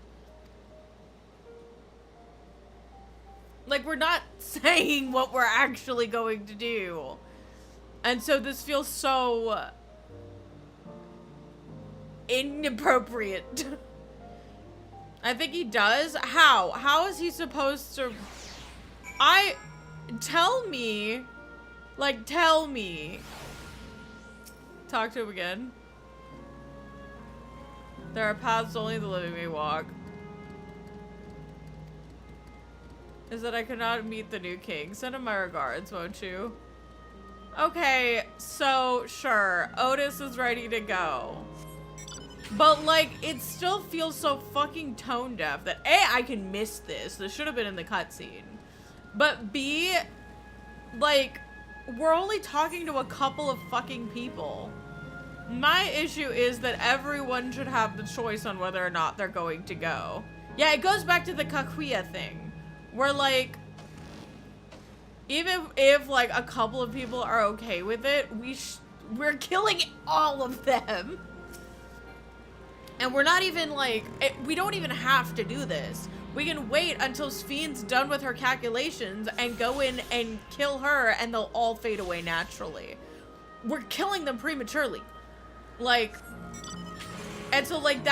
Like, we're not saying what we're actually going to do. And so this feels so inappropriate. I think he does. How? How is he supposed to... Tell me. Like, tell me. Talk to him again. There are paths only the living may walk. Is that I could not meet the new king. Send him my regards, won't you? Okay, so, sure. Otis is ready to go. But, like, it still feels so fucking tone deaf that A, I can miss this. This should have been in the cutscene. But B, like, we're only talking to a couple of fucking people. My issue is that everyone should have the choice on whether or not they're going to go. Yeah, it goes back to the Kakuya thing, We're like, even if like a couple of people are okay with it, we're killing all of them. And we're not even like, we don't even have to do this. We can wait until Spheen's done with her calculations and go in and kill her, and they'll all fade away naturally. We're killing them prematurely. Like, and so like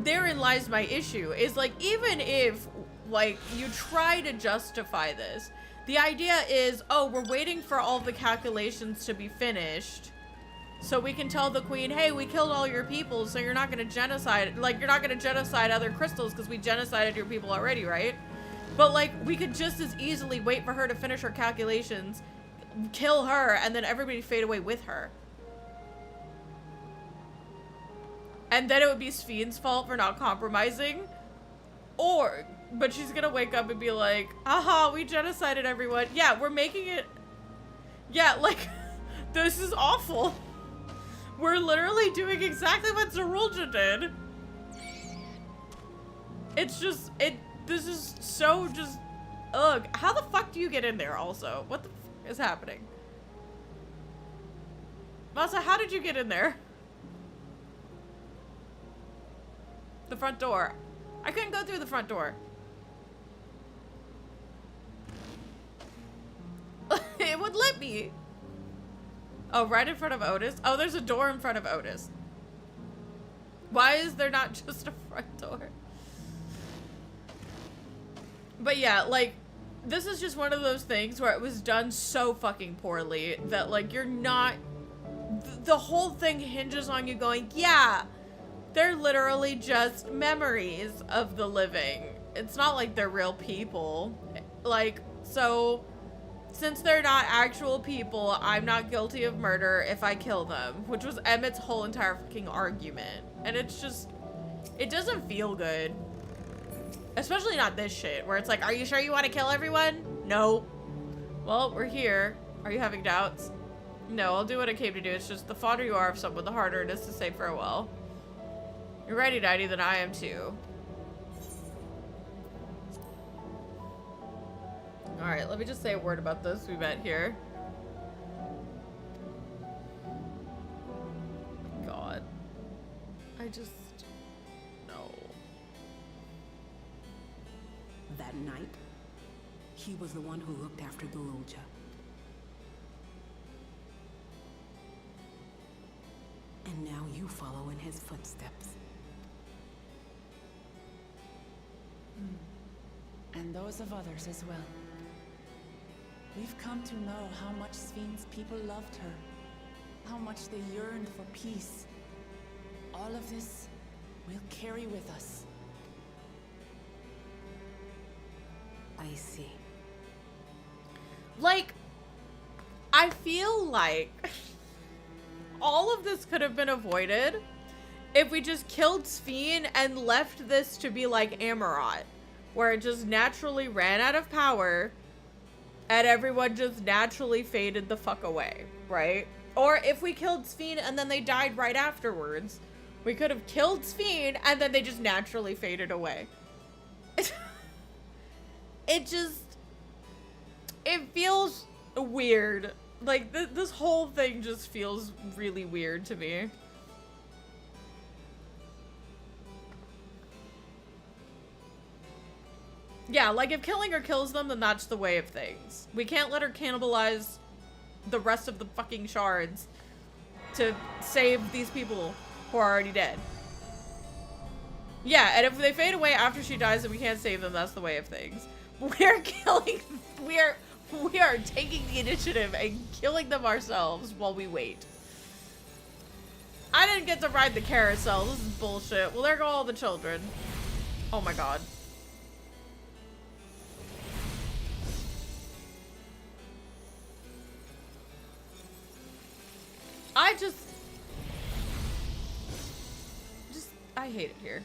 therein lies my issue, is like, even if like you try to justify this, the idea is, oh, we're waiting for all the calculations to be finished so we can tell the queen, hey, we killed all your people, so you're not gonna genocide, like, you're not gonna genocide other crystals because we genocided your people already, right? But like, we could just as easily wait for her to finish her calculations, kill her, and then everybody fade away with her. And then it would be Spheen's fault for not compromising. But she's gonna wake up and be like, aha, we genocided everyone. Yeah, we're making it. Yeah, like, this is awful. We're literally doing exactly what Zerulja did. It's just, this is so just, ugh. How the fuck do you get in there also? What the fuck is happening? Masa, how did you get in there? The front door. I couldn't go through the front door. It would let me. Oh, right in front of Otis? Oh, there's a door in front of Otis. Why is there not just a front door? But yeah, like, this is just one of those things where it was done so fucking poorly that, like, you're not... The whole thing hinges on you going, yeah, they're literally just memories of the living. It's not like they're real people. Like, so... Since they're not actual people, I'm not guilty of murder if I kill them, which was Emmett's whole entire fucking argument. And it's just, it doesn't feel good. Especially not this shit, where it's like, are you sure you want to kill everyone? No. Well, we're here. Are you having doubts? No, I'll do what I came to do. It's just the fonder you are of someone, the harder it is to say farewell. You're ready, Nighty, then I am too. Alright, let me just say a word about this. We met here. God. I just... No. That night, he was the one who looked after Guruja. And now you follow in his footsteps. And those of others as well. We've come to know how much Spheen's people loved her, how much they yearned for peace. All of this we'll carry with us. I see. Like, I feel like all of this could have been avoided if we just killed Spheen and left this to be like Amarot, where it just naturally ran out of power and everyone just naturally faded the fuck away, right? Or if we killed Spheen and then they died right afterwards, we could have killed Spheen and then they just naturally faded away. It just, it feels weird. Like, this whole thing just feels really weird to me. Yeah, like, if killing her kills them, then that's the way of things. We can't let her cannibalize the rest of the fucking shards to save these people who are already dead. Yeah, and if they fade away after she dies and we can't save them, that's the way of things. We're killing... We are taking the initiative and killing them ourselves while we wait. I didn't get to ride the carousel. This is bullshit. Well, there go all the children. Oh my god. I hate it here.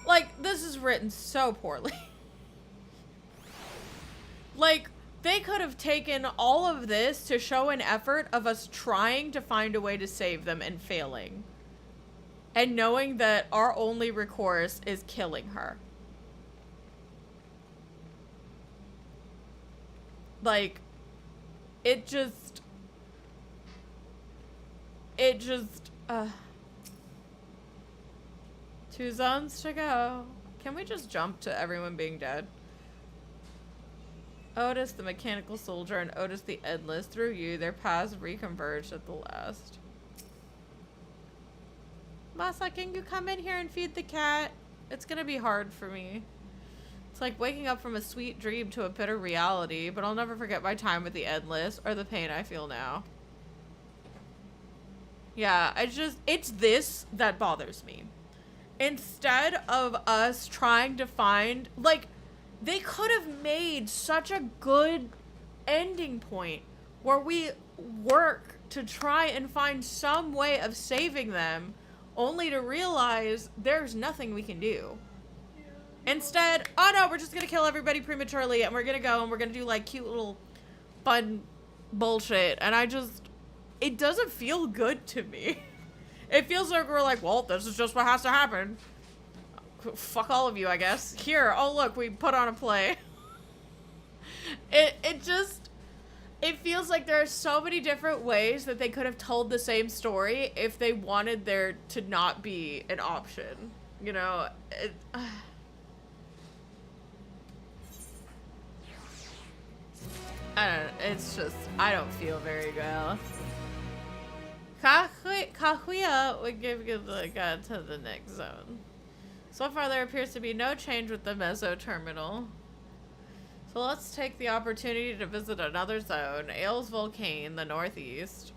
Like, this is written so poorly. Like, They could have taken all of this to show an effort of us trying to find a way to save them and failing. And knowing that our only recourse is killing her. Like, it just... 2 zones to go. Can we just jump to everyone being dead? Otis, the mechanical soldier, and Otis the endless. Through you, their paths reconverged at the last. Masa, can you come in here and feed the cat? It's gonna be hard for me. It's like waking up from a sweet dream to a bitter reality, but I'll never forget my time with the endless, or the pain I feel now. Yeah, it's this that bothers me. Instead of us trying to find, like, they could have made such a good ending point where we work to try and find some way of saving them, only to realize there's nothing we can do. Instead, oh no, we're just gonna kill everybody prematurely and we're gonna go and we're gonna do like cute little fun bullshit. And it doesn't feel good to me. It feels like we're like, well, this is just what has to happen. Fuck all of you, I guess. Here, oh look, we put on a play. It feels like there are so many different ways that they could have told the same story if they wanted there to not be an option. You know, I don't know, it's just, I don't feel very well. Kahuya would give the god to the next zone. So far there appears to be no change with the Meso terminal. So let's take the opportunity to visit another zone, Ailes Volcane, the northeast.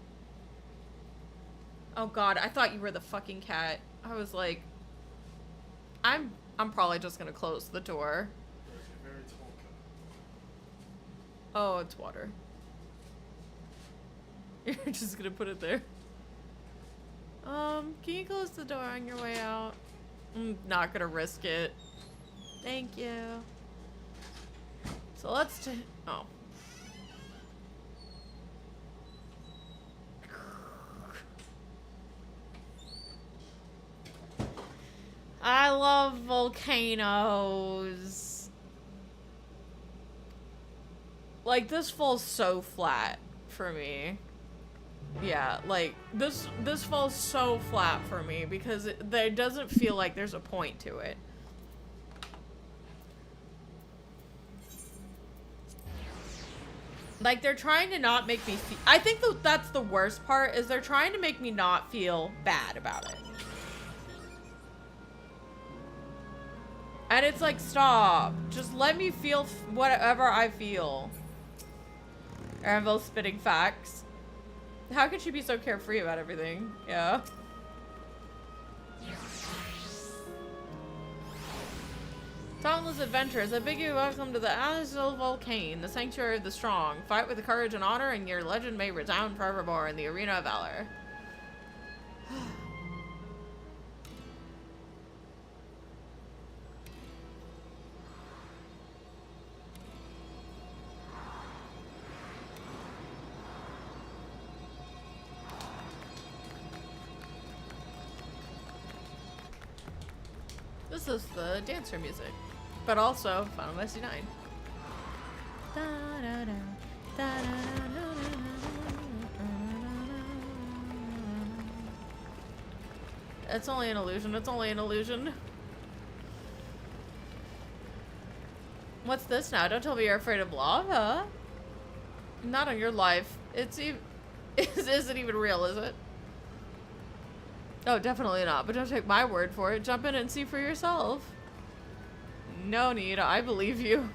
Oh god, I thought you were the fucking cat. I was like, I'm probably just gonna close the door. Oh, it's water. You're just gonna put it there. Can you close the door on your way out? I'm not gonna risk it. Thank you. So let's oh. I love volcanoes. Like, this falls so flat for me. Yeah, like, this falls so flat for me because there doesn't feel like there's a point to it. Like, they're trying to not make me feel... I think that's the worst part, is they're trying to make me not feel bad about it. And it's like, stop. Just let me feel whatever I feel. Anvil's spitting facts. How could she be so carefree about everything? Yeah. Dauntless adventurers, I bid you welcome to the Ailes Volcane, the sanctuary of the strong. Fight with courage and honor, and your legend may resound forevermore in the arena of valor. This is the dancer music, but also Final Fantasy IX. It's only an illusion. It's only an illusion. What's this now? Don't tell me you're afraid of lava. Not on your life. It's even. Is it even real? Is it? Oh, definitely not, but don't take my word for it. Jump in and see for yourself. No need, I believe you.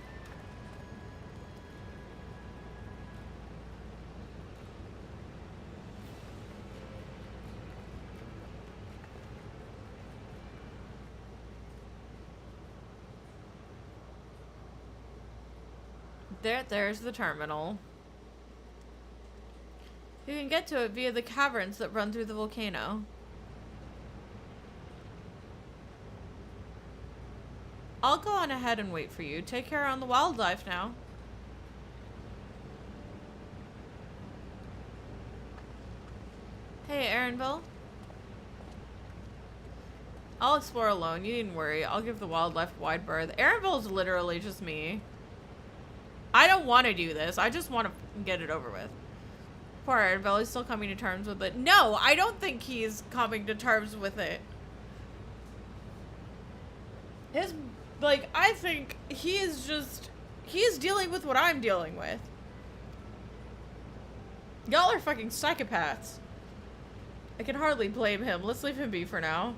There's the terminal. You can get to it via the caverns that run through the volcano. I'll go on ahead and wait for you. Take care on the wildlife now. Hey, Aaronville. I'll explore alone. You needn't worry. I'll give the wildlife a wide berth. Aaronville is literally just me. I don't want to do this. I just want to get it over with. Poor Aaronville. He's still coming to terms with it. No, I don't think he's coming to terms with it. His, like, I think he is just... He is dealing with what I'm dealing with. Y'all are fucking psychopaths. I can hardly blame him. Let's leave him be for now.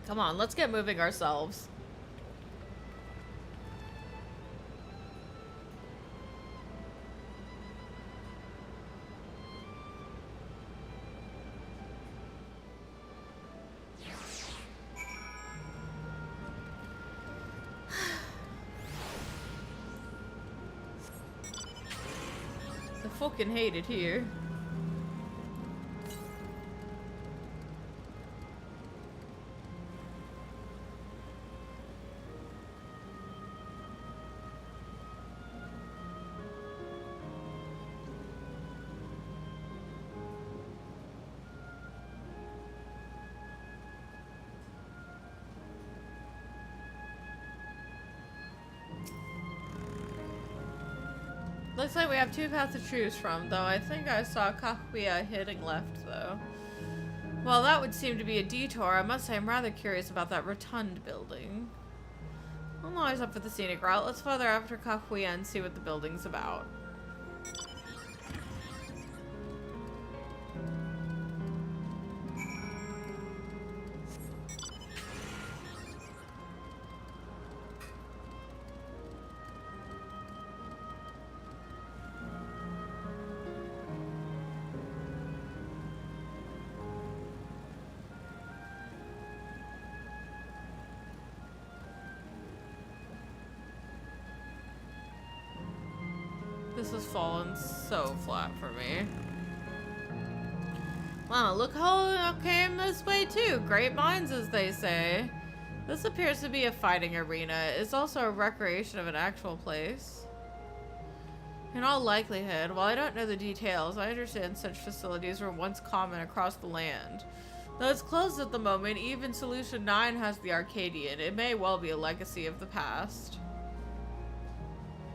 Come on, let's get moving ourselves. I fucking hate it here. Looks like we have two paths to choose from, though I think I saw Kakuya heading left, though. Well, that would seem to be a detour. I must say I'm rather curious about that rotund building. I'm always up for the scenic route. Let's further after Kakuya and see what the building's about. This has fallen so flat for me. Wow, look how I came this way too. Great minds, as they say. This appears to be a fighting arena. It's also a recreation of an actual place. In all likelihood, while I don't know the details, I understand such facilities were once common across the land. Though it's closed at the moment, even Solution 9 has the Arcadian. It may well be a legacy of the past.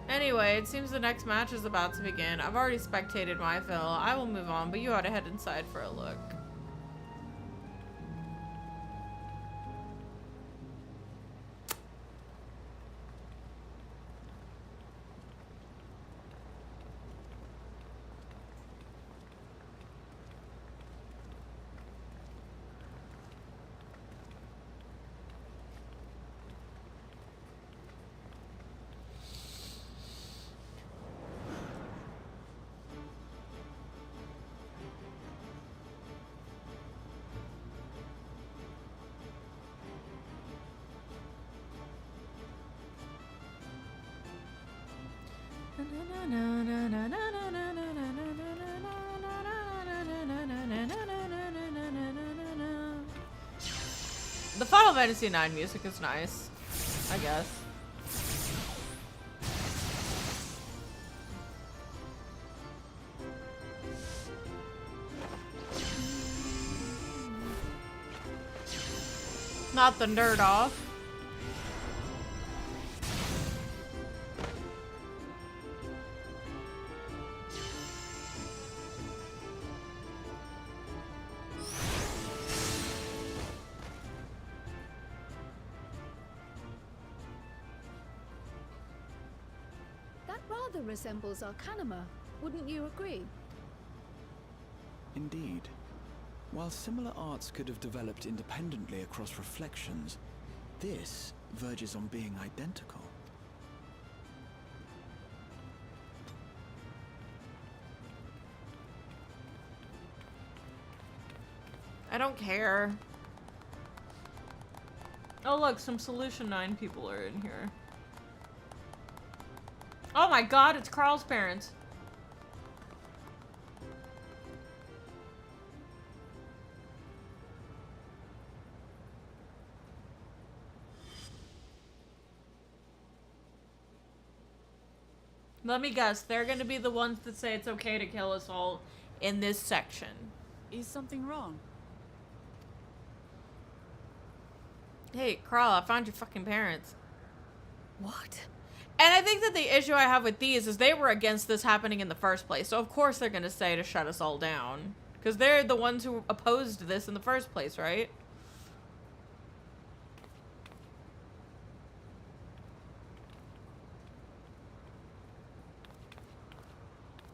Anyway, it seems the next match is about to begin. I've already spectated my fill. I will move on, but you ought to head inside for a look. The Final Fantasy IX music is nice, I guess. Not the nerd off. Rather resembles Arcanima, wouldn't you agree? Indeed. While similar arts could have developed independently across reflections, this verges on being identical. I don't care. Oh look, some Solution 9 people are in here. Oh my god, it's Carl's parents. Let me guess, they're gonna be the ones that say it's okay to kill us all in this section. Is something wrong? Hey, Carl, I found your fucking parents. What? And I think that the issue I have with these is they were against this happening in the first place. So of course they're gonna say to shut us all down. Because they're the ones who opposed this in the first place, right?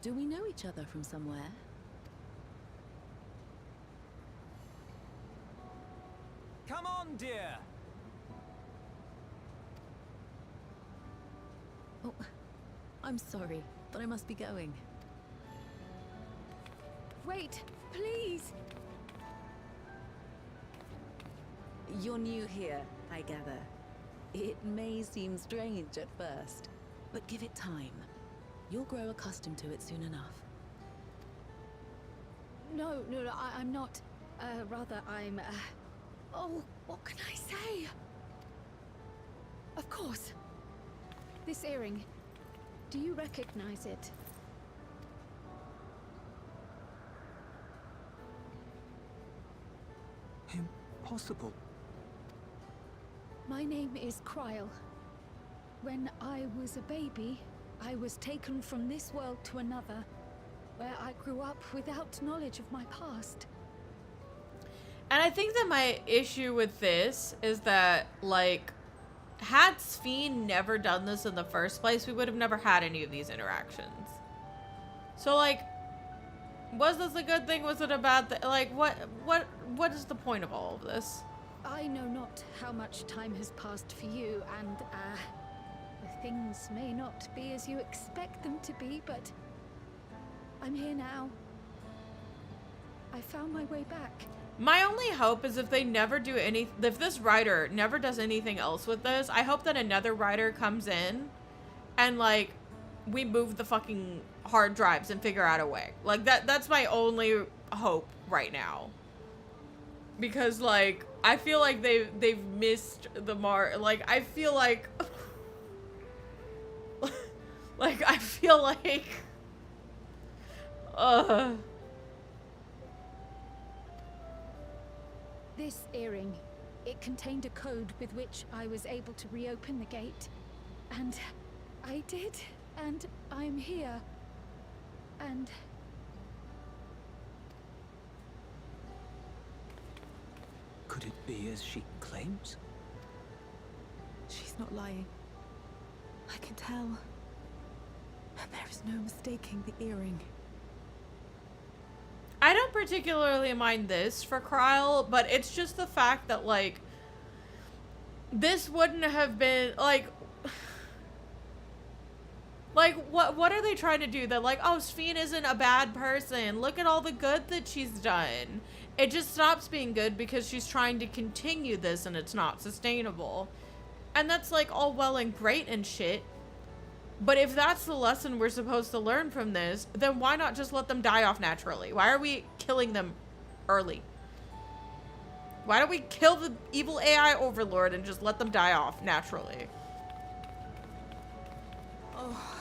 Do we know each other from somewhere? Come on, dear. Oh, I'm sorry, but I must be going. Wait, please. You're new here, I gather. It may seem strange at first, but give it time. You'll grow accustomed to it soon enough. No, I'm not. Rather, I'm, oh, what can I say? Of course. This earring. Do you recognize it? Impossible. My name is Kryl. When I was a baby, I was taken from this world to another, where I grew up without knowledge of my past. And I think that my issue with this is that, like, had Sphene never done this in the first place, we would have never had any of these interactions. So, like, was this a good thing? Was it a bad thing? Like, what is the point of all of this? I know not how much time has passed for you, and, things may not be as you expect them to be, but I'm here now. I found my way back. My only hope is if they never do if this writer never does anything else with this, I hope that another writer comes in and, like, we move the fucking hard drives and figure out a way. Like, that's my only hope right now. Because, like, I feel like they've missed the mark. Like, I feel like like, I feel like This earring, it contained a code with which I was able to reopen the gate. And I did, and I'm here. And Could it be as she claims? She's not lying. I can tell. And there is no mistaking the earring. I don't particularly mind this for Kryl, but it's just the fact that, like, this wouldn't have been, like, what are they trying to do? They're like, oh, Sphene isn't a bad person. Look at all the good that she's done. It just stops being good because she's trying to continue this and it's not sustainable. And that's, like, all well and great and shit. But if that's the lesson we're supposed to learn from this, then why not just let them die off naturally? Why are we killing them early? Why don't we kill the evil AI overlord and just let them die off naturally? Oh.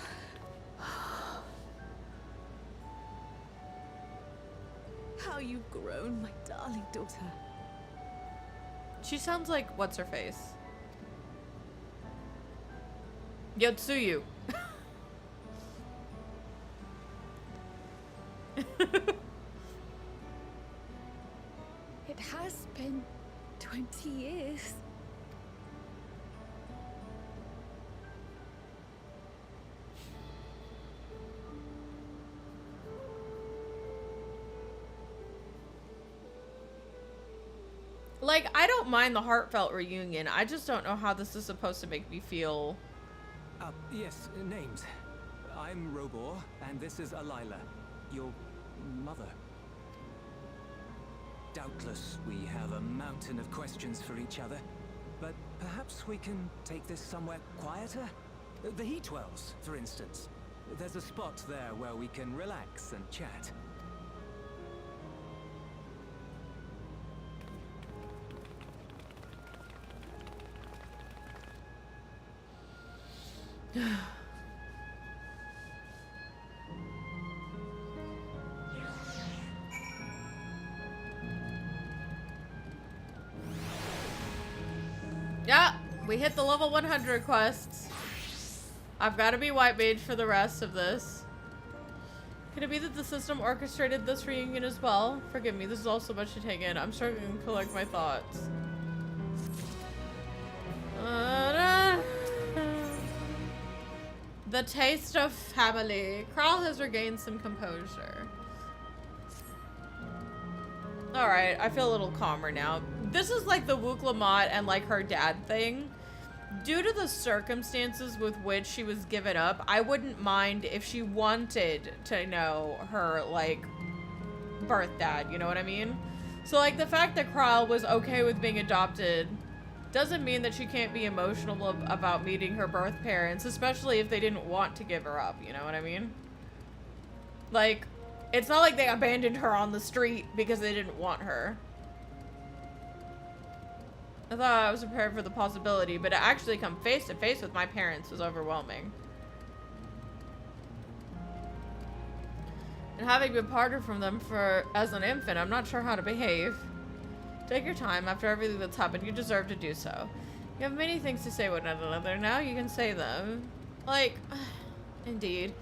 How you've grown, my darling daughter. She sounds like, what's her face? Yotsuyu. it has been 20 years. Like, I don't mind the heartfelt reunion. I just don't know how this is supposed to make me feel. Yes, names. I'm Robor, and this is Alila, your mother. Doubtless, we have a mountain of questions for each other, but perhaps we can take this somewhere quieter? The Heat Wells, for instance. There's a spot there where we can relax and chat. Yeah, we hit the level 100 quests. I've got to be white mage for the rest of this. Could it be that the system orchestrated this reunion as well? Forgive me, this is all so much to take in. I'm struggling to collect my thoughts. The taste of family. Kral has regained some composure. Alright, I feel a little calmer now. This is like the Wook-Lamont and like her dad thing. Due to the circumstances with which she was given up, I wouldn't mind if she wanted to know her, like, birth dad, you know what I mean? So, like, the fact that Kral was okay with being adopted doesn't mean that she can't be emotional about meeting her birth parents, especially if they didn't want to give her up, you know what I mean? Like, it's not like they abandoned her on the street because they didn't want her. I thought I was prepared for the possibility, but to actually come face to face with my parents was overwhelming. And having been parted from them as an infant, I'm not sure how to behave. Take your time. After everything that's happened, you deserve to do so. You have many things to say with one another. Now you can say them. Like, indeed.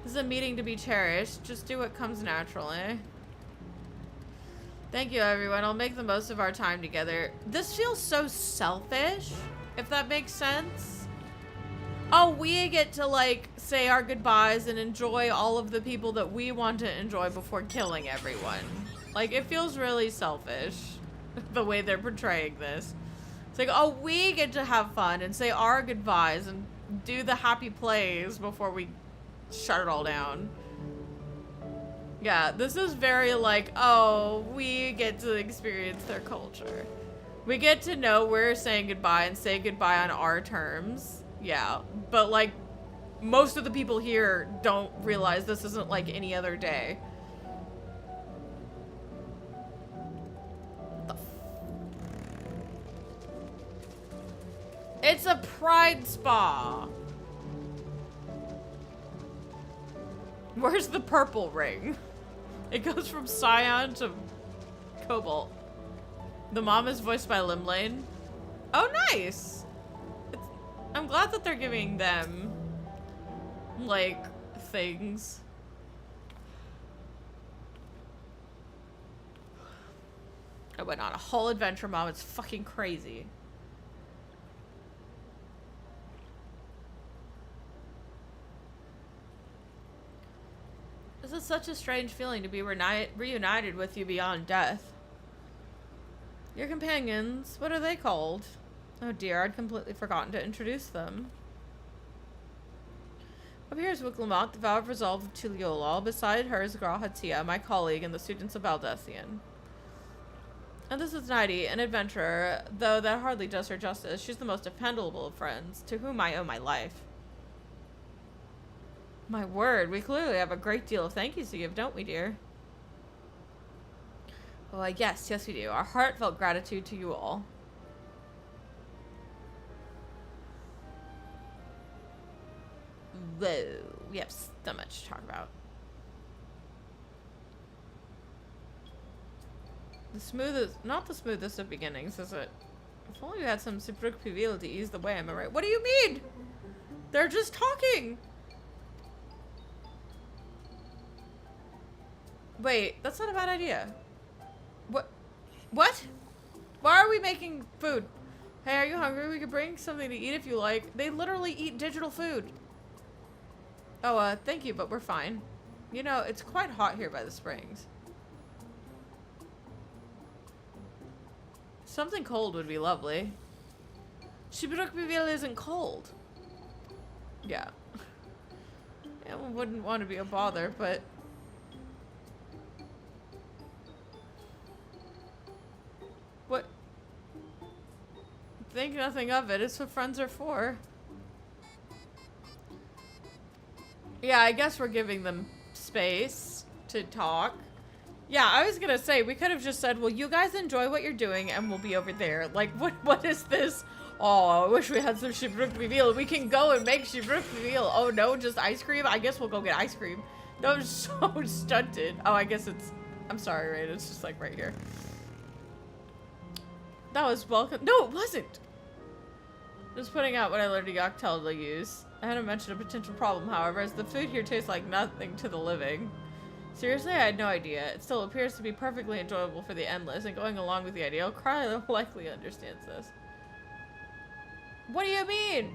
This is a meeting to be cherished. Just do what comes naturally. Thank you, everyone. I'll make the most of our time together. This feels so selfish, if that makes sense. Oh, we get to, like, say our goodbyes and enjoy all of the people that we want to enjoy before killing everyone. Like, it feels really selfish, the way they're portraying this. It's like, oh, we get to have fun and say our goodbyes and do the happy plays before we shut it all down. Yeah, this is very like, oh, we get to experience their culture. We get to know we're saying goodbye and say goodbye on our terms. Yeah, but like, most of the people here don't realize this isn't like any other day. It's a pride spa. Where's the purple ring? It goes from Scion to Cobalt. The mom is voiced by Limlane. Oh, nice! I'm glad that they're giving them, like, things. I went on a whole adventure, Mom. It's fucking crazy. This is such a strange feeling to be reunited with you beyond death. Your companions, what are they called? Oh dear, I'd completely forgotten to introduce them. Up here is Wook-Lamont, the vow of resolve of Tuliyollal. Beside her is goooo, my colleague, and the students of Baldesion. And this is Nighty, an adventurer, though that hardly does her justice. She's the most dependable of friends, to whom I owe my life. My word, we clearly have a great deal of thank yous to give, don't we, dear? Oh, yes, we do. Our heartfelt gratitude to you all. Whoa, we have so much to talk about. The smoothest, not the smoothest of beginnings, is it? If only you had some Sibruk Pivil to ease the way, am I right? What do you mean? They're just talking! Wait, that's not a bad idea. What? What? Why are we making food? Hey, are you hungry? We could bring something to eat if you like. They literally eat digital food. Oh, thank you, but we're fine. You know, it's quite hot here by the springs. Something cold would be lovely. Sibruk Pivil isn't cold. Yeah. Yeah, I wouldn't want to be a bother, but... What? Think nothing of it. It's what friends are for. Yeah, I guess we're giving them space to talk. Yeah, I was gonna say, we could have just said, well, you guys enjoy what you're doing and we'll be over there. Like, what is this? Oh, I wish we had some Sibruk Pivil. We can go and make Sibruk Pivil. Oh no, just ice cream? I guess we'll go get ice cream. That was so stunted. Oh, I guess it's... I'm sorry, right? It's just like right here. That was welcome. No, it wasn't. Just putting out what I learned at Yoctel to use. I hadn't mentioned a potential problem, however, as the food here tastes like nothing to the living. Seriously, I had no idea. It still appears to be perfectly enjoyable for the endless, and going along with the ideal, Kryla likely understands this. What do you mean?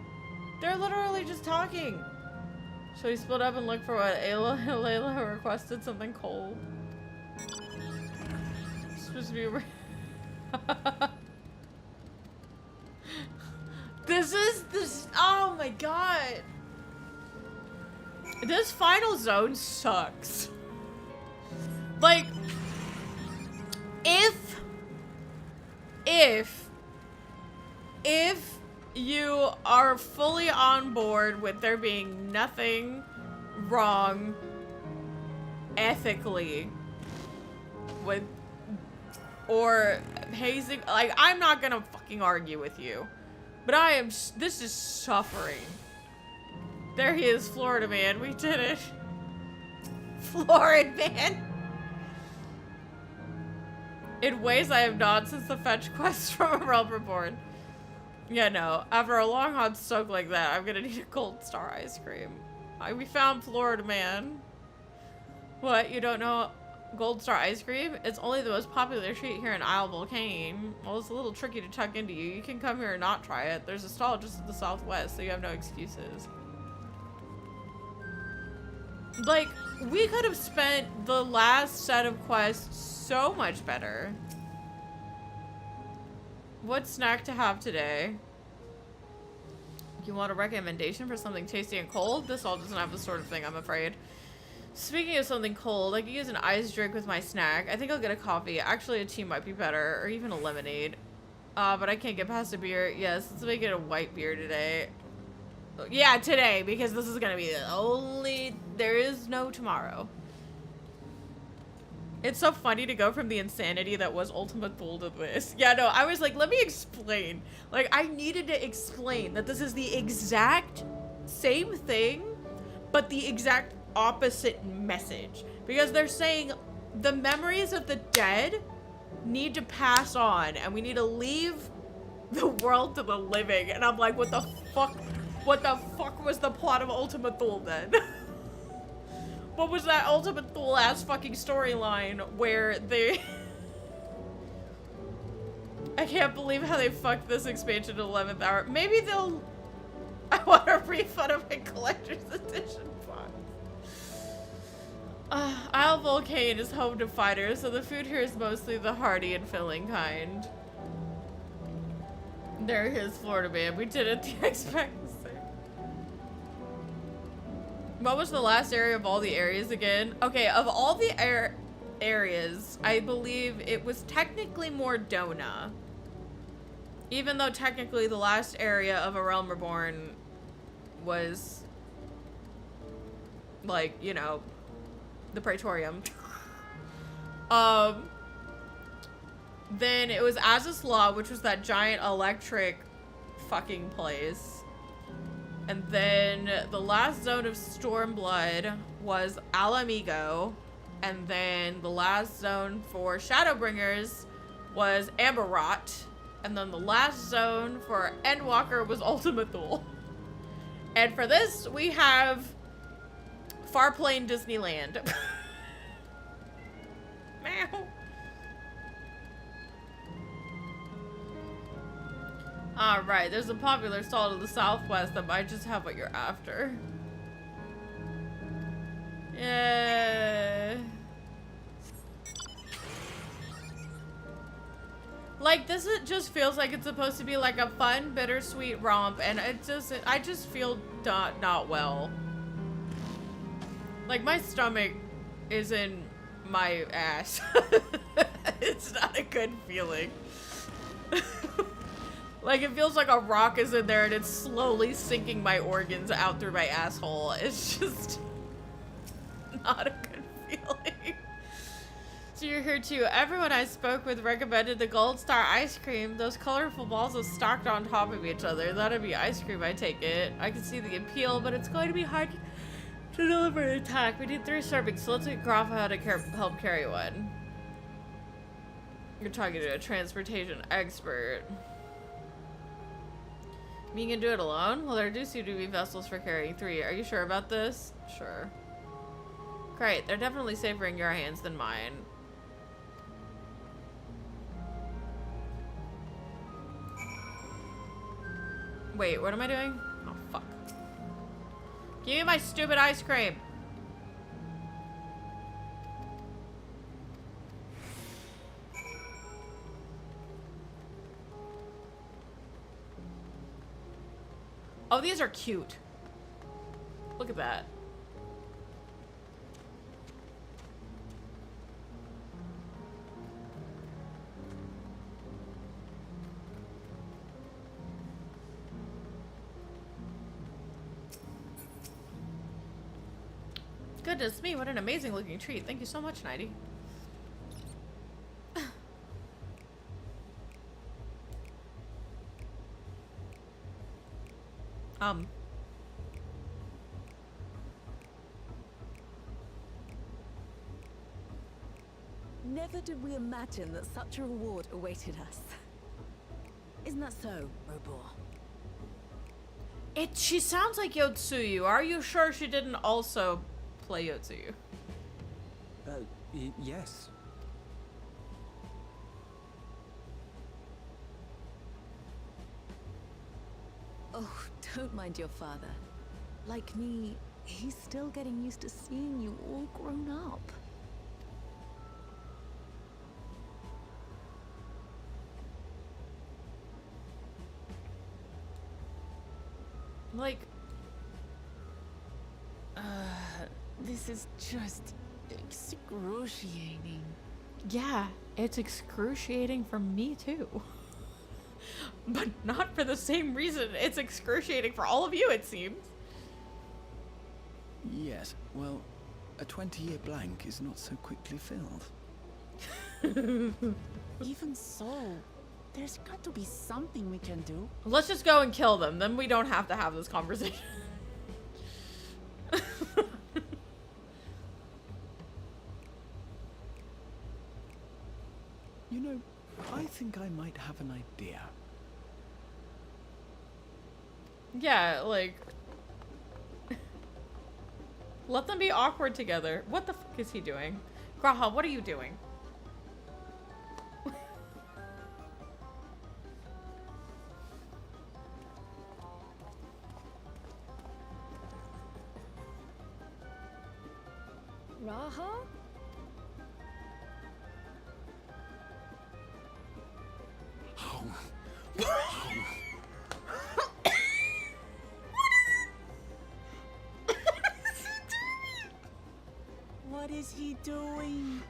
They're literally just talking. So we split up and looked for what Layla requested, something cold. It's supposed to be this, oh my god. This final zone sucks. Like, if you are fully on board with there being nothing wrong ethically with, or hazing, like, I'm not gonna fucking argue with you, but this is suffering. There he is, Florida man, we did it. Florida man. In ways I have not since the fetch quest from A Realm Reborn. Yeah, no. After a long hot soak like that, I'm gonna need a Gold Star ice cream. We found Florida man. What? You don't know Gold Star ice cream? It's only the most popular treat here in Isle Volcane. Well, it's a little tricky to tuck into you. You can come here and not try it. There's a stall just to the southwest, so you have no excuses. Like, we could have spent the last set of quests so much better. What snack to have today? You want a recommendation for something tasty and cold? This all doesn't have the sort of thing, I'm afraid. Speaking of something cold, I could use an iced drink with my snack. I think I'll get a coffee. Actually, a tea might be better, or even a lemonade. But I can't get past a beer. Yes, let's make it a white beer today. Yeah, today, because this is gonna be the only... There is no tomorrow. It's so funny to go from the insanity that was Ultimate Duel to this. Yeah, no, I was like, let me explain. Like, I needed to explain that this is the exact same thing, but the exact opposite message. Because they're saying the memories of the dead need to pass on, and we need to leave the world to the living. And I'm like, what the fuck? What the fuck was the plot of Ultimate Duel then? What was that Ultimate Duel ass fucking storyline where they... I can't believe how they fucked this expansion to 11th hour. Maybe they'll... I want a refund of my collector's edition box. Isle Volcane is home to fighters, so the food here is mostly the hearty and filling kind. There he is, Florida man. We did it, the expectancy. What was the last area of all the areas again? Okay, of all the areas, I believe it was technically more Dona. Even though technically the last area of A Realm Reborn was, like, you know, the Praetorium. Then it was Azus Law, which was that giant electric fucking place. And then the last zone of Stormblood was Alamigo. And then the last zone for Shadowbringers was Amberrot. And then the last zone for Endwalker was Ultimate Duel. And for this, we have Farplane Disneyland. Meow. Alright, there's a popular stall to the southwest that might just have what you're after. Yeah. Like, this just feels like it's supposed to be like a fun, bittersweet romp, and I just feel not well. Like, my stomach is in my ass. It's not a good feeling. Like, it feels like a rock is in there and it's slowly sinking my organs out through my asshole. It's just not a good feeling. So you're here too. Everyone I spoke with recommended the Gold Star ice cream. Those colorful balls are stacked on top of each other. That'd be ice cream, I take it. I can see the appeal, but it's going to be hard to deliver an attack. We need 3 servings, so let's get Grapha to help carry one. You're talking to a transportation expert. You can do it alone? Well, there do seem to be vessels for carrying 3. Are you sure about this? Sure. Great, they're definitely safer in your hands than mine. Wait, what am I doing? Oh, fuck. Give me my stupid ice cream! Oh, these are cute. Look at that. Goodness me, what an amazing looking treat. Thank you so much, Nighty. Never did we imagine that such a reward awaited us. Isn't that so, Robor? She sounds like Yotsuyu. Are you sure she didn't also play Yotsuyu? Yes. Oh, don't mind your father. Like me, he's still getting used to seeing you all grown up. Like, this is just excruciating. yeah, it's excruciating for me too. But not for the same reason it's excruciating for all of you, it seems. Yes, well, a 20-year blank is not so quickly filled. Even so, there's got to be something we can do. Let's just go and kill them, then we don't have to have this conversation. You know, I think I might have an idea. Yeah, like... let them be awkward together. What the fuck is he doing? Graha, what are you doing? Raha? What is he doing? Me!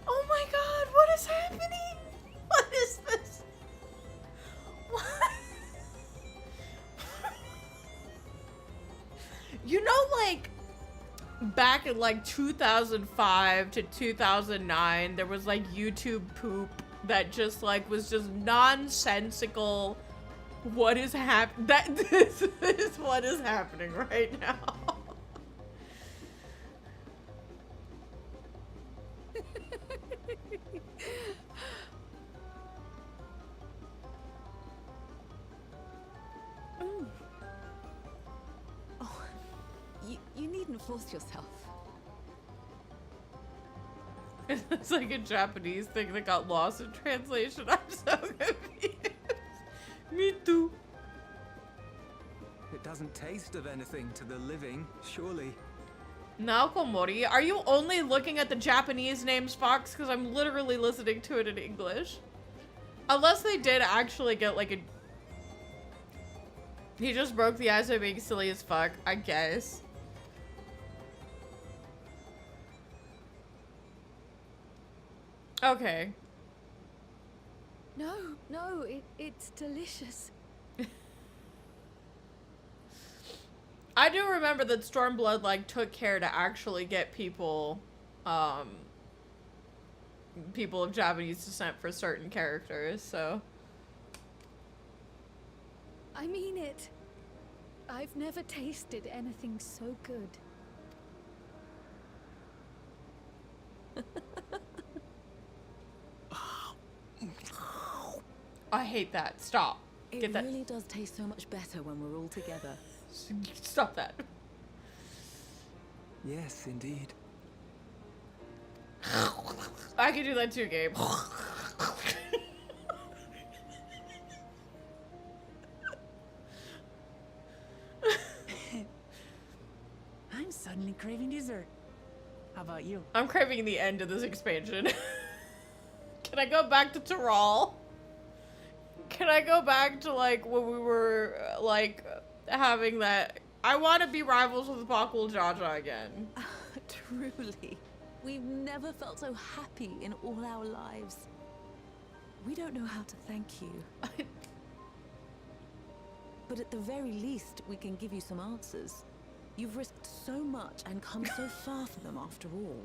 Oh my god, what is happening? What is this? What? You know, like, back in like 2005 to 2009, there was like YouTube poop that just like was just nonsensical. What is this is what is happening right now. Oh, you needn't force yourself. It's like a Japanese thing that got lost in translation. I'm so confused. Me too. It doesn't taste of anything to the living, surely. Naokomori, are you only looking at the Japanese names, Fox? Because I'm literally listening to it in English. Unless they did actually get like a... He just broke the ice by being silly as fuck, I guess. Okay. No, it's delicious. I do remember that Stormblood, like, took care to actually get people, people of Japanese descent for certain characters, so. I mean it. I've never tasted anything so good. I hate that. Stop. Get It that. really does taste so much better when we're all together. Stop that. Yes, indeed. I can do that too, Gabe. I'm suddenly craving dessert. How about you? I'm craving the end of this expansion. Can I go back to Tyrol? Can I go back to like when we were like having that? I want to be rivals with Pakul Jaja again. Truly, we've never felt so happy in all our lives. We don't know how to thank you. But at the very least, we can give you some answers. You've risked so much and come so far for them after all.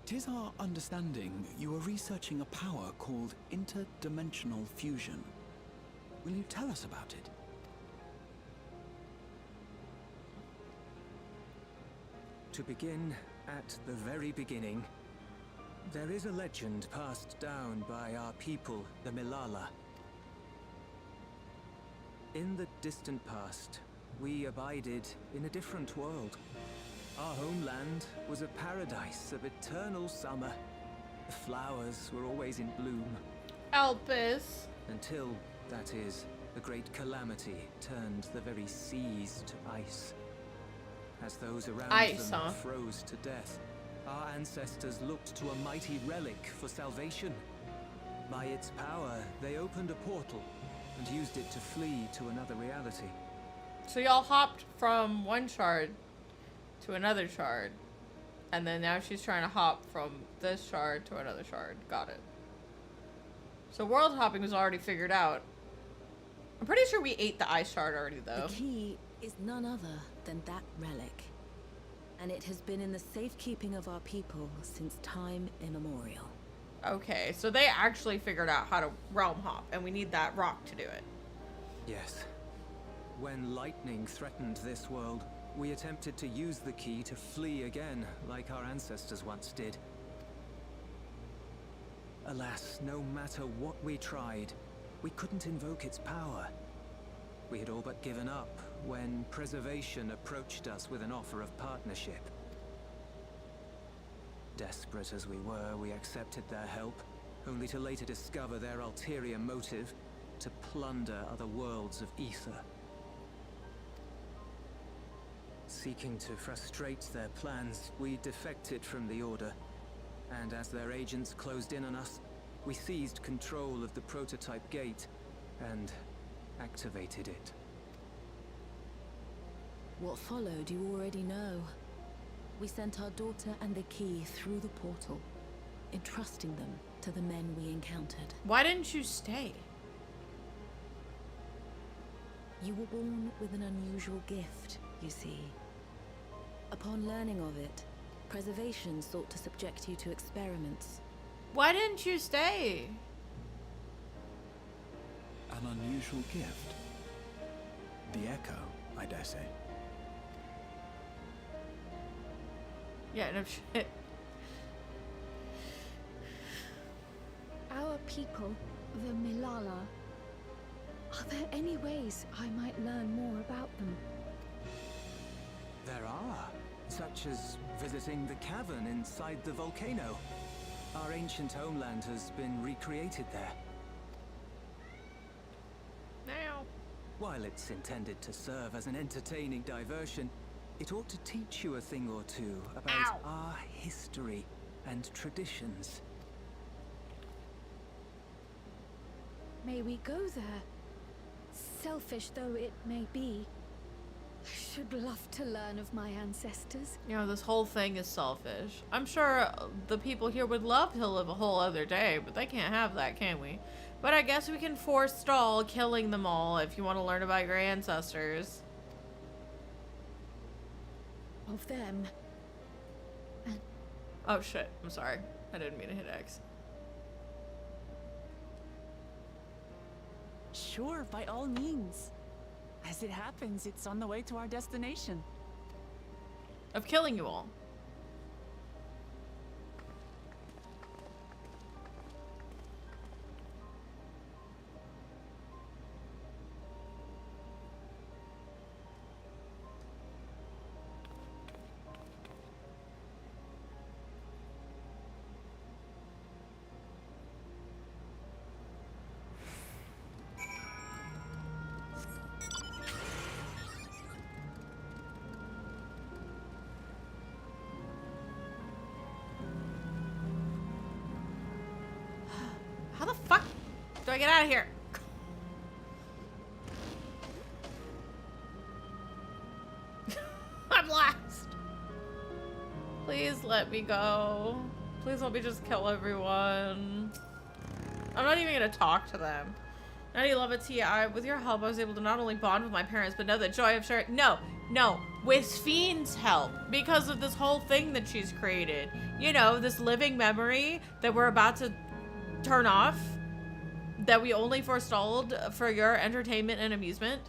Tis our understanding you are researching a power called interdimensional fusion. Will you tell us about it? To begin at the very beginning, there is a legend passed down by our people, the Milala. In the distant past, we abided in a different world. Our homeland was a paradise of eternal summer. The flowers were always in bloom. Elpis. Until, that is, the great calamity turned the very seas to ice. As those around them froze to death, our ancestors looked to a mighty relic for salvation. By its power, they opened a portal and used it to flee to another reality. So y'all hopped from one shard to another shard, and then now she's trying to hop from this shard to another shard. Got it. So world hopping was already figured out. I'm pretty sure we ate the ice shard already, though. The key is none other than that relic. And it has been in the safekeeping of our people since time immemorial. Okay, so they actually figured out how to realm hop, and we need that rock to do it. Yes. When lightning threatened this world, we attempted to use the key to flee again, like our ancestors once did. Alas, no matter what we tried, we couldn't invoke its power. We had all but given up when Preservation approached us with an offer of partnership. Desperate as we were, we accepted their help, only to later discover their ulterior motive, to plunder other worlds of ether. Seeking to frustrate their plans, we defected from the Order, and as their agents closed in on us, we seized control of the prototype gate and activated it. What followed you already know. We sent our daughter and the key through the portal, entrusting them to the men we encountered. Why didn't you stay? You were born with an unusual gift, you see. Upon learning of it, Preservation sought to subject you to experiments. Why didn't you stay? An unusual gift. The echo, I dare say. Yeah, no shit. Our people, the Milala. Are there any ways I might learn more about them? There are, such as visiting the cavern inside the volcano. Our ancient homeland has been recreated there. Now. While it's intended to serve as an entertaining diversion, it ought to teach you a thing or two about our history and traditions. May we go there? Selfish though it may be, I should love to learn of my ancestors. You know, this whole thing is selfish. I'm sure the people here would love to live a whole other day, but they can't have that, can we? But I guess we can forestall killing them all if you want to learn about your ancestors. Of them. And oh shit, I'm sorry. I didn't mean to hit X. Sure, by all means. As it happens, it's on the way to our destination. Of killing you all. I get out of here? I'm lost. Please let me go. Please let me just kill everyone. I'm not even gonna talk to them. 9011 TI, with your help, I was able to not only bond with my parents, but know the joy of sharing. No, with Fiend's help, because of this whole thing that she's created. You know, this living memory that we're about to turn off, that we only forestalled for your entertainment and amusement.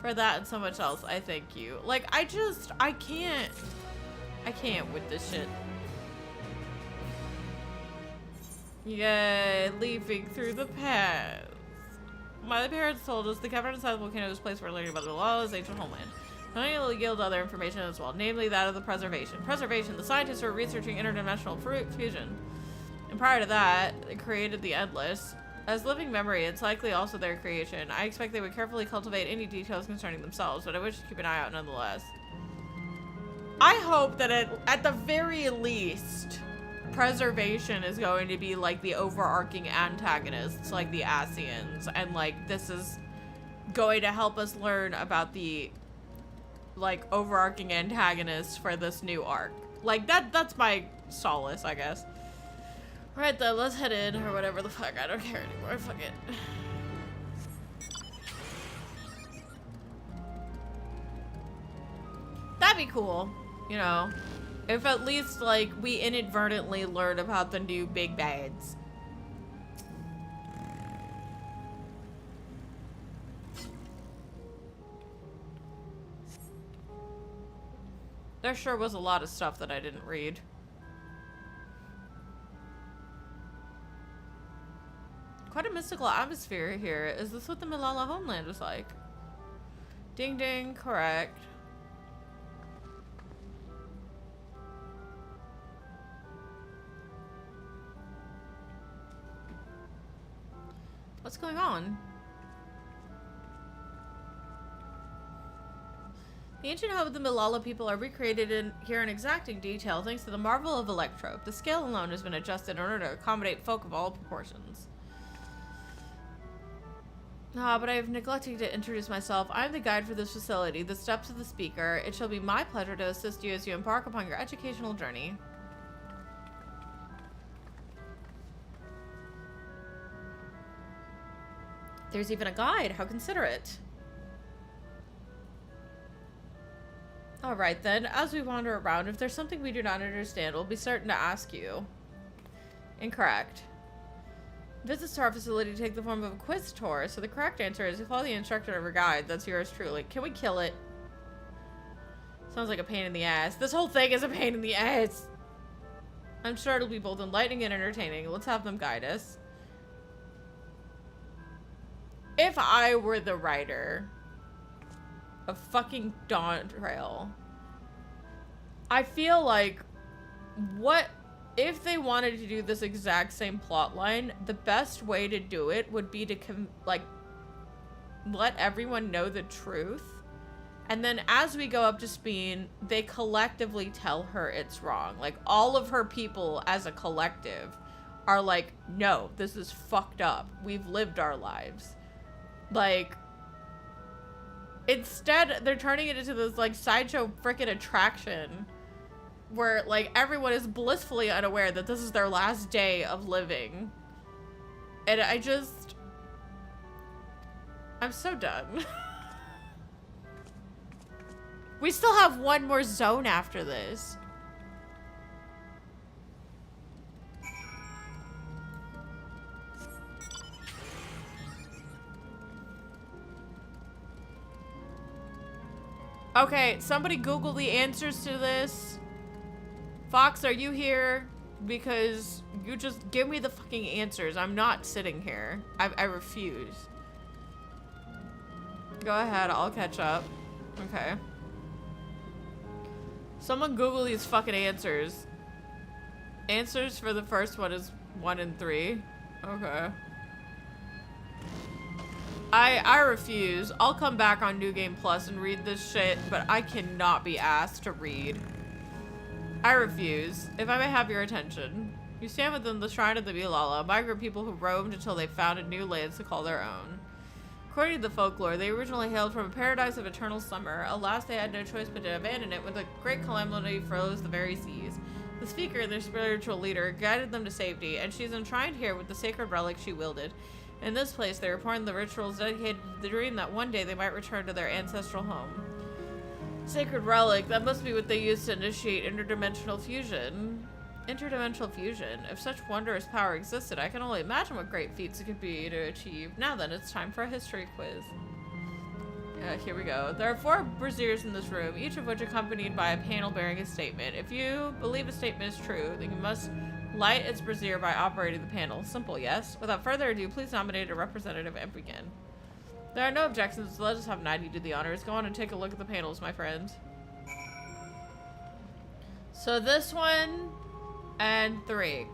For that and so much else, I thank you. Like, I can't with this shit. Yay, leaping through the past. My parents told us the cavern inside the volcano was a place for learning about the law's ancient homeland. Not only yield other information as well, namely that of the preservation. Preservation, the scientists were researching interdimensional fusion. And prior to that, they created the Endless. As living memory, it's likely also their creation. I expect they would carefully cultivate any details concerning themselves, but I wish to keep an eye out nonetheless. I hope that at the very least, preservation is going to be like the overarching antagonists, like the Asians, and like this is going to help us learn about the like overarching antagonists for this new arc. Like that's my solace, I guess. Alright then, let's head in or whatever the fuck. I don't care anymore. Fuck it. That'd be cool, you know. If at least, like, we inadvertently learn about the new big bads. There sure was a lot of stuff that I didn't read. Quite a mystical atmosphere here. Is this what the Malala homeland was like? Ding ding, correct. What's going on? The ancient home of the Malala people are recreated here in exacting detail thanks to the marvel of Electrope. The scale alone has been adjusted in order to accommodate folk of all proportions. Ah, but I have neglected to introduce myself. I am the guide for this facility, the steps of the speaker. It shall be my pleasure to assist you as you embark upon your educational journey. There's even a guide. How considerate. Alright then, as we wander around, if there's something we do not understand, we'll be certain to ask you. Incorrect. Visits to our facility take the form of a quiz tour, so the correct answer is follow the instruction of our guide. That's yours truly. Can we kill it? Sounds like a pain in the ass. This whole thing is a pain in the ass. I'm sure it'll be both enlightening and entertaining. Let's have them guide us. If I were the writer of fucking Dawntrail, I feel like what if they wanted to do this exact same plot line, the best way to do it would be to like let everyone know the truth, and then as we go up to speed, they collectively tell her it's wrong. Like all of her people as a collective are like, no, this is fucked up. We've lived our lives. Like, instead, they're turning it into this, like, sideshow frickin' attraction where, like, everyone is blissfully unaware that this is their last day of living. And I'm so done. We still have one more zone after this. Okay, somebody Google the answers to this. Fox, are you here? Because you just give me the fucking answers. I'm not sitting here. I refuse. Go ahead, I'll catch up. Okay. Someone Google these fucking answers. Answers for the first one is 1 and 3. Okay. I refuse. I'll come back on New Game Plus and read this shit, but I cannot be asked to read. I refuse. If I may have your attention. You stand within the shrine of the Tuliyollal, a migrant people who roamed until they founded new lands to call their own. According to the folklore, they originally hailed from a paradise of eternal summer. Alas, they had no choice but to abandon it when the great calamity froze the very seas. The speaker, their spiritual leader, guided them to safety, and she's enshrined here with the sacred relic she wielded. In this place, they performed the rituals dedicated to the dream that one day they might return to their ancestral home. Sacred relic, that must be what they used to initiate interdimensional fusion. Interdimensional fusion. If such wondrous power existed, I can only imagine what great feats it could be to achieve. Now then, it's time for a history quiz. Here we go. There are 4 braziers in this room, each of which accompanied by a panel bearing a statement. If you believe a statement is true, then you must light its brazier by operating the panel. Simple, yes? Without further ado, please nominate a representative and begin. There are no objections, so let us have 90 do the honors. Go on and take a look at the panels, my friend. So this one and 3.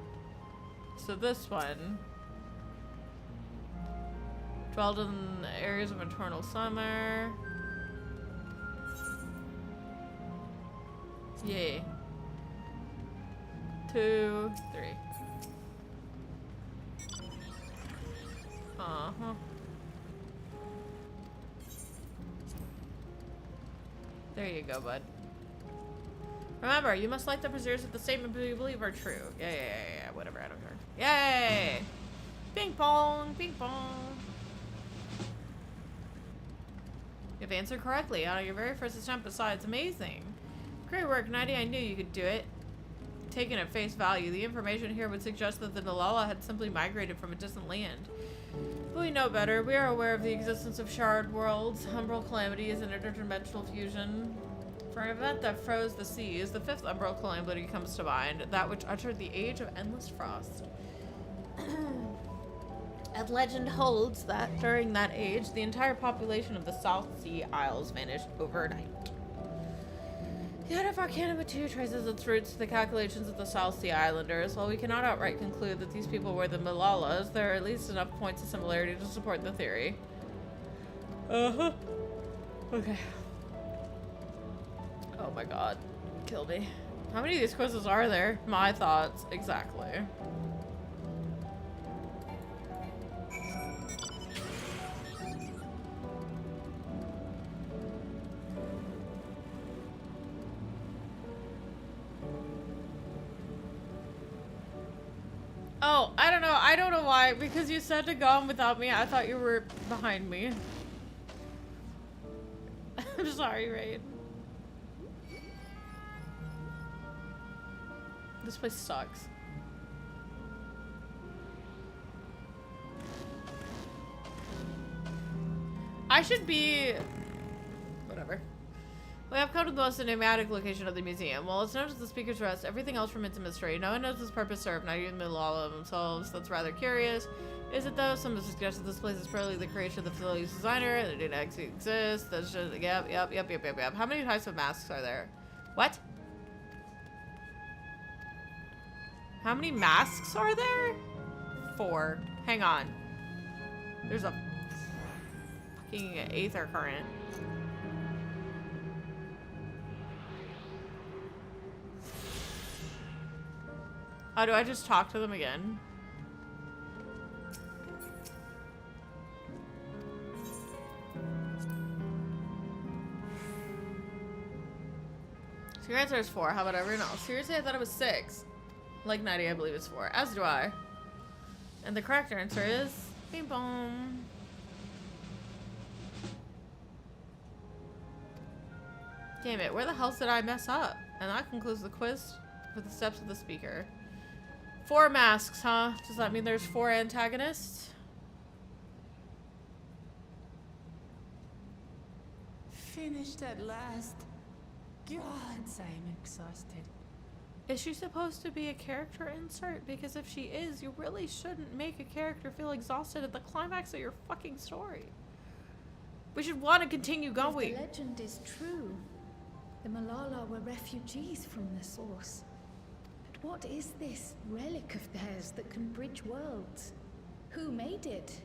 So this one. Dwelled in the areas of eternal summer. Yay. 2, 3. Uh-huh. There you go, bud. Remember, you must light the braziers with the statement you believe are true. Yeah, whatever, I don't care. Yay! Ping pong, ping pong. You've answered correctly on your very first attempt, besides, amazing. Great work, 90, I knew you could do it. Taken at face value, the information here would suggest that the Tuliyollal had simply migrated from a distant land. But we know better. We are aware of the existence of shard worlds, umbral calamities, and interdimensional fusion. For an event that froze the seas, the 5th umbral calamity comes to mind, that which uttered the age of endless frost. And legend holds that during that age, the entire population of the South Sea Isles vanished overnight. The Art of Arcanum 2 traces its roots to the calculations of the South Sea Islanders. While we cannot outright conclude that these people were the Tuliyollals, there are at least enough points of similarity to support the theory. Uh-huh. Okay. Oh my god. Killed me. How many of these quizzes are there? My thoughts. Exactly. Oh, I don't know. I don't know why. Because you said to go on without me, I thought you were behind me. I'm sorry, Raid. This place sucks. I should be... whatever. We have come to the most enigmatic location of the museum. While it's known as the Speaker's Rest, everything else remains a mystery. No one knows its purpose served, not even the Tuliyollal themselves. That's rather curious. Is it though? Some suggest that this place is purely the creation of the facility's designer, and it didn't actually exist. That's just, yep. How many types of masks are there? What? How many masks are there? 4. Hang on. There's a fucking aether current. Oh, do I just talk to them again? So your answer is 4. How about everyone else? Seriously, I thought it was 6. Like 90, I believe it's 4. As do I. And the correct answer is... bing bong. Damn it, where the hell did I mess up? And that concludes the quiz for the steps of the speaker. 4 masks, huh? Does that mean there's 4 antagonists? Finished at last. God, I'm exhausted. Is she supposed to be a character insert? Because if she is, you really shouldn't make a character feel exhausted at the climax of your fucking story. We should want to continue going. If the legend is true, the Tuliyollal were refugees from the source. But what is this relic of theirs that can bridge worlds? Who made it?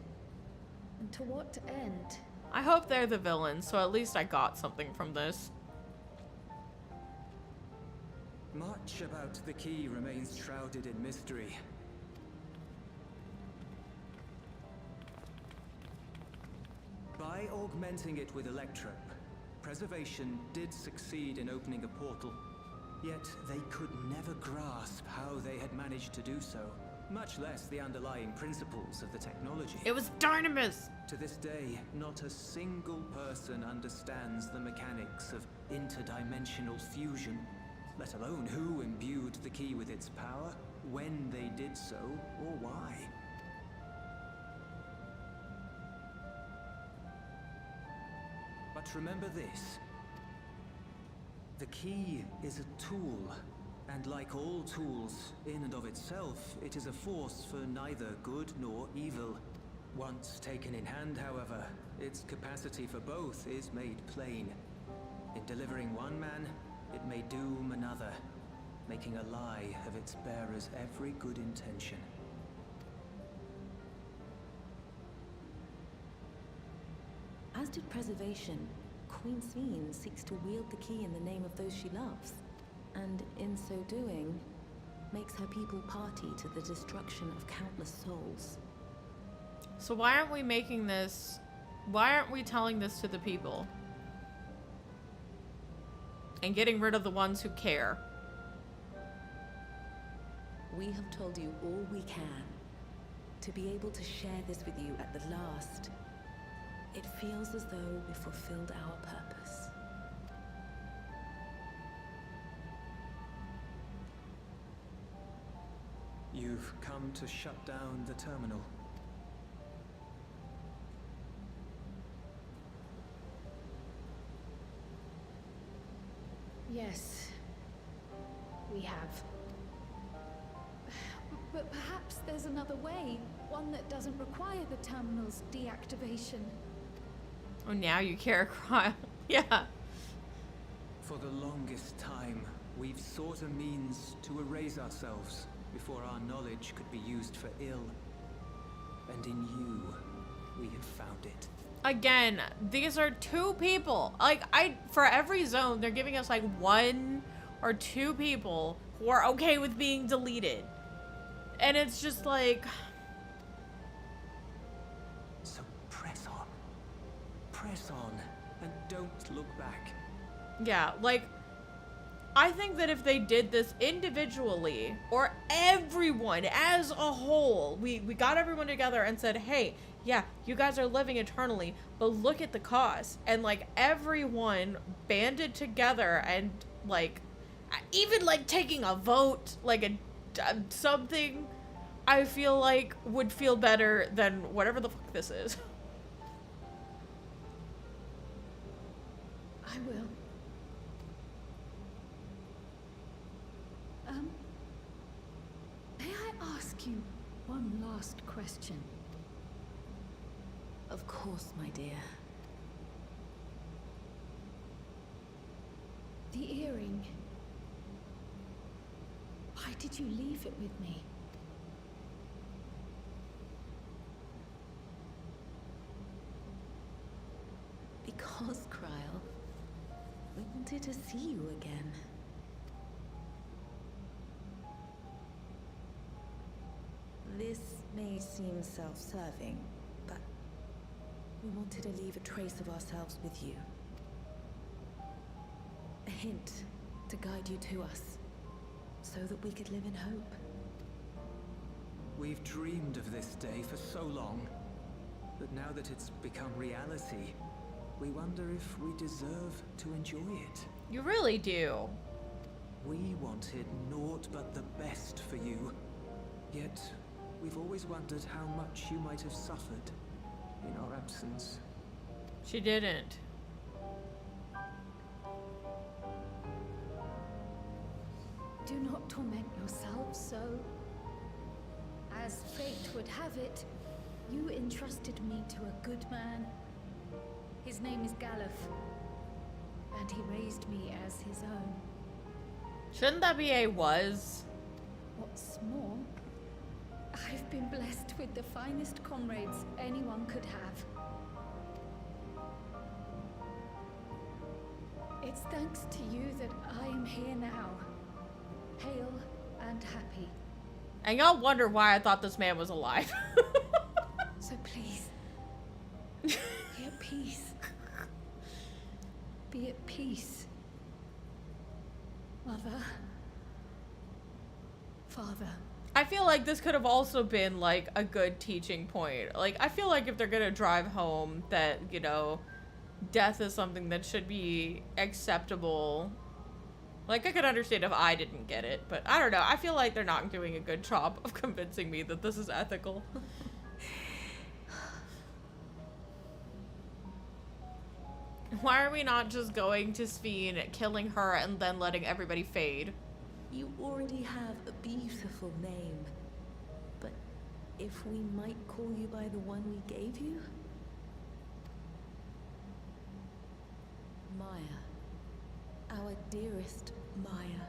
And to what end? I hope they're the villains, so at least I got something from this. Much about the key remains shrouded in mystery. By augmenting it with Electrope, Preservation did succeed in opening a portal. Yet they could never grasp how they had managed to do so, much less the underlying principles of the technology. It was Dynamis! To this day, not a single person understands the mechanics of interdimensional fusion, let alone who imbued the key with its power, when they did so, or why. But remember this. The key is a tool, and like all tools, in and of itself, it is a force for neither good nor evil. Once taken in hand, however, its capacity for both is made plain. In delivering one man, it may doom another, making a lie of its bearer's every good intention. As did Preservation, Queen Sveen seeks to wield the key in the name of those she loves, and in so doing, makes her people party to the destruction of countless souls. So why aren't we making this... Why aren't we telling this to the people? And getting rid of the ones who care. We have told you all we can. To be able to share this with you at the last, it feels as though we fulfilled our purpose. You've come to shut down the terminal. Yes, we have. But perhaps there's another way, one that doesn't require the terminal's deactivation. Oh, now you care, Cryle. Yeah. For the longest time, we've sought a means to erase ourselves before our knowledge could be used for ill. And in you, we have found it. Again, these are two people. Like, for every zone, they're giving us like 1 or 2 people who are okay with being deleted. And it's just like... So press on. Press on, and don't look back. Yeah, like, I think that if they did this individually, or everyone as a whole, we got everyone together and said, hey, yeah, you guys are living eternally, but look at the cost. And, like, everyone banded together and, like, even, like, taking a vote, like, something, I feel like would feel better than whatever the fuck this is. I will. May I ask you one last question? Of course, my dear. The earring. Why did you leave it with me? Because, Cryle, we wanted to see you again. This may seem self-serving, but we wanted to leave a trace of ourselves with you. A hint to guide you to us, so that we could live in hope. We've dreamed of this day for so long, but now that it's become reality, we wonder if we deserve to enjoy it. You really do. We wanted naught but the best for you, yet we've always wondered how much you might have suffered in our absence. She didn't. Do not torment yourself so. As fate would have it, you entrusted me to a good man. His name is Galuf, and he raised me as his own. Shouldn't that be a was? What's more, I've been blessed with the finest comrades anyone could have. It's thanks to you that I am here now, hale and happy. And y'all wonder why I thought this man was alive. So please, be at peace. Be at peace. Mother. Father. I feel like this could have also been like a good teaching point. Like, I feel like if they're gonna drive home that, you know, death is something that should be acceptable. Like, I could understand if I didn't get it, but I don't know. I feel like they're not doing a good job of convincing me that this is ethical. Why are we not just going to Sphene, killing her, and then letting everybody fade? You already have a beautiful name. But if we might call you by the one we gave you? Maya. Our dearest Maya.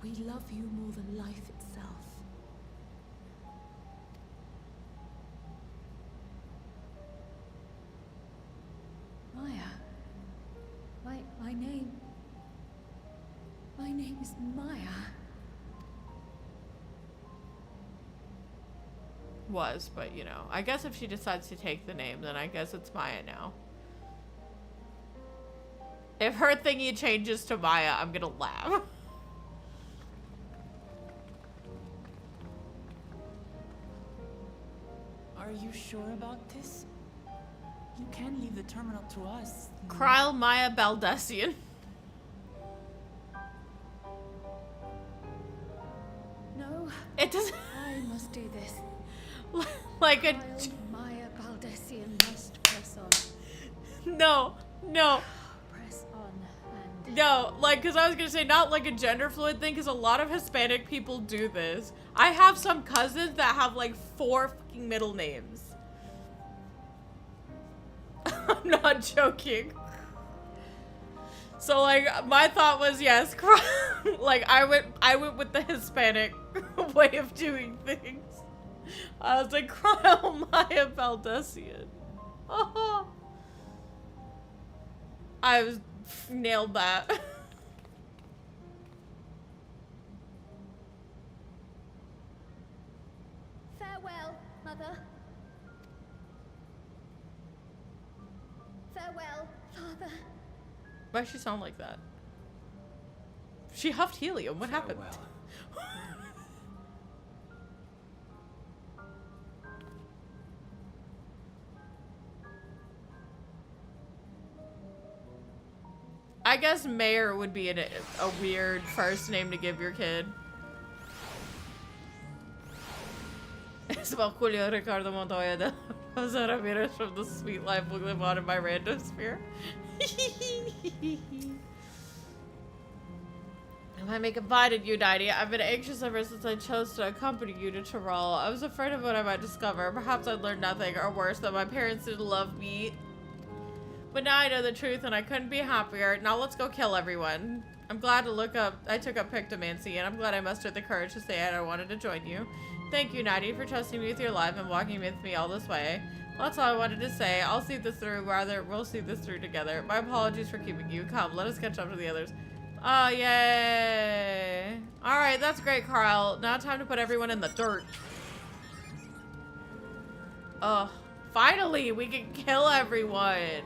We love you more than life itself. Maya. My name is Maya. Was, but you know, I guess if she decides to take the name, then I guess it's Maya now. If her thingy changes to Maya, I'm gonna laugh. Are you sure about this? You can leave the terminal to us. Kryl Maya Baldessian. No. It doesn't. I must do this. Like a. Kryl Maya Baldessian must press on. No. Press on and. No, like, because I was gonna say not like a gender fluid thing, because a lot of Hispanic people do this. I have some cousins that have like 4 fucking middle names. I'm not joking. So like my thought was yes, like I went with the Hispanic way of doing things. I was like Kryl Maya Baldessian. Oh. I was nailed that. Farewell, Mother. Farewell, Father. Why does she sound like that? She huffed helium. What happened? I guess Mayor would be a weird first name to give your kid. It's about Julio Ricardo Montoya de Jose Ramirez from the Sweet Life we live on in my random sphere. I make invited you, Nighty. I've been anxious ever since I chose to accompany you to Tyrol. I was afraid of what I might discover. Perhaps I'd learn nothing, or worse, that my parents didn't love me. But now I know the truth, and I couldn't be happier. Now let's go kill everyone. I'm glad I took up Pictomancy, and I'm glad I mustered the courage to say I wanted to join you. Thank you, Nighty, for trusting me with your life and walking with me all this way. Well, that's all I wanted to say. I'll see this through. Rather, we'll see this through together. My apologies for keeping you. Come, let us catch up to the others. Oh, yay. Alright, that's great, Kryl. Now time to put everyone in the dirt. Oh, finally, we can kill everyone.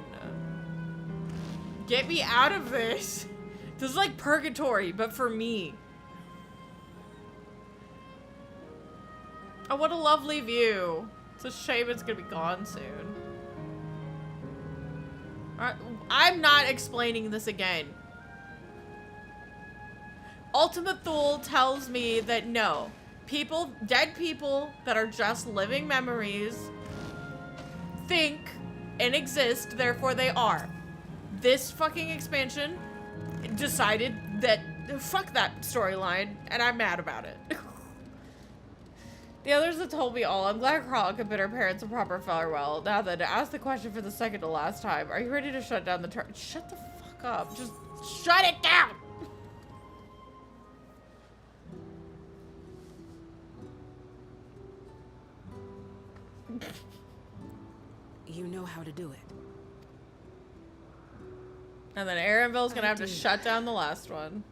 Get me out of this. This is like purgatory, but for me. Oh, what a lovely view. It's a shame it's gonna be gone soon. Alright, I'm not explaining this again. Ultimate Thule tells me that no, dead people that are just living memories think and exist, therefore they are. This fucking expansion decided that fuck that storyline, and I'm mad about it. The others have told me all. I'm glad Kryl could bid her parents a proper farewell. Now then, to ask the question for the second to last time, are you ready to shut down the turn? Shut the fuck up. Just shut it down! You know how to do it. And then Aaronville's gonna have to shut down the last one.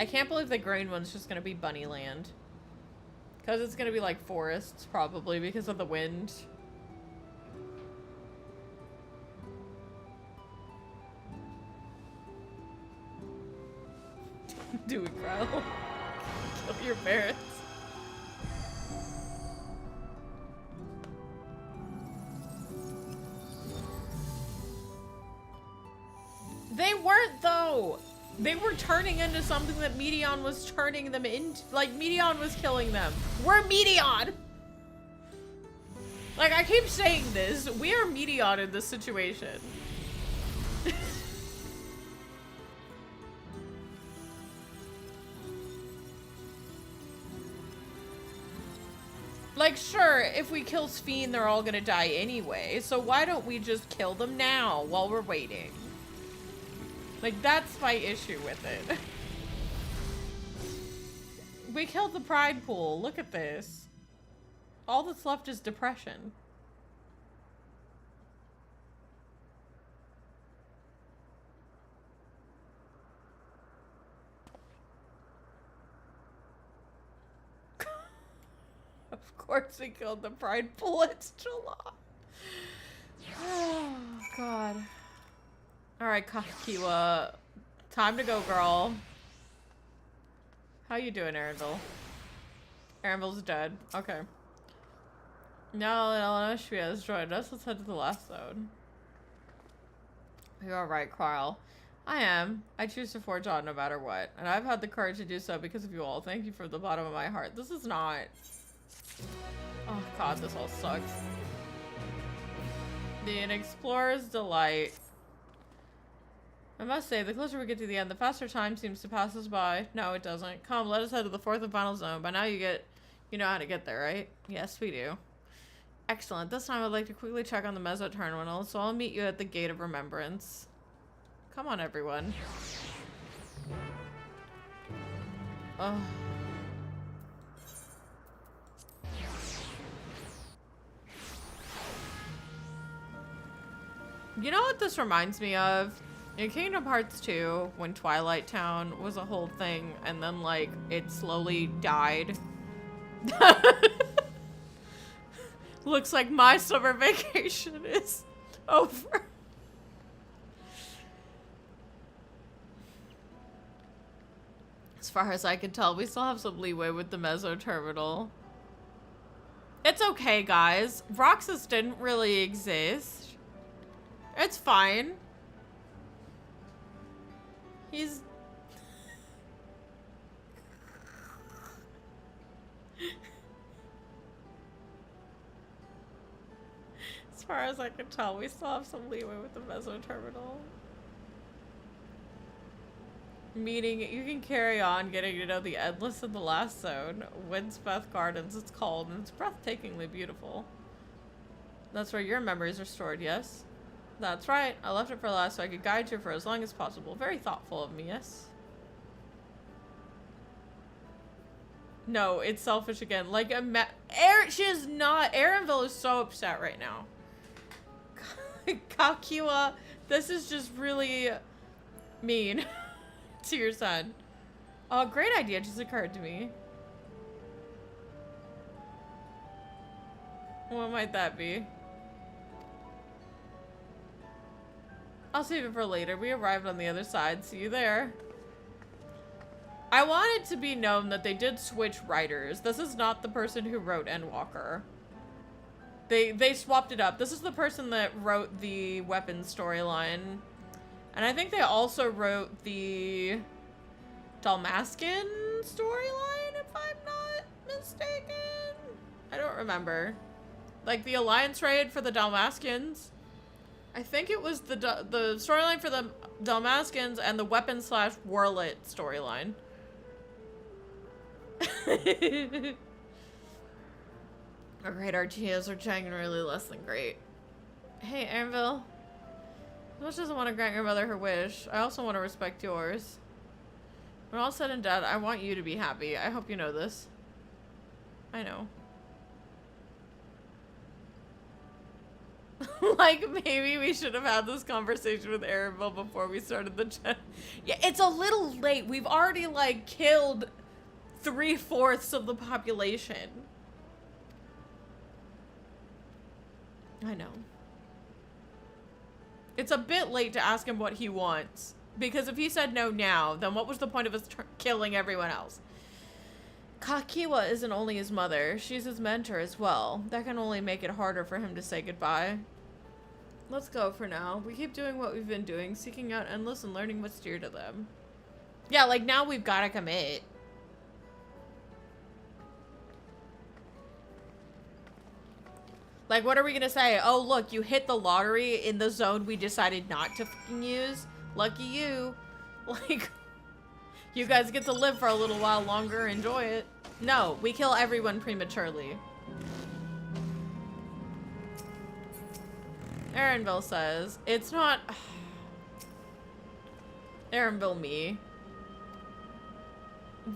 I can't believe the green one's just gonna be bunny land. Because it's gonna be like forests, probably, because of the wind. Do it, Growl. Kill your parents. They weren't, though! They were turning into something that Meteon was turning them into. Like, Meteon was killing them. We're Meteon! Like, I keep saying this. We are Meteon in this situation. Like, sure, if we kill Sphene, they're all gonna die anyway. So why don't we just kill them now while we're waiting? Like, that's my issue with it. We killed the pride pool. Look at this. All that's left is depression. Of course we killed the pride pool. It's July. Oh, God. Alright, Kakiwa. Time to go, girl. How you doing, Erenville? Erenville's dead. Okay. Now Elenoshvia has joined us. Let's head to the last zone. You're alright, Carl. I am. I choose to forge on no matter what. And I've had the courage to do so because of you all. Thank you from the bottom of my heart. This is not... Oh god, this all sucks. An explorer's delight. I must say, the closer we get to the end, the faster time seems to pass us by. No, it doesn't. Come, let us head to the fourth and final zone. By now you know how to get there, right? Yes, we do. Excellent. This time I'd like to quickly check on the Meso Terminal, so I'll meet you at the Gate of Remembrance. Come on, everyone. Ugh. You know what this reminds me of? In Kingdom Hearts 2, when Twilight Town was a whole thing, and then, like, it slowly died. Looks like my summer vacation is over. As far as I can tell, we still have some leeway with the Meso Terminal. It's okay, guys. Roxas didn't really exist. It's fine. He's... As far as I can tell, we still have some leeway with the Meso Terminal. Meaning, you can carry on getting to know the Endless in the last zone. Windspath Gardens, it's called, and it's breathtakingly beautiful. That's where your memories are stored, yes? That's right. I left it for last so I could guide you for as long as possible. Very thoughtful of me, yes? No, it's selfish again. Like, she is not... Erenville is so upset right now. Kakiwa, this is just really mean to your son. Oh, great idea just occurred to me. What might that be? I'll save it for later. We arrived on the other side. See you there. I want it to be known that they did switch writers. This is not the person who wrote Endwalker. They swapped it up. This is the person that wrote the weapons storyline. And I think they also wrote the Dalmascan storyline, if I'm not mistaken. I don't remember. Like the Alliance raid for the Dalmascans. I think it was the storyline for the Dalmascans and the weapon/warlit storyline. Our great RTOs are genuinely less than great. Hey, Erenville. As much as I want to grant your mother her wish, I also want to respect yours. When all said and done, I want you to be happy. I hope you know this. I know. Like, maybe we should have had this conversation with Erenville before we started the chat. Yeah, it's a little late. We've already, like, killed 3/4 of the population. I know. It's a bit late to ask him what he wants. Because if he said no now, then what was the point of us killing everyone else? Kakiwa isn't only his mother, she's his mentor as well. That can only make it harder for him to say goodbye. Let's go for now. We keep doing what we've been doing, seeking out endless and learning what's dear to them. Yeah, like now we've gotta commit. Like, what are we gonna say? Oh, look, you hit the lottery in the zone we decided not to fucking use. Lucky you. Like, you guys get to live for a little while longer. Enjoy it. No, we kill everyone prematurely. Erenville says, it's not... Erenville me.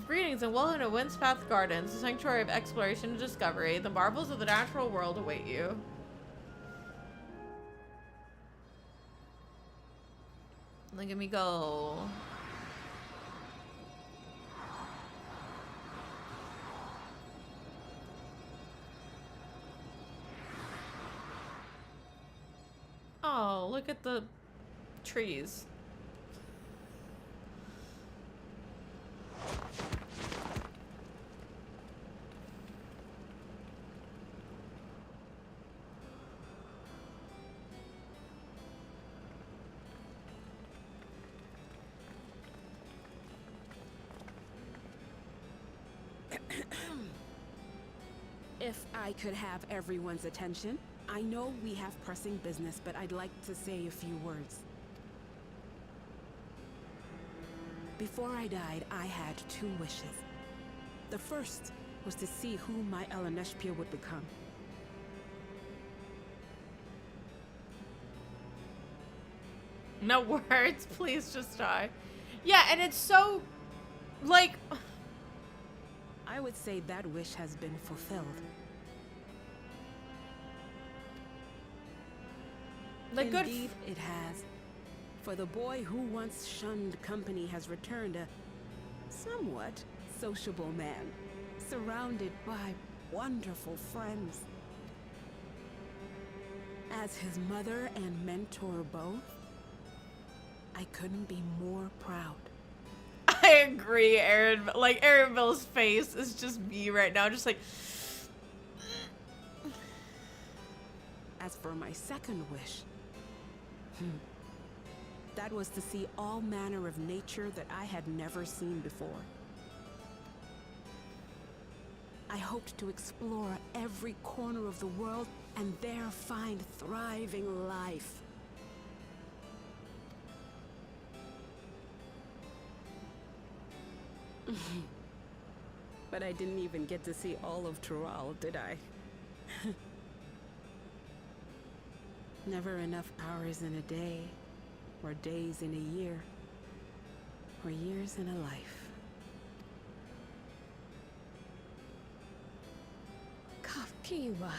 Greetings and welcome to Windspath Gardens, the sanctuary of exploration and discovery. The marvels of the natural world await you. Look at me go. Oh, look at the trees. If I could have everyone's attention, I know we have pressing business, but I'd like to say a few words. Before I died, I had 2 wishes. The first was to see who my Eleneshpia would become. No words, please just die. Yeah, and it's so, like... I would say that wish has been fulfilled. Like, good. Indeed, it has. For the boy who once shunned company has returned a somewhat sociable man, surrounded by wonderful friends. As his mother and mentor both, I couldn't be more proud. I agree, Aaron. Like, Erenville's face is just me right now, just like... As for my second wish, that was to see all manner of nature that I had never seen before. I hoped to explore every corner of the world and there find thriving life. But I didn't even get to see all of Tuliyollal, did I? Never enough hours in a day, or days in a year, or years in a life. Kakiwa.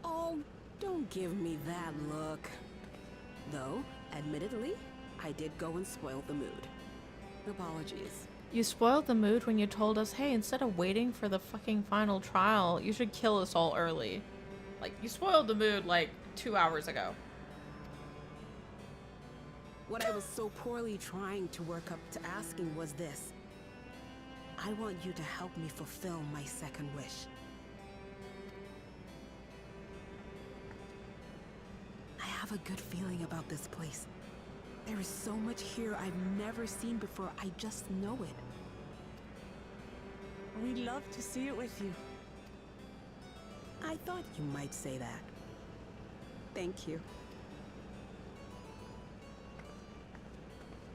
Oh, don't give me that look. Though, admittedly, I did go and spoil the mood. Apologies. You spoiled the mood when you told us, hey, instead of waiting for the fucking final trial, you should kill us all early. Like, you spoiled the mood, like, 2 hours ago. What I was so poorly trying to work up to asking was this. I want you to help me fulfill my second wish. I have a good feeling about this place. There is so much here I've never seen before, I just know it. We'd love to see it with you. I thought you might say that. Thank you.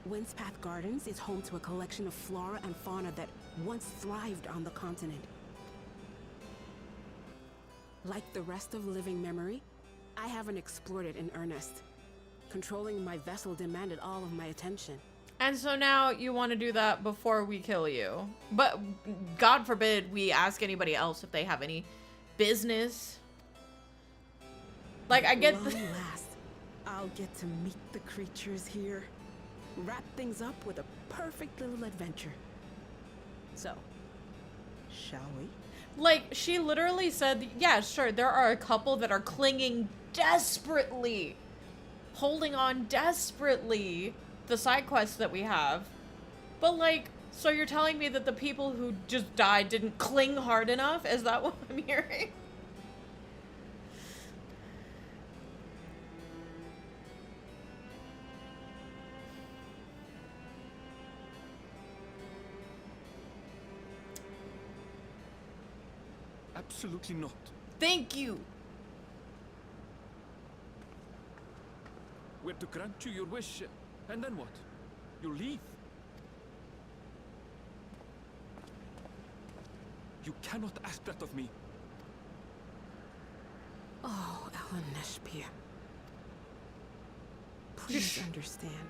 Windspath Gardens is home to a collection of flora and fauna that once thrived on the continent. Like the rest of living memory, I haven't explored it in earnest. Controlling my vessel demanded all of my attention. And so now you want to do that before we kill you. But God forbid we ask anybody else if they have any business. Like, I get Long last, I'll get to meet the creatures here. Wrap things up with a perfect little adventure. So, shall we? Like, she literally said, yeah, sure, there are a couple that are clinging desperately, holding on desperately, the side quests that we have. But, like, so you're telling me that the people who just died didn't cling hard enough? Is that what I'm hearing? Absolutely not. Thank you. We're to grant you your wish, and then what? You leave? You cannot ask that of me. Oh, Ellen Neshpia. Please understand.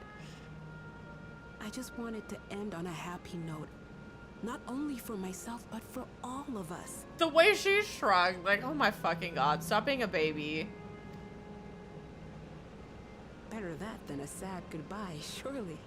I just wanted to end on a happy note. Not only for myself, but for all of us. The way she shrugged, like, oh my fucking god, stop being a baby. Better that than a sad goodbye, surely.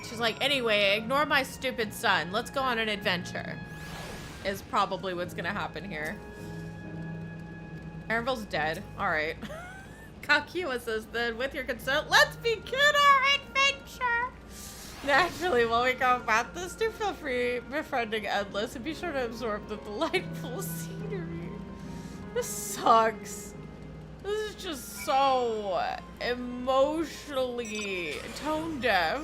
She's like, anyway, ignore my stupid son. Let's go on an adventure. Is probably what's gonna happen here. Erenville's dead. Alright. Kakiwa says then, with your consent, let's begin our adventure! Naturally, while we go about this, do feel free befriending Endless and be sure to absorb the delightful scenery. This sucks. This is just so emotionally tone deaf.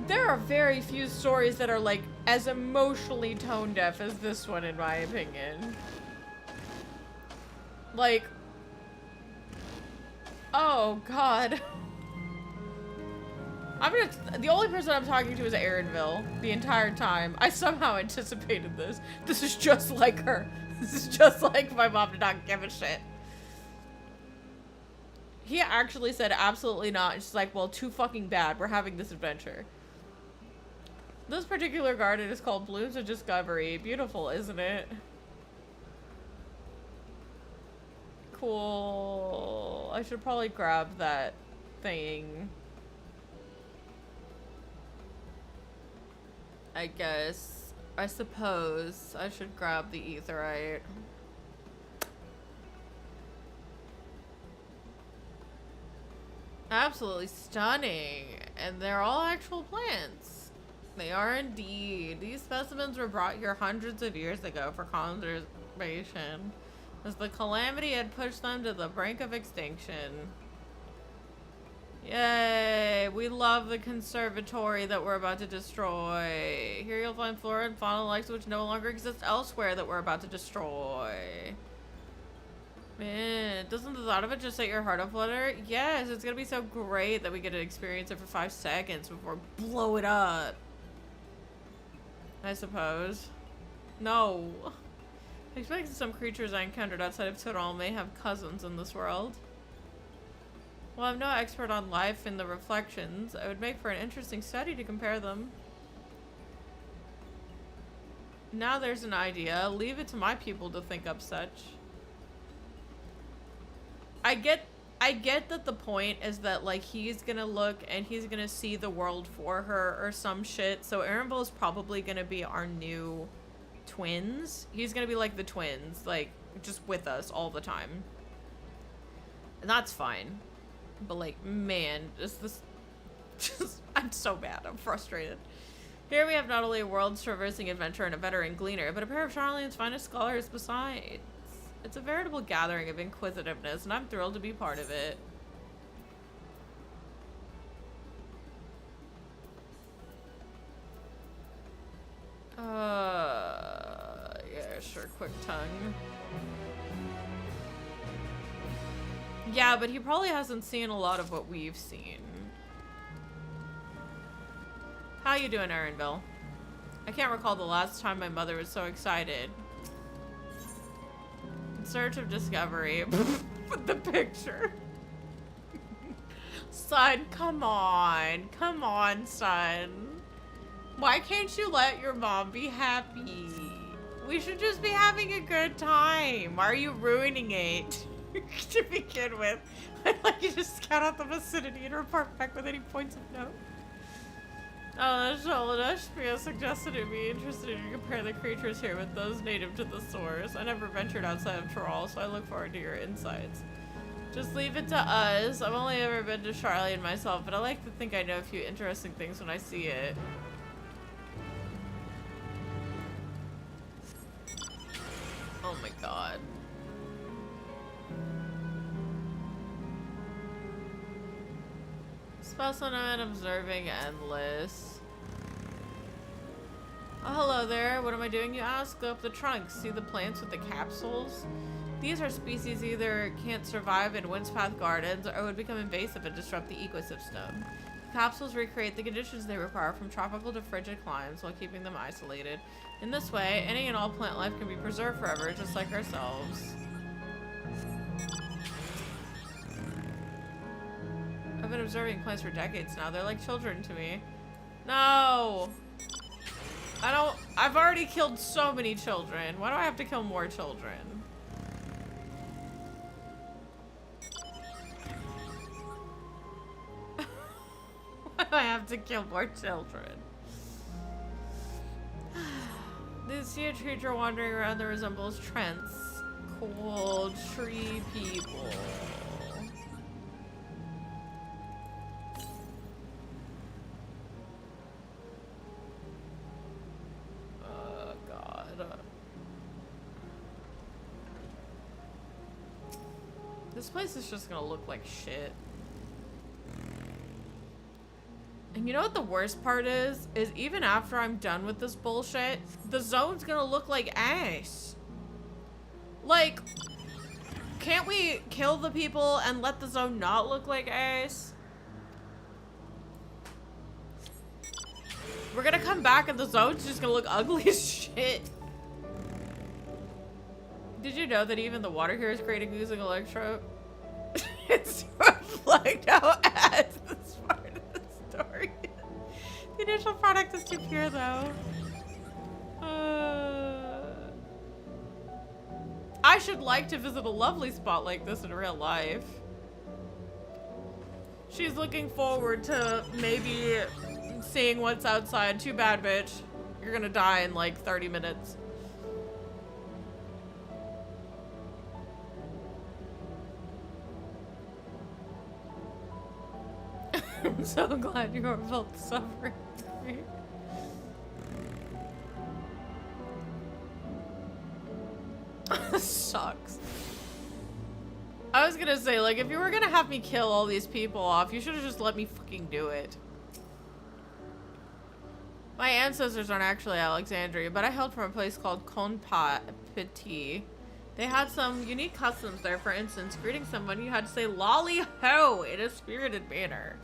There are very few stories that are like as emotionally tone deaf as this one, in my opinion. Like, oh god. The only person I'm talking to is Erenville the entire time. I somehow anticipated this. This is just like her. This is just like my mom did not give a shit. He actually said absolutely not. And she's like, well, too fucking bad. We're having this adventure. This particular garden is called Blooms of Discovery. Beautiful, isn't it? Cool. I should probably grab that thing. I guess. I suppose I should grab the aetheryte. Absolutely stunning. And they're all actual plants. They are indeed. These specimens were brought here hundreds of years ago for conservation, as the calamity had pushed them to the brink of extinction. Yay! We love the conservatory that we're about to destroy. Here you'll find flora and fauna likes which no longer exist elsewhere that we're about to destroy. Man, doesn't the thought of it just set your heart aflutter? Yes, it's gonna be so great that we get to experience it for 5 seconds before we blow it up. I suppose. No. I expect some creatures I encountered outside of Tyrol may have cousins in this world. Well, I'm no expert on life in the reflections. It would make for an interesting study to compare them. Now there's an idea. Leave it to my people to think up such. I get that the point is that, like, he's gonna look and he's gonna see the world for her or some shit. So Erenville is probably gonna be our new twins. He's gonna be like the twins, like, just with us all the time. And that's fine. But, like, man, I'm so mad. I'm frustrated. Here we have not only a world-traversing adventure and a veteran gleaner, but a pair of Charlian's finest scholars besides. It's a veritable gathering of inquisitiveness, and I'm thrilled to be part of it. Yeah, sure, quick tongue. Yeah, but he probably hasn't seen a lot of what we've seen. How you doing, Erenville? I can't recall the last time my mother was so excited. In search of discovery. With the picture. Son, come on. Come on, son. Why can't you let your mom be happy? We should just be having a good time. Why are you ruining it? To begin with. I'd like you to scout out the vicinity and report back with any points of note. Oh, Shaladash suggested it would be interesting to compare the creatures here with those native to the source. I never ventured outside of Toral, so I look forward to your insights. Just leave it to us. I've only ever been to Charlie and myself, but I like to think I know a few interesting things when I see it. Oh my god. Specimen observing endless. Oh, hello there. What am I doing, you ask? Go up the trunks. See the plants with the capsules? These are species either can't survive in Windspath Gardens or would become invasive and disrupt the ecosystem. The capsules recreate the conditions they require from tropical to frigid climes while keeping them isolated. In this way, any and all plant life can be preserved forever, just like ourselves. I've been observing plants for decades now. They're like children to me. No! I've already killed so many children. Why do I have to kill more children? Why do I have to kill more children? They see a creature wandering around that resembles Trent's. Cold tree people. Oh god. This place is just gonna look like shit. And you know what the worst part is? Is even after I'm done with this bullshit, the zone's gonna look like ass. Like, can't we kill the people and let the zone not look like ass? We're gonna come back and the zone's just gonna look ugly as shit. Did you know that even the water here is created using electro? It's reflect how ass this part of the story. The initial product is too pure though. I should like to visit a lovely spot like this in real life. She's looking forward to maybe seeing what's outside. Too bad, bitch. You're gonna die in like 30 minutes. I'm so glad you are both suffering with me. Sucks. I was gonna say, like, if you were gonna have me kill all these people off, you should have just let me fucking do it. My ancestors aren't actually Alexandria, but I hailed from a place called Petit. They had some unique customs there. For instance, greeting someone, you had to say "lolly ho" in a spirited manner.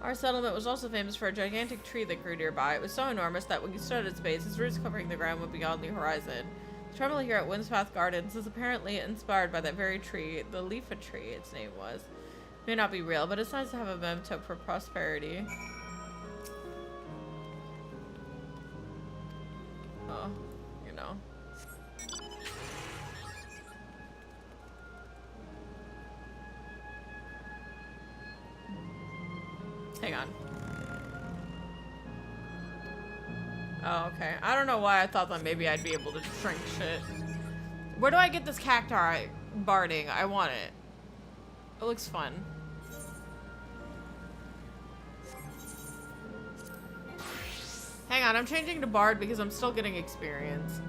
Our settlement was also famous for a gigantic tree that grew nearby. It was so enormous that when you stood at its base, its roots covering the ground went beyond the horizon. The terminal here at Windspath Gardens is apparently inspired by that very tree, the Leafa tree, its name was. It may not be real, but it's nice to have a memento for prosperity. Oh, you know. Hang on. Oh, okay. I don't know why I thought that maybe I'd be able to shrink shit. Where do I get this cacti barding? I want it. It looks fun. Hang on, I'm changing to bard because I'm still getting experience.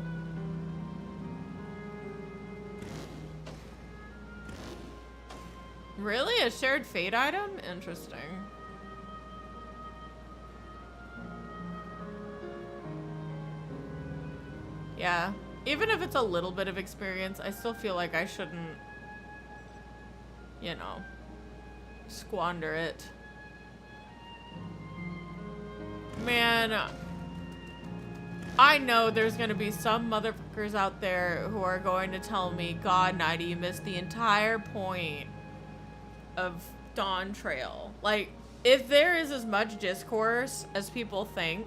Really? A shared fate item? Interesting. Yeah. Even if it's a little bit of experience, I still feel like I shouldn't... you know, squander it. Man, I know there's gonna be some motherfuckers out there who are going to tell me, God, Nighty, you missed the entire point of Dawntrail. Like, if there is as much discourse as people think,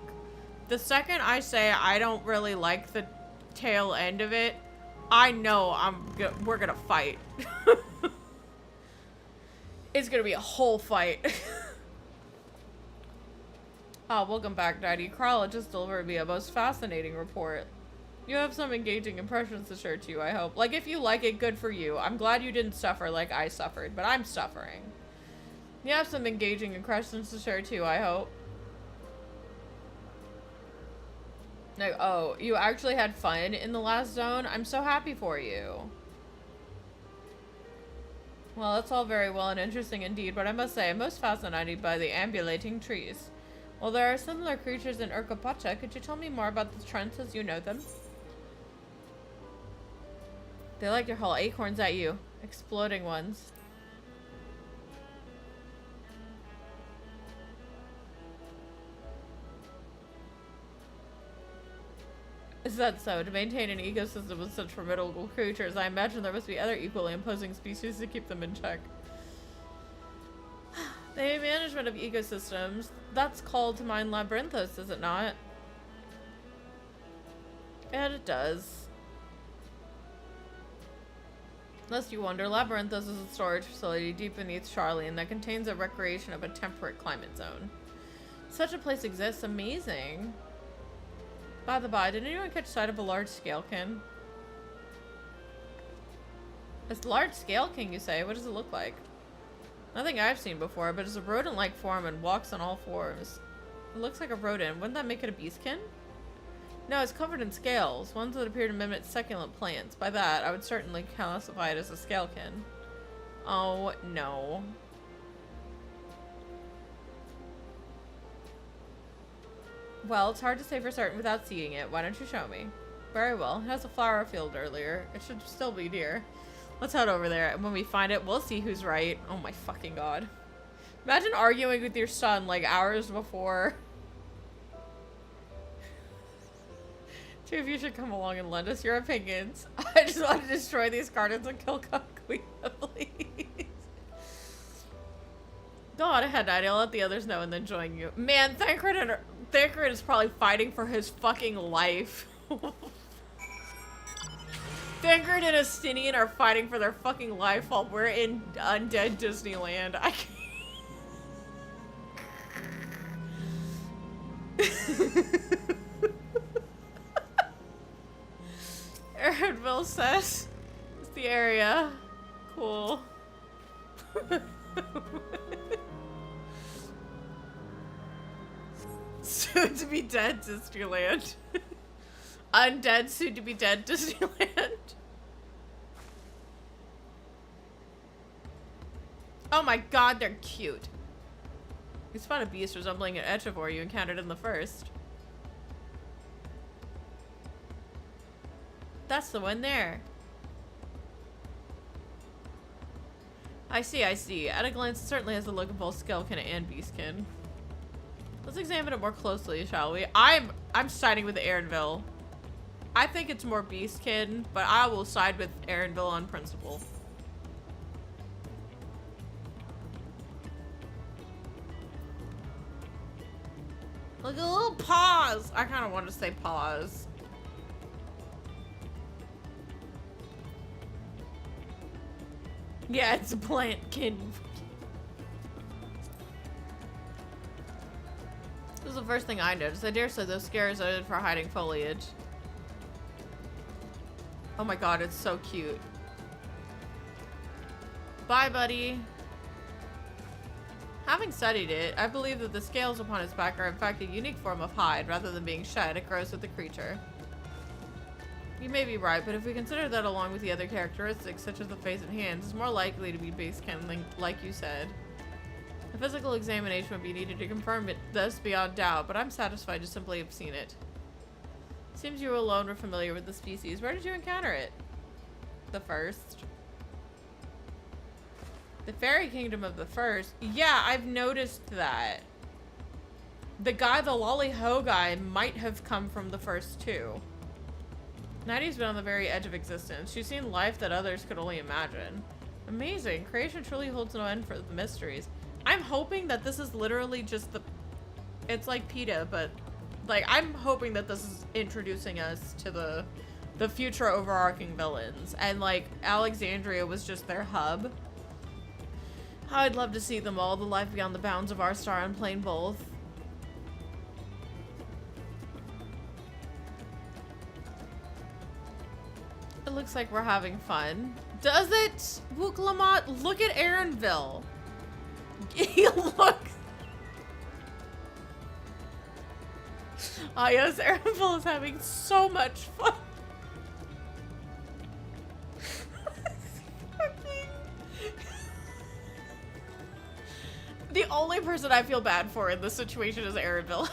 the second I say I don't really like the tail end of it, I know we're gonna fight. It's gonna be a whole fight. Oh, welcome back, Daddy. Carla just delivered me a most fascinating report. You have some engaging impressions to share too, I hope. Like, if you like it, good for you. I'm glad you didn't suffer like I suffered, but I'm suffering. You have some engaging impressions to share too, I hope. Like, oh, you actually had fun in the last zone? I'm so happy for you. Well, that's all very well and interesting indeed, but I must say I'm most fascinated by the ambulating trees. Well, there are similar creatures in Urkapacha. Could you tell me more about the trends as you know them? They like to haul acorns at you. Exploding ones. Is that so? To maintain an ecosystem with such formidable creatures, I imagine there must be other equally imposing species to keep them in check. The management of ecosystems, that's called to mind Labyrinthos, is it not? And it does. Lest you wonder, Labyrinthos is a storage facility deep beneath Charlene that contains a recreation of a temperate climate zone. Such a place exists, amazing. By the by, did anyone catch sight of a large scalekin? A large scalekin, you say? What does it look like? Nothing I've seen before, but it's a rodent-like form and walks on all fours. It looks like a rodent. Wouldn't that make it a beastkin? No, it's covered in scales, ones that appear to mimic succulent plants. By that, I would certainly classify it as a scalekin. Oh, no. Well, it's hard to say for certain without seeing it. Why don't you show me? Very well. It has a flower field earlier. It should still be near. Let's head over there, and when we find it, we'll see who's right. Oh my fucking god. Imagine arguing with your son, like, hours before. Two of you should come along and lend us your opinions. I just want to destroy these gardens and kill Kakuya, please. Go on ahead, Nighty. I'll let the others know and then join you. Man, Thancred is probably fighting for his fucking life. Thancred and Astinian are fighting for their fucking life while we're in undead Disneyland. I can't. Aaronville says it's the area. Cool. Soon to be dead Disneyland. Undead, soon to be dead Disneyland. Oh my god, they're cute. You spot a beast resembling an Echevor you encountered in the first. That's the one there. I see, I see. At a glance, it certainly has the look of both skeleton and beastkin. Let's examine it more closely, shall we? I'm siding with Aaronville. I think it's more beastkin, but I will side with Aaronville on principle. Look at a little paws. I kind of want to say paws. Yeah, it's a plantkin. This is the first thing I noticed. I dare say those scares are for hiding foliage. Oh my god, it's so cute. Bye, buddy. Having studied it, I believe that the scales upon its back are in fact a unique form of hide. Rather than being shed, it grows with the creature. You may be right, but if we consider that along with the other characteristics, such as the face and hands, it's more likely to be beastkin, like you said. A physical examination would be needed to confirm this beyond doubt, but I'm satisfied to simply have seen it. Seems you alone were familiar with the species. Where did you encounter it? The first. The fairy kingdom of the first. Yeah, I've noticed that. The guy, the lolly ho guy, might have come from the first two. Nadia's been on the very edge of existence. She's seen life that others could only imagine. Amazing. Creation truly holds no end for the mysteries. I'm hoping that this is literally just the... It's like PETA, but... Like, I'm hoping that this is introducing us to the future overarching villains. And, like, Alexandria was just their hub. I'd love to see them all. The life beyond the bounds of our star and plain both. It looks like we're having fun. Does it? Wook Lamont, look at Aaronville. He looks... Ah, yes, Aaronville is having so much fun. The only person I feel bad for in this situation is Aaronville.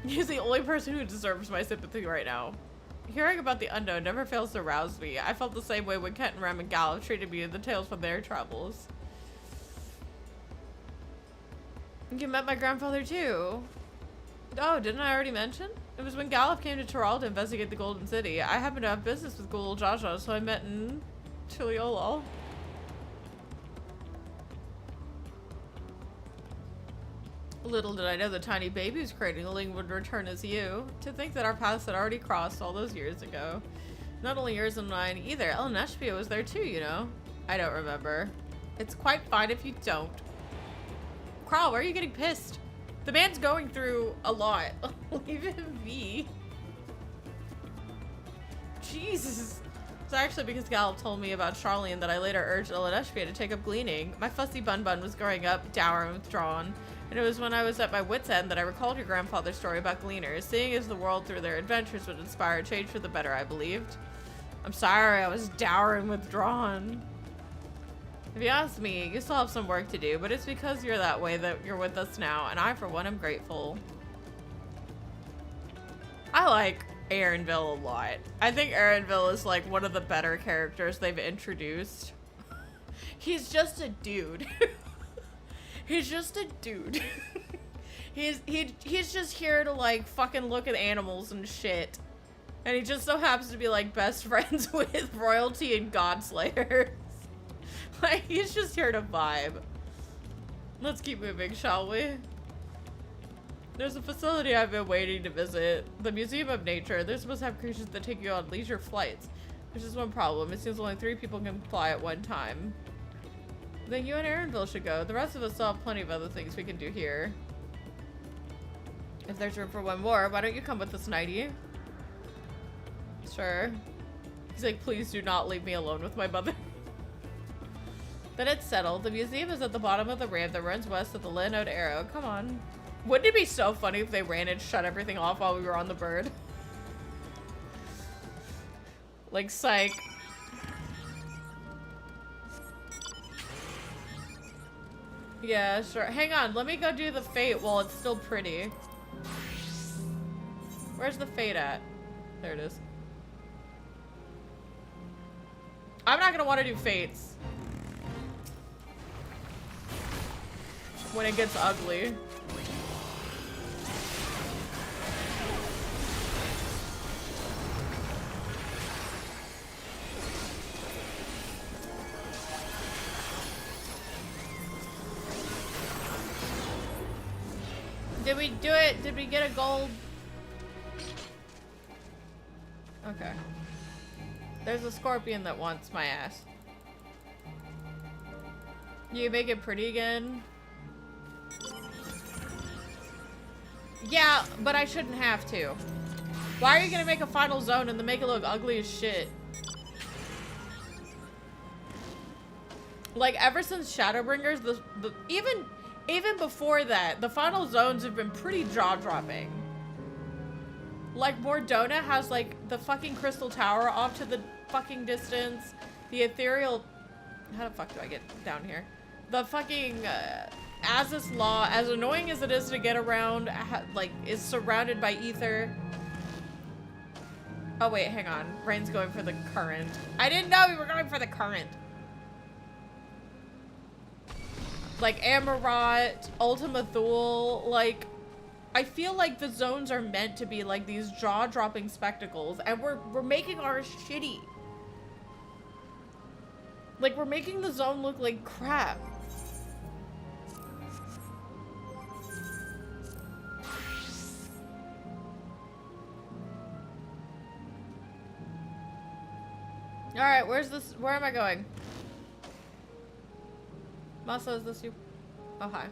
He's the only person who deserves my sympathy right now. Hearing about the unknown never fails to rouse me. I felt the same way when Kent and Rem and Gallup treated me in the tales from their travels. You met my grandfather too. Oh, didn't I already mention? It was when Gallup came to Tural to investigate the Golden City. I happened to have business with goooo Jaja, so I met in Tuliyollal. Little did I know the tiny baby who's cradling would return as you. To think that our paths had already crossed all those years ago. Not only yours and mine either. El Neshpia was there too, you know. I don't remember. It's quite fine if you don't. Kral, why are you getting pissed? The man's going through a lot. Leave him be. Jesus. It's actually because Gallup told me about Charlene that I later urged El Neshpia to take up gleaning. My fussy bun was growing up, dour and withdrawn. And it was when I was at my wit's end that I recalled your grandfather's story about gleaners, seeing as the world through their adventures would inspire a change for the better, I believed. I'm sorry, I was dour and withdrawn. If you ask me, you still have some work to do, but it's because you're that way that you're with us now, and I, for one, am grateful. I like Aaronville a lot. I think Aaronville is like one of the better characters they've introduced. He's just a dude. He's just a dude. He's just here to like fucking look at animals and shit. And he just so happens to be like best friends with royalty and godslayers. Like he's just here to vibe. Let's keep moving, shall we? There's a facility I've been waiting to visit. The Museum of Nature. They're supposed to have creatures that take you on leisure flights. There's just one problem. It seems only 3 people can fly at one time. Then you and Aaronville should go. The rest of us still have plenty of other things we can do here. If there's room for one more, why don't you come with us, Nighty? Sure. He's like, please do not leave me alone with my mother. Then it's settled. The museum is at the bottom of the ramp that runs west of the Linode Arrow. Come on. Wouldn't it be so funny if they ran and shut everything off while we were on the bird? Like, psych. Yeah, sure. Hang on, let me go do the fate while it's still pretty. Where's the fate at? There it is. I'm not gonna want to do fates when it gets ugly. Did we do it? Did we get a gold? Okay. There's a scorpion that wants my ass. You make it pretty again? Yeah, but I shouldn't have to. Why are you gonna make a final zone and then make it look ugly as shit? Like, ever since Shadowbringers, even before that, the final zones have been pretty jaw-dropping. Like, Mordona has, like, the fucking Crystal Tower off to the fucking distance. The ethereal... How the fuck do I get down here? The fucking, Azus Law, as annoying as it is to get around, like, is surrounded by ether. Oh wait, hang on. Rain's going for the current. I didn't know we were going for the current. Like Amarat, Ultima Thule, like I feel like the zones are meant to be like these jaw-dropping spectacles, and we're making ours shitty. Like we're making the zone look like crap. Alright, where's this? Where am I going? Masa, is this you? Oh, hi.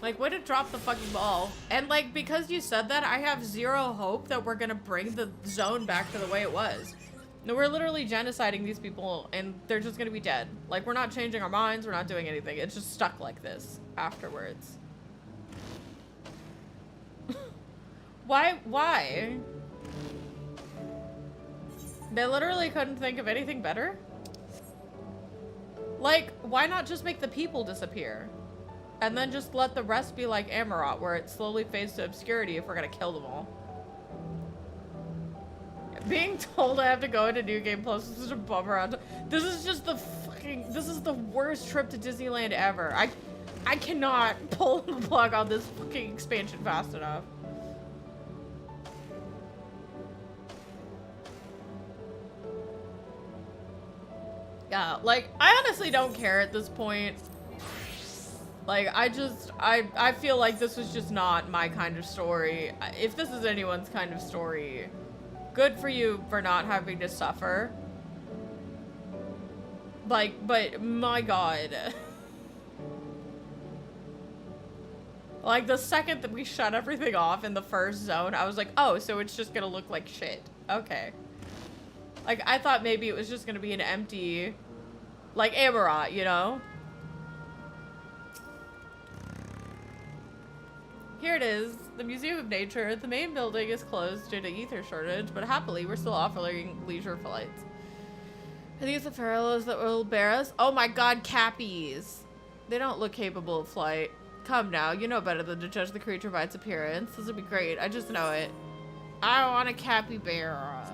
Like, way to drop the fucking ball. And, like, because you said that, I have zero hope that we're gonna bring the zone back to the way it was. No, we're literally genociding these people, and they're just gonna be dead. Like, we're not changing our minds, we're not doing anything. It's just stuck like this afterwards. Why? They literally couldn't think of anything better? Like, why not just make the people disappear? And then just let the rest be like Amarat, where it slowly fades to obscurity if we're gonna kill them all. Being told I have to go into New Game Plus is such a bummer. This is just the fucking, this is the worst trip to Disneyland ever. I cannot pull the plug on this fucking expansion fast enough. Yeah, like, I honestly don't care at this point. Like, I feel like this was just not my kind of story. If this is anyone's kind of story, good for you for not having to suffer. Like, but my god. Like, the second that we shut everything off in the first zone, I was like, oh, so it's just gonna look like shit. Okay. Like, I thought maybe it was just gonna be an empty, like, Amarat, you know? Here it is, the Museum of Nature. The main building is closed due to ether shortage, but happily, we're still offering leisure flights. I think it's the Pharaohs that will bear us. Oh my god, Cappies! They don't look capable of flight. Come now, you know better than to judge the creature by its appearance. This would be great, I just know it. I want a capybara.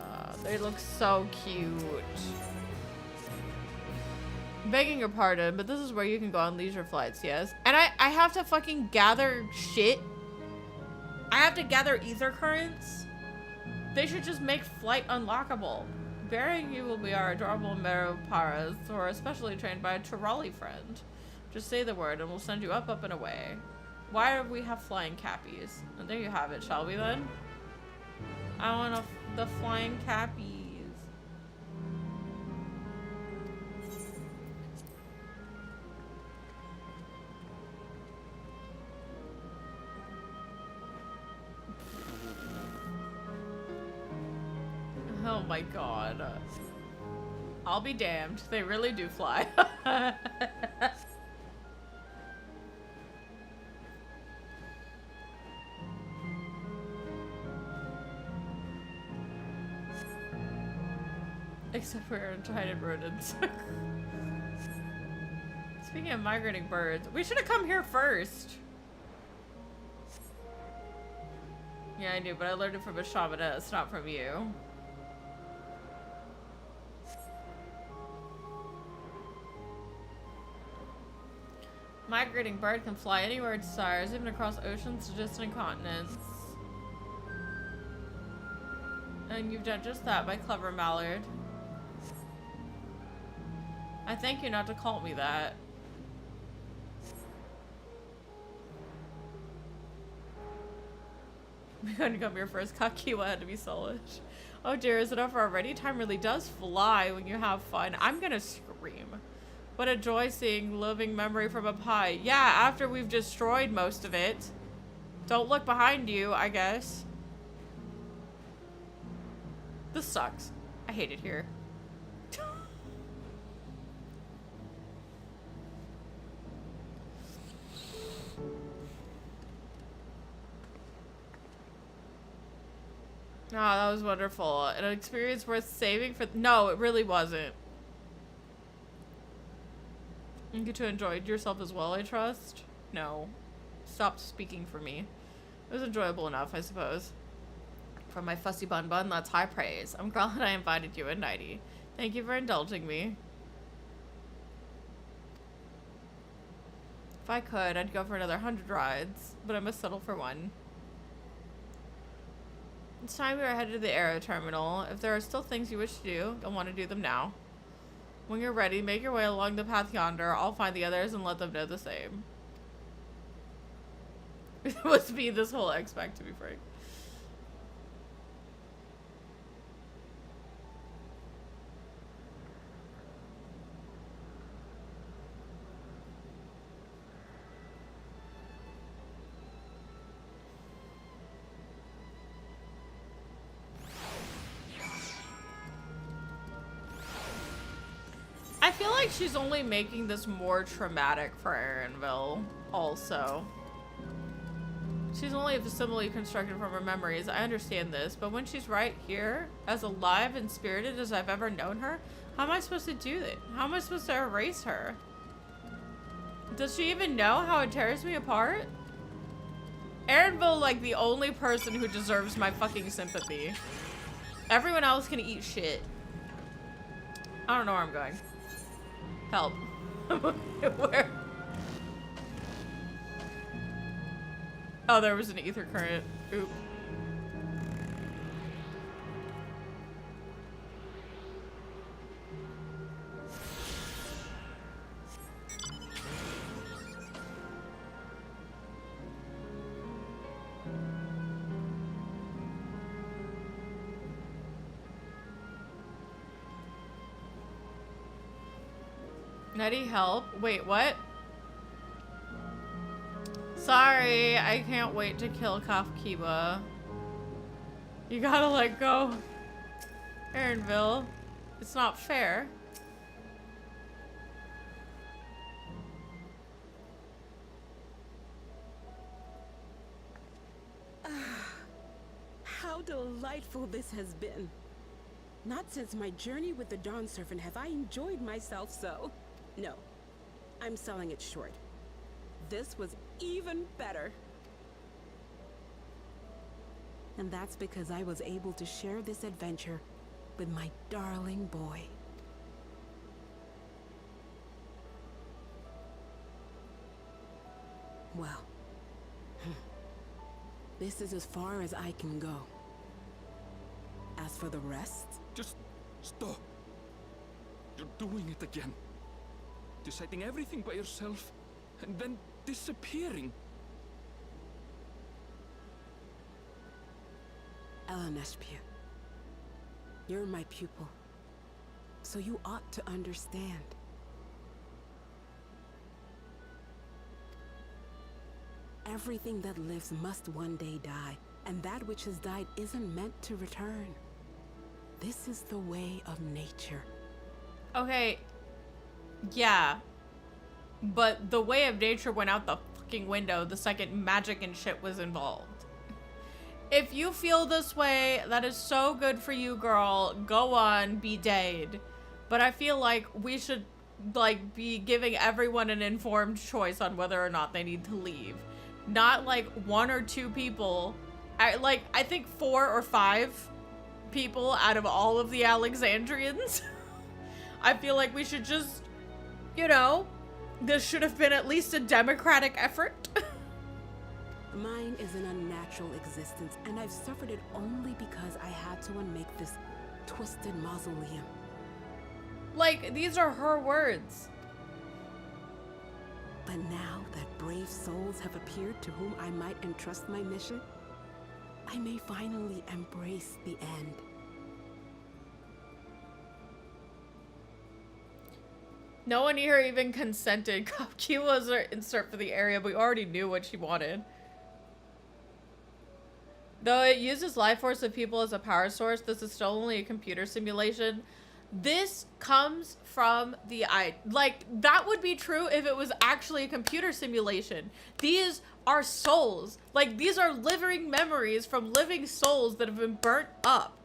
They look so cute. Begging your pardon, but this is where you can go on leisure flights, yes? And I have to fucking gather shit? I have to gather ether currents? They should just make flight unlockable. Bearing you will be our adorable Meroparas, who are especially trained by a trolley friend. Just say the word and we'll send you up, up, and away. Why do we have flying cappies? And there you have it, shall we then? I want the flying cappies. Oh my god. I'll be damned. They really do fly. Except for enchanted rodents. Speaking of migrating birds, we should have come here first. Yeah, I knew, but I learned it from a shamaness, not from you. Migrating bird can fly anywhere it desires, even across oceans to distant continents. And you've done just that, my clever mallard. I thank you not to call me that. I'm gonna come here first. Kakiwa had to be solid. Oh dear, is it over already? Time really does fly when you have fun. I'm gonna scream. What a joy seeing living memory from up high. Yeah, after we've destroyed most of it. Don't look behind you, I guess. This sucks. I hate it here. Oh, that was wonderful. An experience worth saving for... No, it really wasn't. You get to enjoy yourself as well, I trust? No. Stop speaking for me. It was enjoyable enough, I suppose. For my fussy bun bun, that's high praise. I'm glad I invited you in, Nighty. Thank you for indulging me. If I could, I'd go for another 100 rides, but I must settle for one. It's time we are headed to the Aero Terminal. If there are still things you wish to do, you'll want to do them now. When you're ready, make your way along the path yonder. I'll find the others and let them know the same. It must be this whole expect, to be frank. I feel like she's only making this more traumatic for Erenville, also. She's only similarly constructed from her memories. I understand this, but when she's right here, as alive and spirited as I've ever known her, how am I supposed to do it? How am I supposed to erase her? Does she even know how it tears me apart? Erenville, like, the only person who deserves my fucking sympathy. Everyone else can eat shit. I don't know where I'm going. Help. Where? Oh, there was an ether current. Oop. Nettie, help. Wait, what? Sorry, I can't wait to kill Kafkiba. You gotta let go. Erenville. It's not fair. How delightful this has been. Not since my journey with the Dawn Servant have I enjoyed myself so. No, I'm selling it short. This was even better. And that's because I was able to share this adventure with my darling boy. Well, this is as far as I can go. As for the rest... Just stop. You're doing it again. Deciding everything by yourself, and then disappearing. Eleneshpia, you're my pupil, so you ought to understand. Everything that lives must one day die, and that which has died isn't meant to return. This is the way of nature. Okay. Yeah. But the way of nature went out the fucking window the second magic and shit was involved. If you feel this way, that is so good for you, girl. Go on, be dead. But I feel like we should, like, be giving everyone an informed choice on whether or not they need to leave. Not, like, 1 or 2 people. I think 4 or 5 people out of all of the Alexandrians. I feel like we should just, you know, this should have been at least a democratic effort. Mine is an unnatural existence, and I've suffered it only because I had to unmake this twisted mausoleum. Like, these are her words. But now that brave souls have appeared to whom I might entrust my mission, I may finally embrace the end. No one here even consented. Key was her insert for the area, but we already knew what she wanted. Though it uses life force of people as a power source, this is still only a computer simulation. This comes from the like, that would be true if it was actually a computer simulation. These are souls. Like, these are living memories from living souls that have been burnt up.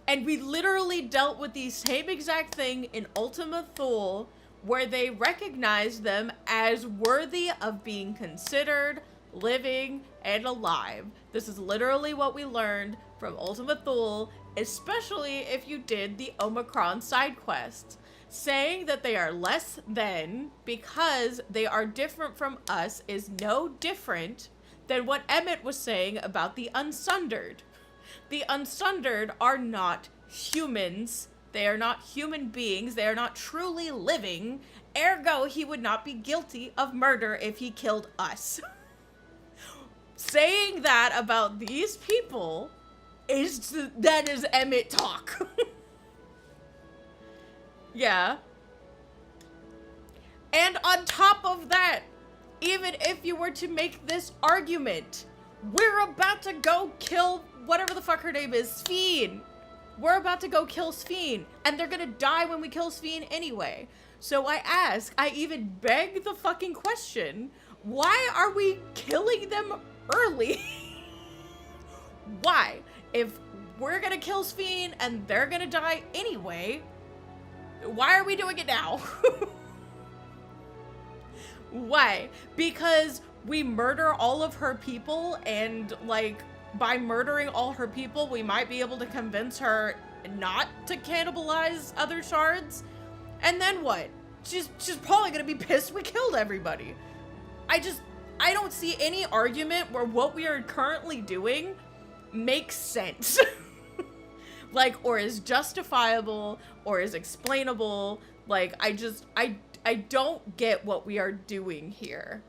And we literally dealt with the same exact thing in Ultima Thule where they recognized them as worthy of being considered living and alive. This is literally what we learned from Ultima Thule, especially if you did the Omicron side quest. Saying that they are less than because they are different from us is no different than what Emmett was saying about the Unsundered. The Unsundered are not humans. They are not human beings. They are not truly living. Ergo, he would not be guilty of murder if he killed us. Saying that about these people that is Emmett talk. Yeah. And on top of that, even if you were to make this argument, we're about to go kill whatever the fuck her name is, Sphene. We're about to go kill Sphene, and they're gonna die when we kill Sphene anyway. So I even beg the fucking question, why are we killing them early? Why? If we're gonna kill Sphene and they're gonna die anyway, why are we doing it now? Why? Because we murder all of her people, and like by murdering all her people, we might be able to convince her not to cannibalize other shards. And then what? She's probably gonna be pissed we killed everybody. I don't see any argument where what we are currently doing makes sense. Like, or is justifiable, or is explainable. Like, I don't get what we are doing here.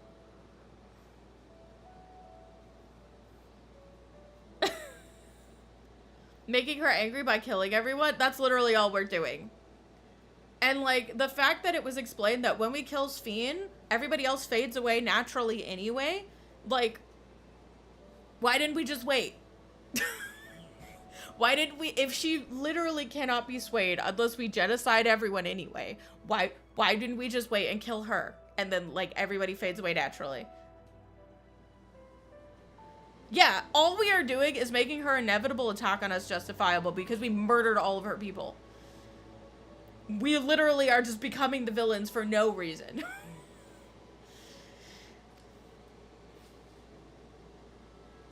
Making her angry by killing everyone, that's literally all we're doing. And like, the fact that it was explained that when we kill Sphene, everybody else fades away naturally anyway, like, why didn't we just wait? Why didn't we, if she literally cannot be swayed unless we genocide everyone anyway, why didn't we just wait and kill her? And then, like, everybody fades away naturally. Yeah, all we are doing is making her inevitable attack on us justifiable because we murdered all of her people. We literally are just becoming the villains for no reason.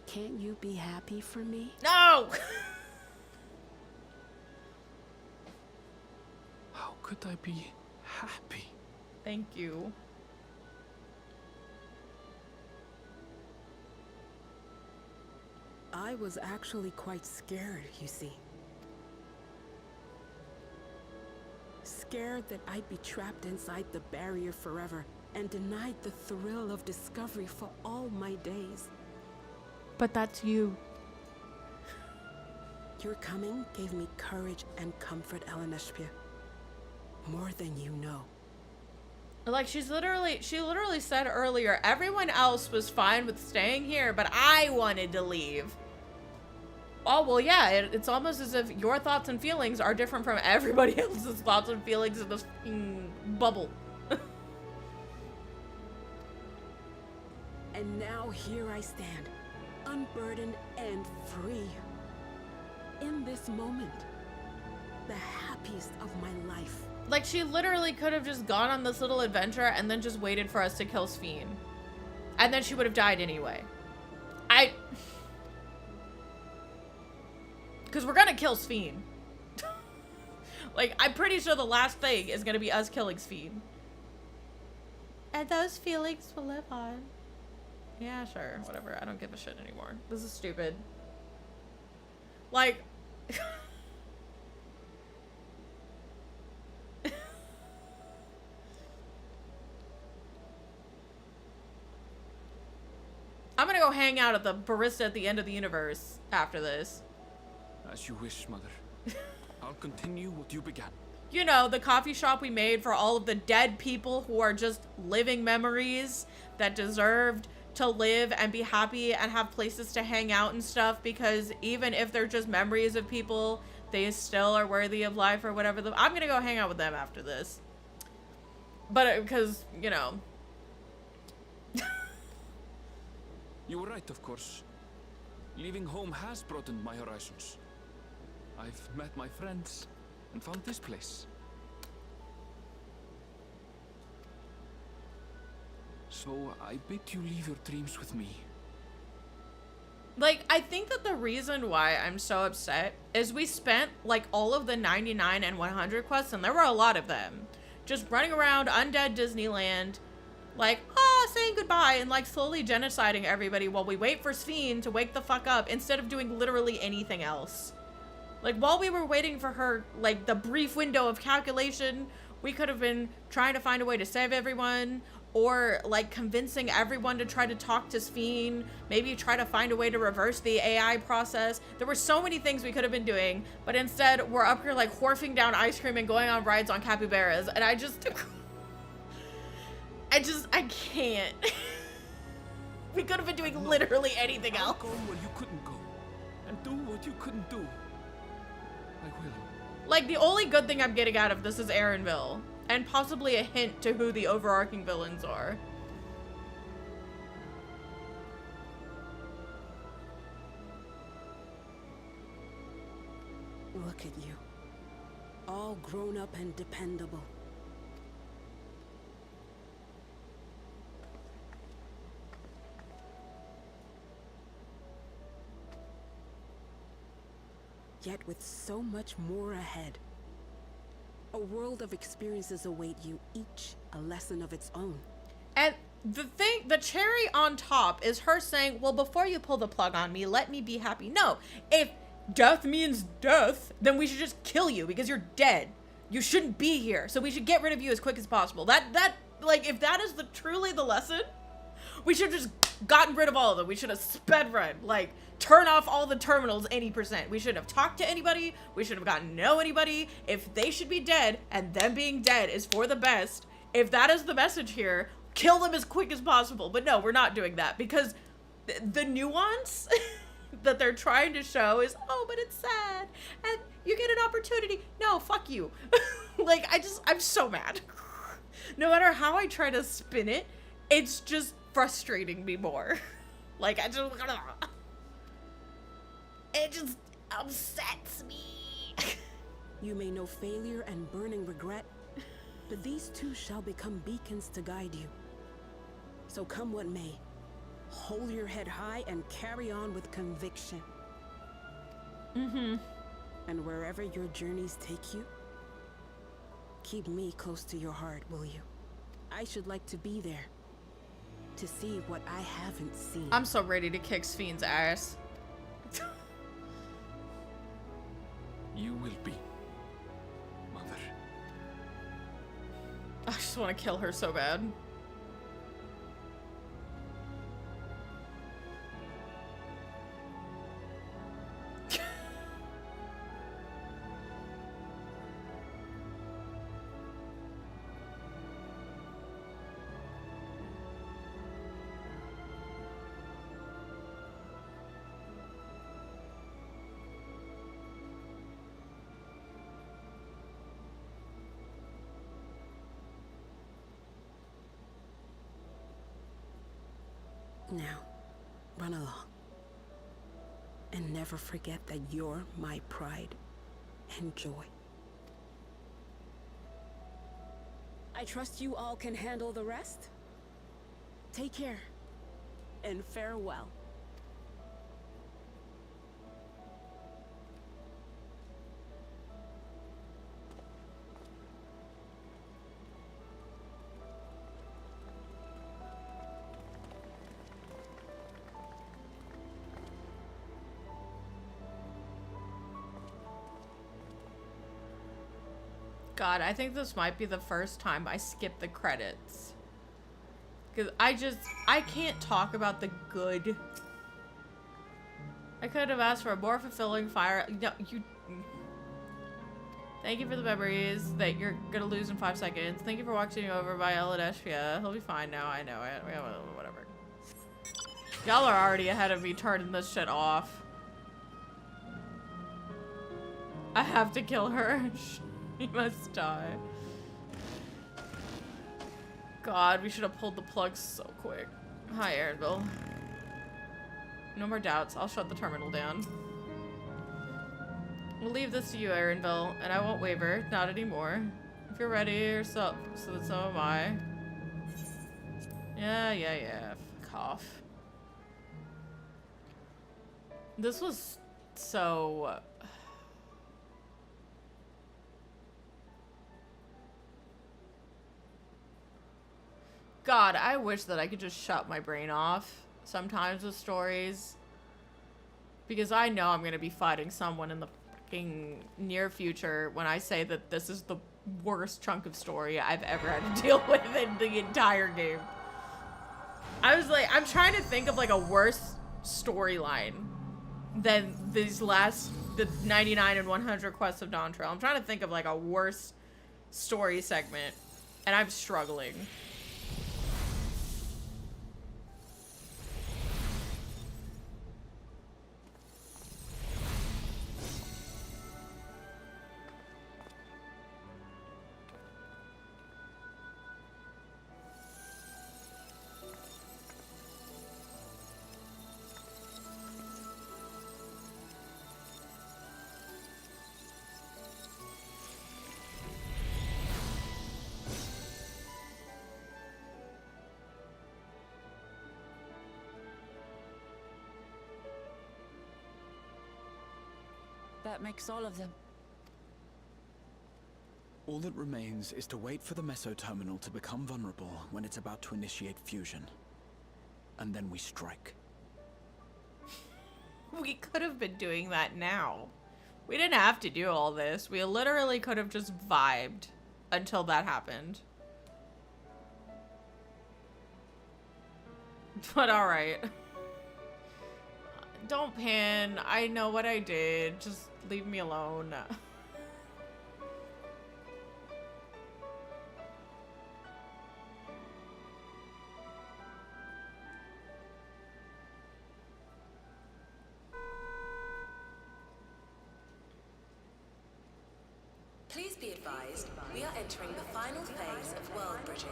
Can't you be happy for me? No! How could I be happy? Thank you. I was actually quite scared, you see. Scared that I'd be trapped inside the barrier forever and denied the thrill of discovery for all my days. But that's you. Your coming gave me courage and comfort, Eleneshpia. More than you know. Like, she literally said earlier, everyone else was fine with staying here, but I wanted to leave. Oh, well, yeah, it's almost as if your thoughts and feelings are different from everybody else's thoughts and feelings in this bubble. And now here I stand, unburdened and free. In this moment, the happiest of my life. Like, she literally could have just gone on this little adventure and then just waited for us to kill Sphene. And then she would have died anyway. Because we're gonna kill Sphene. Like, I'm pretty sure the last thing is gonna be us killing Sphene. And those feelings will live on. Yeah, sure, whatever. I don't give a shit anymore. This is stupid. Like... I'm gonna go hang out at the barista at the end of the universe after this. As you wish, Mother. I'll continue what you began. You know, the coffee shop we made for all of the dead people who are just living memories that deserved to live and be happy and have places to hang out and stuff, because even if they're just memories of people, they still are worthy of life or whatever. I'm gonna go hang out with them after this. But because, you know. You were right, of course. Leaving home has broadened my horizons. I've met my friends and found this place. So I bid you leave your dreams with me. Like, I think that the reason why I'm so upset is we spent, like, all of the 99 and 100 quests, and there were a lot of them, just running around undead Disneyland, like, saying goodbye, and, like, slowly genociding everybody while we wait for Sphene to wake the fuck up, instead of doing literally anything else. Like, while we were waiting for her, like, the brief window of calculation, we could have been trying to find a way to save everyone, or, like, convincing everyone to try to talk to Sphene, maybe try to find a way to reverse the AI process. There were so many things we could have been doing, but instead, we're up here, like, horfing down ice cream and going on rides on capybaras, and I can't. We could have been doing literally anything else. Go where you couldn't go, and do what you couldn't do. I will. Like, the only good thing I'm getting out of this is Erenville, and possibly a hint to who the overarching villains are. Look at you. All grown up and dependable. Yet with so much more ahead. A world of experiences await you, each a lesson of its own. And the cherry on top is her saying, well, before you pull the plug on me, let me be happy. No, if death means death, then we should just kill you because you're dead. You shouldn't be here, so we should get rid of you as quick as possible. Like, if that is truly the lesson, we should have just gotten rid of all of them. We should have sped run, like, turn off all the terminals any %. We shouldn't have talked to anybody. We should have gotten to know anybody. If they should be dead, and them being dead is for the best, if that is the message here, kill them as quick as possible. But no, we're not doing that, because the nuance that they're trying to show is, oh, but it's sad, and you get an opportunity. No, fuck you. Like, I'm so mad. No matter how I try to spin it, it's just frustrating me more. Like, it just upsets me. You may know failure and burning regret, but these two shall become beacons to guide you. So come what may, hold your head high and carry on with conviction. Mm-hmm. And wherever your journeys take you, keep me close to your heart, will you? I should like to be there, to see what I haven't seen. I'm so ready to kick Sphene's ass. You will be, Mother. I just want to kill her so bad. Now, run along. And never forget that you're my pride and joy. I trust you all can handle the rest. Take care, and farewell. God, I think this might be the first time I skip the credits. Because I can't talk about the good. I could have asked for a more fulfilling fire. No, you. Thank you for the memories that you're gonna lose in 5 seconds. Thank you for watching over by Eladeshia. He'll be fine now, I know. Whatever. Y'all are already ahead of me turning this shit off. I have to kill her. He must die. God, we should have pulled the plug so quick. Hi, Erenville. No more doubts. I'll shut the terminal down. We'll leave this to you, Erenville, and I won't waver. Not anymore. If you're ready yourself, so am I. Yeah. Cough. This was so... God, I wish that I could just shut my brain off sometimes with stories. Because I know I'm gonna be fighting someone in the fucking near future when I say that this is the worst chunk of story I've ever had to deal with in the entire game. I was like, I'm trying to think of like a worse storyline than these last, the 99 and 100 quests of Dawntrail. I'm trying to think of like a worse story segment, and I'm struggling. That makes all of them. All that remains is to wait for the meso-terminal to become vulnerable when it's about to initiate fusion. And then we strike. We could have been doing that now. We didn't have to do all this. We literally could have just vibed until that happened. But alright. Don't pan. I know what I did. Just leave me alone. Please be advised, we are entering the final phase of world bridging.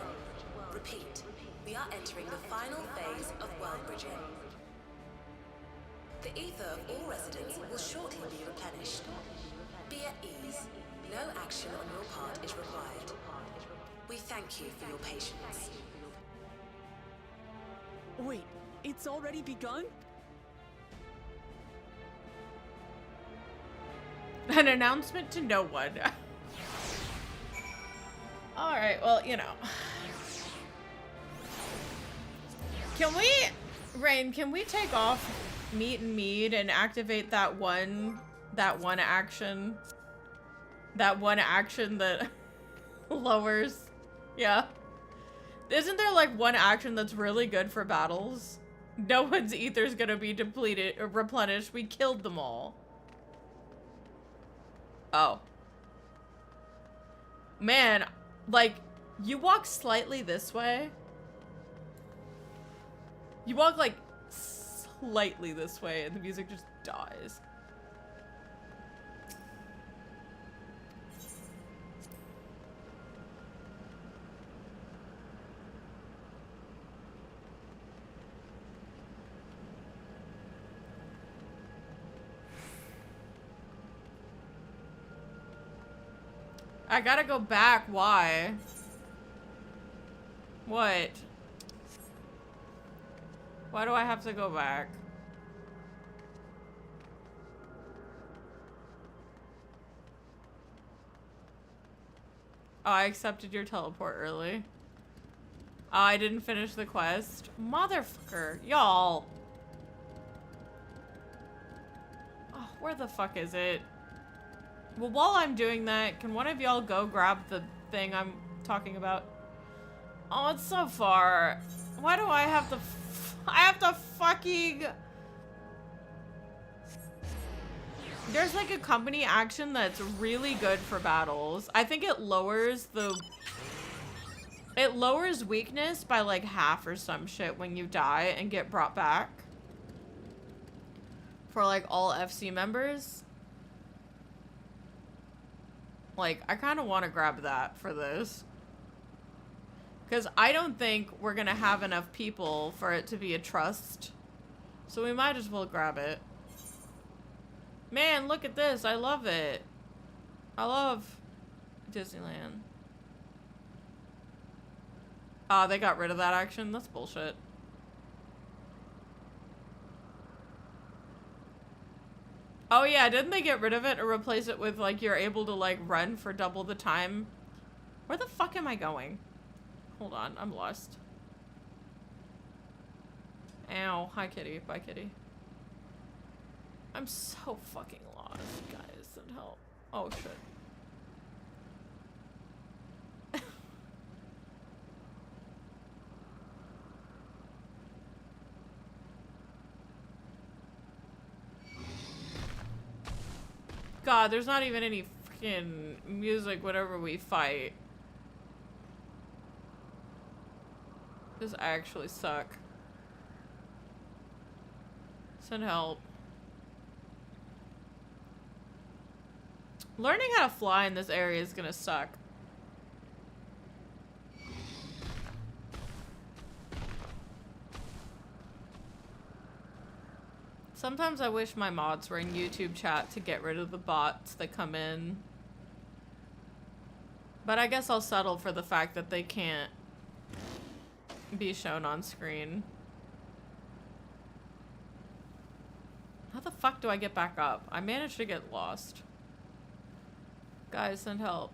Repeat, we are entering the final phase of world bridging. The ether of all residents will shortly be replenished. Be at ease. No action on your part is required. We thank you for your patience. Wait, it's already begun? An announcement to no one. Alright, well, you know. Can we... Rain, can we take off Meet and Mead and activate that one action? That one action that lowers... Yeah. Isn't there like one action that's really good for battles? No one's ether's gonna be depleted or replenished. We killed them all. Oh. Man, like, you walk slightly this way. You walk like slightly this way and the music just dies. I gotta go back. Why? What? Why do I have to go back? Oh, I accepted your teleport early. Oh, I didn't finish the quest. Motherfucker. Y'all. Oh, where the fuck is it? Well, while I'm doing that, can one of y'all go grab the thing I'm talking about? Oh, it's so far. Why do I have to I have to fucking... There's like a company action that's really good for battles. I think it lowers the... It lowers weakness by like half or some shit when you die and get brought back. For like all FC members. Like, I kind of want to grab that for this. Because I don't think we're going to have enough people for it to be a trust. So we might as well grab it. Man, look at this. I love it. I love Disneyland. Oh, they got rid of that action? That's bullshit. Oh yeah, didn't they get rid of it or replace it with like you're able to like run for double the time? Where the fuck am I going? Hold on, I'm lost. Ow. Hi, kitty. Bye, kitty. I'm so fucking lost, guys. Send help. Oh, shit. God, there's not even any freaking music whenever we fight. This actually suck. Send help. Learning how to fly in this area is gonna suck. Sometimes I wish my mods were in YouTube chat to get rid of the bots that come in. But I guess I'll settle for the fact that they can't be shown on screen. How the fuck do I get back up? I managed to get lost. Guys, send help.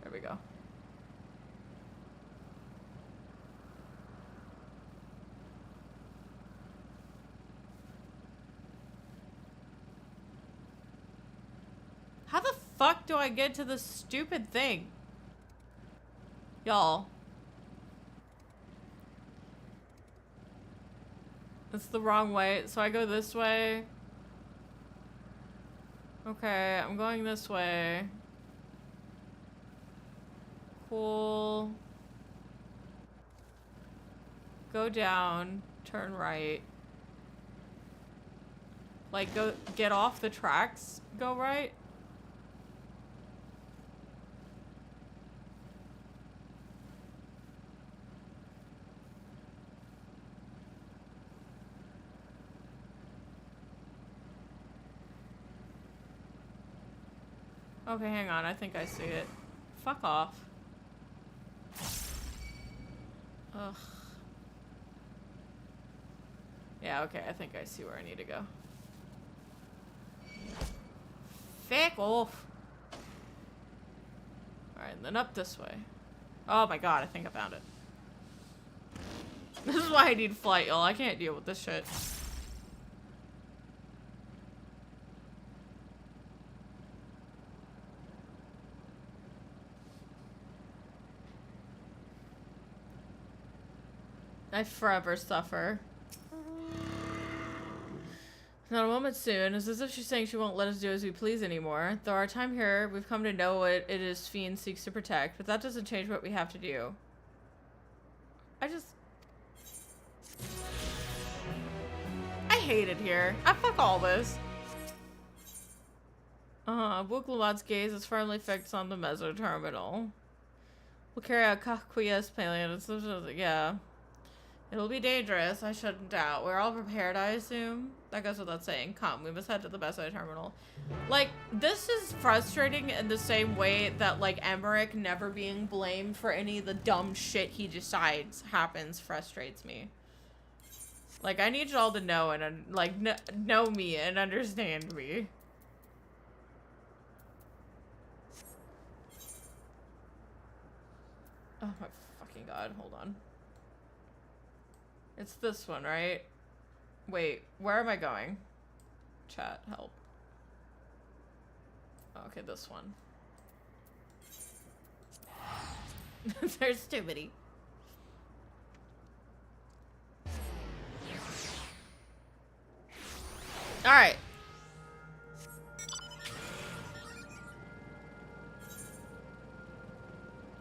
There we go. How the fuck do I get to this stupid thing? Y'all. It's the wrong way, so I go this way. Okay, I'm going this way. Cool. Go down, turn right. Like, go get off the tracks, go right. Okay, hang on. I think I see it. Fuck off. Ugh. Yeah, okay. I think I see where I need to go. Fuck off. Alright, and then up this way. Oh my god, I think I found it. This is why I need flight, y'all. I can't deal with this shit. I forever suffer. Not a moment soon. It's as if she's saying she won't let us do as we please anymore. Though our time here, we've come to know what it is Fiend seeks to protect, but that doesn't change what we have to do. I hate it here. I fuck all this. Wuklamad's gaze is firmly fixed on the Meso terminal. We'll carry out Kakuya's plan. Yeah. It'll be dangerous, I shouldn't doubt. We're all prepared, I assume? That goes without saying. Come, we must head to the Meso terminal. Like, this is frustrating in the same way that, like, Emmerich never being blamed for any of the dumb shit he decides happens frustrates me. Like, I need y'all to know and, like, know me and understand me. Oh my fucking god, hold on. It's this one, right? Wait, where am I going? Chat, help. Okay, this one. There's too many. Alright.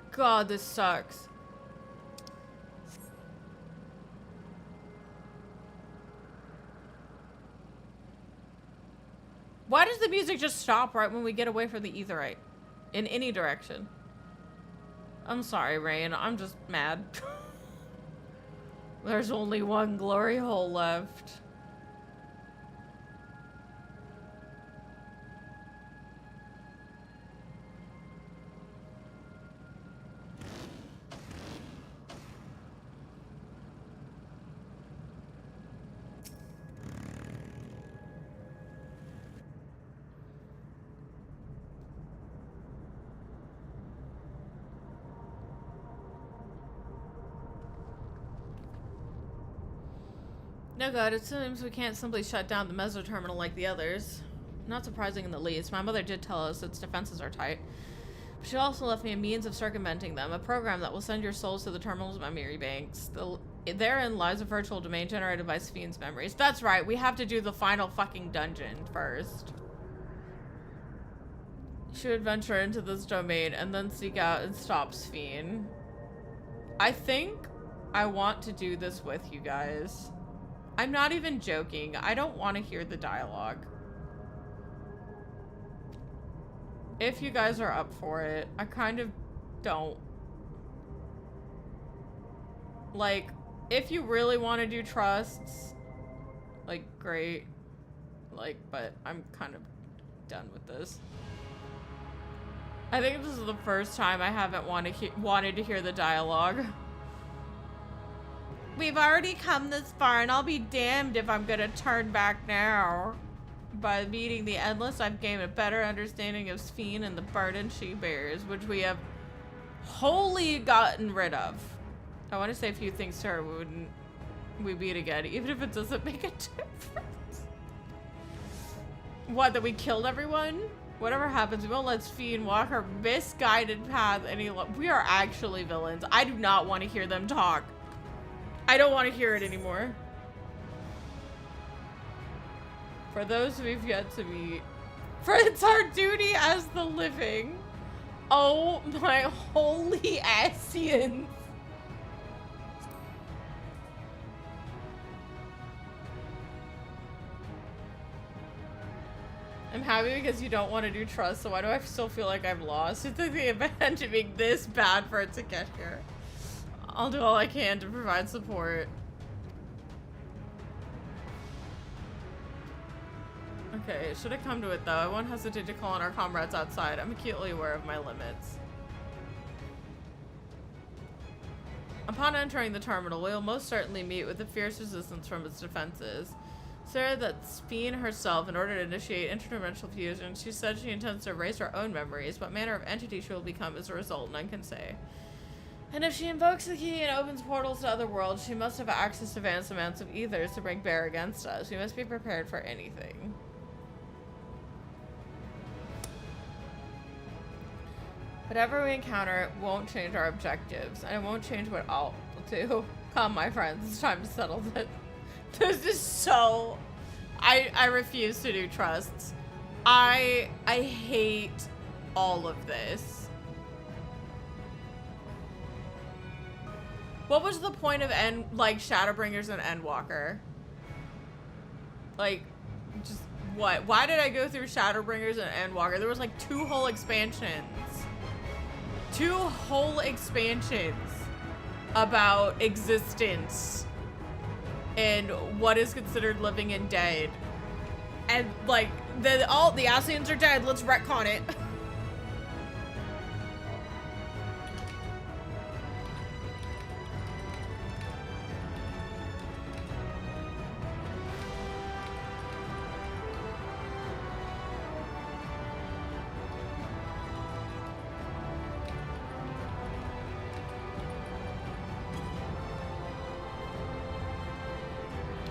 God, this sucks. Why does the music just stop right when we get away from the aetherite? In any direction. I'm sorry, Rain. I'm just mad. There's only one glory hole left. No good. It seems we can't simply shut down the meso terminal like the others. Not surprising in the least. My mother did tell us its defenses are tight. But she also left me a means of circumventing them, a program that will send your souls to the terminal's memory banks. Therein lies a virtual domain generated by Spheen's memories. That's right, we have to do the final fucking dungeon first. She would venture into this domain and then seek out and stop Spheen. I think I want to do this with you guys. I'm not even joking. I don't want to hear the dialogue. If you guys are up for it, I kind of don't. Like, if you really want to do trusts, like, great. Like, but I'm kind of done with this. I think this is the first time I haven't wanted to hear the dialogue. We've already come this far, and I'll be damned if I'm gonna turn back now. By meeting the Endless, I've gained a better understanding of Spheen and the burden she bears, which we have wholly gotten rid of. I want to say a few things to her when we meet again, even if it doesn't make a difference. What, that we killed everyone? Whatever happens, we won't let Spheen walk her misguided path any longer. We are actually villains. I do not want to hear them talk. I don't want to hear it anymore. For those we've yet to meet, for it's our duty as the living. Oh my holy Asians. I'm happy because you don't want to do trust, so why do I still feel like I've lost? It's like the event to being this bad for it to get here. I'll do all I can to provide support. Okay, should it come to it though, I won't hesitate to call on our comrades outside. I'm acutely aware of my limits. Upon entering the terminal, we will most certainly meet with a fierce resistance from its defenses. Sarah that Spheen herself, in order to initiate interdimensional fusion, she said she intends to erase her own memories. What manner of entity she will become as a result, none can say. And if she invokes the key and opens portals to other worlds, she must have access to vast amounts of ethers to bring bear against us. We must be prepared for anything. Whatever we encounter, it won't change our objectives, and it won't change what I'll do. Come, my friends, it's time to settle this. This is so... I refuse to do trusts. I hate all of this. What was the point of Shadowbringers and Endwalker? Like, just what? Why did I go through Shadowbringers and Endwalker? There was like 2 whole expansions. 2 whole expansions about existence and what is considered living and dead. And like the Asians are dead, let's retcon it.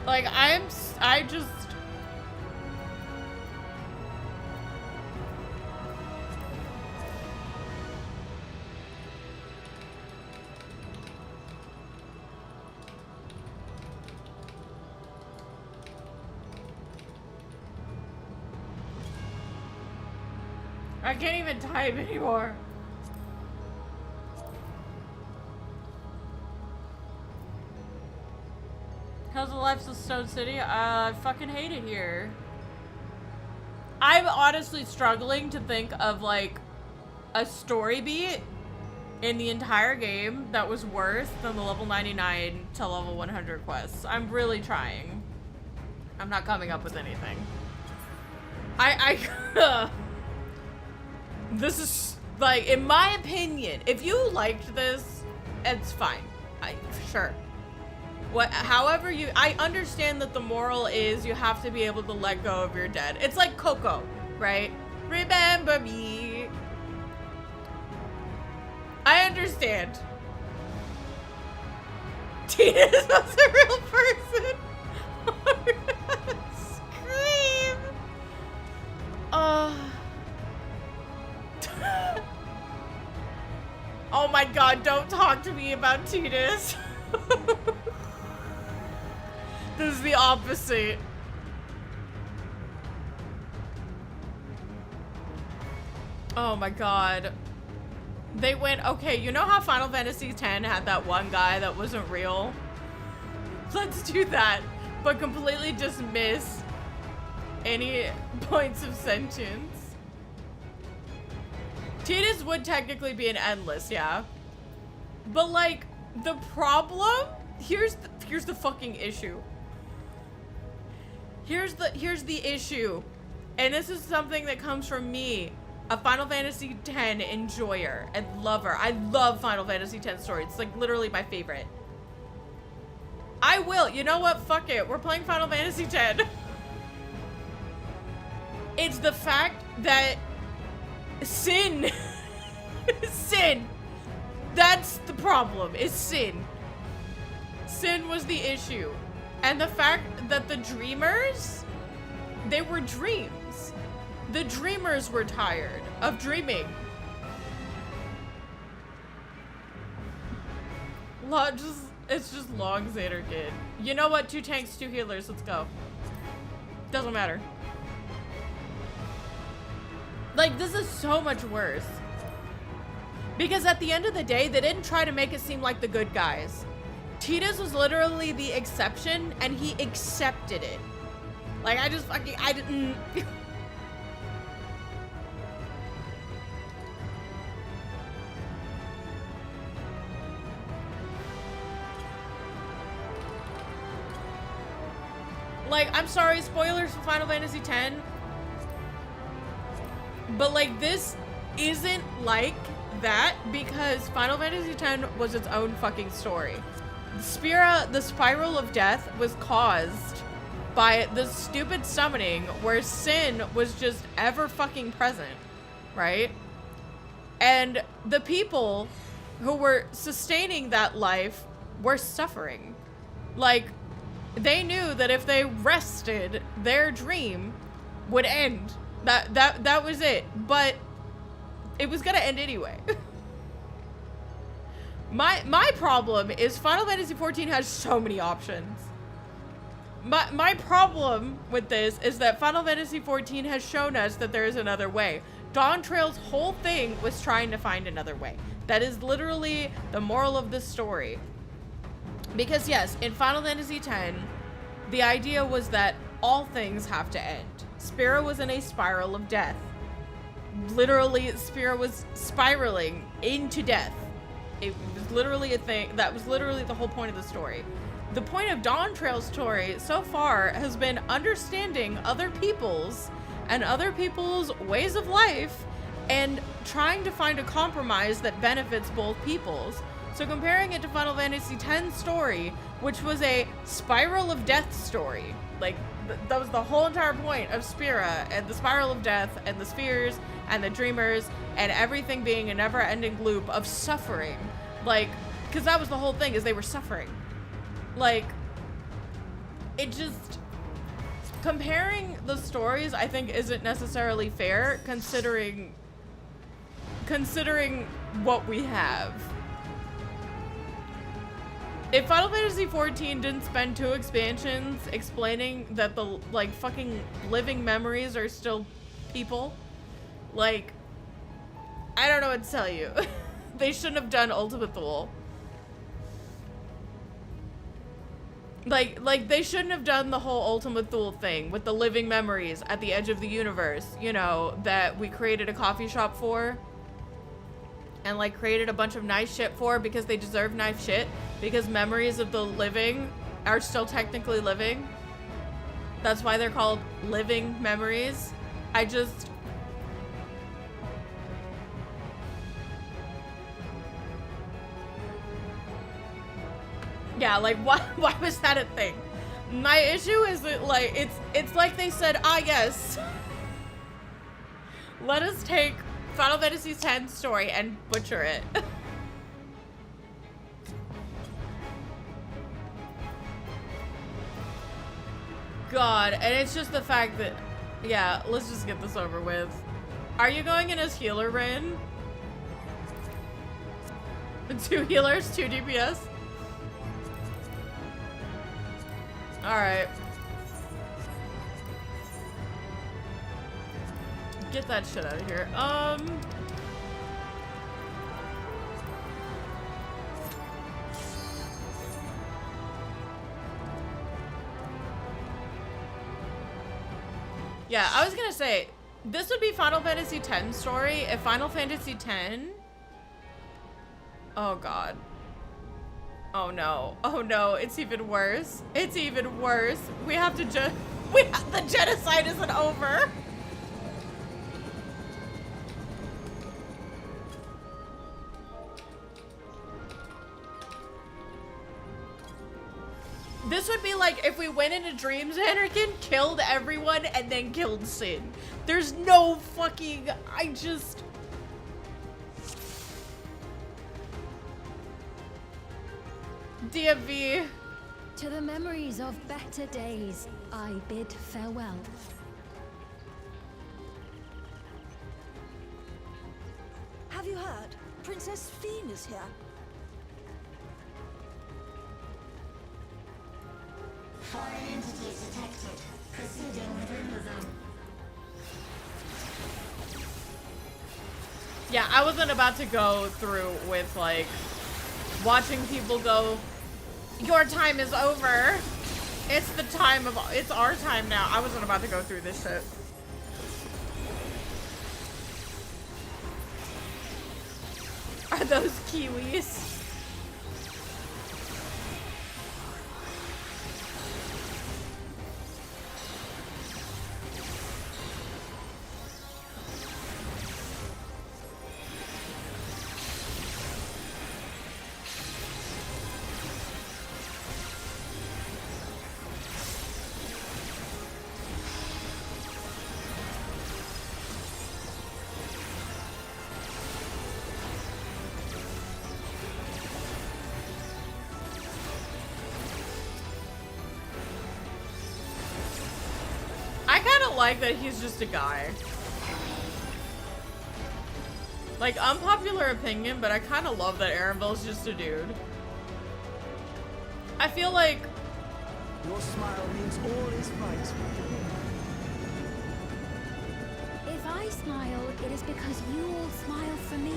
Like, I just... I can't even type anymore. How's the life of Stone City? I fucking hate it here. I'm honestly struggling to think of like a story beat in the entire game that was worse than the level 99 to level 100 quests. I'm really trying. I'm not coming up with anything. This is like, in my opinion, if you liked this, it's fine. Sure. However I understand that the moral is you have to be able to let go of your dead. It's like Coco, right? Remember me. I understand. Tina is not a real person. Scream! Oh my god, don't talk to me about Tidus. This is the opposite. Oh my god. They went, okay, you know how Final Fantasy X had that one guy that wasn't real? Let's do that, but completely dismiss any points of sentience. Tidus would technically be an endless, yeah. But like, the problem, here's the fucking issue. Here's the issue. And this is something that comes from me, a Final Fantasy X enjoyer and lover. I love Final Fantasy X story. It's like literally my favorite. I will, you know what? Fuck it. We're playing Final Fantasy X. It's the fact that Sin, Sin, that's the problem, is Sin. Sin was the issue. And the fact that the dreamers, they were dreams. The dreamers were tired of dreaming. It's just long Xander kid. You know what? 2 tanks, 2 healers. Let's go. Doesn't matter. Like, this is so much worse. Because at the end of the day, they didn't try to make it seem like the good guys. Tidus was literally the exception, and he accepted it. Like, I didn't... Like, I'm sorry, spoilers for Final Fantasy X. But, like, this isn't like that because Final Fantasy X was its own fucking story. The Spiral of Death was caused by the stupid summoning where Sin was just ever fucking present, right? And the people who were sustaining that life were suffering. Like, they knew that if they rested, their dream would end. That was it. But it was gonna end anyway. My problem is Final Fantasy XIV has so many options. My problem with this is that Final Fantasy XIV has shown us that there is another way. Dawntrail's whole thing was trying to find another way. That is literally the moral of this story. Because yes, in Final Fantasy X, the idea was that all things have to end. Spira was in a spiral of death. Literally, Spira was spiraling into death. It was literally a thing. That was literally the whole point of the story. The point of Dawntrail's story so far has been understanding other people's and other people's ways of life and trying to find a compromise that benefits both peoples. So comparing it to Final Fantasy X story, which was a spiral of death story, like that was the whole entire point of Spira and the spiral of death and the spheres and the dreamers and everything being a never-ending loop of suffering. Like, because that was the whole thing, is they were suffering. Like, it just, comparing the stories I think isn't necessarily fair considering what we have. If Final Fantasy XIV didn't spend 2 expansions explaining that the, like, fucking living memories are still people, like, I don't know what to tell you. They shouldn't have done Ultimate Thule. Like, they shouldn't have done the whole Ultimate Thule thing with the living memories at the edge of the universe, you know, that we created a coffee shop for. And, like, created a bunch of nice shit for because they deserve nice shit. Because memories of the living are still technically living. That's why they're called living memories. Yeah, like, why was that a thing? My issue is that, like, it's like they said, ah, yes. Let us take Final Fantasy X story and butcher it. God, and it's just the fact that, yeah, let's just get this over with. Are you going in as healer, Rain? 2 healers, 2 DPS? Alright. Get that shit out of here. Yeah, I was gonna say, this would be Final Fantasy X story if Final Fantasy X... Oh god. Oh no. Oh no, it's even worse. It's even worse. We have to the genocide isn't over. This would be like if we went into Dreams Anarchy, killed everyone, and then killed Sin. There's no fucking... I just... DMV. To the memories of better days, I bid farewell. Have you heard? Princess Fiend is here. Foreign entities detected. Proceeding with removal. Yeah, I wasn't about to go through with, like, watching people go, your time is over. It's the time of, it's our time now. I wasn't about to go through this shit. Are those Kiwis? Like that he's just a guy. Like, unpopular opinion, but I kind of love that Erenville's just a dude. I feel like your smile means all is right. If I smile, it is because you all smile for me.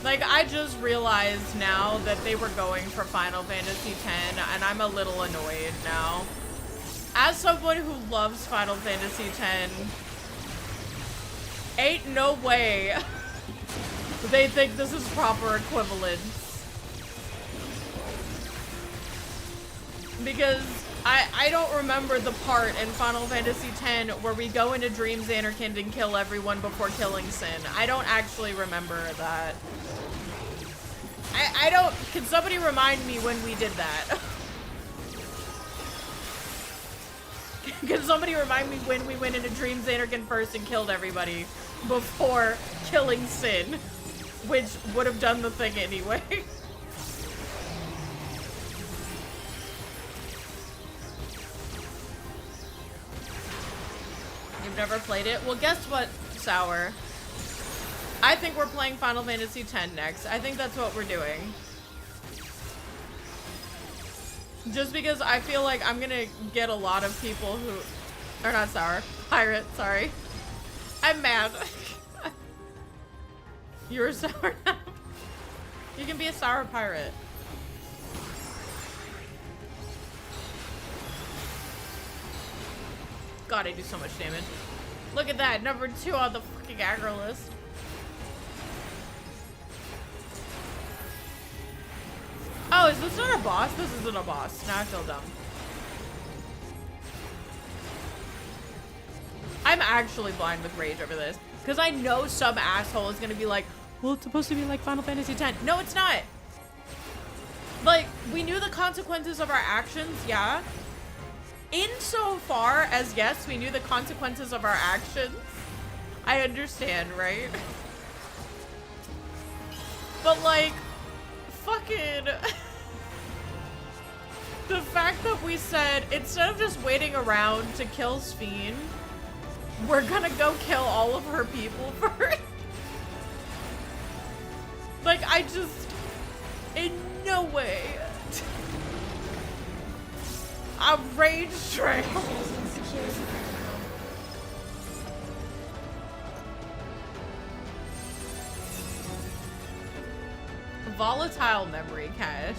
Like, I just realized now that they were going for Final Fantasy X, and I'm a little annoyed now. As someone who loves Final Fantasy X, ain't no way they think this is proper equivalence. Because I don't remember the part in Final Fantasy X where we go into Dreams Anarchy and kill everyone before killing Sin. I don't actually remember that. I don't... Can somebody remind me when we did that? Can somebody remind me when we went into Dreams Anarchy first and killed everybody before killing Sin? Which would have done the thing anyway. You've never played it? Well, guess what, Sour? I think we're playing Final Fantasy X next. I think that's what we're doing. Just because I feel like I'm gonna get a lot of people who are not Sour. Pirate, sorry. I'm mad. You're a Sour now. You can be a Sour pirate. God, I do so much damage. Look at that, number 2 on the fucking aggro list. Oh, is this not a boss? This isn't a boss. Now I feel dumb. I'm actually blind with rage over this. Because I know some asshole is going to be like, well, it's supposed to be like Final Fantasy X. No, it's not. Like, we knew the consequences of our actions, yeah. insofar as, yes, we knew the consequences of our actions, I understand, right? But like, fucking, the fact that we said, instead of just waiting around to kill Sphene, we're gonna go kill all of her people first. Like, I just, in no way. A rage trail. Volatile memory cache.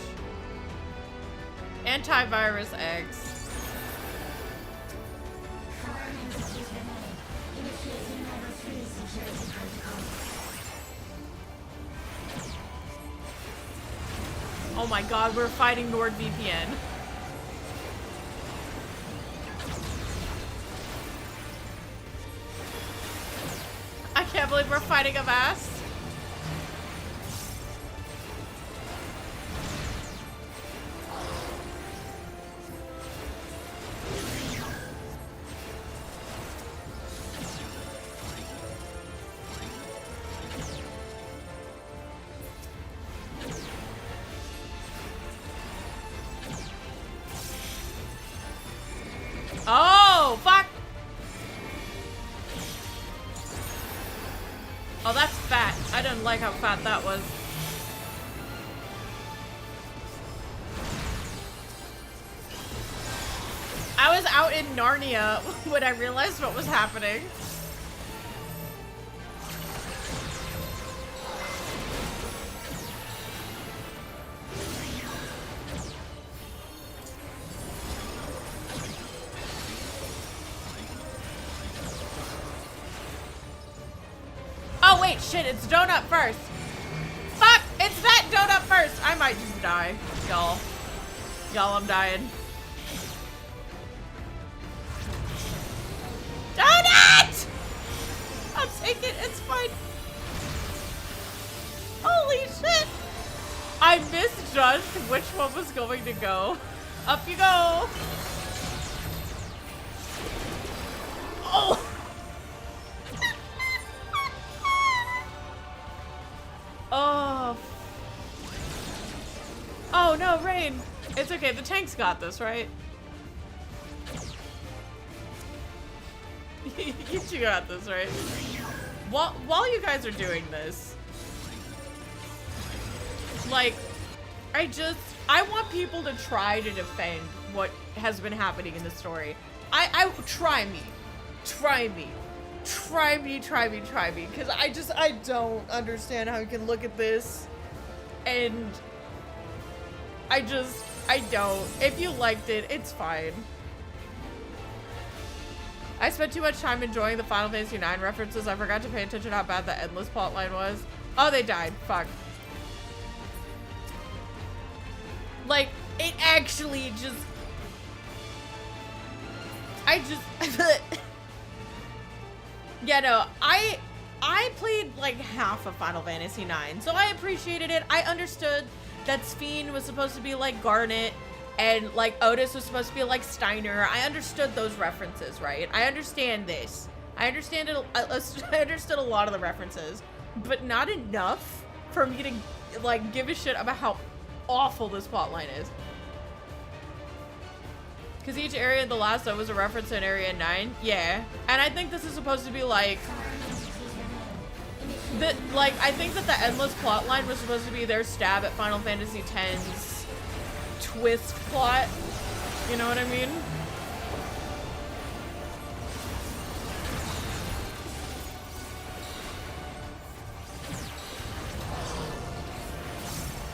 Antivirus X. Oh my god, we're fighting NordVPN. I can't believe we're fighting a mass. Oh, fuck! Oh, that's fat. I didn't like how fat that was. I was out in Narnia when I realized what was happening. Oh wait, shit, it's donut first. Fuck, it's that donut first. I might just die, y'all. Y'all, I'm dying. Donut! I'll take it, it's fine. Holy shit. I misjudged which one was going to go. Up you go. Oh! Oh. Oh no, Rain. It's okay, the tank's got this, right? You two got this, right? While you guys are doing this, like, I want people to try to defend what has been happening in the story. Try me, because I don't understand how you can look at this, and I don't. If you liked it, it's fine. I spent too much time enjoying the Final Fantasy IX references. I forgot to pay attention to how bad the endless plotline was. Oh, they died. Fuck. Like, it actually just... Yeah, no, I played like half of Final Fantasy IX, so I appreciated it. I understood that Sphene was supposed to be like Garnet, and like Otis was supposed to be like Steiner. I understood those references, right? I understand this. I understand it. I understood a lot of the references, but not enough for me to like give a shit about how awful this plotline is. Because each area in The Last of Us was a reference to an area in 9. Yeah. And I think this is supposed to be like... I think that the endless plotline was supposed to be their stab at Final Fantasy X's twist plot. You know what I mean?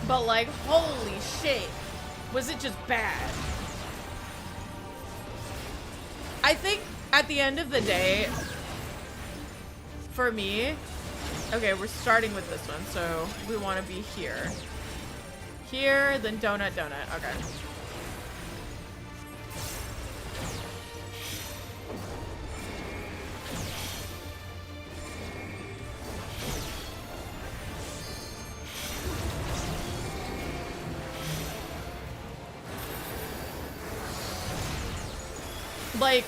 But like, holy shit. Was it just bad? I think at the end of the day, for me, okay, we're starting with this one, so we want to be here. Here, then donut, donut. Okay. Like,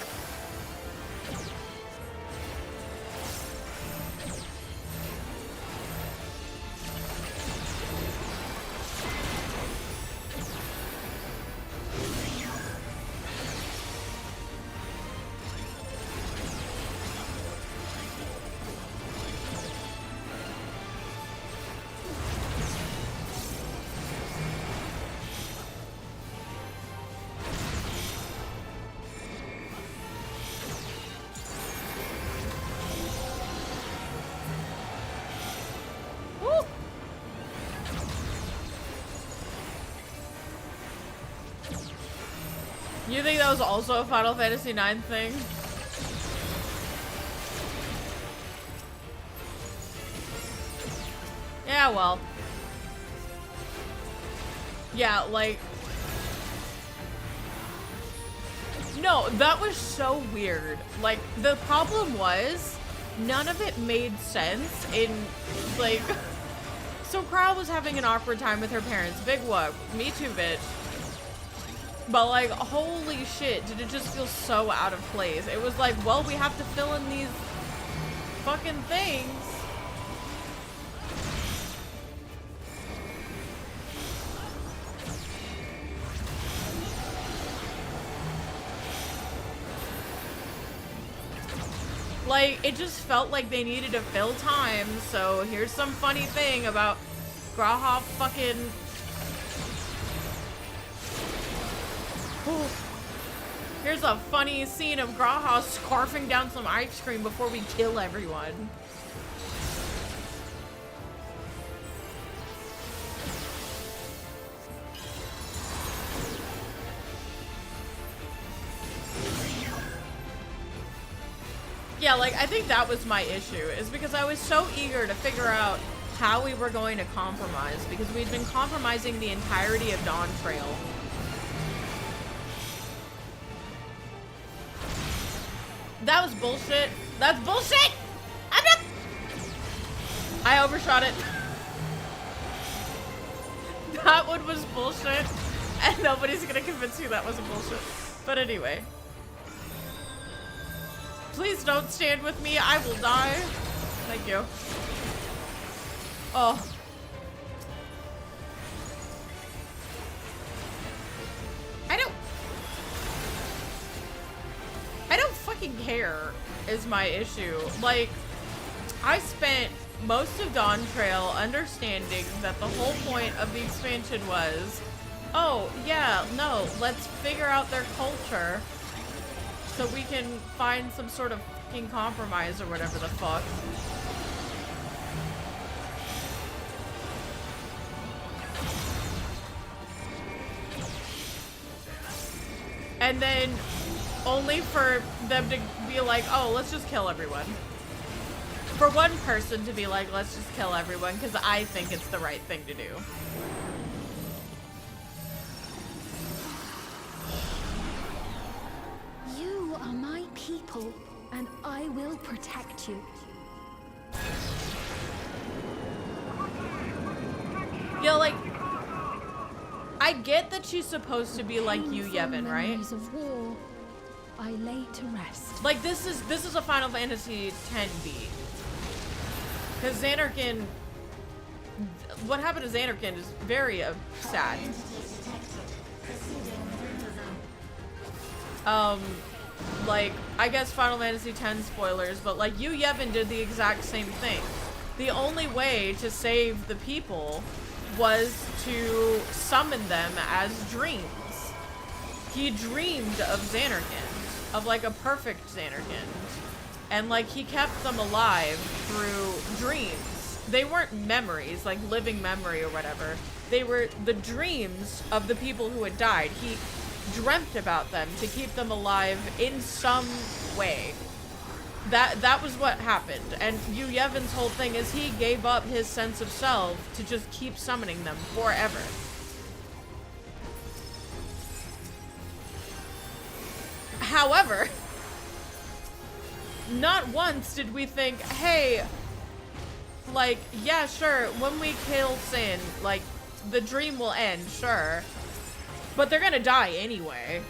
you think that was also a Final Fantasy IX thing? Yeah, well. Yeah, like... No, that was so weird. Like, the problem was, none of it made sense in, like... So Cryle was having an awkward time with her parents. Big whoop. Me too, bitch. But like, holy shit, did it just feel so out of place. It was like, well, we have to fill in these fucking things. Like, it just felt like they needed to fill time, so here's some funny thing about Graha fucking... Here's a funny scene of Graha scarfing down some ice cream before we kill everyone. Yeah, like, I think that was my issue, is because I was so eager to figure out how we were going to compromise, because we'd been compromising the entirety of Dawntrail. That was bullshit. That's bullshit! I'm not... I overshot it. That one was bullshit, and nobody's gonna convince you that wasn't bullshit. But anyway. Please don't stand with me. I will die. Thank you. Oh. I don't fucking care is my issue. Like, I spent most of Dawntrail understanding that the whole point of the expansion was, oh, yeah, no, let's figure out their culture so we can find some sort of fucking compromise or whatever the fuck. And then only for them to be like, oh, let's just kill everyone. For one person to be like, let's just kill everyone because I think it's the right thing to do. You are my people, and I will protect you. Yeah, like, I get that she's supposed to be like you, Yevon, right? Of war, I lay to rest. Like, this is a Final Fantasy X beat. Because Xanarkin, what happened to Xanarkin is very sad. Like, I guess Final Fantasy X spoilers, but like, you, Yevon, did the exact same thing. The only way to save the people was to summon them as dreams. He dreamed of Xanarkin, of like a perfect Xanarkin. And like, he kept them alive through dreams. They weren't memories, like living memory or whatever. They were the dreams of the people who had died. He dreamt about them to keep them alive in some way. That was what happened. And Yu Yevon's whole thing is he gave up his sense of self to just keep summoning them forever. However, not once did we think, hey, like, yeah, sure, when we kill Sin, like, the dream will end, sure. But they're gonna die anyway.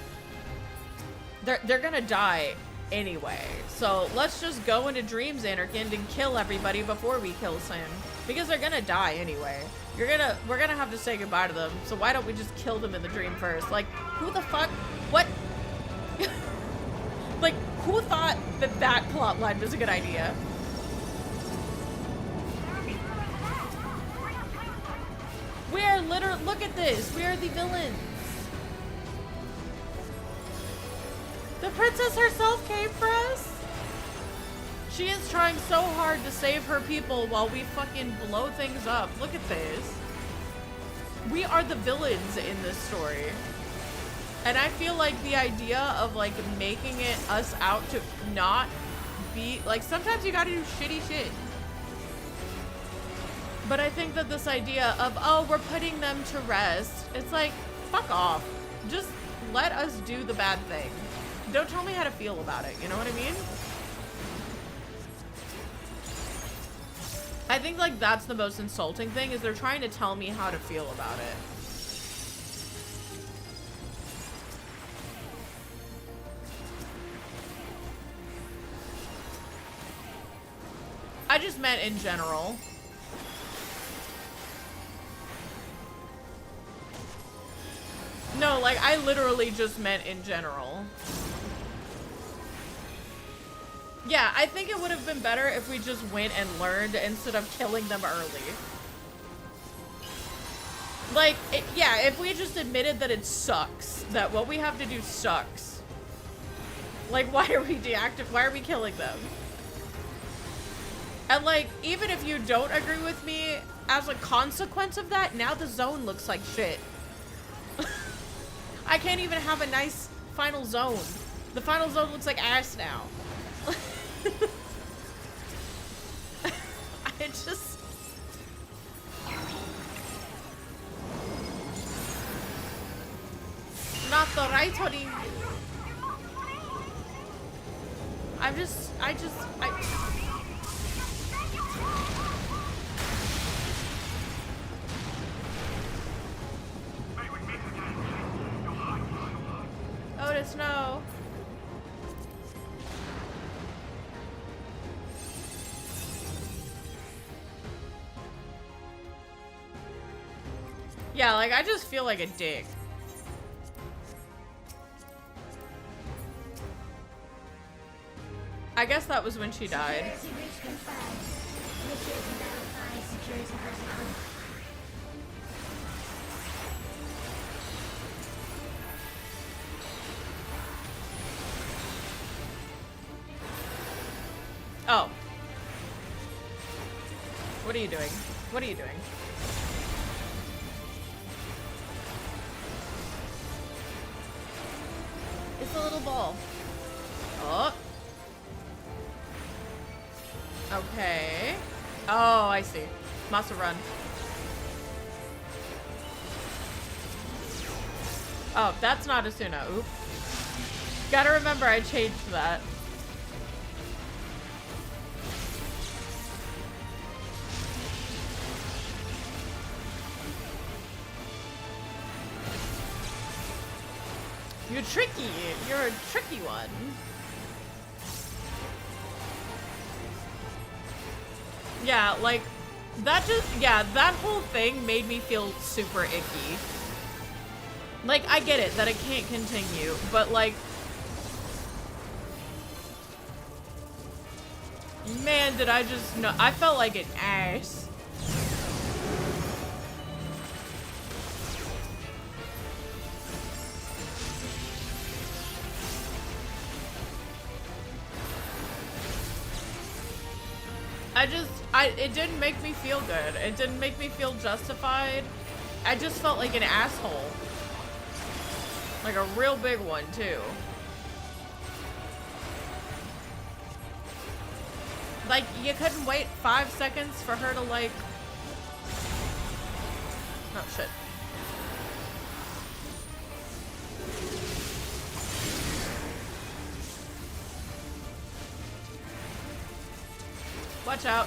they're gonna die anyway. So let's just go into Dreams Anarchind and kill everybody before we kill Sin. Because they're gonna die anyway. We're gonna have to say goodbye to them. So why don't we just kill them in the dream first? Like, who the fuck? What? Like, who thought that that plotline was a good idea? We are literally, look at this. We are the villains. The princess herself came for us. She is trying so hard to save her people while we fucking blow things up. Look at this. We are the villains in this story. And I feel like the idea of like making it us out to not be, like, sometimes you gotta do shitty shit. But I think that this idea of, oh, we're putting them to rest, it's like, fuck off. Just let us do the bad thing. Don't tell me how to feel about it, you know what I mean? I think, like, that's the most insulting thing, is they're trying to tell me how to feel about it. I just meant in general. No, like, I literally just meant in general. Yeah, I think it would have been better if we just went and learned instead of killing them early. Like, yeah, if we just admitted that it sucks, that what we have to do sucks. Like, why are we why are we killing them? And like, even if you don't agree with me, as a consequence of that, now the zone looks like shit. I can't even have a nice final zone. The final zone looks like ass now. I just... Not the right honey. Otis, no. Yeah, like, I just feel like a dick. I guess that was when she died. Oh. What are you doing? What are you doing? It's a little ball. Oh. Okay. Oh, I see. Must have run. Oh, that's not Asuna. Oop. Gotta remember I changed that. You're tricky. You're a tricky one. Yeah, like, that just, yeah, that whole thing made me feel super icky. Like, I get it that it can't continue, but like, man, did I just know, I felt like an ass. It didn't make me feel good. It didn't make me feel justified. I just felt like an asshole. Like a real big one, too. Like, you couldn't wait 5 seconds for her to, like... Oh, shit. Watch out.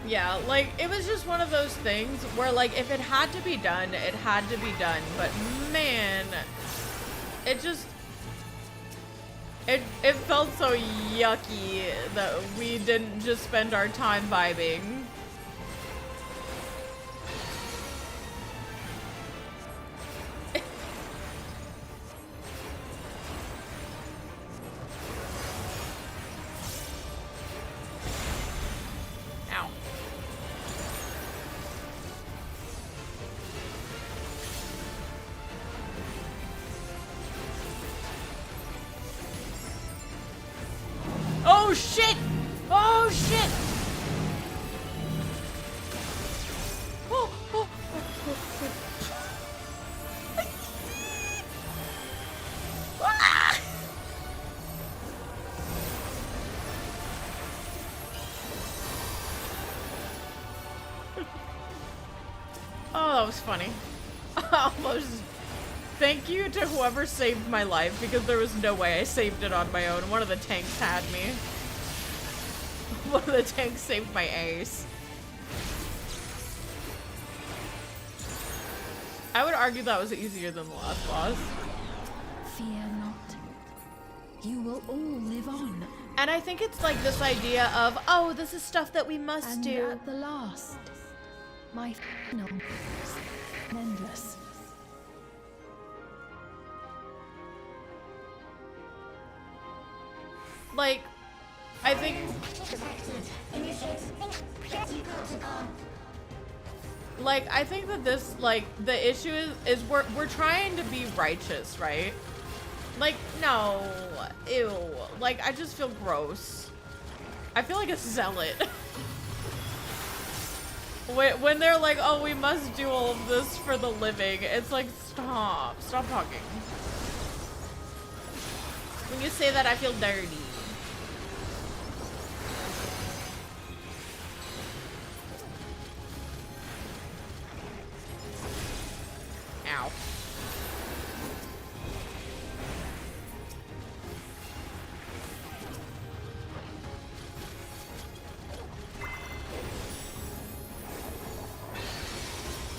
Yeah, like, it was just one of those things where, like, if it had to be done, it had to be done. But, man, it just... It felt so yucky that we didn't just spend our time vibing. Oh shit! Oh shit! Oh, oh, oh, oh, oh. Ah! Oh, that was funny. Almost. Thank you to whoever saved my life, because there was no way I saved it on my own. One of the tanks had me. One of the tanks saved my ace. I would argue that was easier than the last boss. Fear not. You will all live on. And I think it's like this idea of, oh, this is stuff that we must do. And at the last, my final endless. Like, I think... Like, I think that this, like, the issue is we're trying to be righteous, right? Like, no. Ew. Like, I just feel gross. I feel like a zealot. When they're like, oh, we must do all of this for the living, it's like, stop. Stop talking. When you say that, I feel dirty. Ow.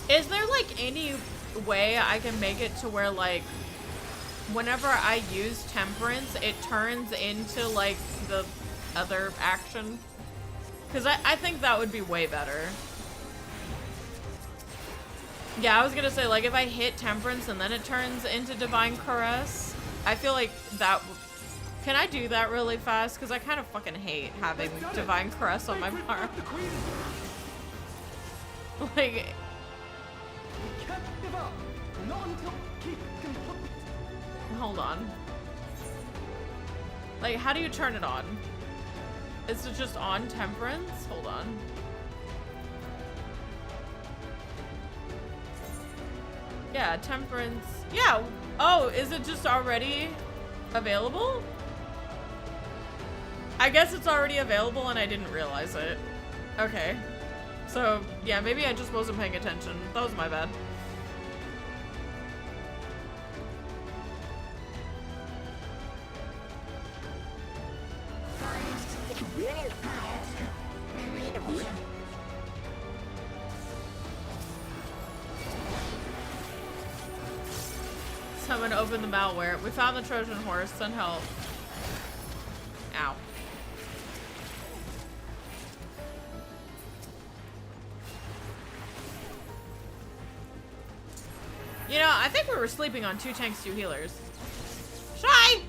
Is there like any way I can make it to where like whenever I use temperance it turns into like the other action? Because I think that would be way better. Yeah, I was gonna say, like, if I hit temperance and then it turns into divine caress, I feel like that can I do that really fast? Because I kind of fucking hate having divine caress on my farm. Like, hold on. Like, how do you turn it on? Is it just on temperance? Hold on. Yeah, temperance. Yeah. Oh, is it just already available? I guess it's already available and I didn't realize it. Okay. So, yeah, maybe I just wasn't paying attention. That was my bad. Someone opened the malware. We found the Trojan horse. Send help. Ow. You know, I think we were sleeping on 2 tanks, 2 healers. Shy!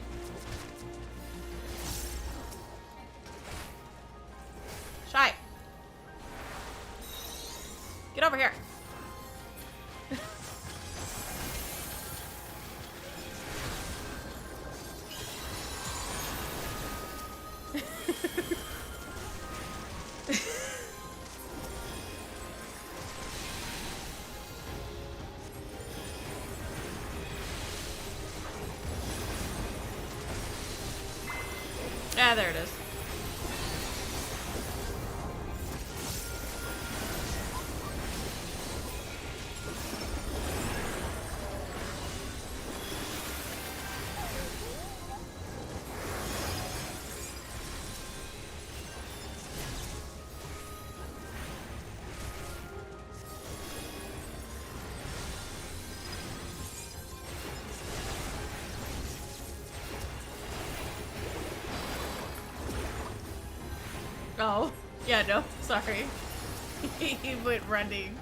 Shy. Get over here. Ah, there it is. Oh, yeah, no, sorry. He went running.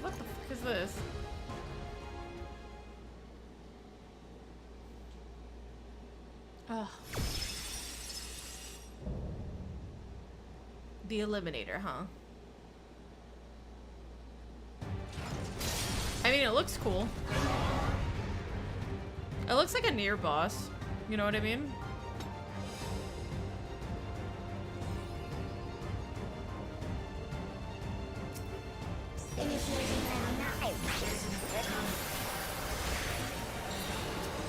What the fuck is this? Oh. The Eliminator, huh? I mean, it looks cool. It looks like a near boss. You know what I mean? Initiating level 9.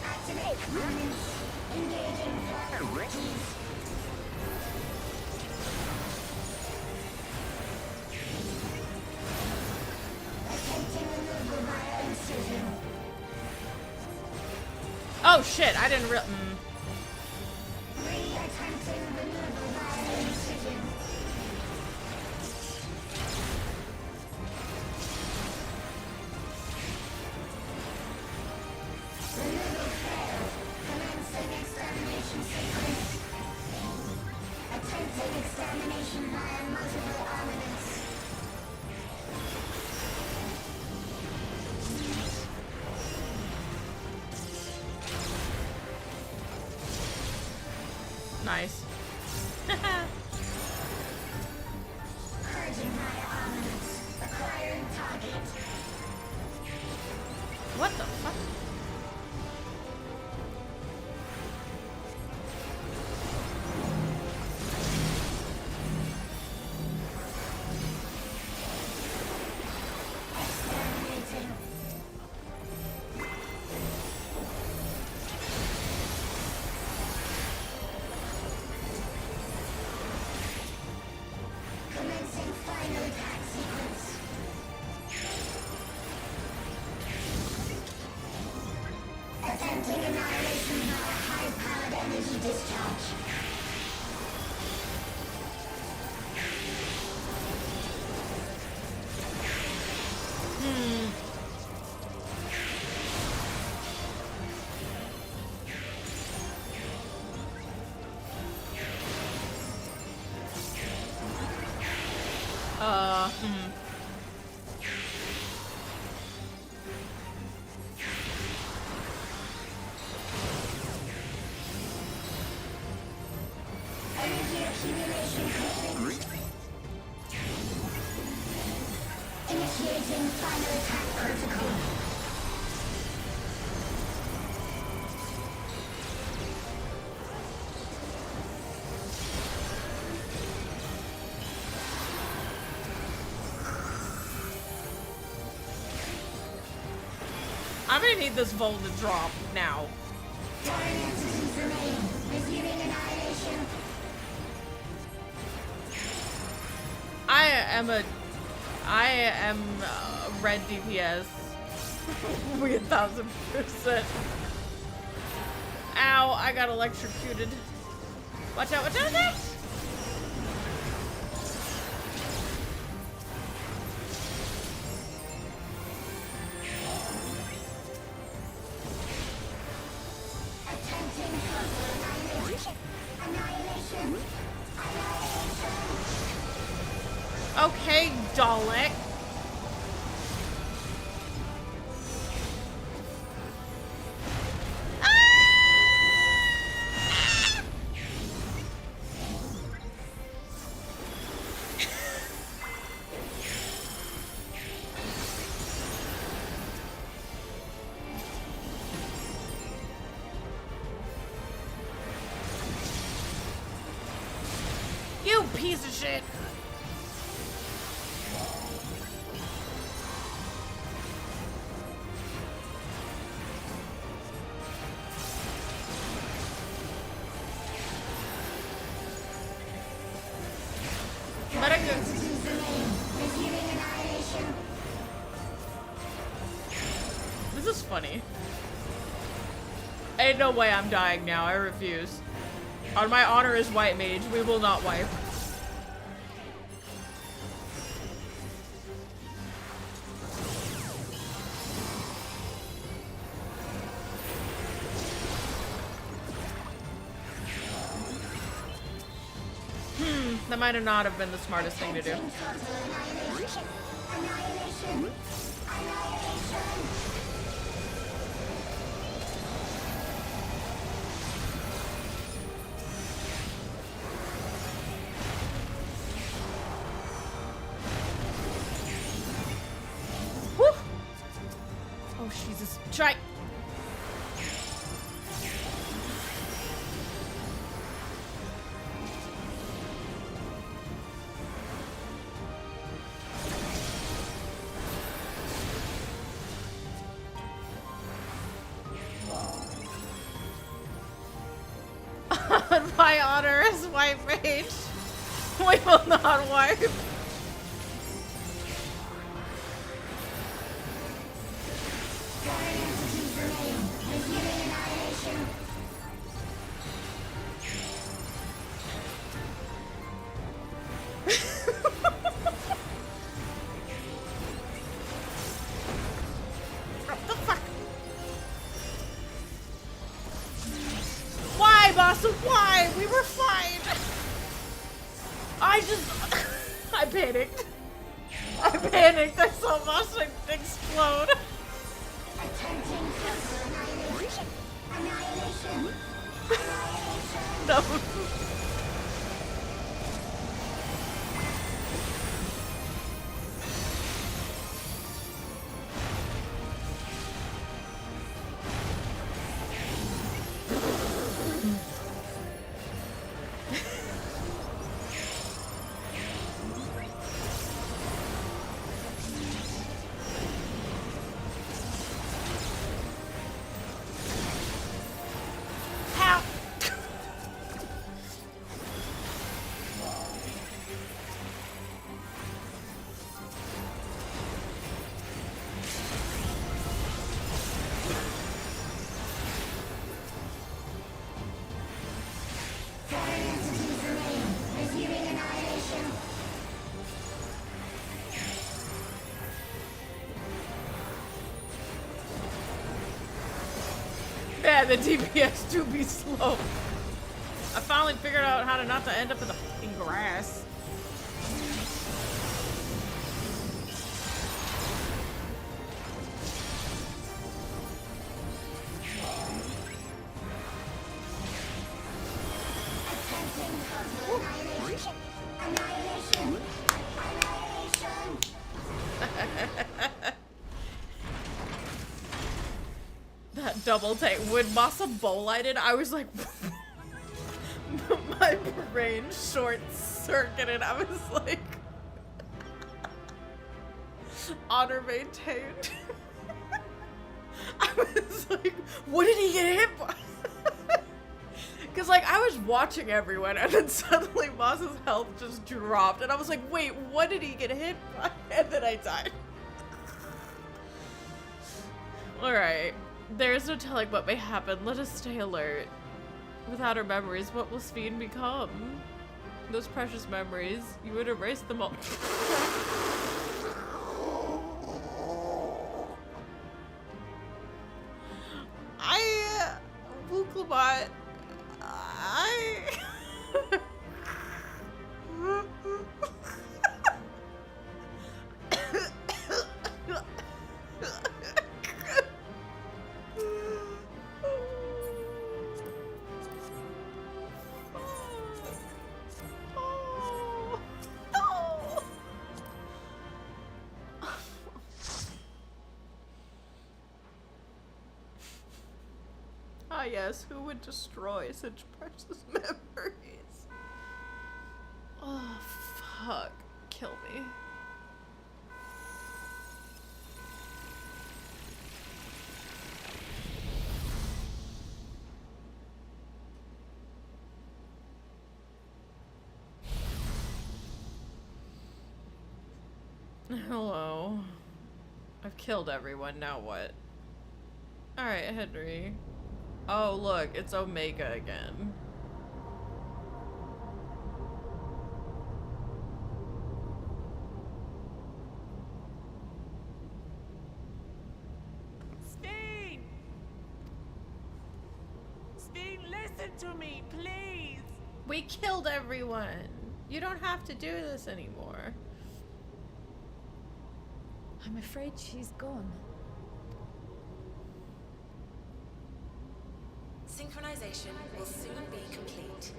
Activate movements. Engaging priorities. Attempting removal via incision. Oh shit, I didn't Re-attempting removal via incision. Removal failed. Commencing extermination sequence. Attempting extermination via multiple armaments. Nice. Purging via armaments. Acquiring target. What the fuck? Exterminating. Commencing final attack sequence. Attempting annihilation via high-powered energy discharge. Energy accumulation complete. Initiating final attack protocol. I'm gonna need this Vol to drop now. Foreign entities remain. Resuming annihilation. I am red DPS. We 1000%. Ow, I got electrocuted. Watch out, watch out, watch out! Attempting total annihilation. Annihilation. Okay, Dalek. You piece of shit. Entities remain. Resuming annihilation. This is funny. Ain't no way I'm dying now. I refuse. On my honor as white mage, we will not wipe. That might have not have been the smartest thing to do. Woo! Oh, Jesus. Try. My honor as white mage. We will not wipe. What the fuck? Why, boss? Why? We were fine. I panicked. I panicked. I saw Boss explode. No. Yeah, the DPS do be slow. I finally figured out how to not to end up in the fucking grass. That double take. When Masa bow-lighted, I was like, my brain short-circuited. I was like, honor maintained. I was like, what did he get hit by? Because, like, I was watching everyone, and then suddenly Moss's health just dropped, and I was like, wait, what did he get hit by? And then I died. Alright. There is no telling what may happen. Let us stay alert. Without our memories, what will Sphene become? Those precious memories, you would erase them all. Wuklabot, Ah yes, who would destroy such precious memories? Oh, fuck. Kill me. Hello. I've killed everyone, now what? Alright, Henry. Oh, look, it's Omega again. Sphene! Sphene, listen to me, please! We killed everyone! You don't have to do this anymore. I'm afraid she's gone. Synchronization will soon be complete.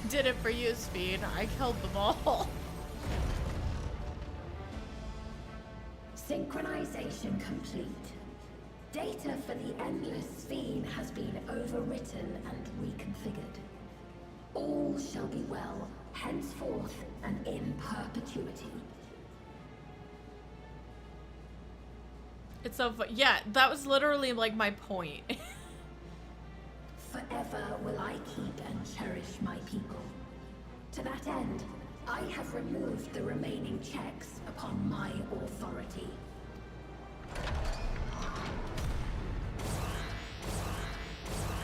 Did it for you, Speed. I killed them all. Synchronization complete. Data for the Endless Sphere has been overwritten and reconfigured. All shall be well, henceforth and in perpetuity. It's so yeah, that was literally like my point. Forever will I keep and cherish my people. To that end, I have removed the remaining checks upon my authority.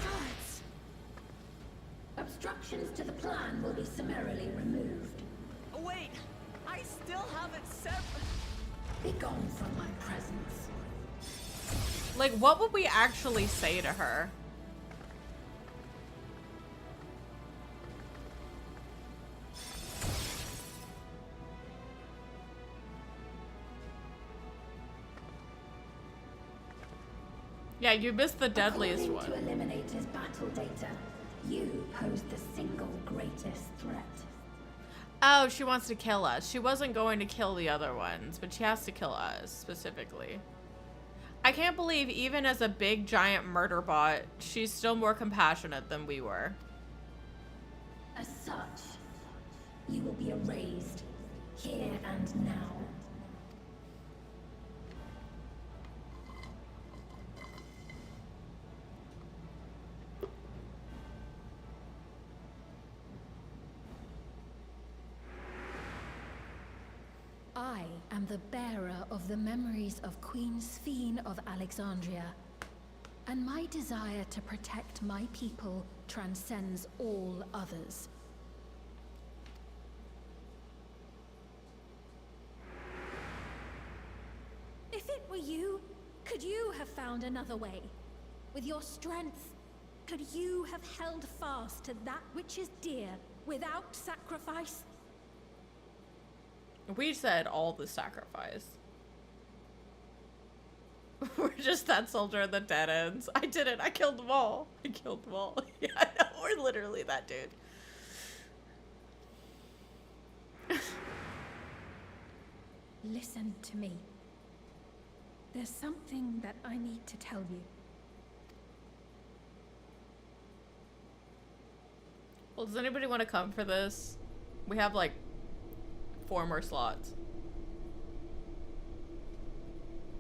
Guards! Obstructions to the plan will be summarily removed. Oh, wait! I still haven't said... Be gone from my presence. Like, what would we actually say to her? Yeah, you missed the deadliest one. To eliminate his battle data, you pose the single greatest threat. Oh, she wants to kill us. She wasn't going to kill the other ones, but she has to kill us specifically. I can't believe even as a big giant murder bot, she's still more compassionate than we were. As such, you will be erased here and now. I am the bearer of the memories of Queen Sphene of Alexandria, and my desire to protect my people transcends all others. If it were you, could you have found another way? With your strength, could you have held fast to that which is dear without sacrifice? We said all the sacrifice. We're just that soldier at the dead ends. I did it. I killed them all. I killed them all. Yeah, I know. We're literally that dude. Listen to me. There's something that I need to tell you. Well, does anybody want to come for this? We have like 4 more slots.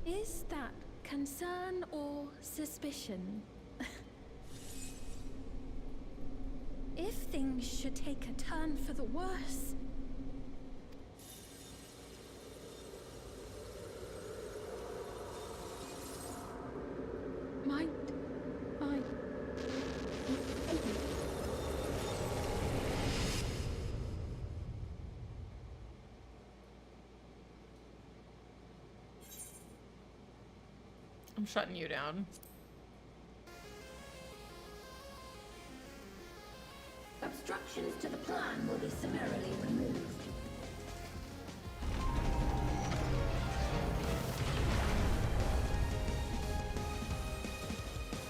Is that concern or suspicion? If things should take a turn for the worse... Might I... I'm shutting you down. Obstructions to the plan will be summarily removed.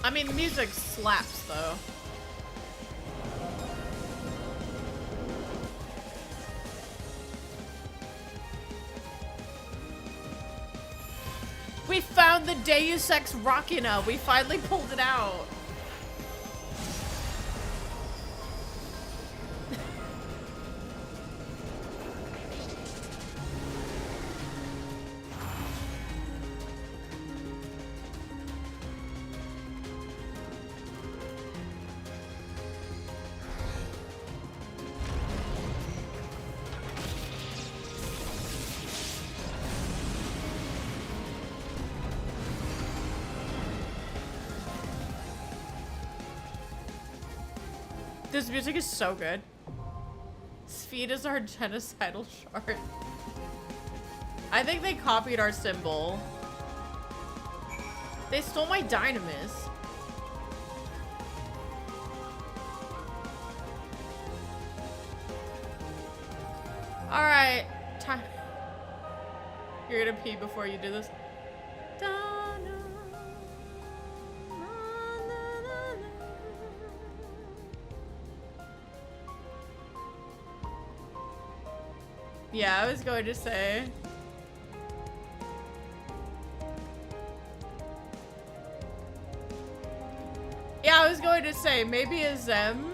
I mean, the music slaps, though. We found the Deus Ex Machina. We finally pulled it out. This music is so good. Speed is our genocidal shard. I think they copied our symbol. They stole my dynamis. Alright, time. You're gonna pee before you do this? Yeah, I was going to say. Yeah, I was going to say, maybe a Zem.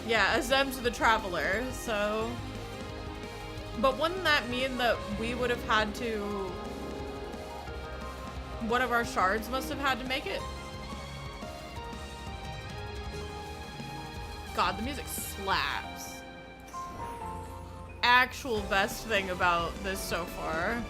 Yeah, a Zem's the Traveler, so... But wouldn't that mean that we would have had to... One of our shards must have had to make it? God, the music slaps. Actual best thing about this so far.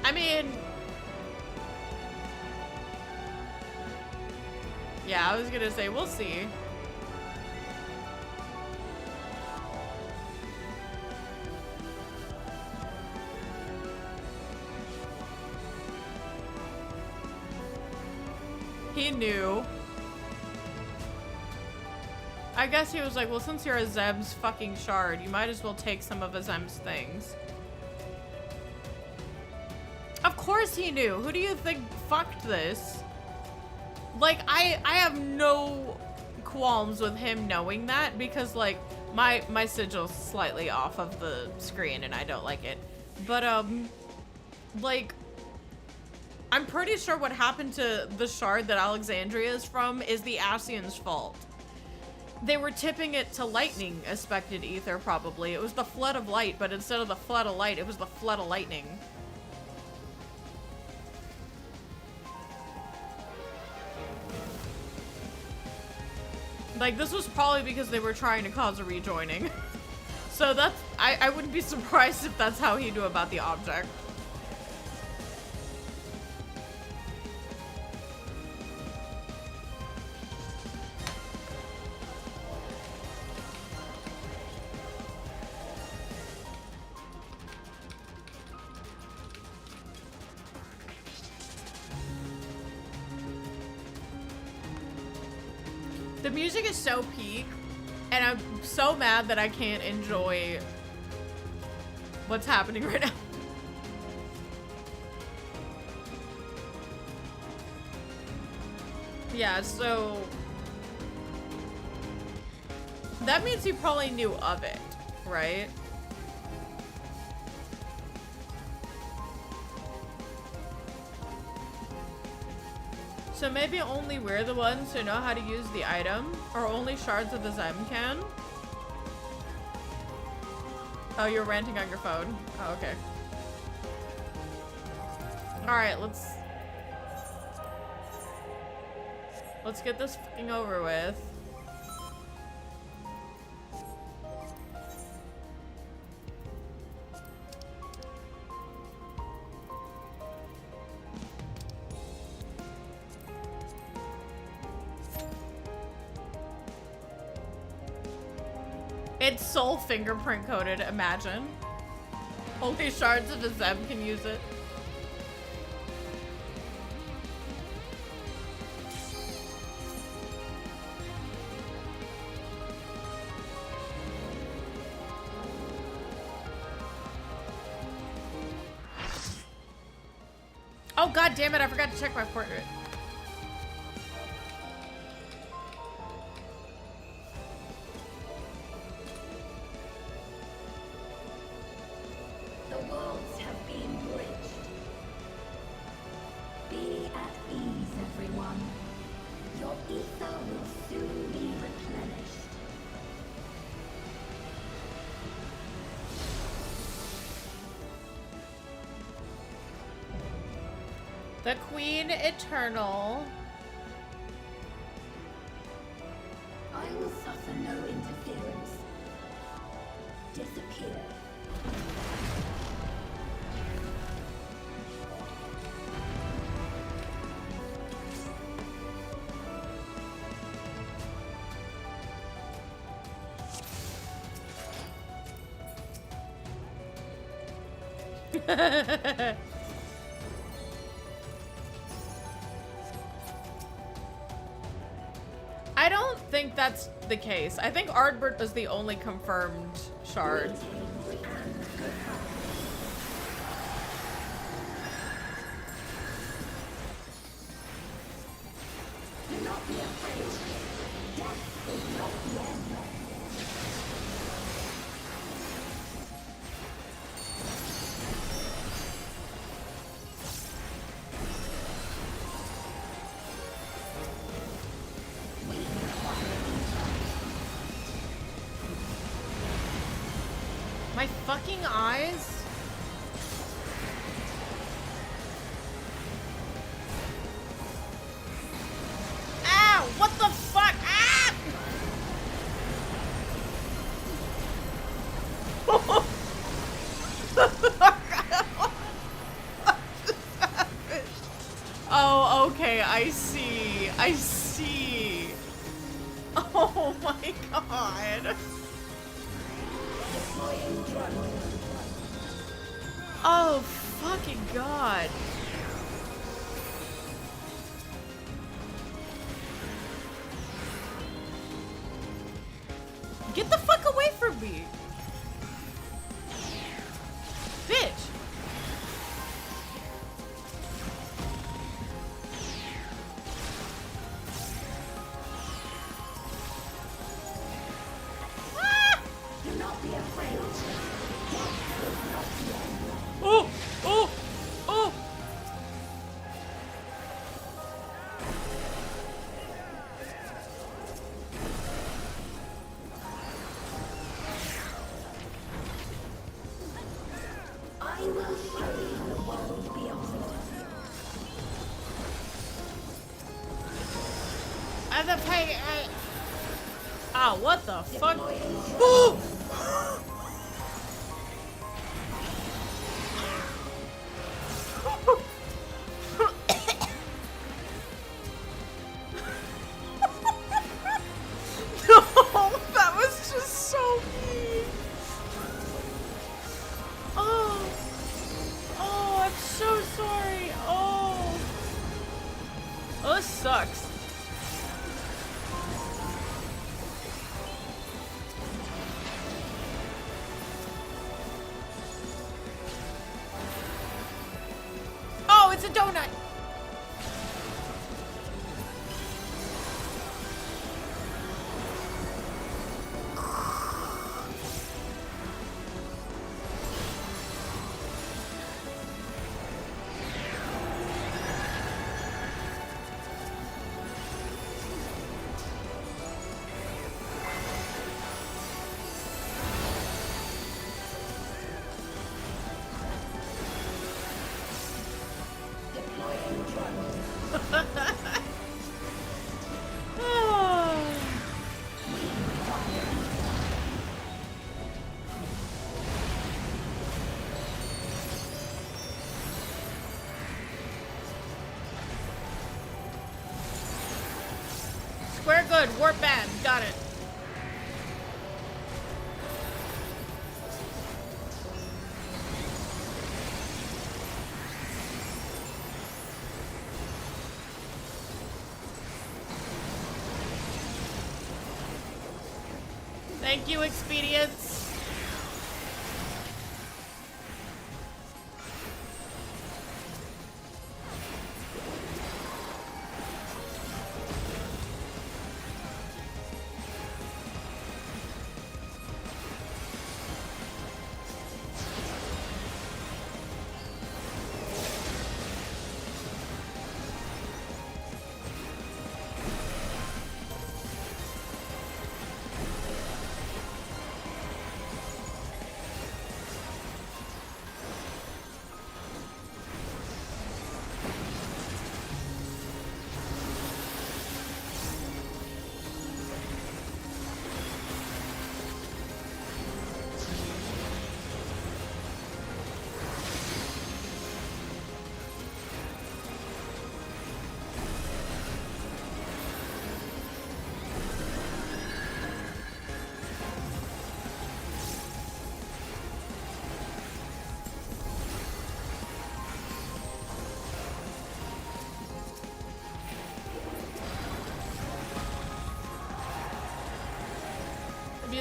I mean... Yeah, I was gonna say, we'll see. He knew. I guess he was like, well, since you're a Zem's fucking shard, you might as well take some of a Zem's things. Of course he knew. Who do you think fucked this? Like, I have no qualms with him knowing that because, like, my sigil's slightly off of the screen and I don't like it. But, like, I'm pretty sure what happened to the shard that Alexandria is from is the Asians' fault. They were tipping it to lightning, expected ether, probably. It was the flood of light, but instead of the flood of light, it was the flood of lightning. Like, this was probably because they were trying to cause a rejoining. So that's, I wouldn't be surprised if that's how he knew about the object. The music is so peak, and I'm so mad that I can't enjoy what's happening right now. Yeah, so that means he probably knew of it, right? So maybe only we're the ones who know how to use the item, or only shards of the Zem can? Oh, you're ranting on your phone. Oh, okay. Alright, let's get this fucking over with. It's soul fingerprint coded, imagine. Only shards of the Zem can use it. Oh, god damn it, I forgot to check my portrait. The worlds have been bridged. Be at ease, everyone. Your ether will soon be replenished. The Queen Eternal. I will suffer no interference. Disappear. I don't think that's the case. I think Ardbert was the only confirmed shard. Do not be afraid. Death is not the end. My fucking eyes? Ow! What the fuck? Ah! Oh, okay, I see. I see. Oh my god. Oh, fucking god. Get the fuck away from me. Bitch. Do not be afraid. Death is not the end. Oh! Oh! Oh! I will show you the world beyond. As a pay. Ah, what the fuck? Oh! No, that was just so mean. Oh. Oh, I'm so sorry. Oh. Oh, this sucks. Oh, it's a donut. Square good, warp band, got it. Thank you, Expedience.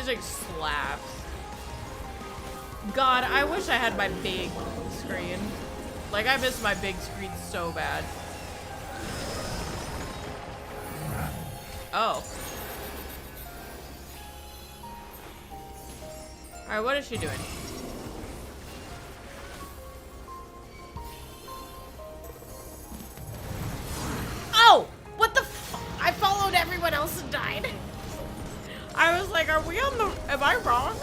music slaps. God, I wish I had my big screen. Like, I miss my big screen so bad. Oh. Alright, what is she doing? Oh! What the f- I followed everyone else and died. I was like, are we on the- am I wrong?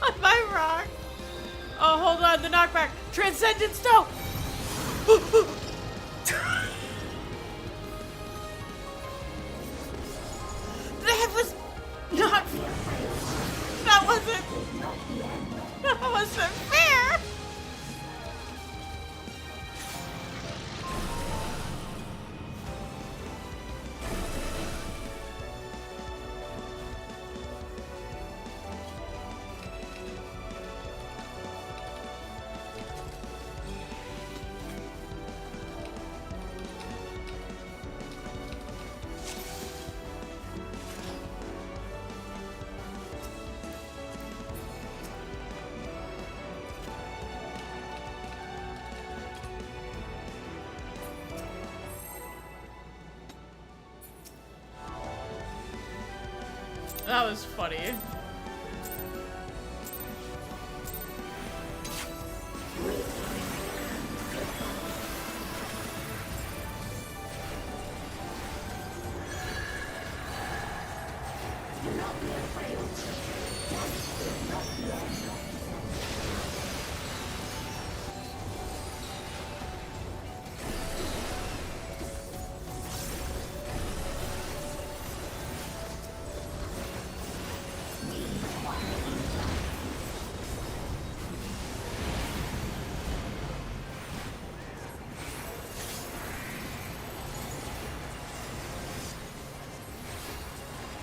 Am I wrong? Oh, hold on, the knockback. Transcendence, no! That was not- that wasn't fair! That was funny.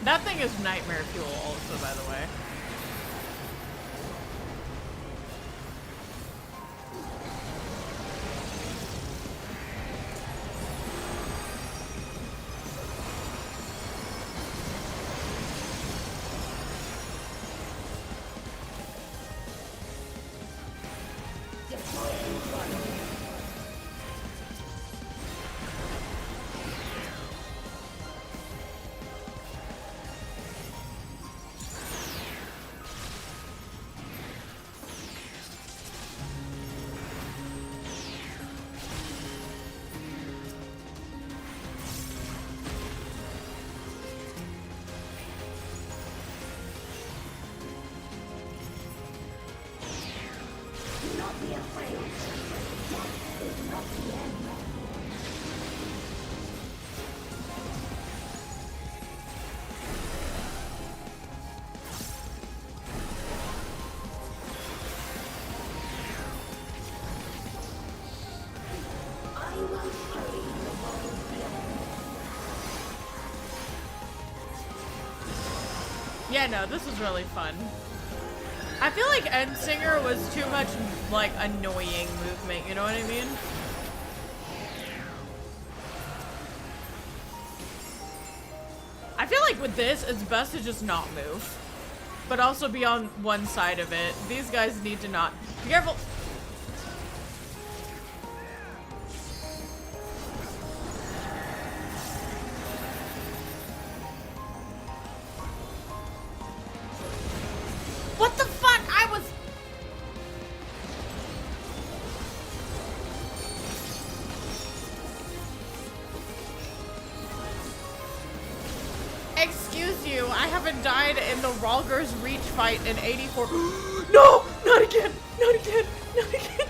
That thing is nightmare fuel also, by the way. Yeah, no, this is really fun. I feel like Endsinger was too much, like, annoying movement, you know what I mean? I feel like with this, it's best to just not move. But also be on one side of it. These guys need to not. Be careful! What the fuck? I was... Excuse you, I haven't died in the Ralger's Reach fight in 84. No! Not again! Not again! Not again!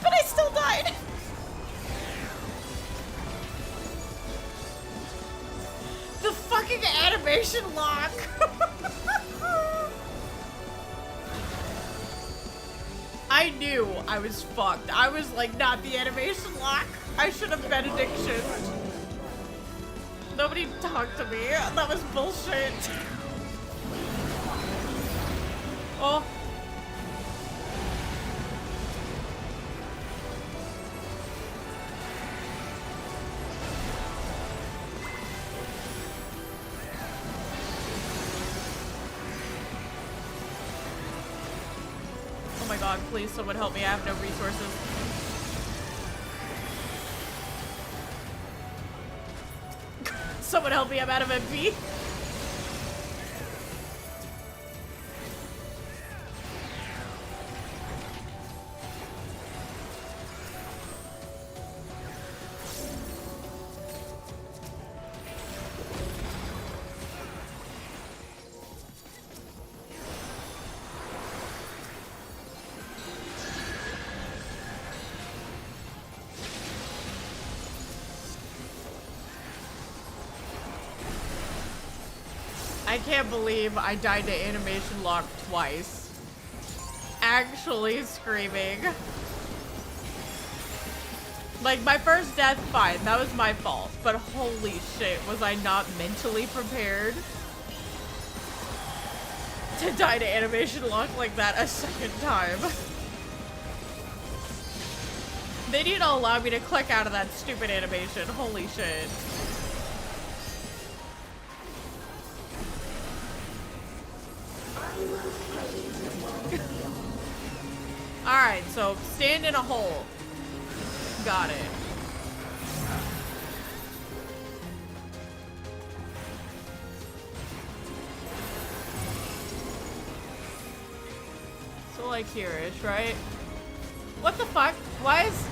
But I still died! The fucking animation lock! I knew I was fucked. I was like, not the animation lock. I should have benediction. Nobody talked to me. That was bullshit. Oh. god, please someone help me, I have no resources. Someone help me, I'm out of MP. I can't believe I died to animation lock twice. Actually screaming. Like, my first death, fine, that was my fault. But holy shit, was I not mentally prepared to die to animation lock like that a second time? They need to allow me to click out of that stupid animation. Holy shit. Alright, so stand in a hole. Got it. So like here-ish, right? What the fuck? Why is...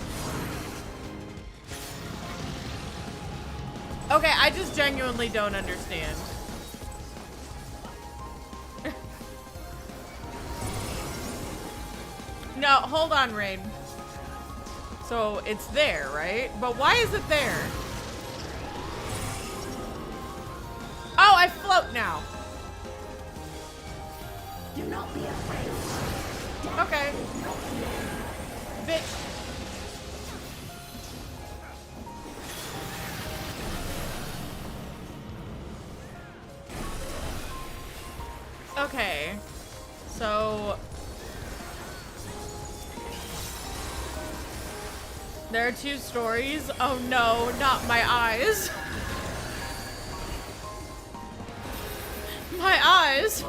Okay, I just genuinely don't understand. No, hold on, Rain. So, it's there, right? But why is it there? Oh, I float now. Do not be afraid. Okay. Bitch. Okay. So... there are two stories. Oh no, not my eyes. My eyes.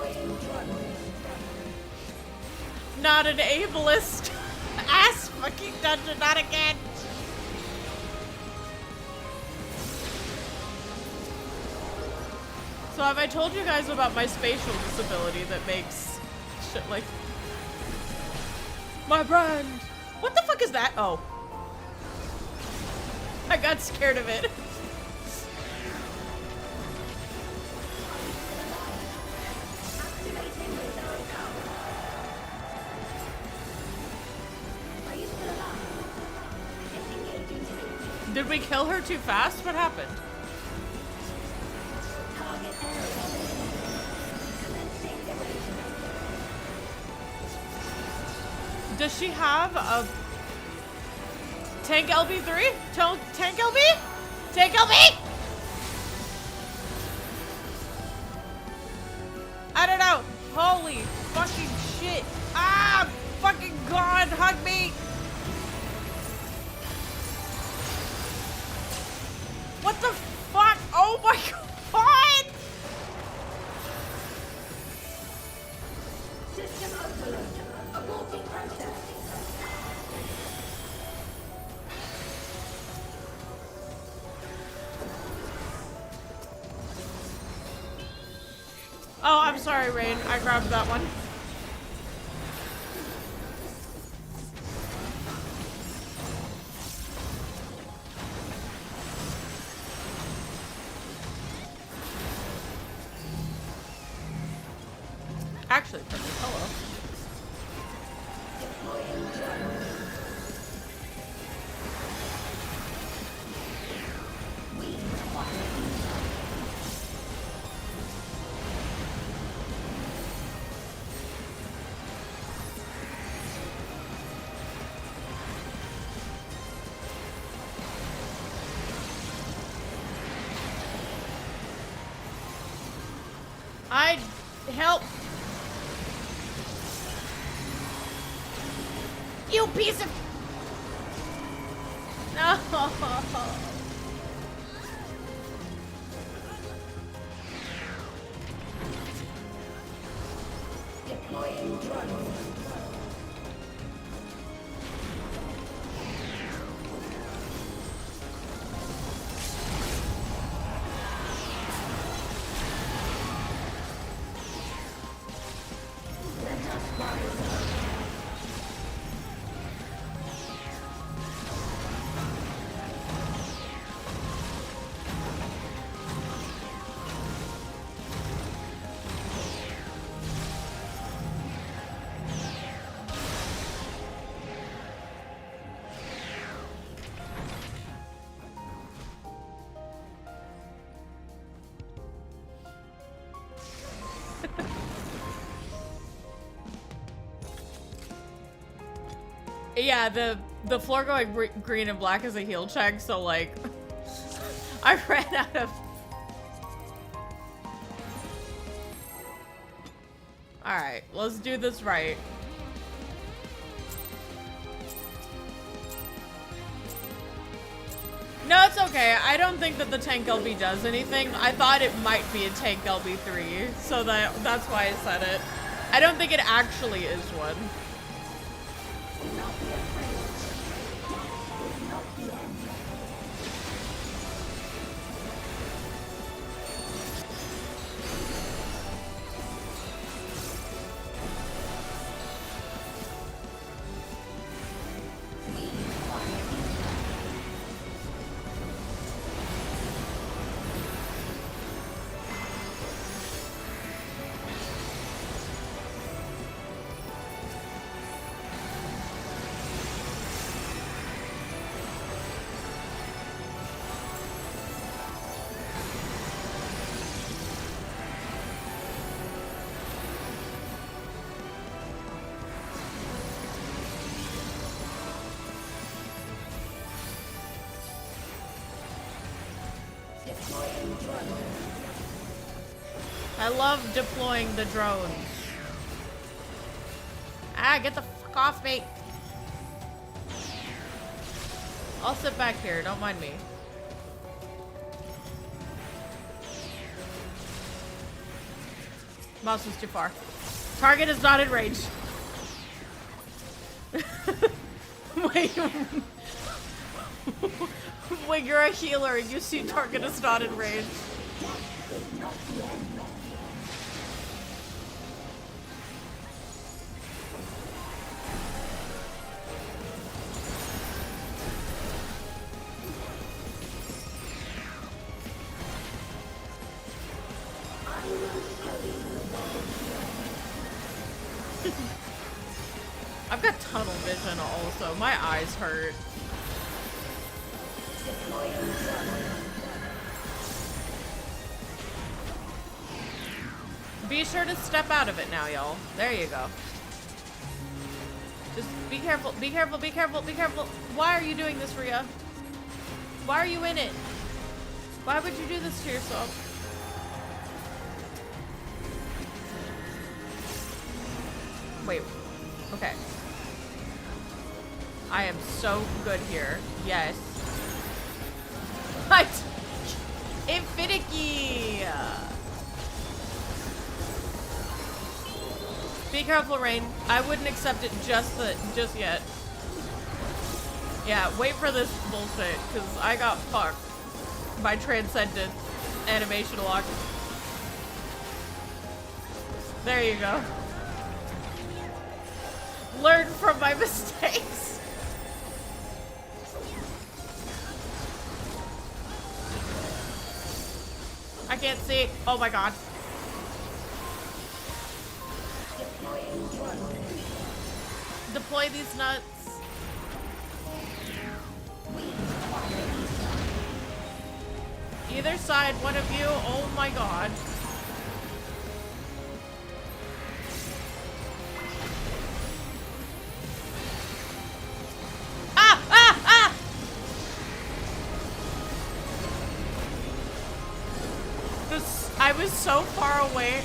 Not an ableist ass fucking dungeon, not again. So have I told you guys about my spatial disability that makes shit like my brand? What the fuck is that? Oh. I got scared of it. Did we kill her too fast? What happened? Does she have a tank LB3? Tank LB? Tank LB? I don't know. Holy fucking shit. Ah, fucking god, hug me. What the fuck? Oh my god. System overload. Aborting process. Oh, I'm sorry, Rain. I grabbed that one. Actually, perfect. Hello. Help! You piece of... No! Deploying drone. Yeah, the floor going green and black is a heal check, so like I ran out of. All right, let's do this right. No, it's okay. I don't think that the tank LB does anything. I thought it might be a tank LB3, so that's why I said it. I don't think it actually is one. I love deploying the drones. Ah, get the fuck off me. I'll sit back here, don't mind me. Mouse was too far. Target is not in range. Wait. When you're a healer and you see target is not in range. I've got tunnel vision also. My eyes hurt. Be sure to step out of it now, y'all. There you go. Just be careful, be careful, be careful, be careful. Why are you doing this, Rhea? Why are you in it? Why would you do this to yourself? Wait. Okay. I am so good here. Yes. What? Infinicky! Be careful, Rain. I wouldn't accept it just yet. Yeah, wait for this bullshit, because I got fucked by Transcendent animation lock. There you go. Learn from my mistakes. I can't see. Oh my god. Deploy these nuts. Either side, one of you. Oh my god. Ah! Ah! Ah! I was so far away.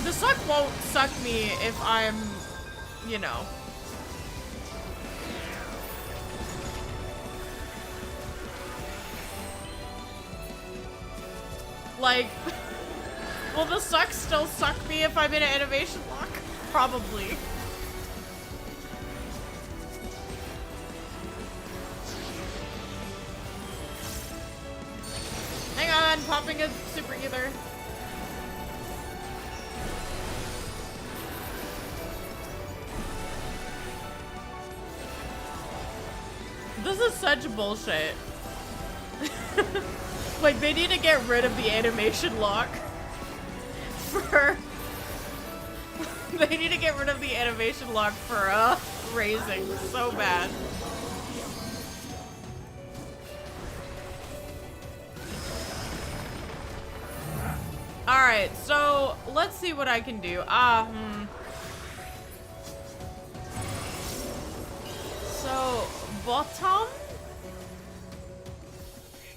The suck won't suck me if I'm, you know. Like, will the suck still suck me if I'm in an animation lock? Probably. Hang on, popping a super ether. This is such bullshit. Like, they need to get rid of the animation lock for... They need to get rid of the animation lock for, raising so bad. Alright. Alright, so let's see what I can do. So, bottom?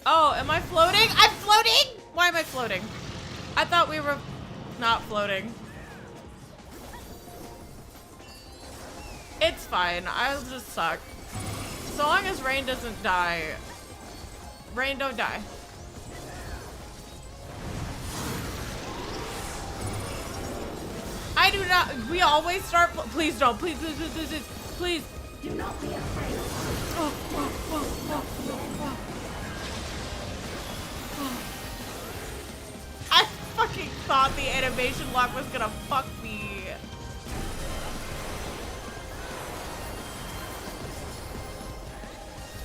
Oh, am I floating? I'm floating! Why am I floating? I thought we were not floating. It's fine. I'll just suck. So long as Rain doesn't die. Rain, don't die. I do not. We always start. Please don't. Please, please, please, please, please. Please. Do not be afraid. I fucking thought the animation lock was gonna fuck me.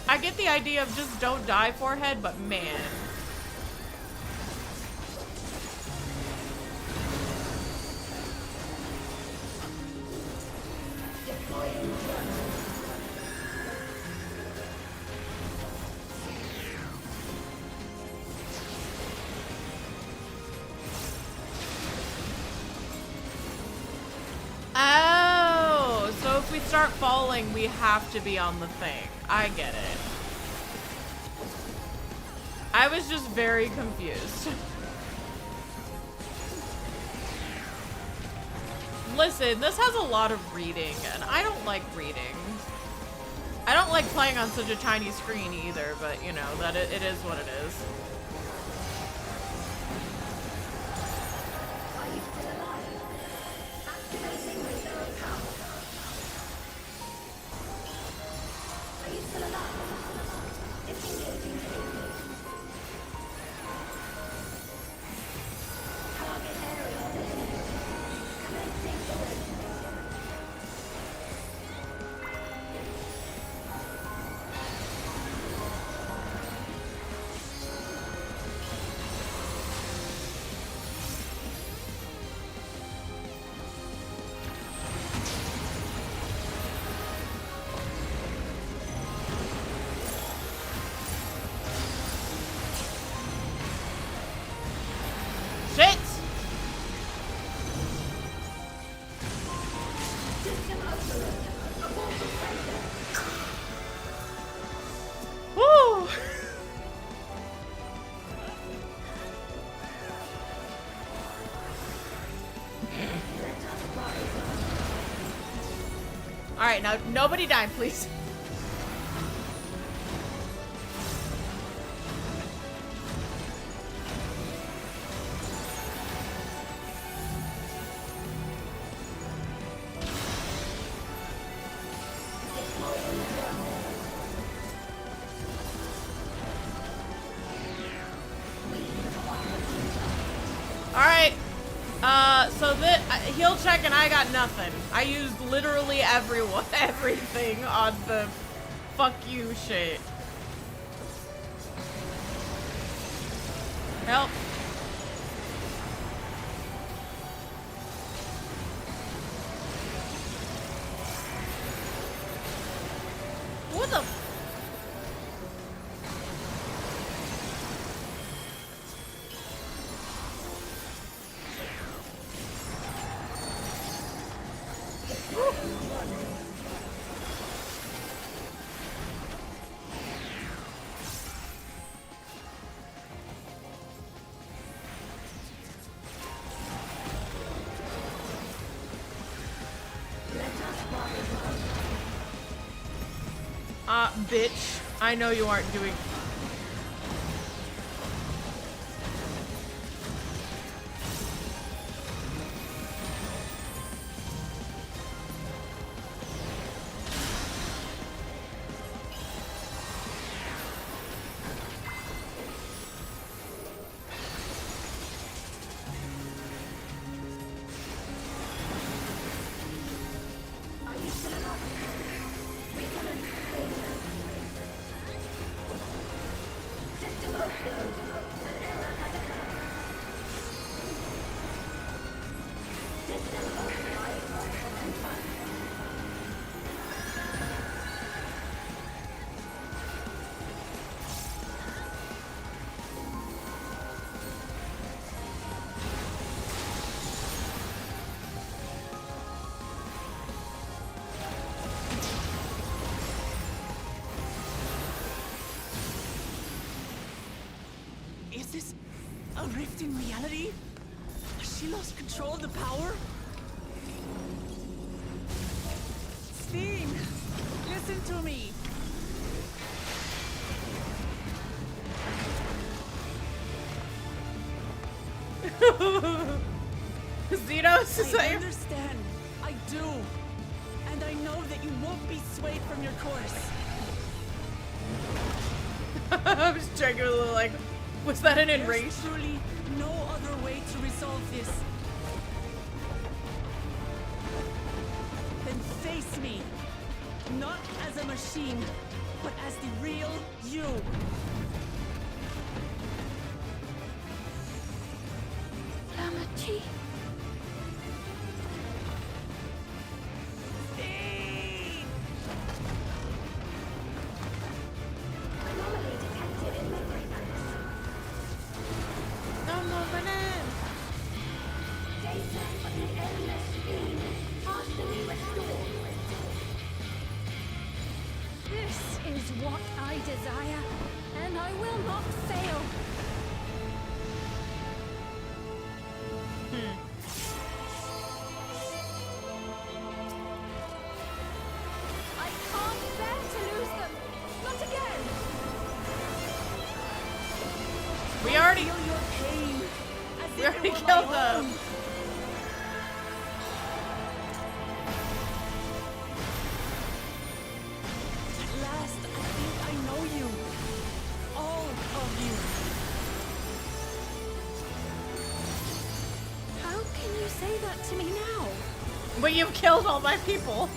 I get the idea of just don't die, forehead, but man. Oh, so if we start falling, we have to be on the thing. I get it. I was just very confused. Listen, this has a lot of reading, and I don't like reading. I don't like playing on such a tiny screen either, but you know, that it is what it is. Shit! Woo! Alright, now nobody die, please. Alright, so this heal check and I got nothing. I used literally everything on the fuck you shit. Help. What the? Bitch, I know you aren't doing. this a rift in reality? Has she lost control of the power? Steen, listen to me. Xenos is I understand. I do. And I know that you won't be swayed from your course. I'm just genuinely like, was that an enrage? There's truly no other way to resolve this. Then face me. Not as a machine, but as the real you. Lamachi. Anomaly detected in memory banks. No more bananas. Data for the endless fiend partially restored. This is what I desire, and I will not fail. I can't bear to lose them. Not again. We already Feel your pain. As We if already it were killed my them. own. At last, I think I know you. All of you. How can you say that to me now? But you've killed all my people.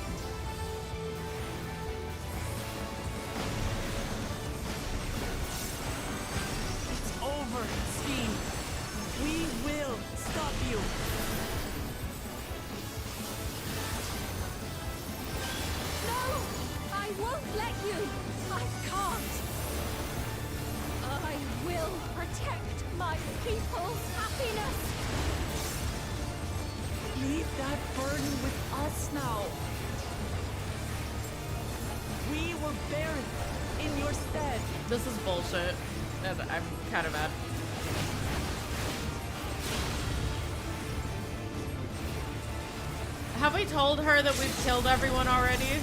It's over, Steve. We will stop you. No! I won't let you! I can't! I will protect my people's happiness! Leave that burden with us now. We will bear it in your stead. This is bullshit. And I'm kind of mad. Have we told her that we've killed everyone already?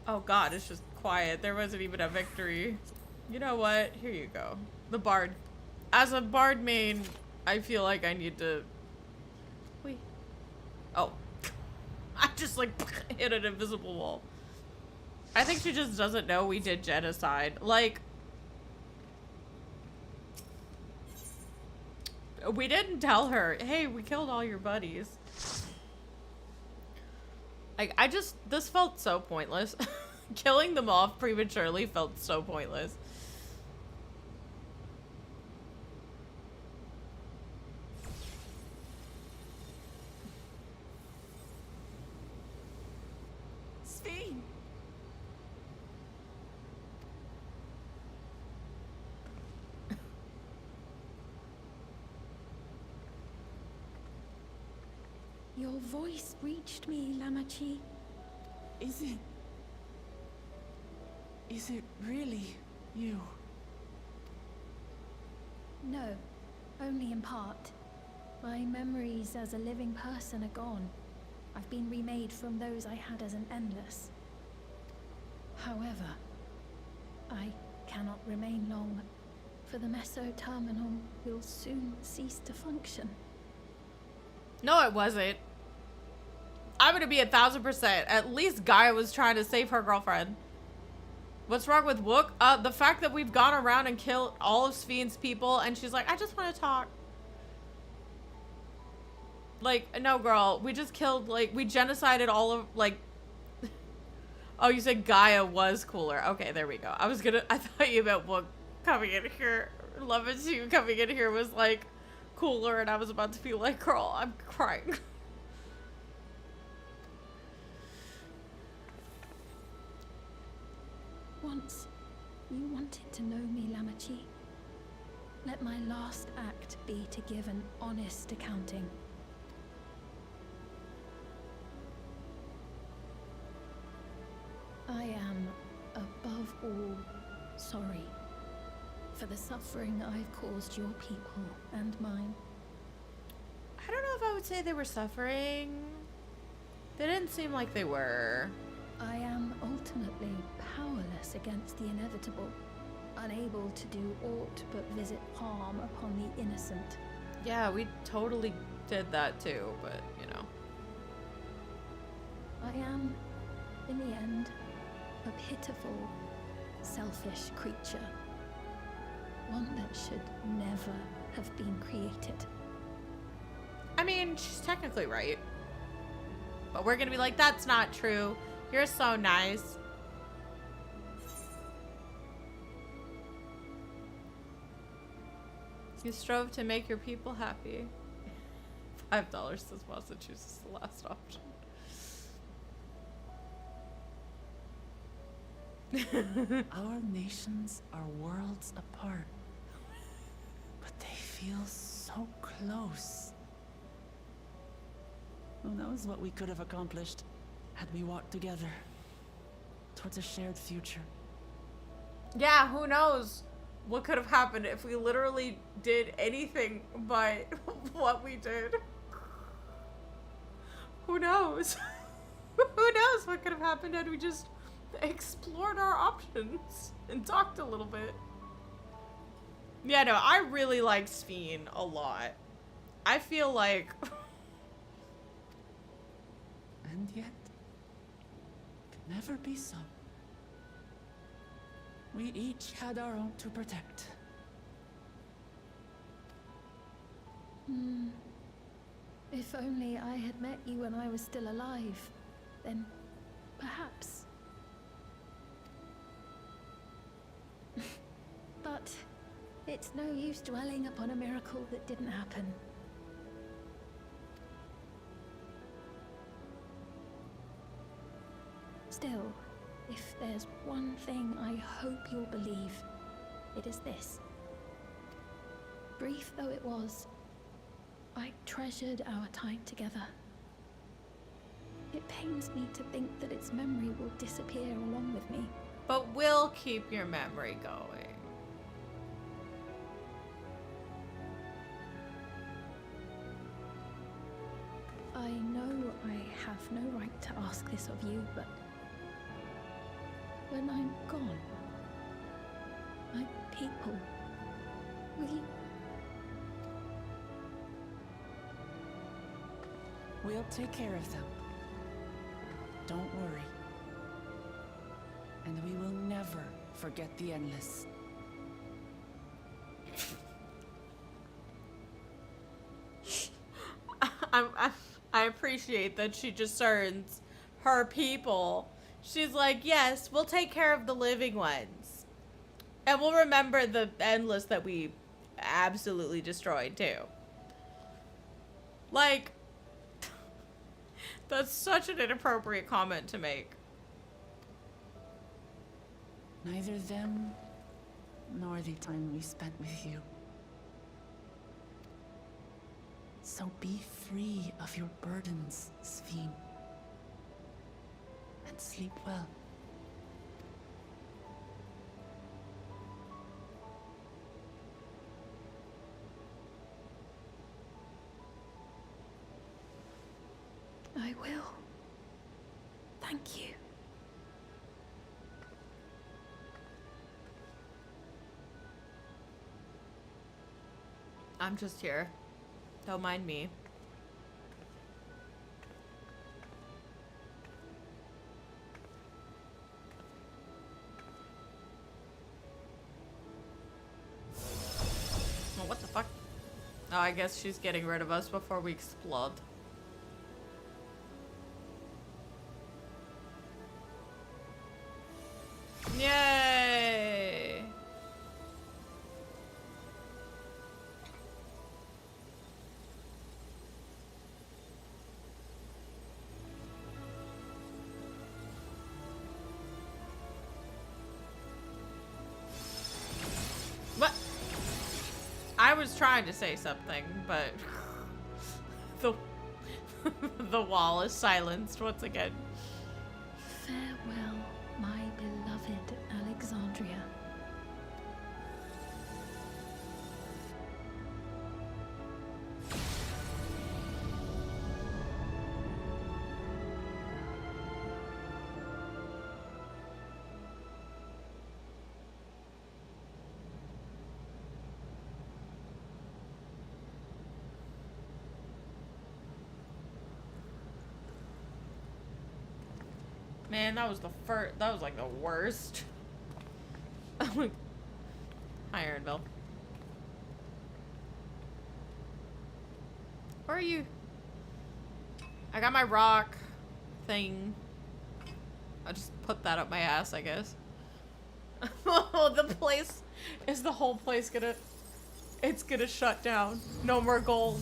Oh god, it's just quiet. There wasn't even a victory. You know what? Here you go. The bard. As a bard main, I feel like I need to... Wait. Oh. I just like hit an invisible wall. I think she just doesn't know we did genocide. Like... We didn't tell her, hey, we killed all your buddies. Like, this felt so pointless. Killing them off prematurely felt so pointless. Steen! Your voice reached me, Lamachi. Is it really you? No, only in part. My memories as a living person are gone. I've been remade from those I had as an endless. However, I cannot remain long, for the meso-terminal will soon cease to function. No, it wasn't. I'm gonna be 1000%. At least Gaia was trying to save her girlfriend. What's wrong with Wook? The fact that we've gone around and killed all of Spheen's people and she's like, I just want to talk. Like, no, girl. We just killed, like, we genocided all of, like... Oh, you said Gaia was cooler. Okay, there we go. I thought you meant what coming in here, Love It You coming in here was, like, cooler, and I was about to be like, girl, I'm crying. Once, you wanted to know me, Lamachi. Let my last act be to give an honest accounting. I am, above all, sorry for the suffering I've caused your people and mine. I don't know if I would say they were suffering. They didn't seem like they were. I am ultimately powerless against the inevitable, unable to do aught but visit harm upon the innocent. Yeah, we totally did that too, but, you know. I am, in the end, a pitiful, selfish creature. One that should never have been created. I mean, she's technically right. But we're gonna be like, that's not true. You're so nice. You strove to make your people happy. $5 says Massachusetts is the last option. Our nations are worlds apart, but they feel so close. Who knows what we could have accomplished had we walked together towards a shared future. Yeah, who knows what could have happened if we literally did anything but what we did. Who knows? Who knows what could have happened had we just explored our options and talked a little bit. Yeah, no, I really like Sphene a lot. I feel like... And yet, it could never be so. We each had our own to protect. If only I had met you when I was still alive, then perhaps. But it's no use dwelling upon a miracle that didn't happen. Still, if there's one thing I hope you'll believe, it is this. Brief though it was, I treasured our time together. It pains me to think that its memory will disappear along with me. But we'll keep your memory going. I know I have no right to ask this of you, but when I'm gone, my people, will you? We'll take care of them. Don't worry. And we will never forget the Endless. I appreciate that she discerns her people. She's like, yes, we'll take care of the living ones. And we'll remember the Endless that we absolutely destroyed too. Like, that's such an inappropriate comment to make. Neither them, nor the time we spent with you. So be free of your burdens, Sphene. And sleep well. I will. Thank you. I'm just here. Don't mind me. Oh, what the fuck? Oh, I guess she's getting rid of us before we explode. Yay! What? I was trying to say something, but the wall is silenced once again. Farewell, my beloved Alexandria. Man, that was the first. That was like the worst. Hi, Ironville. Where are you? I got my rock thing. I'll just put that up my ass, I guess. Oh, the place. Is the whole place gonna. It's gonna shut down. No more gold.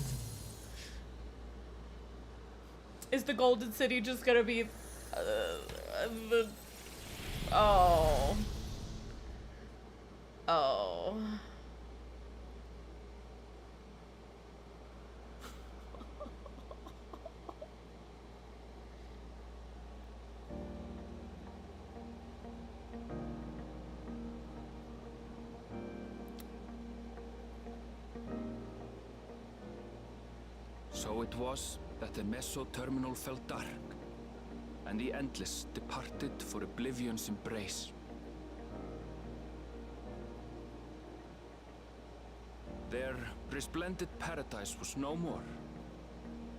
Is the Golden City just gonna be. Oh. Oh. So it was that the Meso-terminal fell dark, and the Endless departed for Oblivion's embrace. Their resplendent paradise was no more,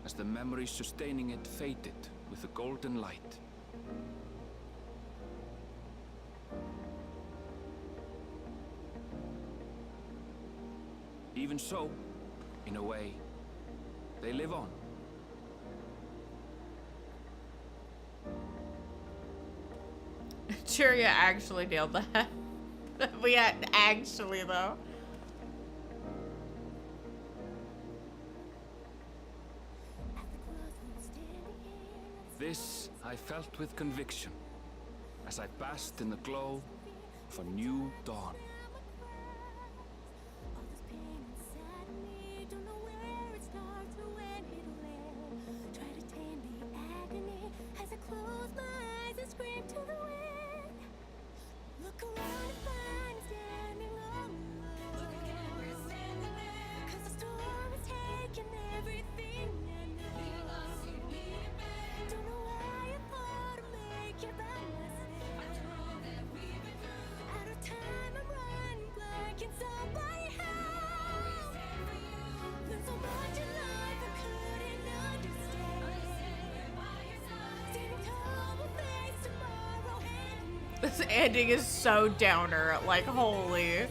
as the memory sustaining it faded with the golden light. Even so, in a way, they live on. Cheeria actually nailed that. We had actually though. This I felt with conviction, as I basked in the glow of a new dawn. This ending is so downer, like holy.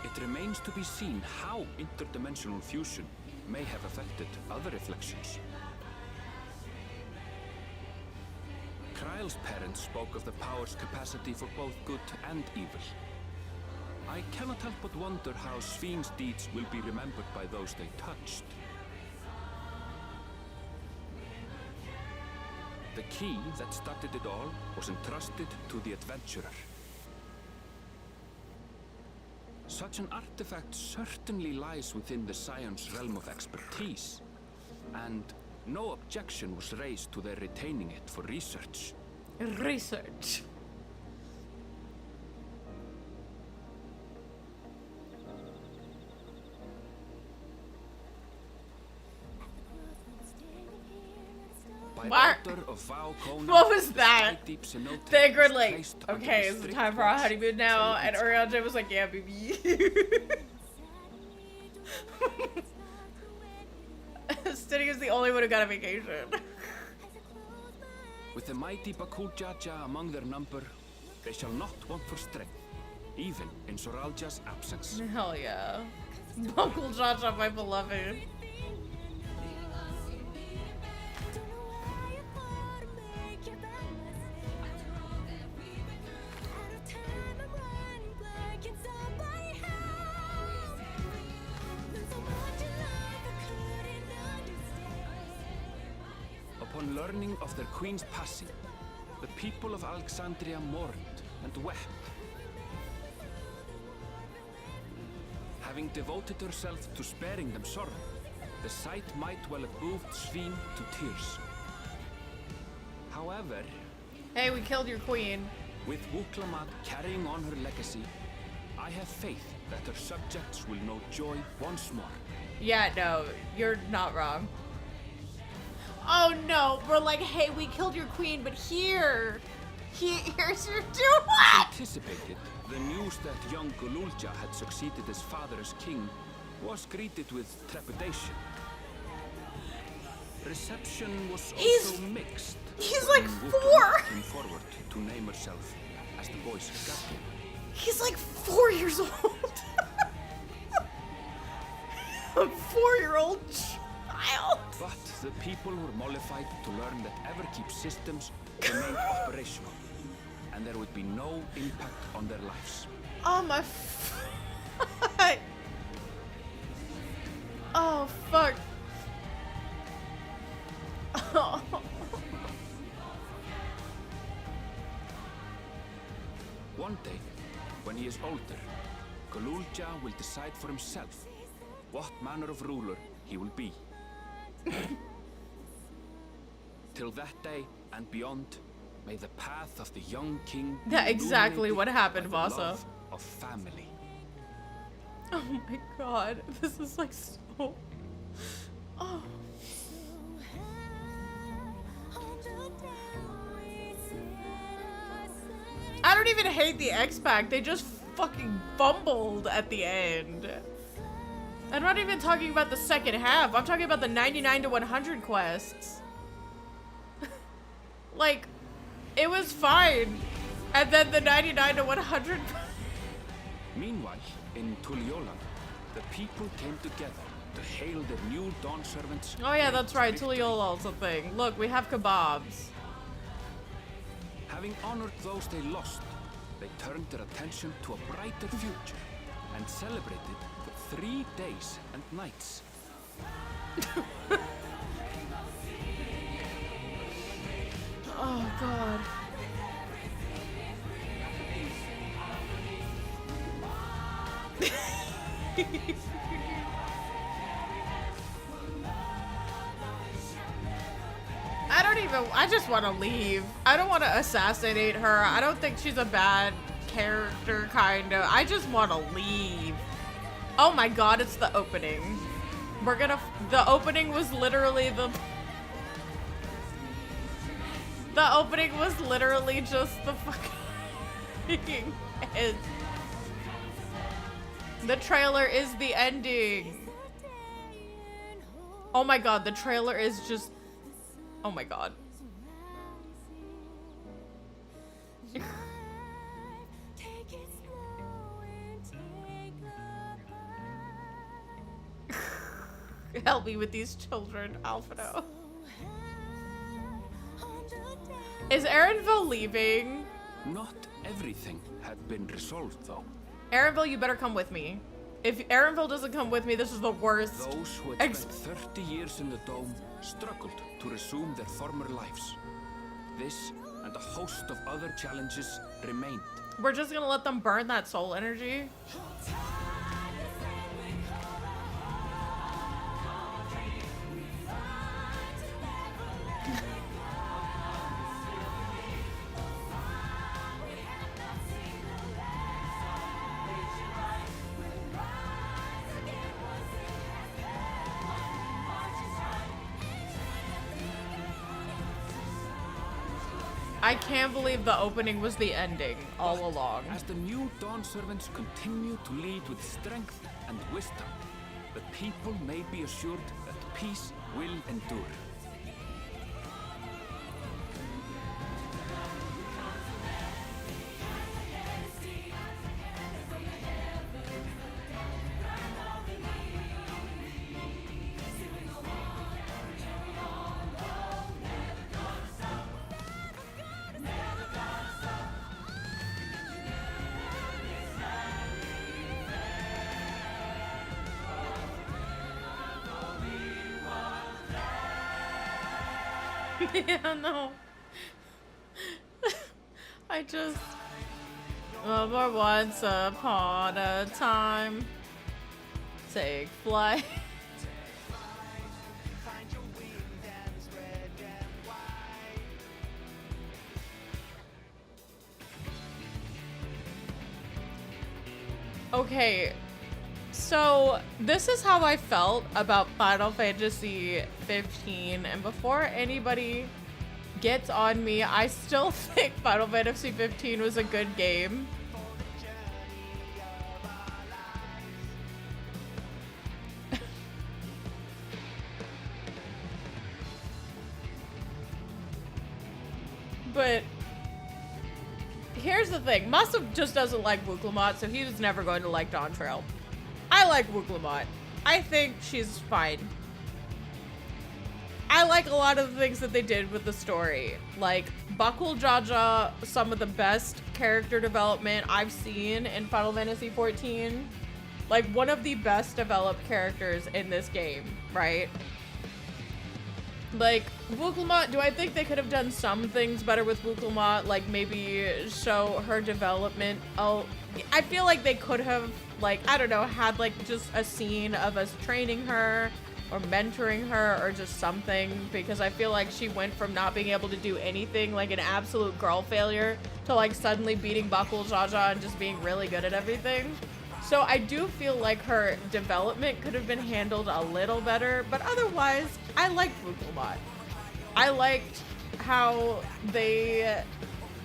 It remains to be seen how interdimensional fusion may have affected other reflections. Kryle's parents spoke of the power's capacity for both good and evil. I cannot help but wonder how Sphyn's deeds will be remembered by those they touched. The key that started it all was entrusted to the adventurer. Such an artifact certainly lies within the Scion's realm of expertise, and no objection was raised to their retaining it for research. Research. What was that? Thagrid like, okay, it's time for our honeymoon now, and Orianna was like, yeah, baby. Stiddy is the only one who got a vacation. With the mighty Bakul Jaja among their number, They shall not want for strength, even in Soralja's absence. Hell yeah. Uncle Jaja, my beloved. Upon learning of their queen's passing, the people of Alexandria mourned and wept. Having devoted herself to sparing them sorrow, the sight might well have moved Sveen to tears. However, hey, we killed your queen. With Wuklamat carrying on her legacy, I have faith that her subjects will know joy once more. Yeah, no, you're not wrong. Oh no, we're like, hey, we killed your queen, but here's your do what? Anticipated, the news that young Gululja had succeeded his father as king was greeted with trepidation. Reception was also mixed. He's like when 4. Wuklamat came forward to name herself as the boy's guardian. He's like 4 years old. A 4-year-old child. But the people were mollified to learn that Everkeep systems remained operational, and there would be no impact on their lives. Oh my oh fuck. Oh. One day, when he is older, Gululja will decide for himself what manner of ruler he will be. Till that day and beyond, may the path of the young king be That's exactly what happened, by the Vasa. love of family. Oh my god, this is like so... Oh. I don't even hate the X-Pack, they just fucking fumbled at the end. I'm not even talking about the second half, I'm talking about the 99 to 100 quests. Like, it was fine. And then the 99 to 100... Meanwhile, in Tuliyollal, the people came together to hail their new dawn servants. Oh yeah, that's right, Tuliyollal's a thing. Look, we have kebabs. Having honored those they lost, they turned their attention to a brighter future and celebrated for 3 days and nights. Oh god. I just want to leave. I don't want to assassinate her. I don't think she's a bad character, kinda. I just want to leave. Oh my god, it's the opening. The opening was literally the opening was literally just the fucking end. The trailer is the ending. Oh my god, the trailer is just... Oh my god. Help me with these children, Alphino. Is Erenville leaving? Not everything had been resolved, though. Erenville, you better come with me. If Erenville doesn't come with me, this is the worst. Those who had spent 30 years in the dome struggled to resume their former lives. This and a host of other challenges remained. We're just gonna let them burn that soul energy? I can't believe the opening was the ending all along. As the new Dawn servants continue to lead with strength and wisdom, the people may be assured that peace will endure. Yeah, no. I just... Over once upon a time. Take flight. Okay, so this is how I felt about Final Fantasy 15, and before anybody gets on me, I still think Final Fantasy 15 was a good game. But here's the thing, Masa just doesn't like Wooklamot, so he was never going to like Dawntrail. I like Wooklamot. I think she's fine. I like a lot of the things that they did with the story. Like, Bakul Jaja, some of the best character development I've seen in Final Fantasy 14. Like, one of the best developed characters in this game, right? Like, Wooklamot, do I think they could have done some things better with Wooklamot? Like, maybe show her development. Oh, I feel like they could have, like, I don't know, had, like, just a scene of us training her or mentoring her or just something. Because I feel like she went from not being able to do anything, like an absolute girl failure, to, like, suddenly beating Bakul Jaja and just being really good at everything. So I do feel like her development could have been handled a little better, but otherwise, I liked Wooklamot. I liked how they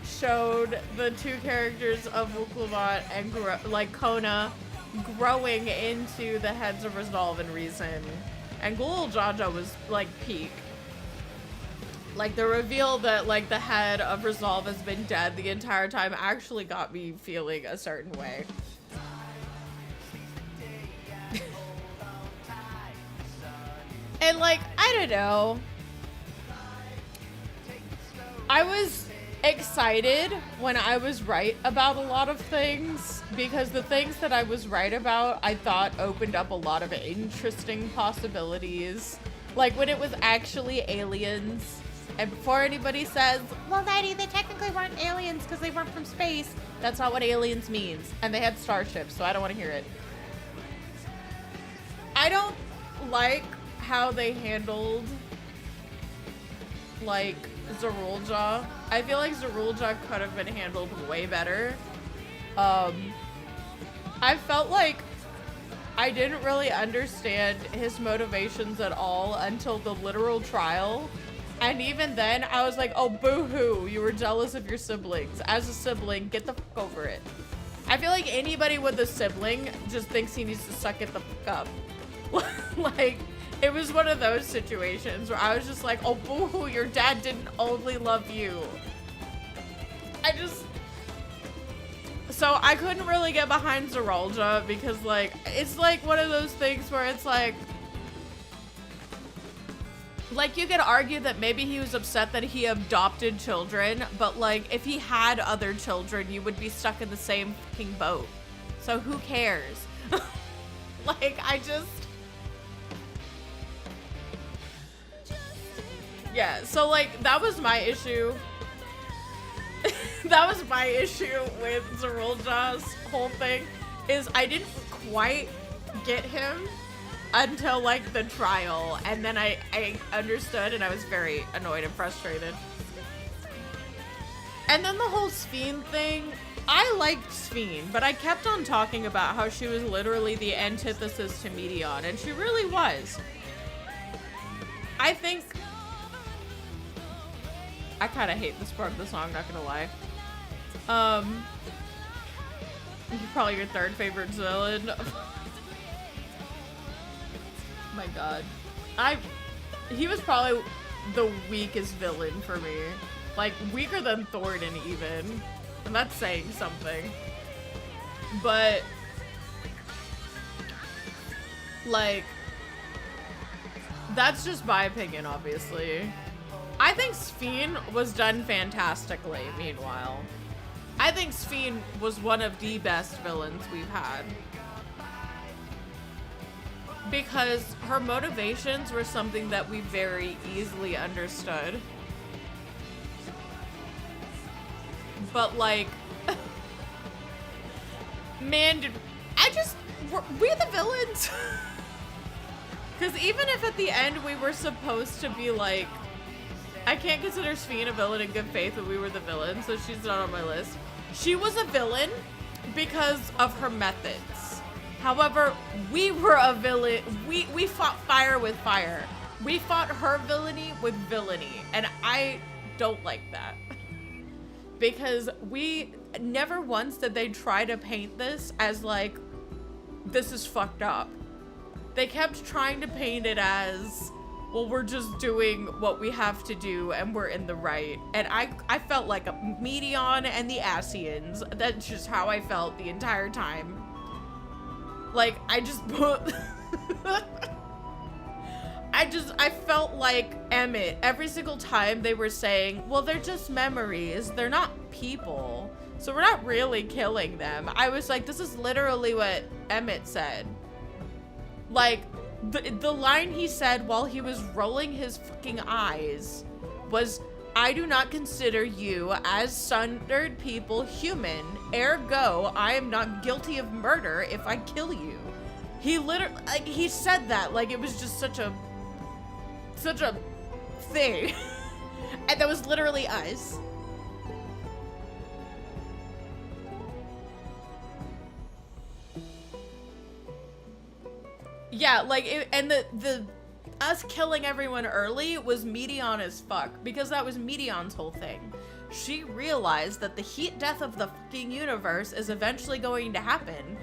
showed the two characters of Wooklamot and like Kona growing into the heads of Resolve and Reason. And Goooo Jaja was like peak. Like the reveal that like the head of Resolve has been dead the entire time actually got me feeling a certain way. And like, I don't know. I was excited when I was right about a lot of things, because the things that I was right about, I thought opened up a lot of interesting possibilities. Like when it was actually aliens, and before anybody says, well, Lady, they technically weren't aliens because they weren't from space. That's not what aliens means. And they had starships, so I don't want to hear it. I don't like how they handled like Zerulja. I feel like Zerulja could have been handled way better. I felt like I didn't really understand his motivations at all until the literal trial. And even then, I was like, oh, boo-hoo, you were jealous of your siblings. As a sibling, get the fuck over it. I feel like anybody with a sibling just thinks he needs to suck it the fuck up. Like, it was one of those situations where I was just like, oh, boo-hoo, your dad didn't only love you. So I couldn't really get behind Zerulja because, like, it's like one of those things where it's like you could argue that maybe he was upset that he adopted children, but, like, if he had other children, you would be stuck in the same fucking boat. So who cares? Like, yeah, so, like, that was my issue. That was my issue with Zerulja's whole thing, is I didn't quite get him until, like, the trial, and then I understood, and I was very annoyed and frustrated. And then the whole Sphene thing, I liked Sphene, but I kept on talking about how she was literally the antithesis to Medion, and she really was. I think I kind of hate this part of the song, not gonna lie. Probably your third favorite villain. My god. He was probably the weakest villain for me. Like, weaker than Thornton even. And that's saying something. But, like, that's just my opinion, obviously. I think Sphene was done fantastically, meanwhile. I think Sphene was one of the best villains we've had. Because her motivations were something that we very easily understood. but like, man, we're the villains. Because even if at the end we were supposed to be like, I can't consider Sphene a villain in good faith, but we were the villain, so she's not on my list. She was a villain because of her methods. However, we were a villain. We fought fire with fire. We fought her villainy with villainy, and I don't like that. Because we never once did they try to paint this as like, this is fucked up. They kept trying to paint it as, well, we're just doing what we have to do and we're in the right. And I felt like a Medion and the Asians. That's just how I felt the entire time. Like, I felt like Emmett every single time they were saying, well, they're just memories. They're not people. So we're not really killing them. I was like, this is literally what Emmett said. Like, the line he said while he was rolling his fucking eyes was, I do not consider you as sundered people human, ergo, I am not guilty of murder if I kill you. He literally, like, he said that, like, it was just such a thing. And that was literally us. Yeah, like, and the us killing everyone early was Medion as fuck, because that was Medion's whole thing. She realized that the heat death of the fucking universe is eventually going to happen,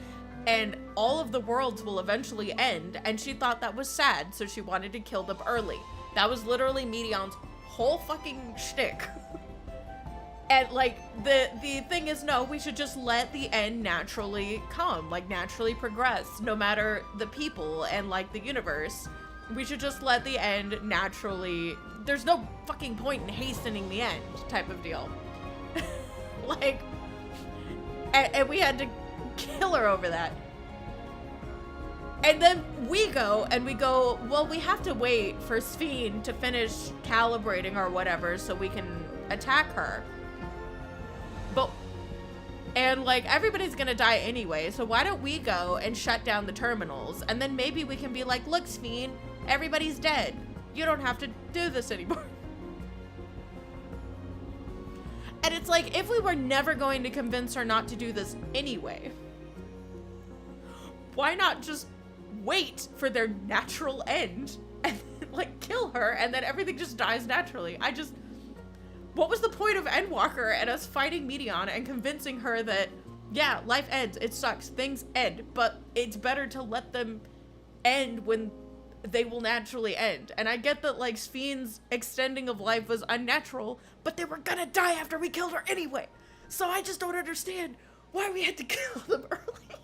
and all of the worlds will eventually end, and she thought that was sad, so she wanted to kill them early. That was literally Medion's whole fucking shtick. And, like, the thing is, no, we should just let the end naturally come, like, naturally progress, no matter the people and, like, the universe. We should just let the end naturally, there's no fucking point in hastening the end, type of deal. Like, and we had to kill her over that. And then we go, well, we have to wait for Sphene to finish calibrating or whatever so we can attack her. And, like, everybody's gonna die anyway, so why don't we go and shut down the terminals, and then maybe we can be like, look, Sphene, everybody's dead. You don't have to do this anymore. And it's like, if we were never going to convince her not to do this anyway, why not just wait for their natural end and, like, kill her, and then everything just dies naturally? What was the point of Endwalker and us fighting Medion and convincing her that, yeah, life ends, it sucks, things end, but it's better to let them end when they will naturally end. And I get that, like, Sphene's extending of life was unnatural, but they were gonna die after we killed her anyway. So I just don't understand why we had to kill them early.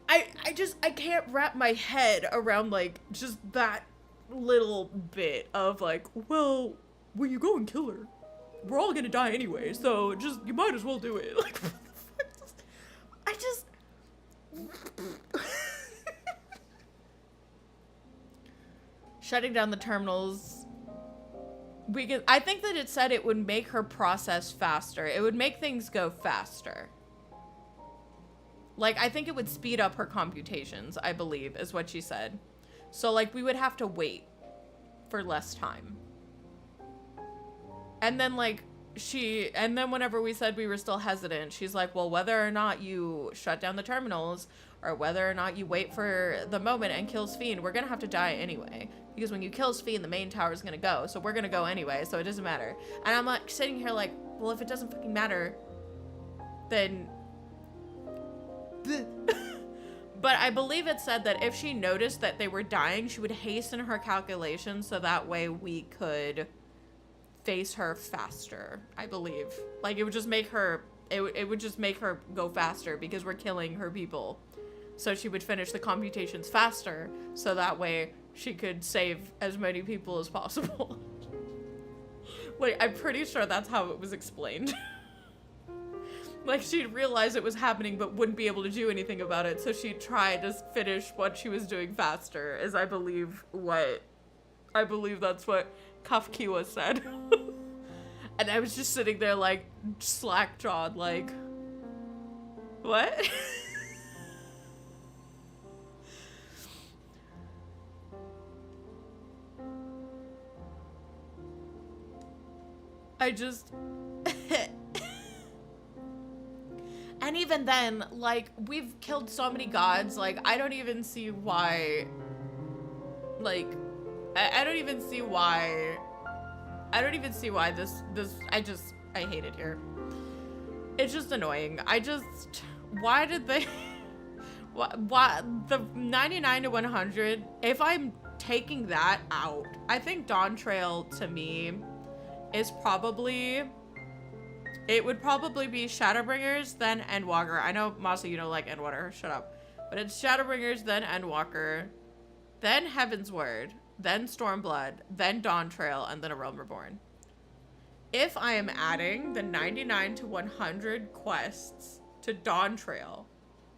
I can't wrap my head around, like, just that little bit of, like, well, when you go and kill her, we're all gonna die anyway, so just, you might as well do it. Like, what the fuck? Shutting down the terminals, I think that it said it would make her process faster. It would make things go faster. Like, I think it would speed up her computations, I believe, is what she said. So, like, we would have to wait for less time. And then, like, and then whenever we said we were still hesitant, she's like, well, whether or not you shut down the terminals, or whether or not you wait for the moment and kill Sphene, we're gonna have to die anyway. Because when you kill Sphene, the main tower is gonna go, so we're gonna go anyway, so it doesn't matter. And I'm, like, sitting here like, well, if it doesn't fucking matter, then... But I believe it said that if she noticed that they were dying, she would hasten her calculations so that way we could face her faster, I believe. Like, it would just make her, it would just make her go faster because we're killing her people. So she would finish the computations faster so that way she could save as many people as possible. Like, I'm pretty sure that's how it was explained. Like, she'd realize it was happening but wouldn't be able to do anything about it, so she'd try to finish what she was doing faster, is I believe that's what Kafkiwa said. And I was just sitting there like slack-jawed, like, what? I just... And even then, like, we've killed so many gods, like, I don't even see why... Like, I don't even see why... I don't even see why this, I hate it here. It's just annoying. Why did they, why, the 99 to 100, if I'm taking that out, I think Dawntrail, to me, is probably, it would probably be Shadowbringers, then Endwalker. I know, Masa, you don't like Endwalker, shut up. But it's Shadowbringers, then Endwalker, then Heaven's Word, then Stormblood, then Dawntrail, and then A Realm Reborn. If I am adding the 99 to 100 quests to Dawntrail,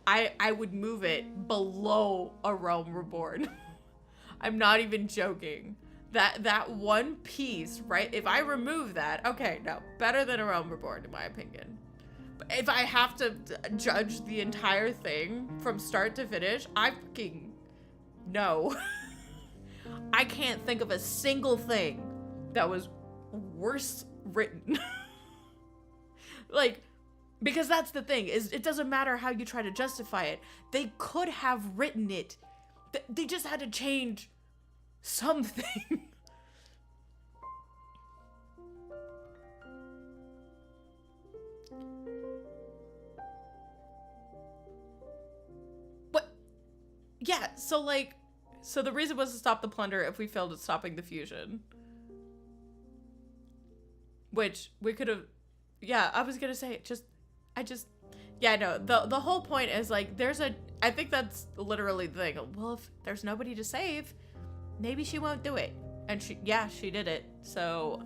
I would move it below A Realm Reborn. I'm not even joking. That one piece, right? If I remove that, okay, no, better than A Realm Reborn in my opinion. But if I have to judge the entire thing from start to finish, I fucking no. I can't think of a single thing that was worse written. Like, because that's the thing, is it doesn't matter how you try to justify it. They could have written it. They just had to change something. But, yeah, so like, so the reason was to stop the plunder if we failed at stopping the fusion. Which we could have, yeah, I was gonna say, yeah, no, the whole point is like, I think that's literally the thing. Well, if there's nobody to save, maybe she won't do it. And she did it. So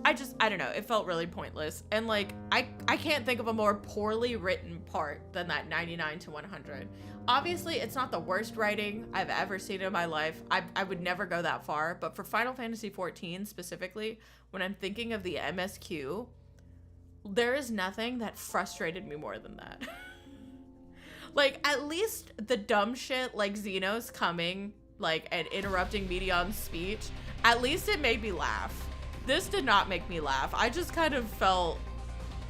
I don't know, it felt really pointless. And like, I can't think of a more poorly written part than that 99 to 100. Obviously, it's not the worst writing I've ever seen in my life. I would never go that far, but for Final Fantasy XIV specifically, when I'm thinking of the MSQ, there is nothing that frustrated me more than that. Like, at least the dumb shit like Xenos coming, like, and interrupting Medion's speech, at least it made me laugh. This did not make me laugh. I just kind of felt,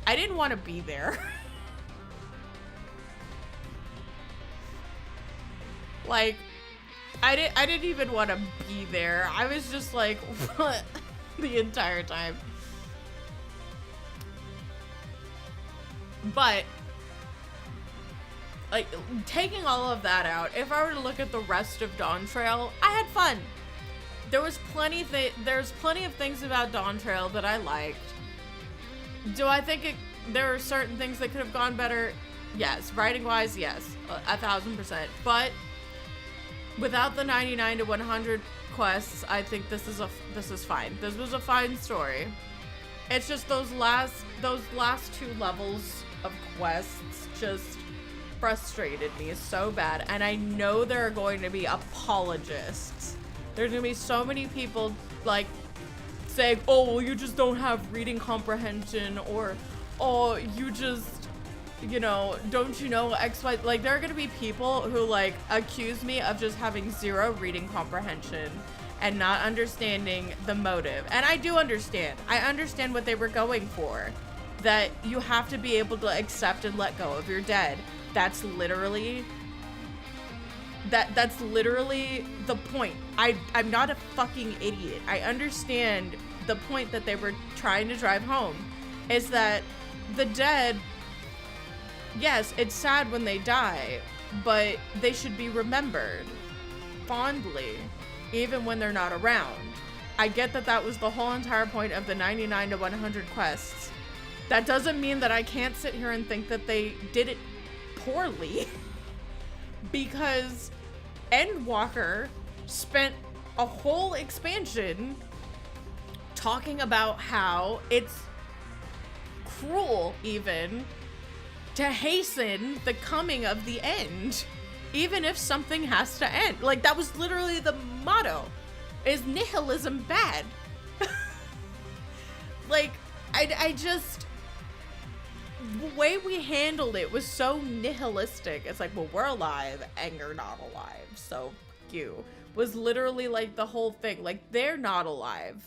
I didn't want to be there. Like, I didn't even want to be there. I was just like, what? The entire time. But, like, taking all of that out, if I were to look at the rest of Dawntrail, I had fun. There's plenty of things about Dawntrail that I liked. Do I think there are certain things that could have gone better? Yes. Writing-wise, yes. 1000%. But without the 99 to 100 quests, I think this is fine. This was a fine story. It's just those last 2 levels of quests just frustrated me so bad. And I know there are going to be apologists. There's gonna be so many people like saying, oh, well, you just don't have reading comprehension, or oh, you just, you know, don't you know X, Y, like there are gonna be people who like accuse me of just having 0 reading comprehension and not understanding the motive. And I do understand. I understand what they were going for. That you have to be able to accept and let go of your dead. That's literally the point. I'm not a fucking idiot. I understand the point that they were trying to drive home, is that the dead, yes, it's sad when they die, but they should be remembered fondly, even when they're not around. I get that that was the whole entire point of the 99 to 100 quests. That doesn't mean that I can't sit here and think that they did it poorly. Because Endwalker spent a whole expansion talking about how it's cruel even to hasten the coming of the end, even if something has to end. Like, that was literally the motto. Is nihilism bad? like, I just, the way we handled it was so nihilistic. It's like, well, we're alive and you're not alive, so you. Was literally like the whole thing. Like, they're not alive,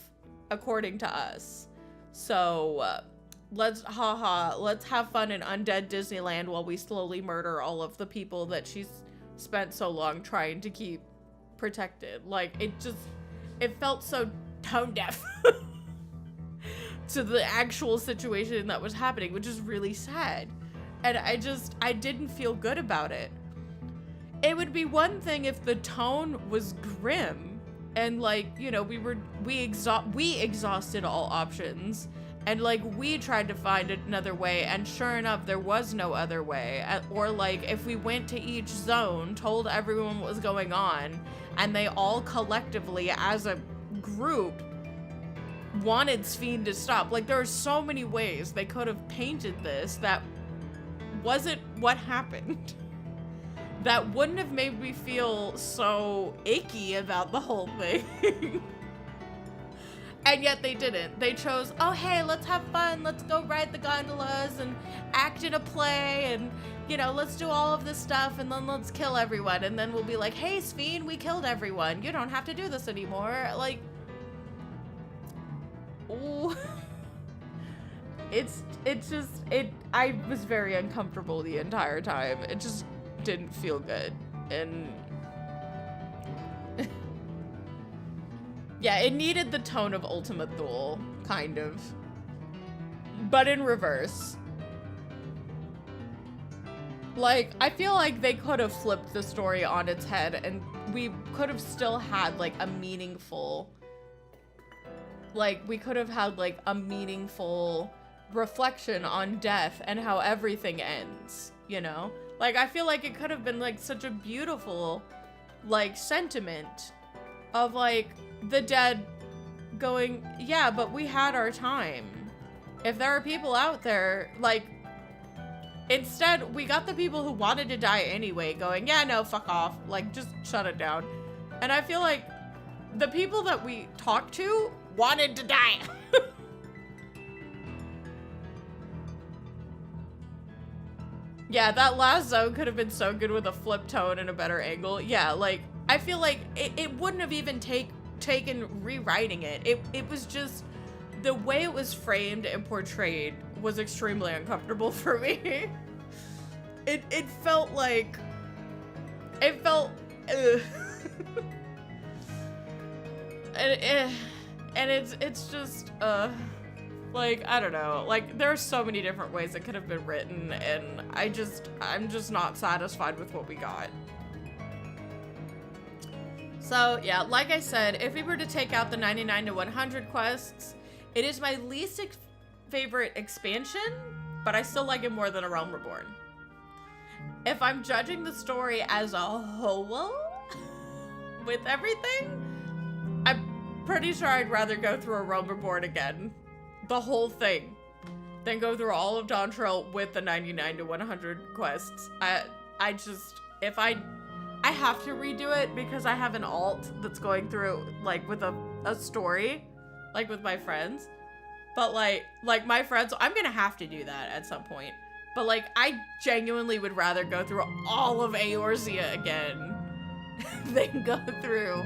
according to us. So, let's have fun in undead Disneyland while we slowly murder all of the people that she's spent so long trying to keep protected. Like, it felt so tone deaf to the actual situation that was happening, which is really sad. And I didn't feel good about it. It would be one thing if the tone was grim and, like, you know, we exhausted all options. And, like, we tried to find another way, and sure enough, there was no other way. Or, like, if we went to each zone, told everyone what was going on, and they all collectively, as a group, wanted Sphene to stop. Like, there are so many ways they could have painted this that wasn't what happened. That wouldn't have made me feel so icky about the whole thing. And yet they didn't. They chose, oh, hey, let's have fun. Let's go ride the gondolas and act in a play and, you know, let's do all of this stuff and then let's kill everyone. And then we'll be like, hey, Sphene, we killed everyone. You don't have to do this anymore. Like, ooh. I was very uncomfortable the entire time. It just didn't feel good. And yeah, it needed the tone of Ultima Thule, kind of. But in reverse. Like, I feel like they could have flipped the story on its head and we could have still had, like, a meaningful... Like, we could have had, like, a meaningful reflection on death and how everything ends, you know? Like, I feel like it could have been, like, such a beautiful, like, sentiment of, like, the dead going, yeah, but we had our time. If there are people out there, like, instead, we got the people who wanted to die anyway going, yeah, no, fuck off. Like, just shut it down. And I feel like the people that we talked to wanted to die. Yeah, that last zone could have been so good with a flip tone and a better angle. Yeah, like, I feel like it wouldn't have even taken rewriting it. It was just, the way it was framed and portrayed was extremely uncomfortable for me. It felt like, it felt, ugh. And it's just, like, I don't know, like, there are so many different ways it could have been written, and I'm just not satisfied with what we got. So, yeah, like I said, if we were to take out the 99 to 100 quests, it is my least favorite expansion, but I still like it more than A Realm Reborn. If I'm judging the story as a whole, with everything, I'm pretty sure I'd rather go through A Realm Reborn again. The whole thing. Then go through all of Dawntrail with the 99 to 100 quests. I just, if I have to redo it because I have an alt that's going through, like, with a story, like, with my friends. But, like my friends, I'm gonna have to do that at some point. But, like, I genuinely would rather go through all of Eorzea again than go through.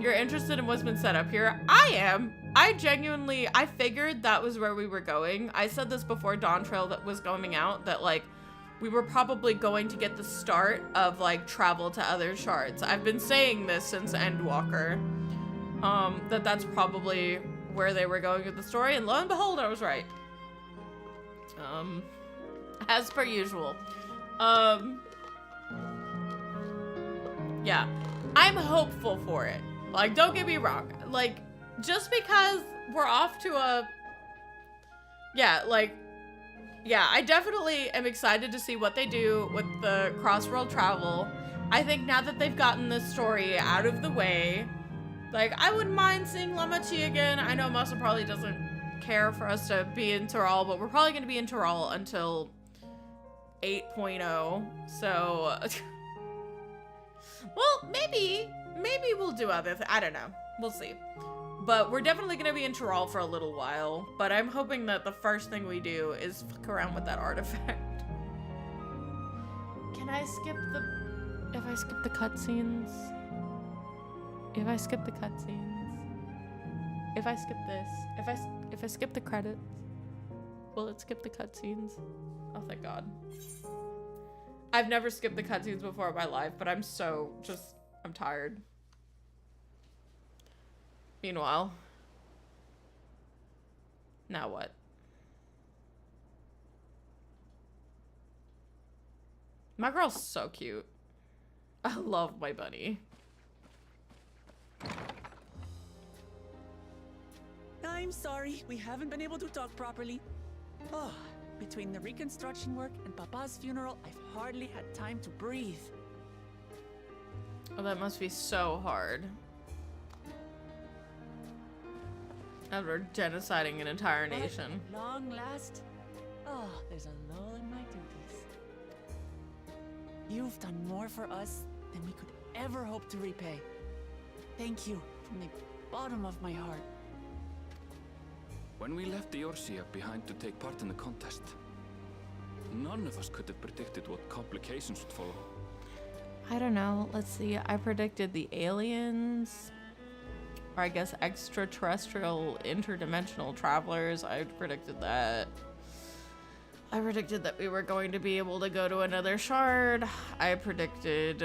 You're interested in what's been set up here? I am. I figured that was where we were going. I said this before Dawntrail that was going out, that, like, we were probably going to get the start of, like, travel to other shards. I've been saying this since Endwalker, that's probably where they were going with the story, and lo and behold, I was right. As per usual. Yeah, I'm hopeful for it. Like, don't get me wrong. Like, just because we're off to a... Yeah, like... Yeah, I definitely am excited to see what they do with the cross-world travel. I think now that they've gotten this story out of the way, like, I wouldn't mind seeing Lamachi again. I know Musa probably doesn't care for us to be in Tural, but we're probably going to be in Tural until 8.0, so... Well, maybe we'll do other I don't know. We'll see. But we're definitely going to be in Tural for a little while. But I'm hoping that the first thing we do is fuck around with that artifact. Can I skip the... If I skip the cutscenes? If I skip the cutscenes? If I skip this? If I skip the credits? Will it skip the cutscenes? Oh, thank God. I've never skipped the cutscenes before in my life, but I'm so just... I'm tired. Meanwhile. Now what? My girl's so cute. I love my bunny. I'm sorry, we haven't been able to talk properly. Oh, between the reconstruction work and Papa's funeral, I've hardly had time to breathe. Oh, that must be so hard. After genociding an entire nation. But long last, oh, there's a lull in my duties. You've done more for us than we could ever hope to repay. Thank you from the bottom of my heart. When we left the Eorzea behind to take part in the contest, none of us could have predicted what complications would follow. I don't know. Let's see. I predicted the aliens. Or I guess extraterrestrial interdimensional travelers. I predicted that. I predicted that we were going to be able to go to another shard. I predicted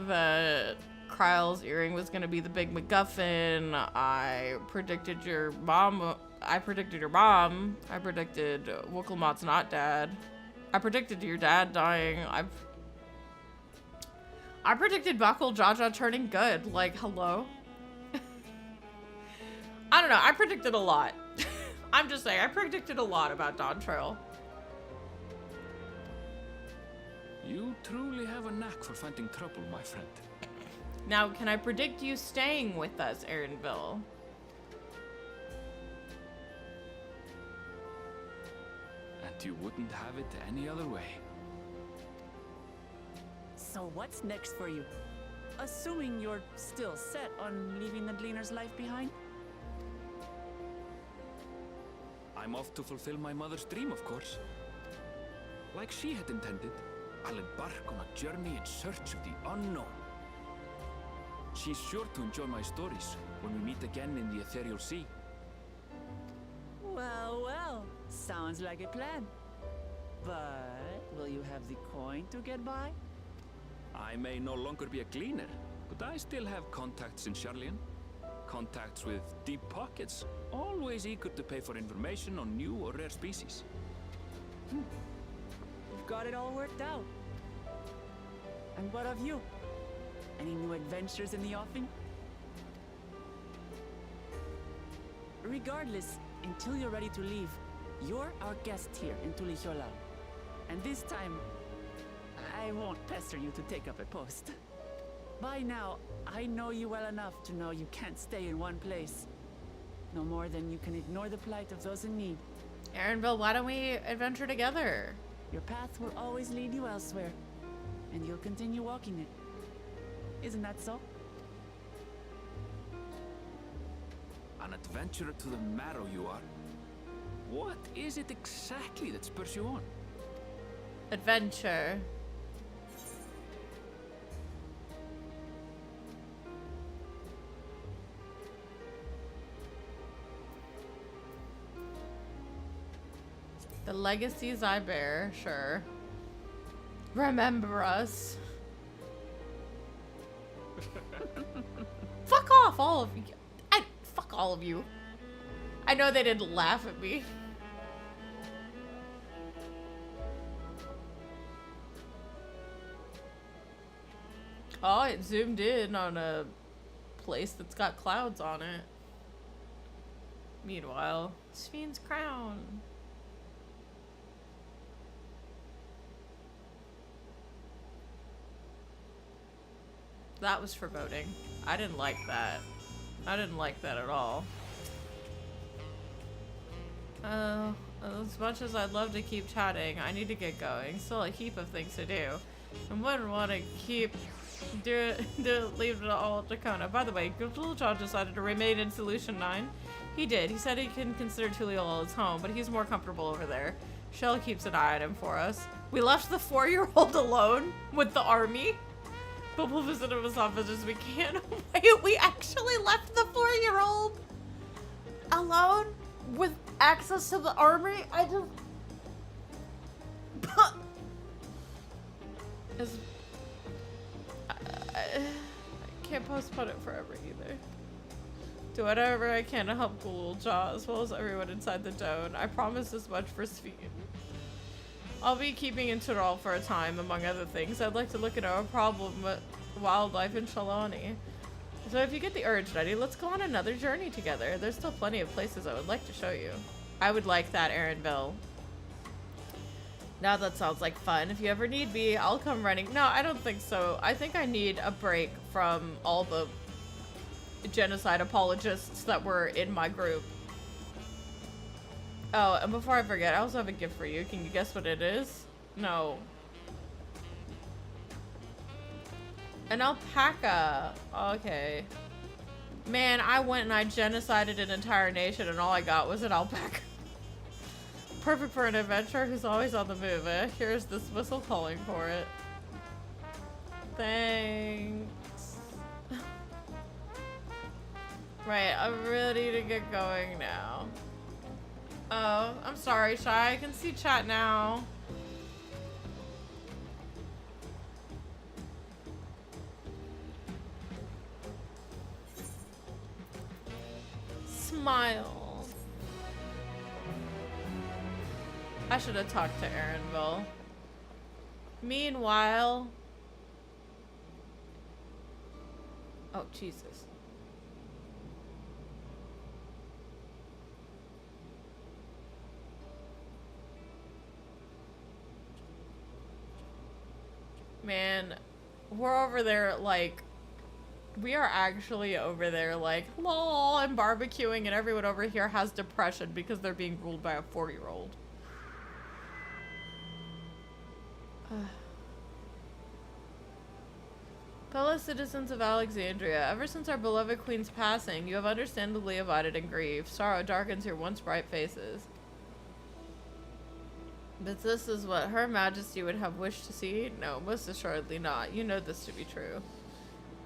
that Kryle's earring was going to be the big MacGuffin. I predicted your mom. I predicted your mom. I predicted Wookelmot's not dad. I predicted your dad dying. I predicted Buckle Jaja turning good. Like, hello? I don't know. I predicted a lot. I'm just saying. I predicted a lot about Dawntrail. You truly have a knack for finding trouble, my friend. Now, can I predict you staying with us, Erinville? And you wouldn't have it any other way. So what's next for you? Assuming you're still set on leaving the Gleaner's life behind? I'm off to fulfill my mother's dream, of course. Like she had intended, I'll embark on a journey in search of the unknown. She's sure to enjoy my stories when we meet again in the Ethereal Sea. Well, well, sounds like a plan. But will you have the coin to get by? I may no longer be a gleaner, but I still have contacts in Sharlayan. Contacts with deep pockets, always eager to pay for information on new or rare species. You've got it all worked out. And what of you? Any new adventures in the offing? Regardless, until you're ready to leave, you're our guest here in Tuliyollal. And this time, I won't pester you to take up a post. By now, I know you well enough to know you can't stay in one place. No more than you can ignore the plight of those in need. Erinville, why don't we adventure together? Your path will always lead you elsewhere, and you'll continue walking it. Isn't that so? An adventurer to the marrow you are. What is it exactly that spurs you on? Adventure. The legacies I bear, sure. Remember us. Fuck off, all of you. Fuck all of you. I know they didn't laugh at me. Oh, it zoomed in on a place that's got clouds on it. Meanwhile, Sphyn's crown. That was foreboding. I didn't like that. I didn't like that at all. As much as I'd love to keep chatting, I need to get going. Still a heap of things to do. I wouldn't want to keep Leave it all to Kona. By the way, Little John decided to remain in Solution 9. He did. He said he can consider Tuliyollal his home, but he's more comfortable over there. Shell keeps an eye on him for us. We left the 4-year-old alone with the army. But we'll visit him as often as we can. Wait, we actually left the 4-year-old alone with access to the army? I just... I can't postpone it forever either. Do whatever I can to help Goooo Jaw as well as everyone inside the Dome. I promise as much for Sphene. I'll be keeping in Tural for a time, among other things. I'd like to look at our problem with wildlife in Shalani. So if you get the urge ready, let's go on another journey together. There's still plenty of places I would like to show you. I would like that, Erenville. Now that sounds like fun. If you ever need me, I'll come running. No, I don't think so. I think I need a break from all the genocide apologists that were in my group. Oh, and before I forget, I also have a gift for you. Can you guess what it is? No. An alpaca. Okay. Man, I went and I genocided an entire nation and all I got was an alpaca. Perfect for an adventurer who's always on the move, eh? Here's this whistle calling for it. Thanks. Right, I'm ready to get going now. Oh, I'm sorry, Shy. I can see chat now. Smile. I should have talked to Erenville. Meanwhile... Oh, Jesus. Man, we're over there, like... We are actually over there, like, lol, and barbecuing, and everyone over here has depression because they're being ruled by a 4-year-old. Fellow citizens of Alexandria, ever since our beloved queen's passing, you have understandably abided in grief. Sorrow darkens your once bright faces. But this is what Her Majesty would have wished to see? No, most assuredly not. You know this to be true.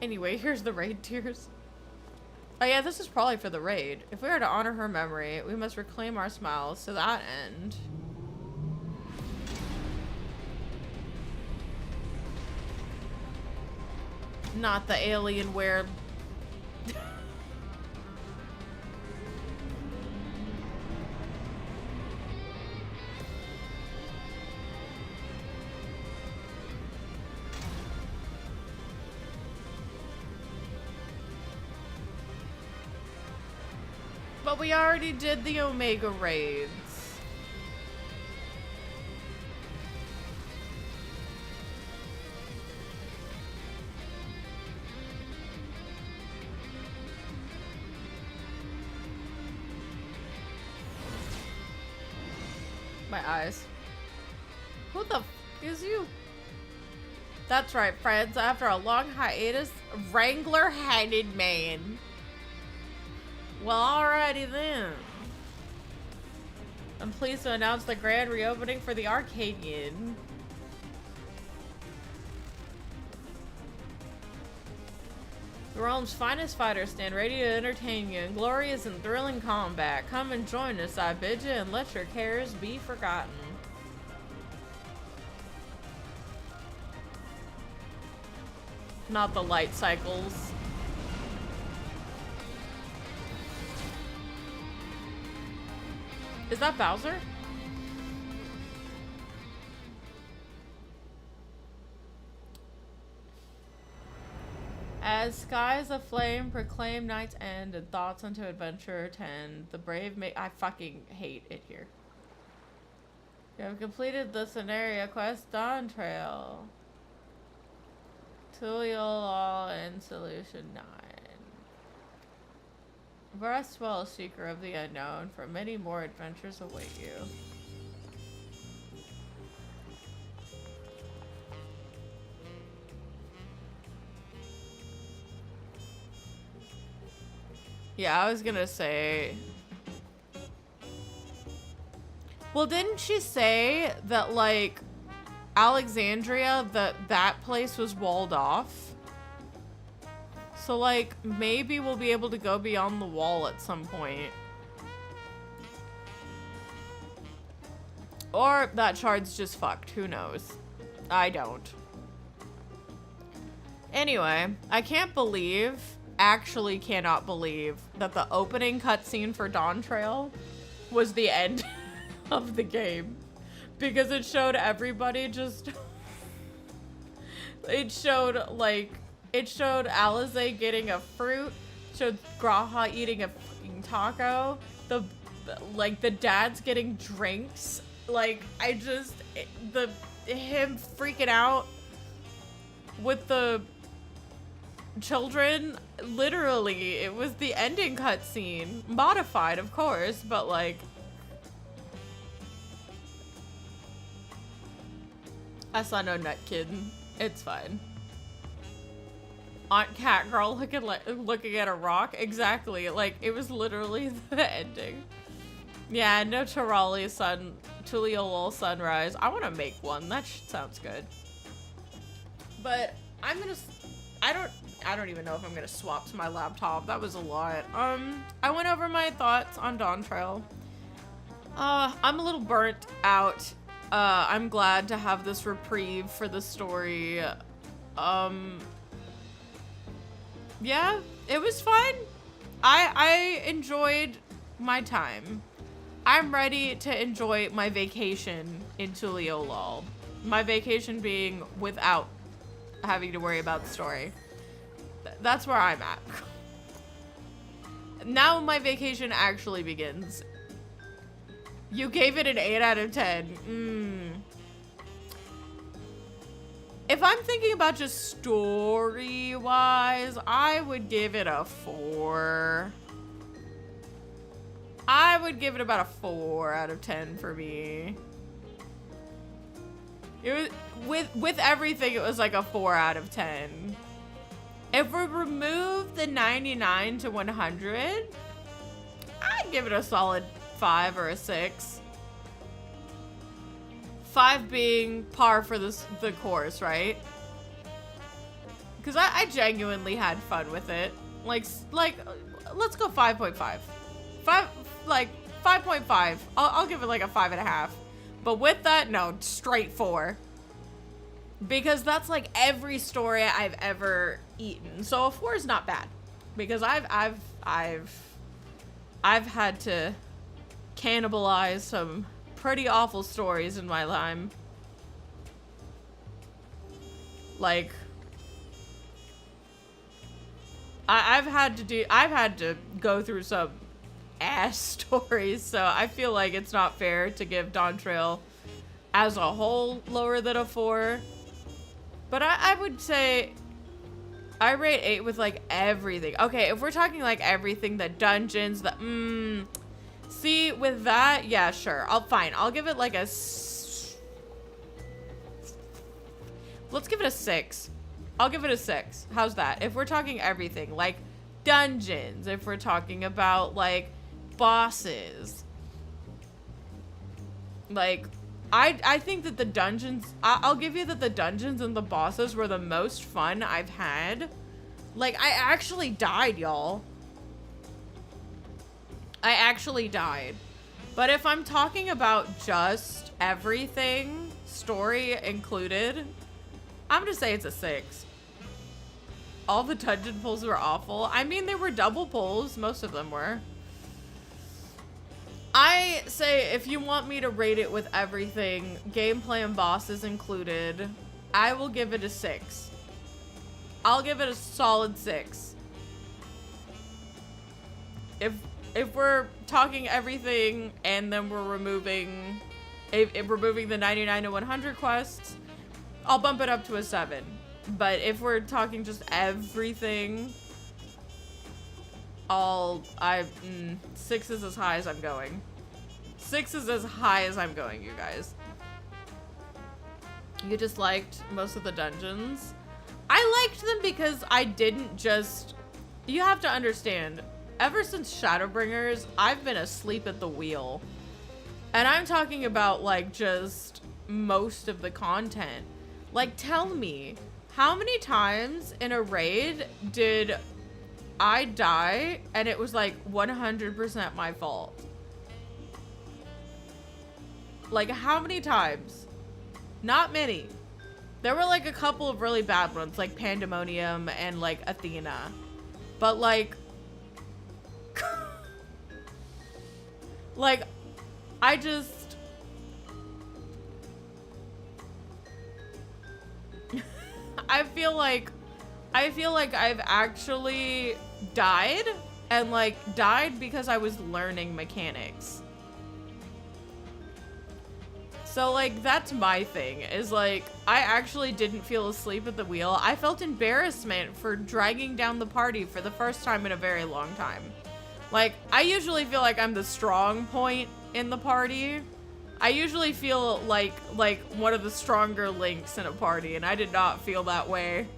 Anyway, here's the raid tears. Oh yeah, this is probably for the raid. If we are to honor her memory, we must reclaim our smiles to that end. Not the Alienware. But we already did the Omega raids. My eyes. Who the f is you? That's right, friends. After a long hiatus, Wrangler-headed man. Well, alrighty then. I'm pleased to announce the grand reopening for the Arcadian. The realm's finest fighters stand ready to entertain you in glorious and thrilling combat. Come and join us, I bid you, and let your cares be forgotten. Not the light cycles. Is that Bowser? As skies aflame proclaim night's end and thoughts unto adventure tend, the brave I fucking hate it here. You have completed the scenario quest Dawntrail. Tuliyollal in Solution 9. Rest well, seeker of the unknown, for many more adventures await you. Yeah, I was gonna say. Well, didn't she say that, like, Alexandria, that place was walled off? So, like, maybe we'll be able to go beyond the wall at some point. Or that shard's just fucked. Who knows? I don't. Anyway, I can't believe, actually cannot believe, that the opening cutscene for Dawntrail was the end of the game. Because it showed everybody just... it showed Alize getting a fruit, showed Graha eating a fucking taco, the dad's getting drinks. Like, him freaking out with the children, literally, it was the ending cutscene. Modified, of course, but like... I saw no nut kid. It's fine. Aunt Catgirl looking at a rock. Exactly. Like, it was literally the ending. Yeah, no Tuliyollal sunrise. I want to make one. That sounds good. But I'm gonna... I don't even know if I'm gonna swap to my laptop. That was a lot. I went over my thoughts on Dawntrail. I'm a little burnt out. I'm glad to have this reprieve for the story. Yeah, it was fun. I enjoyed my time. I'm ready to enjoy my vacation in Tuliyollal. My vacation being without having to worry about the story. That's where I'm at. Now my vacation actually begins. You gave it an 8 out of 10. If I'm thinking about just story-wise, I would give it a 4. I would give it about a 4 out of 10 for me. It was with everything, it was like a 4 out of 10. If we remove the 99 to 100, I'd give it a solid 5 or a 6. 5 being par for the course, right? Because I genuinely had fun with it. Like, let's go 5.5. 5.5. I'll give it like a 5.5. But with that, no, straight 4. Because that's like every story I've ever eaten. So a 4 is not bad. Because I've had to cannibalize some pretty awful stories in my time. Like, I've had to go through some ass stories, so I feel like it's not fair to give Dawntrail as a whole lower than a 4. But I would say I rate 8 with like everything. Okay, if we're talking like everything, the dungeons, the see, with that, yeah, sure. I'll give it like a... Let's give it a 6. I'll give it a 6. How's that? If we're talking everything, like dungeons, if we're talking about like bosses. Like, I think that the dungeons... I'll give you that the dungeons and the bosses were the most fun I've had. Like, I actually died, y'all. I actually died. But if I'm talking about just everything, story included, I'm gonna say it's a 6. All the dungeon pulls were awful. I mean, they were double pulls. Most of them were. I say if you want me to rate it with everything, gameplay and bosses included, I will give it a 6. I'll give it a solid 6. If we're talking everything and then we're removing the 99 to 100 quests, I'll bump it up to a 7. But if we're talking just everything, 6 is as high as I'm going. 6 is as high as I'm going, you guys. You just liked most of the dungeons. I liked them because I didn't just... You have to understand, ever since Shadowbringers, I've been asleep at the wheel. And I'm talking about, like, just most of the content. Like, tell me, how many times in a raid did I die and it was, like, 100% my fault? Like, how many times? Not many. There were, like, a couple of really bad ones, like Pandemonium and, like, Athena. But, like... like, I just... I feel like I've actually died, and, like, died because I was learning mechanics. So, like, that's my thing, is, like, I actually didn't feel asleep at the wheel. I felt embarrassment for dragging down the party for the first time in a very long time. Like, I usually feel like I'm the strong point in the party. I usually feel like one of the stronger links in a party, and I did not feel that way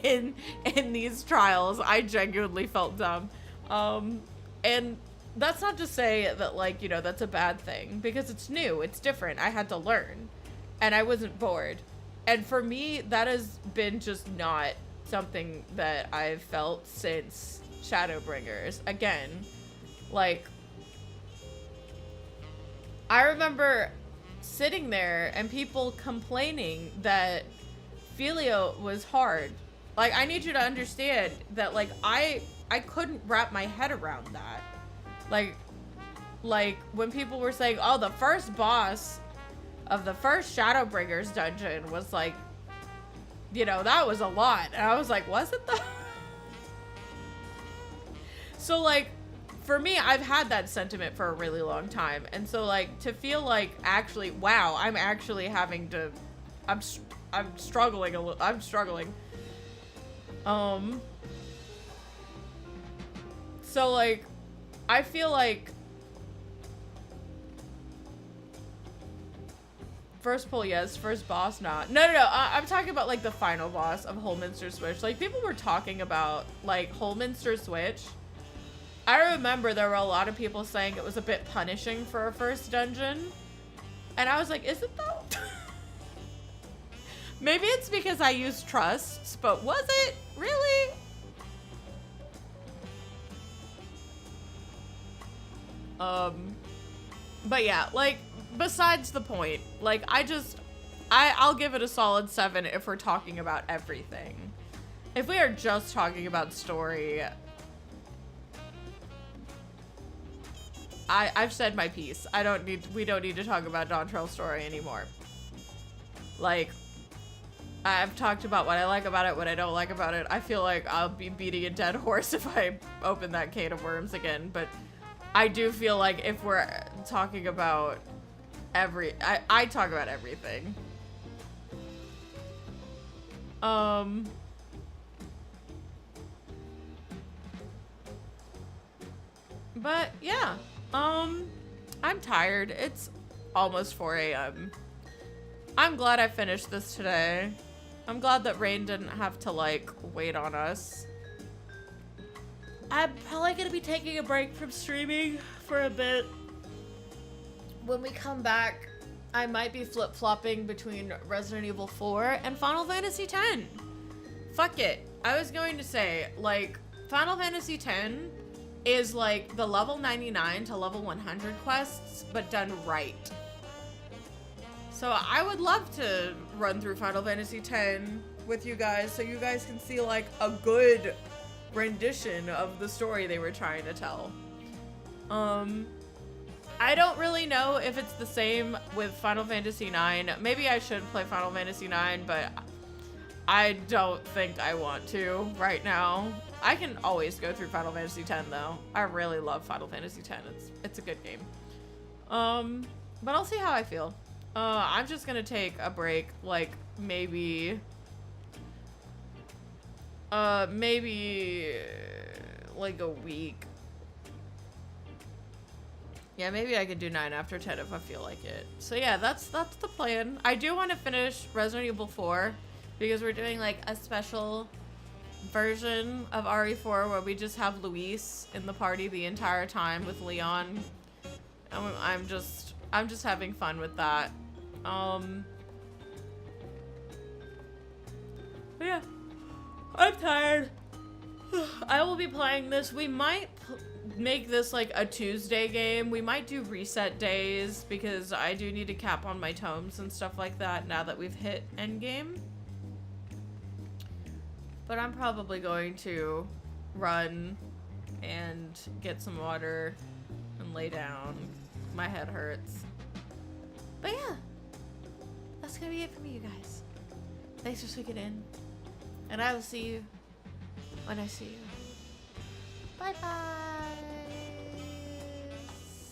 in these trials. I genuinely felt dumb. And that's not to say that, like, you know, that's a bad thing, because it's new, it's different. I had to learn, and I wasn't bored. And for me, that has been just not something that I've felt since Shadowbringers. Again, like, I remember sitting there and people complaining that Filio was hard. Like, I need you to understand that, like, I couldn't wrap my head around that. Like when people were saying, oh, the first boss of the first Shadowbringers dungeon was, like, you know, that was a lot. And I was like, was it though? So, like, for me, I've had that sentiment for a really long time. And so, like, to feel like, actually, wow, I'm actually having to, I'm struggling a little, I'm struggling. So, like, I feel like first pull, yes. First boss, not. No. I'm talking about, like, the final boss of Holminster Switch. Like, people were talking about, like, Holminster Switch. I remember there were a lot of people saying it was a bit punishing for a first dungeon. And I was like, is it though? Maybe it's because I used trusts, but was it? Really? But yeah, like, besides the point, like, I'll give it a solid 7 if we're talking about everything. If we are just talking about story, I've said my piece. We don't need to talk about Dawntrail story anymore. Like, I've talked about what I like about it, what I don't like about it. I feel like I'll be beating a dead horse if I open that can of worms again, but I do feel like if we're talking about I talk about everything. But yeah, I'm tired. It's almost 4 a.m. I'm glad I finished this today. I'm glad that Rain didn't have to, like, wait on us. I'm probably gonna be taking a break from streaming for a bit. When we come back, I might be flip-flopping between Resident Evil 4 and Final Fantasy X. Fuck it. I was going to say, like, Final Fantasy X is, like, the level 99 to level 100 quests, but done right. So I would love to run through Final Fantasy X with you guys so you guys can see, like, a good rendition of the story they were trying to tell. I don't really know if it's the same with Final Fantasy IX. Maybe I should play Final Fantasy IX, but I don't think I want to right now. I can always go through Final Fantasy X though. I really love Final Fantasy X. It's a good game. But I'll see how I feel. I'm just gonna take a break, like, maybe like a week. Yeah, maybe I could do 9 after 10 if I feel like it. So yeah, that's the plan. I do want to finish Resident Evil 4 because we're doing, like, a special version of RE4 where we just have Luis in the party the entire time with Leon. I'm just having fun with that. But yeah, I'm tired. I will be playing this. We might make this like a Tuesday game. We might do reset days because I do need to cap on my tomes and stuff like that now that we've hit endgame. But I'm probably going to run and get some water and lay down. My head hurts. But yeah, that's gonna be it for me, you guys. Thanks for sticking in. And I will see you when I see you. Bye bye.